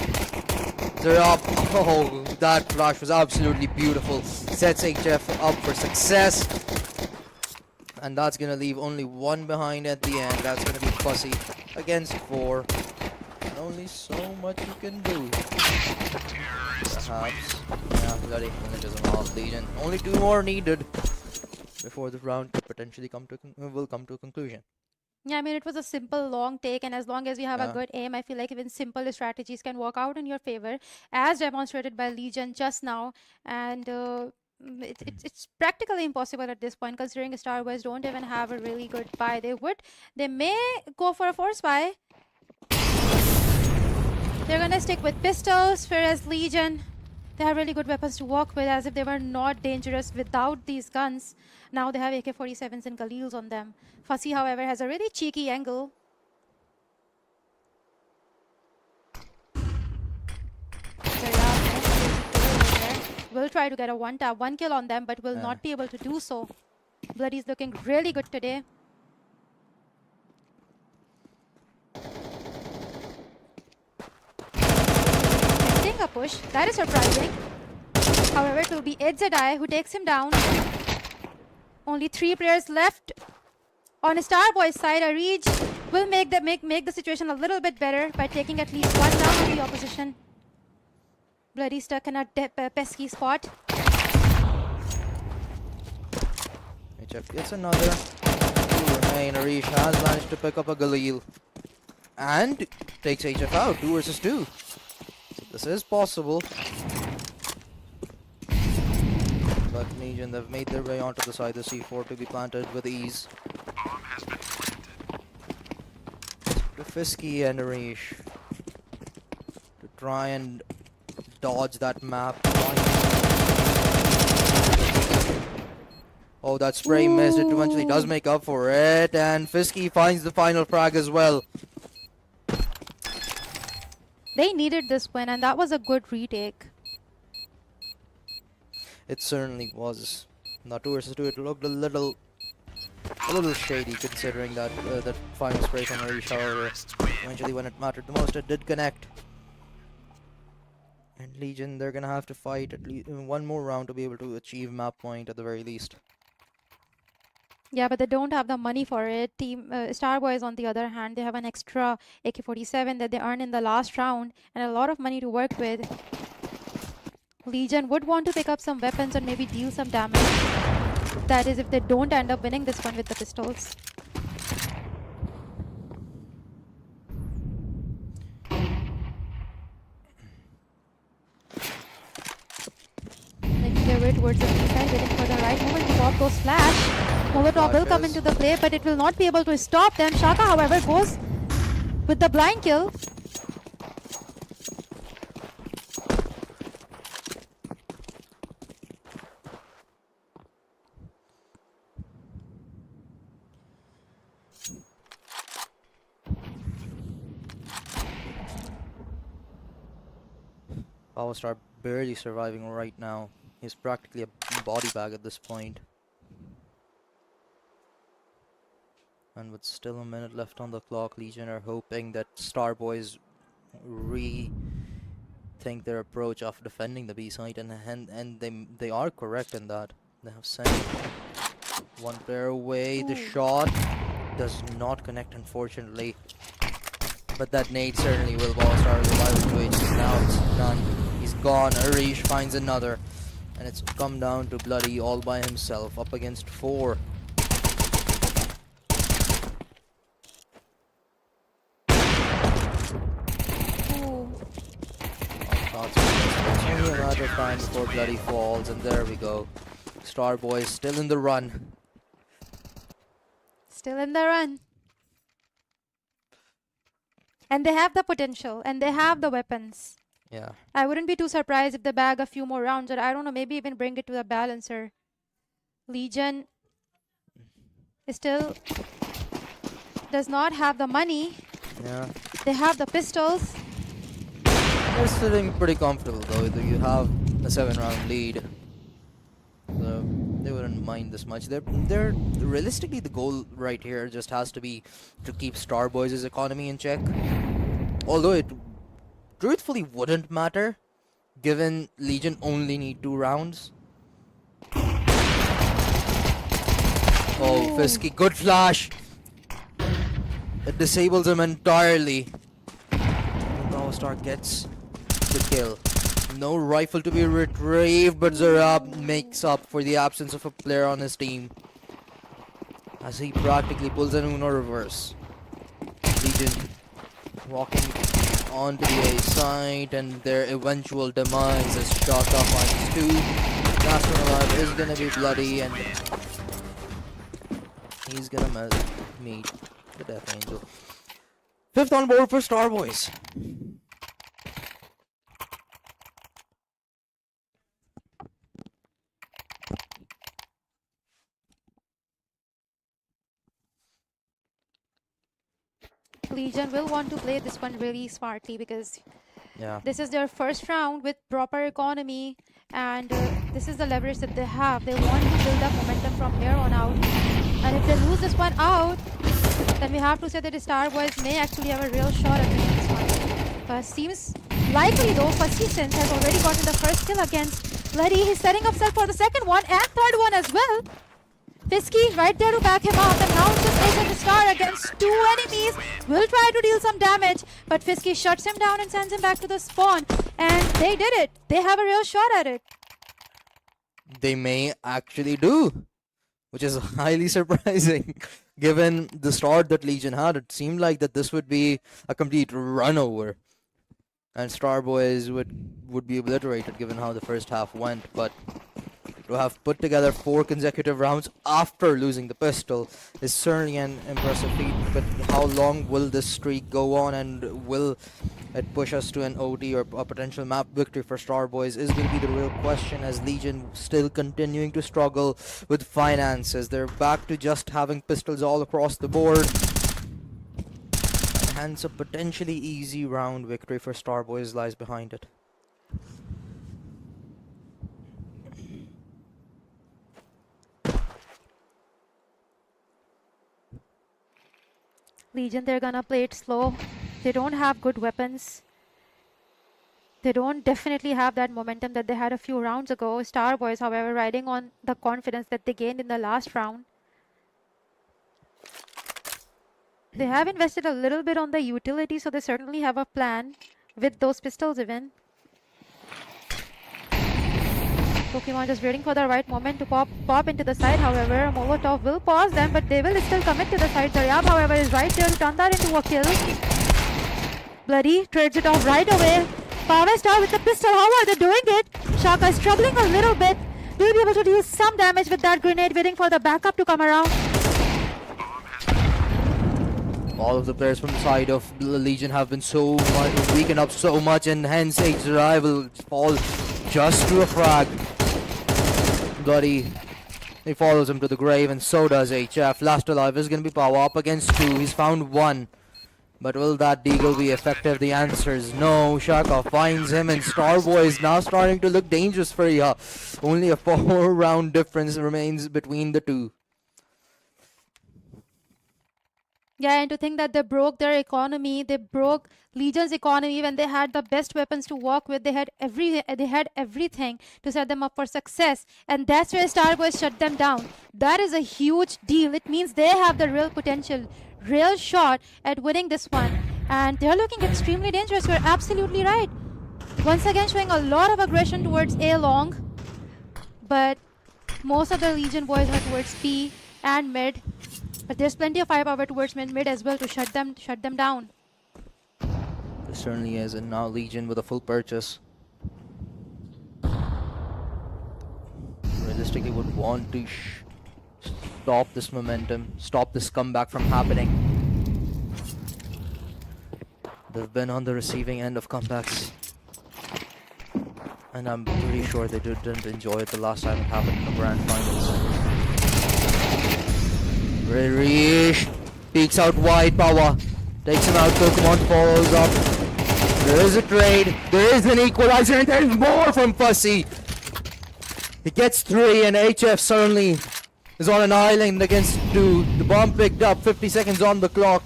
They're up. Oh, that flash was absolutely beautiful. Sets HF up for success. And that's going to leave only one behind at the end. That's going to be Fussy against 4. And only so much you can do. Perhaps. Yeah, Bloody finishes him off. Legion. Only 2 more needed before the round could potentially come to a conclusion. Yeah, I mean, it was a simple long take, and as long as you have a Yeah. good aim, I feel like even simple strategies can work out in your favor, as demonstrated by Legion just now. And it's practically impossible at this point, considering Starbois don't even have a really good buy. They may go for a force buy. They're gonna stick with pistols, whereas Legion, they have really good weapons to work with, as if they were not dangerous without these guns. Now they have AK-47s and Galils on them. Fussy, however, has a really cheeky angle. Will try to get a one kill on them, but will not be able to do so. Bloody's looking really good today. Getting a push, that is surprising. However, it will be Edzadai who takes him down. Only 3 players left. On Starbois' side, a reach will make the situation a little bit better by taking at least 1 down on the opposition. Bloody stuck in a pesky spot. HF gets another. 2 remain. Arish has managed to pick up a Galil. And takes HF out. 2 versus 2. So this is possible. But Legion, they've made their way onto the side. The C4 to be planted with ease. To Fisky and Arish to try and dodge that map. Oh, that spray missed. It eventually does make up for it, and Fisky finds the final frag as well. They needed this win, and that was a good retake. It certainly was. Now 2 versus 2, it looked a little shady considering that that final spray from Arish. However, eventually when it mattered the most, it did connect. And Legion, they're gonna have to fight at least one more round to be able to achieve map point at the very least. Yeah, but they don't have the money for it. Team Starbois, on the other hand, they have an extra AK-47 that they earned in the last round and a lot of money to work with. Legion would want to pick up some weapons and maybe deal some damage. That is if they don't end up winning this one with the pistols. Making their way towards the B side, waiting for the right moment to pop those flash. Molotov will come into the play, but it will not be able to stop them. Shaka, however, goes with the blind kill. Powerstar barely surviving right now. He's practically a body bag at this point. And with still a minute left on the clock, Legion are hoping that Starbois rethink their approach of defending the B side, and they are correct in that. They have sent one player away. The shot does not connect, unfortunately. But that nade certainly will Powerstar revive situations. Now it's done. He's gone. Arish finds another. And it's come down to Bloody all by himself, up against 4. Shots missed. It's only a matter of time before Bloody falls, and there we go. Starbois still in the run. Still in the run. And they have the potential, and they have the weapons. Yeah. I wouldn't be too surprised if they bag a few more rounds, or I don't know, maybe even bring it to the balancer. Legion still does not have the money. Yeah. They have the pistols. They're sitting pretty comfortable though. You have a 7-round lead. So they wouldn't mind this much. They're realistically, the goal right here just has to be to keep Starbois' economy in check. Although it truthfully wouldn't matter, given Legion only need 2 rounds. Oh, Fisky, good flash! It disables him entirely. Powerstar gets the kill. No rifle to be retrieved, but Zarab makes up for the absence of a player on his team, as he practically pulls an Uno reverse. Legion walking onto the A side, and their eventual demise is Shaka finds 2. Last one alive is gonna be Bloody, and he's gonna meet the Death Angel. 5th on board for Starbois. Legion will want to play this one really smartly, because Yeah. this is their first round with proper economy, and this is the leverage that they have. They want to build up momentum from here on out. And if they lose this one out, then we have to say that the Starbois may actually have a real shot at winning this one. But seems likely though, Fusky Sindh has already gotten the first kill against Bloody. He's setting himself for the second one and third one as well. Fisky right there to back him up, and now it's just Agent Star against 2 enemies. Will try to deal some damage, but Fisky shuts him down and sends him back to the spawn. And they did it. They have a real shot at it. They may actually do, which is highly surprising. Given the start that Legion had, it seemed like that this would be a complete run over, and Starbois would be obliterated given how the first half went. But to have put together 4 consecutive rounds after losing the pistol is certainly an impressive feat. But how long will this streak go on, and will it push us to an OT or a potential map victory for Starbois is going to be the real question, as Legion still continuing to struggle with finances. They're back to just having pistols all across the board. hence a potentially easy round victory for Starbois lies behind it. Legion, they're gonna play it slow. They don't have good weapons. They don't definitely have that momentum that they had a few rounds ago. Starbois, however, riding on the confidence that they gained in the last round. They have invested a little bit on the utility, so they certainly have a plan with those pistols even. Pokemon just waiting for the right moment to pop into the side. However, Molotov will pause them, but they will still commit to the side. Zaryab, however, is right there to turn that into a kill. Bloody trades it off right away. Power Star with the pistol. How are they doing it? Shaka is struggling a little bit. Will be able to deal some damage with that grenade, waiting for the backup to come around. All of the players from the side of the Legion have been so much weakened up so much, and hence HRI will fall just to a frag. Bloody, he follows him to the grave, and so does HF. Last alive is going to be Power up against 2. He's found 1. But will that deagle be effective? The answer is no. Shaka finds him, and Starboy is now starting to look dangerous for ya. Only a 4-round difference remains between the two. Yeah, and to think that they broke their economy, they broke Legion's economy when they had the best weapons to work with. They had everything to set them up for success, and that's where Starboy shut them down. That is a huge deal. It means they have the real potential, real shot at winning this one, and they're looking extremely dangerous. You're absolutely right. Once again, showing a lot of aggression towards A long, but most of the Legion boys are towards B and mid. But there's plenty of firepower towards mid as well to shut them down. There certainly is, and now Legion with a full purchase. Realistically would want to stop this momentum, stop this comeback from happening. They've been on the receiving end of comebacks, and I'm pretty sure they didn't enjoy it the last time it happened in the grand finals. Rish peeks out wide. Power takes him out. Pokemon follows up. There is a trade. There is an equalizer, and there's more from Fussy. He gets 3, and HF certainly is on an island against 2. The bomb picked up. 50 seconds on the clock.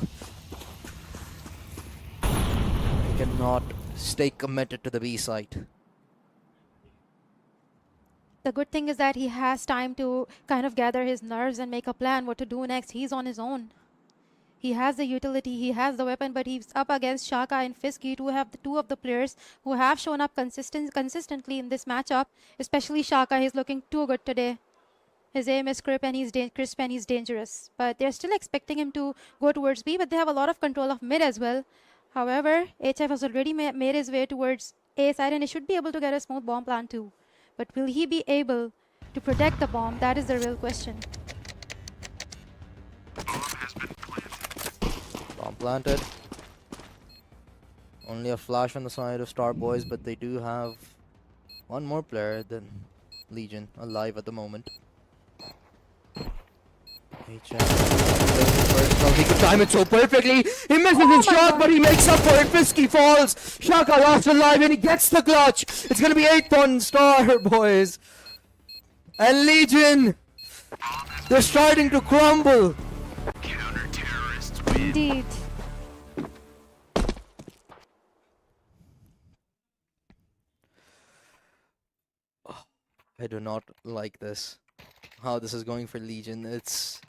He cannot stay committed to the B site. The good thing is that he has time to kind of gather his nerves and make a plan what to do next. He's on his own. He has the utility, he has the weapon, but he's up against Shaka and Fisky, two of the players who have shown up consistently in this matchup. Especially Shaka, he's looking too good today. His aim is crisp and he's dangerous. But they're still expecting him to go towards B, but they have a lot of control of mid as well. However, HF has already made his way towards A side, and he should be able to get a smooth bomb plan too. But will he be able to protect the bomb? That is the real question. Bomb planted. Only a flash on the side of Starboys, but they do have one more player than Legion alive at the moment. He could time it so perfectly. He misses his shot, but he makes up for it. Fisky falls. Shaka lost alive, and he gets the clutch. It's gonna be 8-1 Starboys. And Legion, they're starting to crumble. Counter-terrorists win. Indeed. I do not like this. How this is going for Legion. It's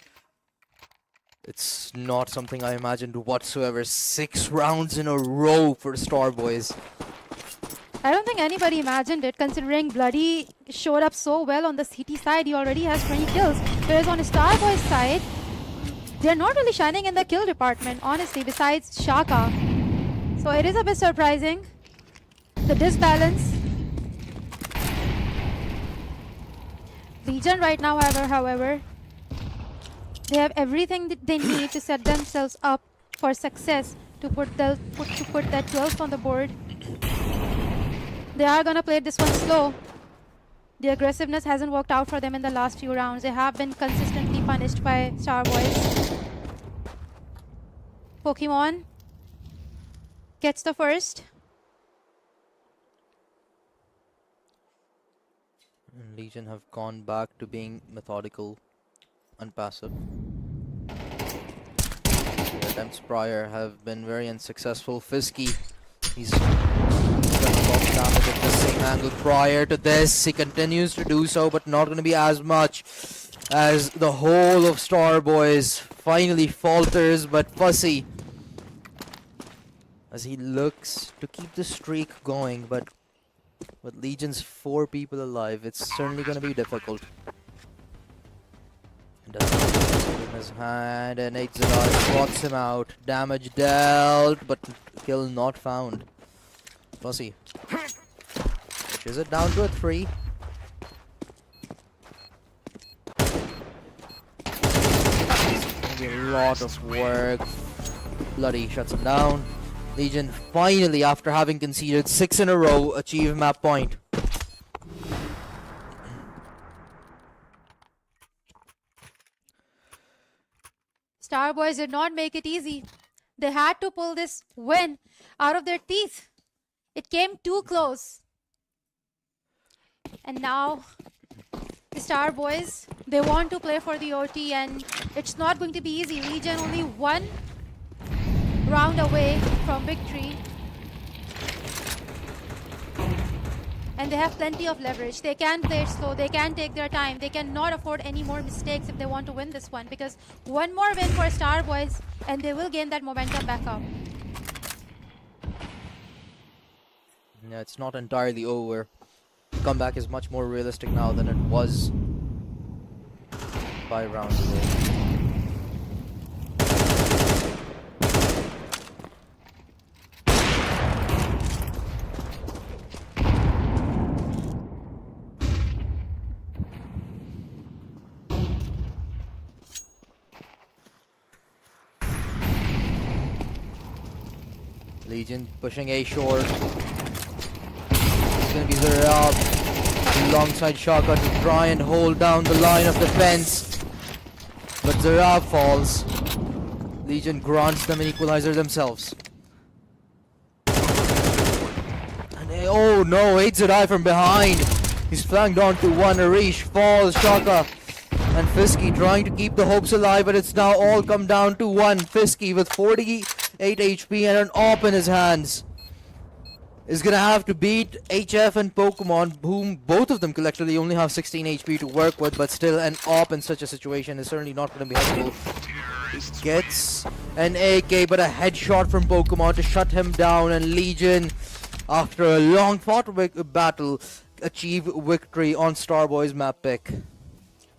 not something I imagined whatsoever. 6 rounds in a row for Starboys. I don't think anybody imagined it, considering Bloody showed up so well on the CT side. He already has 20 kills. Whereas on Starboy's side, they're not really shining in the kill department, honestly, besides Shaka. So it is a bit surprising. The disbalance. Legion right now, however, they have everything that they need to set themselves up for success, to put that 12th on the board. They are gonna play this one slow. The aggressiveness hasn't worked out for them in the last few rounds. They have been consistently punished by Starboys. Pokemon gets the first. And Legion have gone back to being methodical and passive. The attempts prior have been very unsuccessful. Fisky, he's done a lot of damage at the same angle prior to this. He continues to do so, but not going to be as much as the whole of Starbois finally falters, but Fussy, as he looks to keep the streak going, but with Legion's 4 people alive, it's certainly going to be difficult. Does in his hand, and H0 spots him out. Damage dealt, but kill not found. Fussy pushes it down to a 3. Maybe a lot of work. Bloody shuts him down. Legion finally, after having conceded 6 in a row, achieve map point. Starbois did not make it easy. They had to pull this win out of their teeth. It came too close. And now the Starbois, they want to play for the OT, and it's not going to be easy. Legion only 1 round away from victory. And they have plenty of leverage. They can play it slow. They can take their time. They cannot afford any more mistakes if they want to win this one, because one more win for Starbois and they will gain that momentum back up. Yeah, it's not entirely over. Comeback is much more realistic now than it was 5 rounds ago. Legion pushing A short. It's gonna be Zarab alongside Shaka to try and hold down the line of defense. But Zarab falls. Legion grants them an equalizer themselves. And oh no, 8 Zarai from behind. He's flanked onto 1. Arish falls. Shaka and Fisky trying to keep the hopes alive, but it's now all come down to 1. Fisky with 48 HP and an AWP in his hands is gonna have to beat HF and Pokemon, whom both of them collectively only have 16 HP to work with, but still an AWP in such a situation is certainly not gonna be helpful. He gets an AK, but a headshot from Pokemon to shut him down, and Legion, after a long fought battle, achieve victory on Starbois map pick.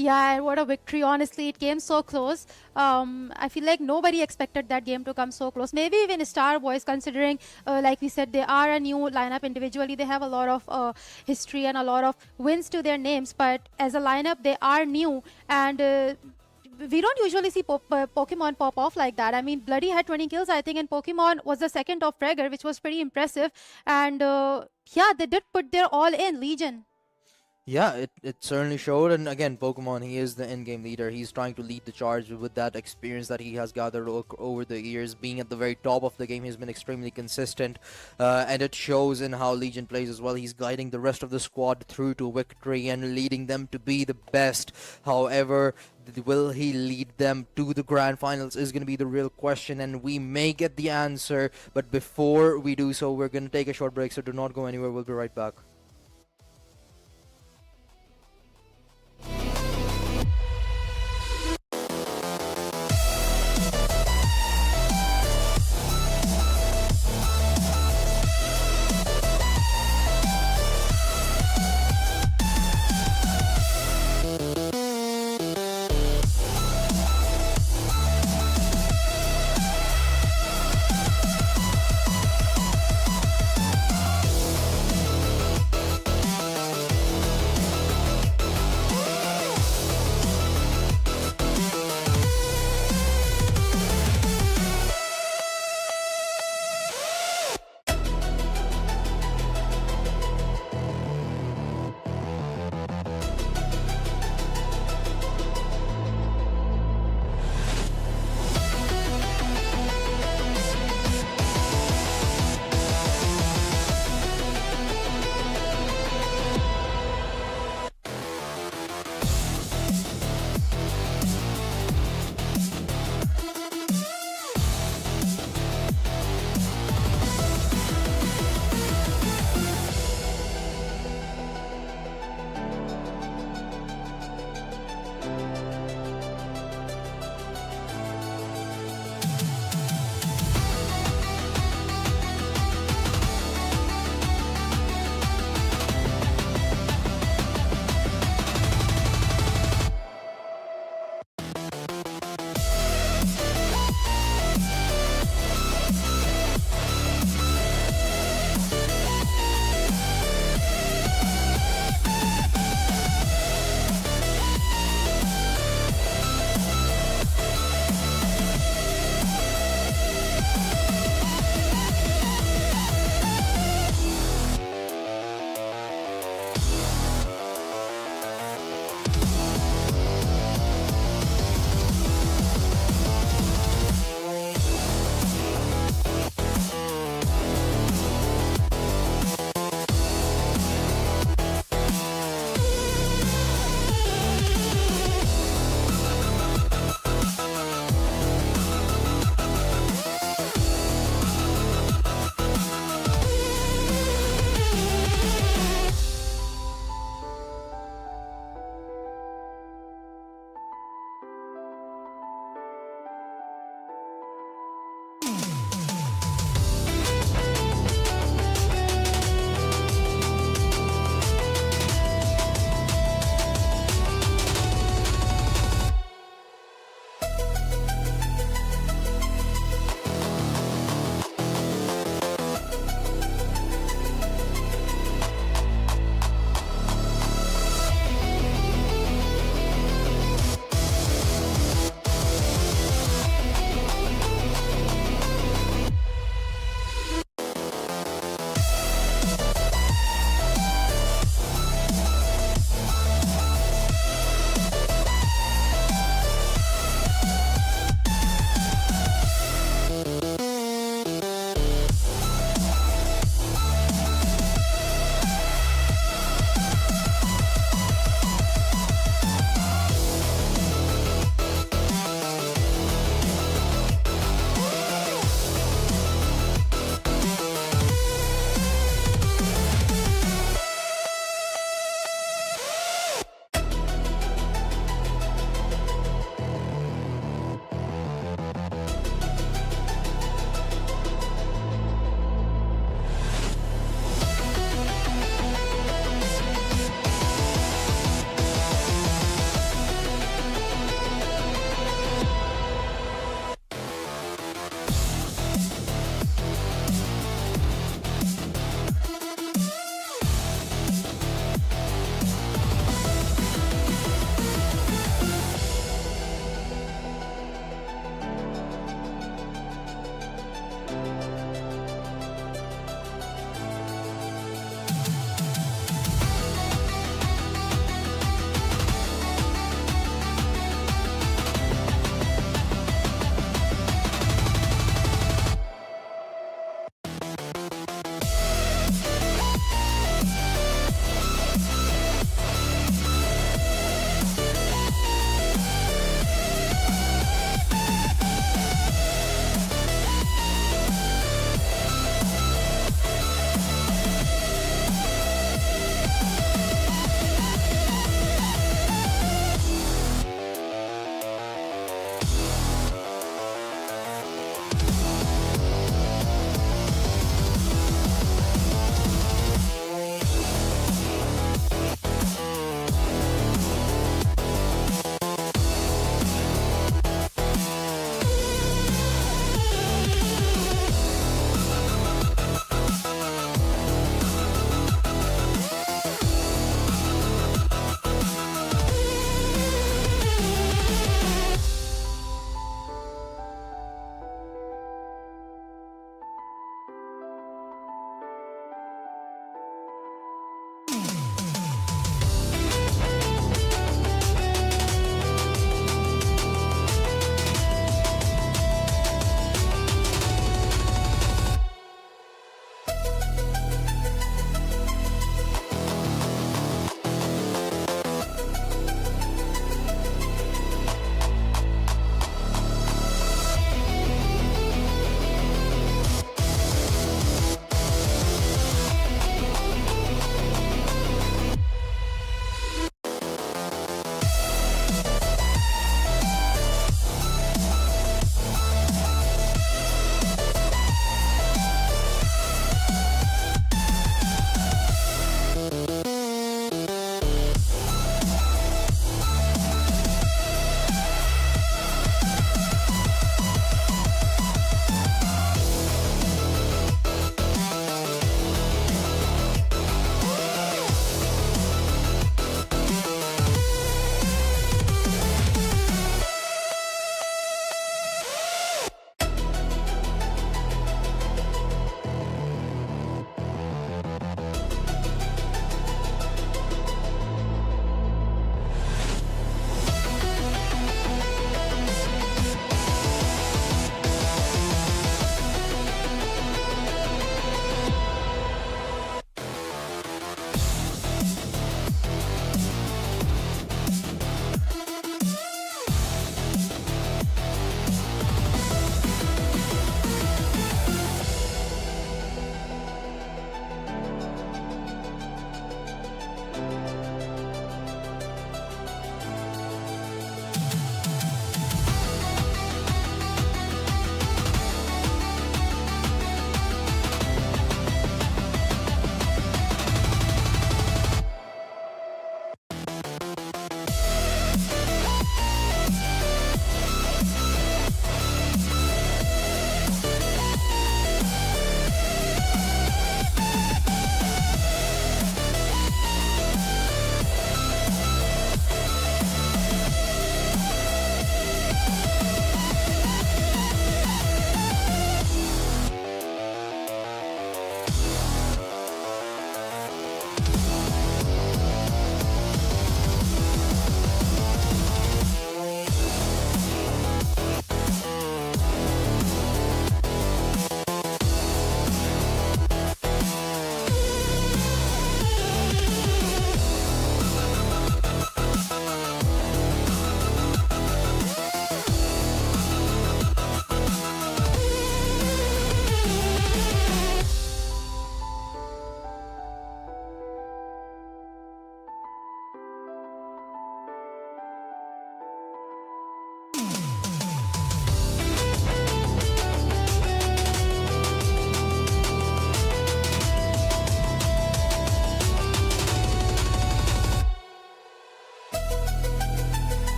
Yeah, and what a victory. Honestly, it came so close. I feel like nobody expected that game to come so close. Maybe even Starbois, considering, like we said, they are a new lineup individually. They have a lot of history and a lot of wins to their names. But as a lineup, they are new. And we don't usually see Pokemon pop off like that. I mean, Bloody had 20 kills, I think, and Pokemon was the second of Prager, which was pretty impressive. And yeah, they did put their all in, Legion. Yeah, it certainly showed, and again, Pokemon, he is the in-game leader. He's trying to lead the charge with that experience that he has gathered over the years. Being at the very top of the game, he's been extremely consistent, and it shows in how Legion plays as well. He's guiding the rest of the squad through to victory and leading them to be the best. However, will he lead them to the grand finals is going to be the real question, and we may get the answer, but before we do so, we're going to take a short break, so do not go anywhere. We'll be right back.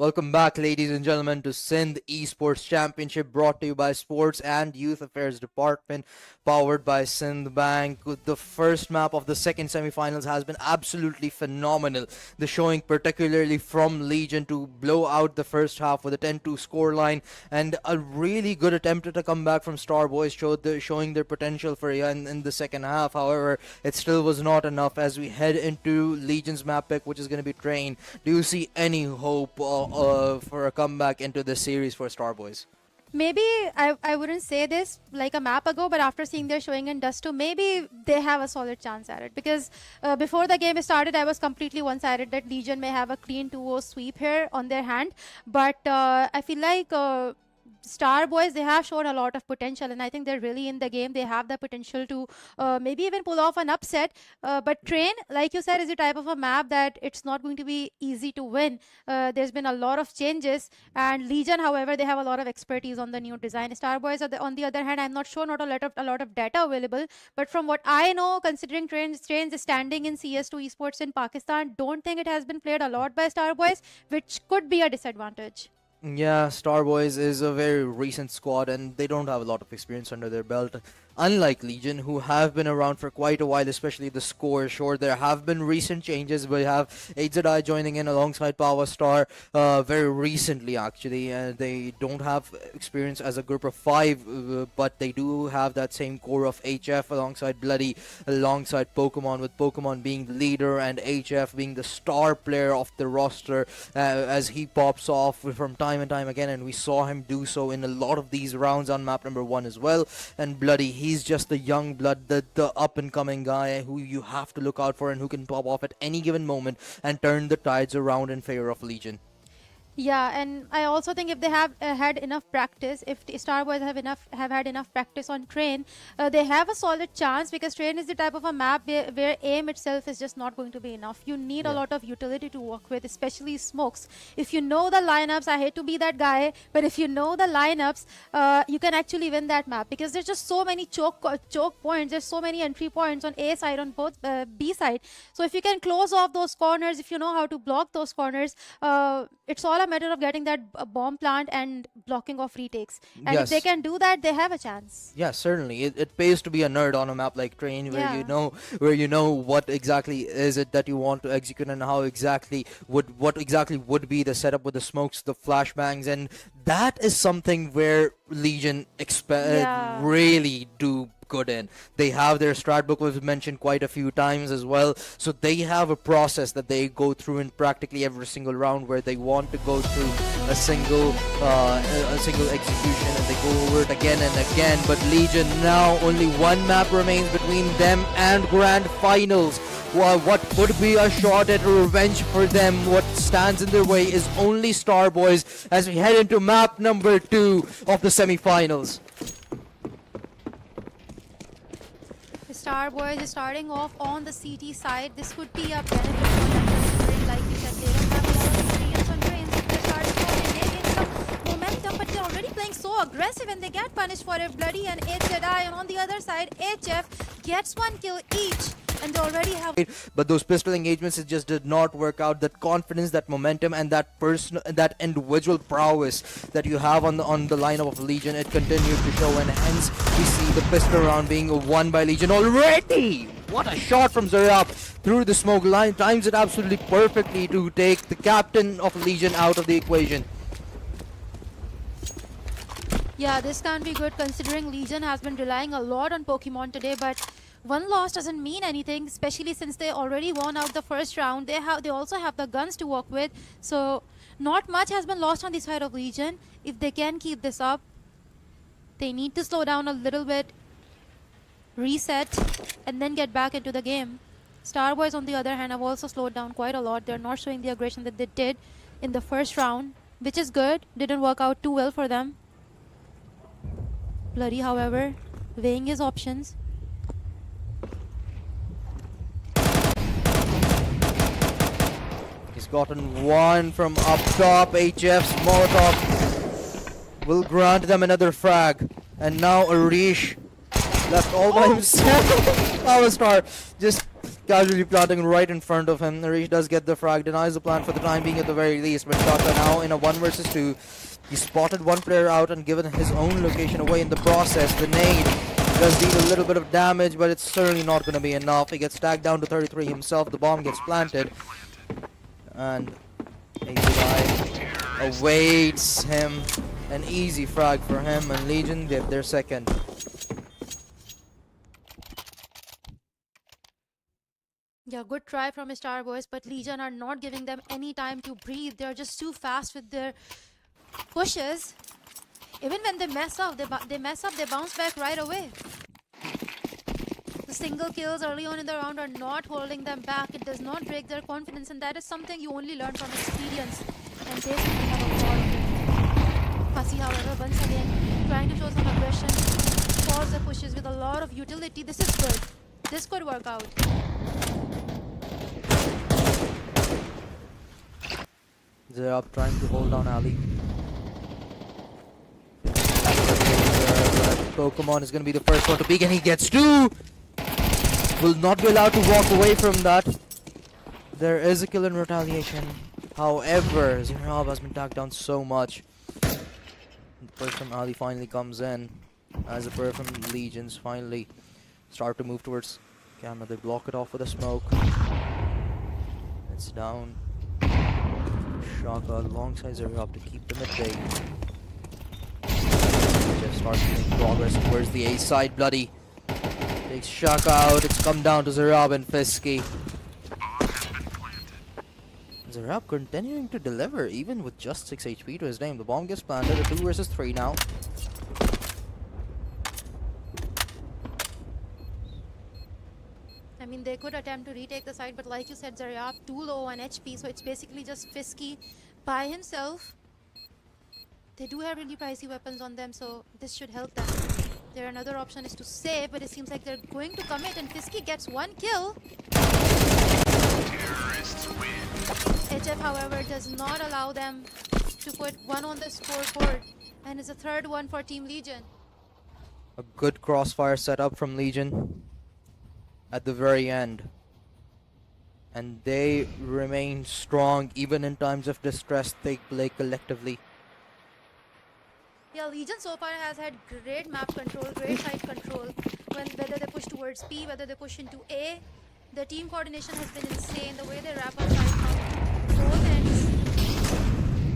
Welcome back, ladies and gentlemen, to Sindh Esports Championship, brought to you by Sports and Youth Affairs Department, powered by Sindh Bank. The first map of the second semifinals has been absolutely phenomenal. The showing, particularly from Legion, to blow out the first half with a 10-2 scoreline, and a really good attempt at a comeback from Starbois, showing their potential for in the second half. However, it still was not enough as we head into Legion's map pick, which is going to be Train. Do you see any hope for a comeback into the series for Starboys? Maybe I wouldn't say this like a map ago, but after seeing their showing in Dust 2, maybe they have a solid chance at it. Because before the game started, I was completely one-sided that Legion may have a clean 2-0 sweep here on their hand. But I feel like Starboys, they have shown a lot of potential, and I think they're really in the game. They have the potential to maybe even pull off an upset. But Train, like you said, is the type of a map that it's not going to be easy to win. There's been a lot of changes, and Legion, however, they have a lot of expertise on the new design. Starboys, on the other hand, I'm not sure, not a lot of data available. But from what I know, considering Train's standing in CS2 Esports in Pakistan, don't think it has been played a lot by Starboys, which could be a disadvantage. Yeah, Starboys is a very recent squad and they don't have a lot of experience under their belt. Unlike Legion, who have been around for quite a while, especially the score. Sure, there have been recent changes. We have HZI joining in alongside Power Star very recently, actually. They don't have experience as a group of five, but they do have that same core of HF alongside Bloody, alongside Pokemon, with Pokemon being the leader and HF being the star player of the roster as he pops off from time and time again. And we saw him do so in a lot of these rounds on map number 1 as well. And Bloody, he's just the young blood, the up-and-coming guy who you have to look out for and who can pop off at any given moment and turn the tides around in favor of Legion. Yeah, and I also think if they have had enough practice, if the Starboys have had enough practice on Train, they have a solid chance, because Train is the type of a map where aim itself is just not going to be enough. You need a lot of utility to work with, especially smokes. If you know the lineups, I hate to be that guy, but if you know the lineups, you can actually win that map, because there's just so many choke points. There's so many entry points on A side, on both B side. So if you can close off those corners, if you know how to block those corners, it's all a matter of getting that bomb plant and blocking off retakes. And if they can do that, they have a chance. Yeah, certainly. It pays to be a nerd on a map like Train, where you know what exactly is it that you want to execute and how exactly what exactly would be the setup with the smokes, the flashbangs, and that is something where Legion really do good in. They have their strat book, was mentioned quite a few times as well, so they have a process that they go through in practically every single round, where they want to go through a single execution and they go over it again and again. But Legion, now only one map remains between them and grand finals. What could be a shot at revenge for them? What stands in their way is only Starboys as we head into map number 2 of the semi-finals. Starboys is starting off on the CT side. This could be a benefit for them, considering, like you said, they don't have a lot of experience on Trains. If they're starting off, they may gain some momentum, but they're already playing so aggressive and they get punished for it. Bloody and HZI, and on the other side, HF gets 1 kill each. And they already have. But those pistol engagements, it just did not work out. That confidence, that momentum, and that individual prowess that you have on the lineup of Legion, it continued to show, and hence we see the pistol round being won by Legion already. What a shot from Zarab through the smoke line, times it absolutely perfectly to take the captain of Legion out of the equation. Yeah, this can be good, considering Legion has been relying a lot on Pokemon today, but one loss doesn't mean anything, especially since they already won out the first round. They also have the guns to work with, so not much has been lost on the side of Legion. If they can keep this up, they need to slow down a little bit, reset, and then get back into the game. Starboys, on the other hand, have also slowed down quite a lot. They're not showing the aggression that they did in the first round, which is good. Didn't work out too well for them. Bloody, however, weighing his options. He's gotten one from up top. HF's Molotov will grant them another frag. And now Arish left all by himself. Power Star just casually planting right in front of him. Narish does get the frag, denies the plan for the time being at the very least, but Shaka now in a 1 versus 2. He spotted one player out and given his own location away in the process. The nade does deal a little bit of damage, but it's certainly not going to be enough. He gets tagged down to 33 himself. The bomb gets planted, and API awaits him. An easy frag for him, and Legion get their second. Yeah, good try from Starbois, but Legion are not giving them any time to breathe. They're just too fast with their pushes. Even when they mess up, they bounce back right away. The single kills early on in the round are not holding them back. It does not break their confidence, and that is something you only learn from experience. And they certainly have a lot of it. Fussy, however, once again, trying to show some aggression, pause the pushes with a lot of utility. This is good. This could work out. They're up trying to hold down Ali. Pokemon is going to be the first one to peek, and he gets two! Will not be allowed to walk away from that. There is a kill in retaliation. However, Zinrab has been tagged down so much. The push from Ali finally comes in. As the player from Legions finally start to move towards camera. They block it off with a smoke. It's down. Shaka alongside Zinrab to keep them at bay. Just starts making progress towards the A side. Bloody takes Shaka out. It's come down to Zerab and Fisky. Zerab continuing to deliver even with just 6 HP to his name. The bomb gets planted. A 2 versus 3 now. I mean, they could attempt to retake the side, but like you said, Zaryab too low on HP, so it's basically just Fisky by himself. They do have really pricey weapons on them, so this should help them. Their another option is to save, but it seems like they're going to commit, and Fisky gets 1 kill. Terrorists win. HF, however, does not allow them to put 1 on the scoreboard, and it's a third one for Team Legion. A good crossfire setup from Legion at the very end. And they remain strong even in times of distress. They play collectively. Yeah, Legion so far has had great map control, great side control. Whether they push towards B, whether they push into A, the team coordination has been insane. The way they wrap up side from both ends,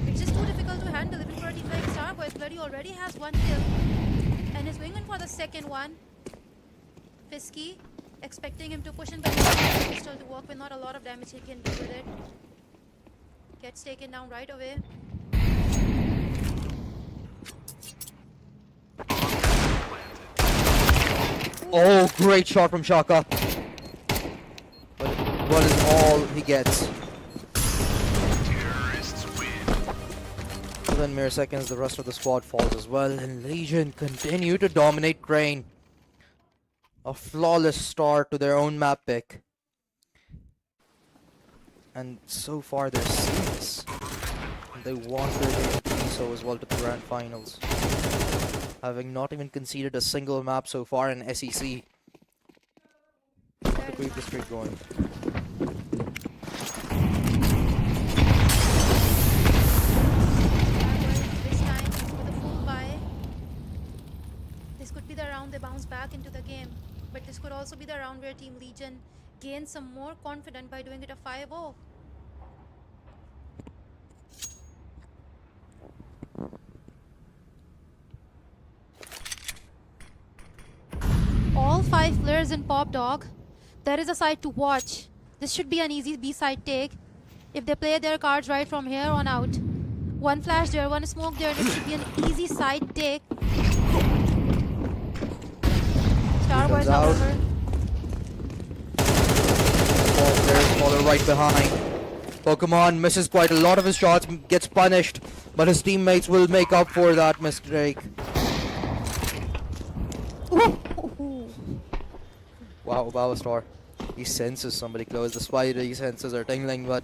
it's just too difficult to handle. Even for a team like Starbois, Bloody already has 1 kill and is going in for the second one. Fisky expecting him to push in, but he has a pistol to work with. Not a lot of damage he can do with it. Gets taken down right away. Oh, great shot from Shaka. But what is all he gets? Terrorists win. Within mere seconds, the rest of the squad falls as well, and Legion continue to dominate Crane. A flawless start to their own map pick. And so far they're seamless. And they want their game to be so as well to the grand finals. Having not even conceded a single map so far in SEC. To keep the streak going. This time with a full buy. This could be the round they bounce back into the game. But this could also be the round where Team Legion gains some more confidence by doing it a 5-0. All 5 players in Pop Dog. There is a side to watch. This should be an easy B-side take. If they play their cards right from here on out. 1 flash there, 1 smoke there, and it should be an easy side take. Starbois, out. however. Ball players follow right behind. Pokemon misses quite a lot of his shots, gets punished, but his teammates will make up for that mistake. Wow, Bavastar. He senses somebody close. The spider senses are tingling, but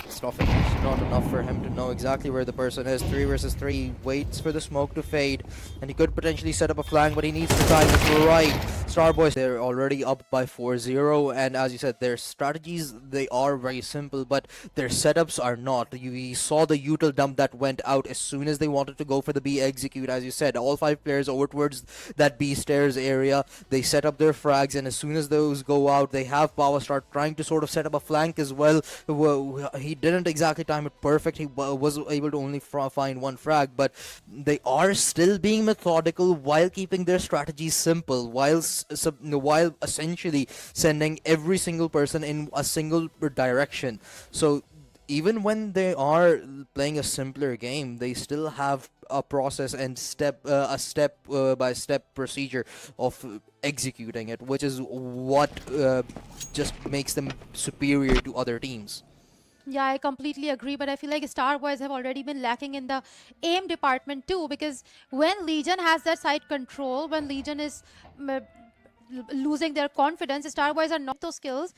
it's not enough for him to know exactly where the person is. 3 versus 3. Waits for the smoke to fade. And he could potentially set up a flank, but he needs to time it right. Starbois, they're already up by 4-0, and as you said, their strategies, they are very simple, but their setups are not. We saw the util dump that went out as soon as they wanted to go for the B execute. As you said, all 5 players over towards that B stairs area, they set up their frags, and as soon as those go out, they have Power start trying to sort of set up a flank as well. He didn't exactly time it perfect. He was able to only find one frag, but they are still being methodical while keeping their strategies simple, while essentially sending every single person in a single direction. So even when they are playing a simpler game, they still have a process and step by step procedure of executing it, which is what just makes them superior to other teams. Yeah, I completely agree, but I feel like Starbois have already been lacking in the aim department too, because when Legion has that side control, when Legion is losing their confidence, Starbois are not those skills.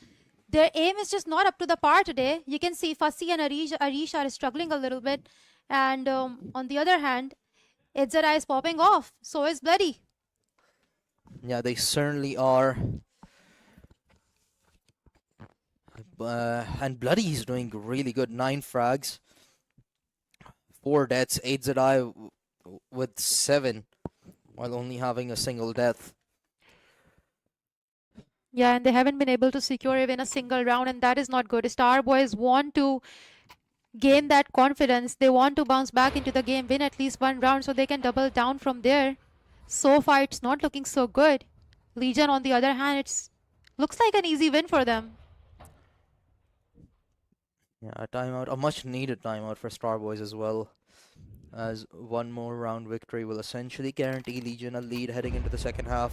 Their aim is just not up to the par today. You can see Fussy and Arish are struggling a little bit, and on the other hand, Itzera is popping off. So is Bloody. Yeah, they certainly are. And Bloody is doing really good. 9 frags, 4 deaths, 8 Zedai with 7, while only having a single death. Yeah, and they haven't been able to secure even a single round, and that is not good. Starboys want to gain that confidence. They want to bounce back into the game, win at least one round so they can double down from there. So far, it's not looking so good. Legion, on the other hand, it's looks like an easy win for them. Yeah, a timeout, a much needed timeout for Starboys as well, as one more round victory will essentially guarantee Legion a lead heading into the second half.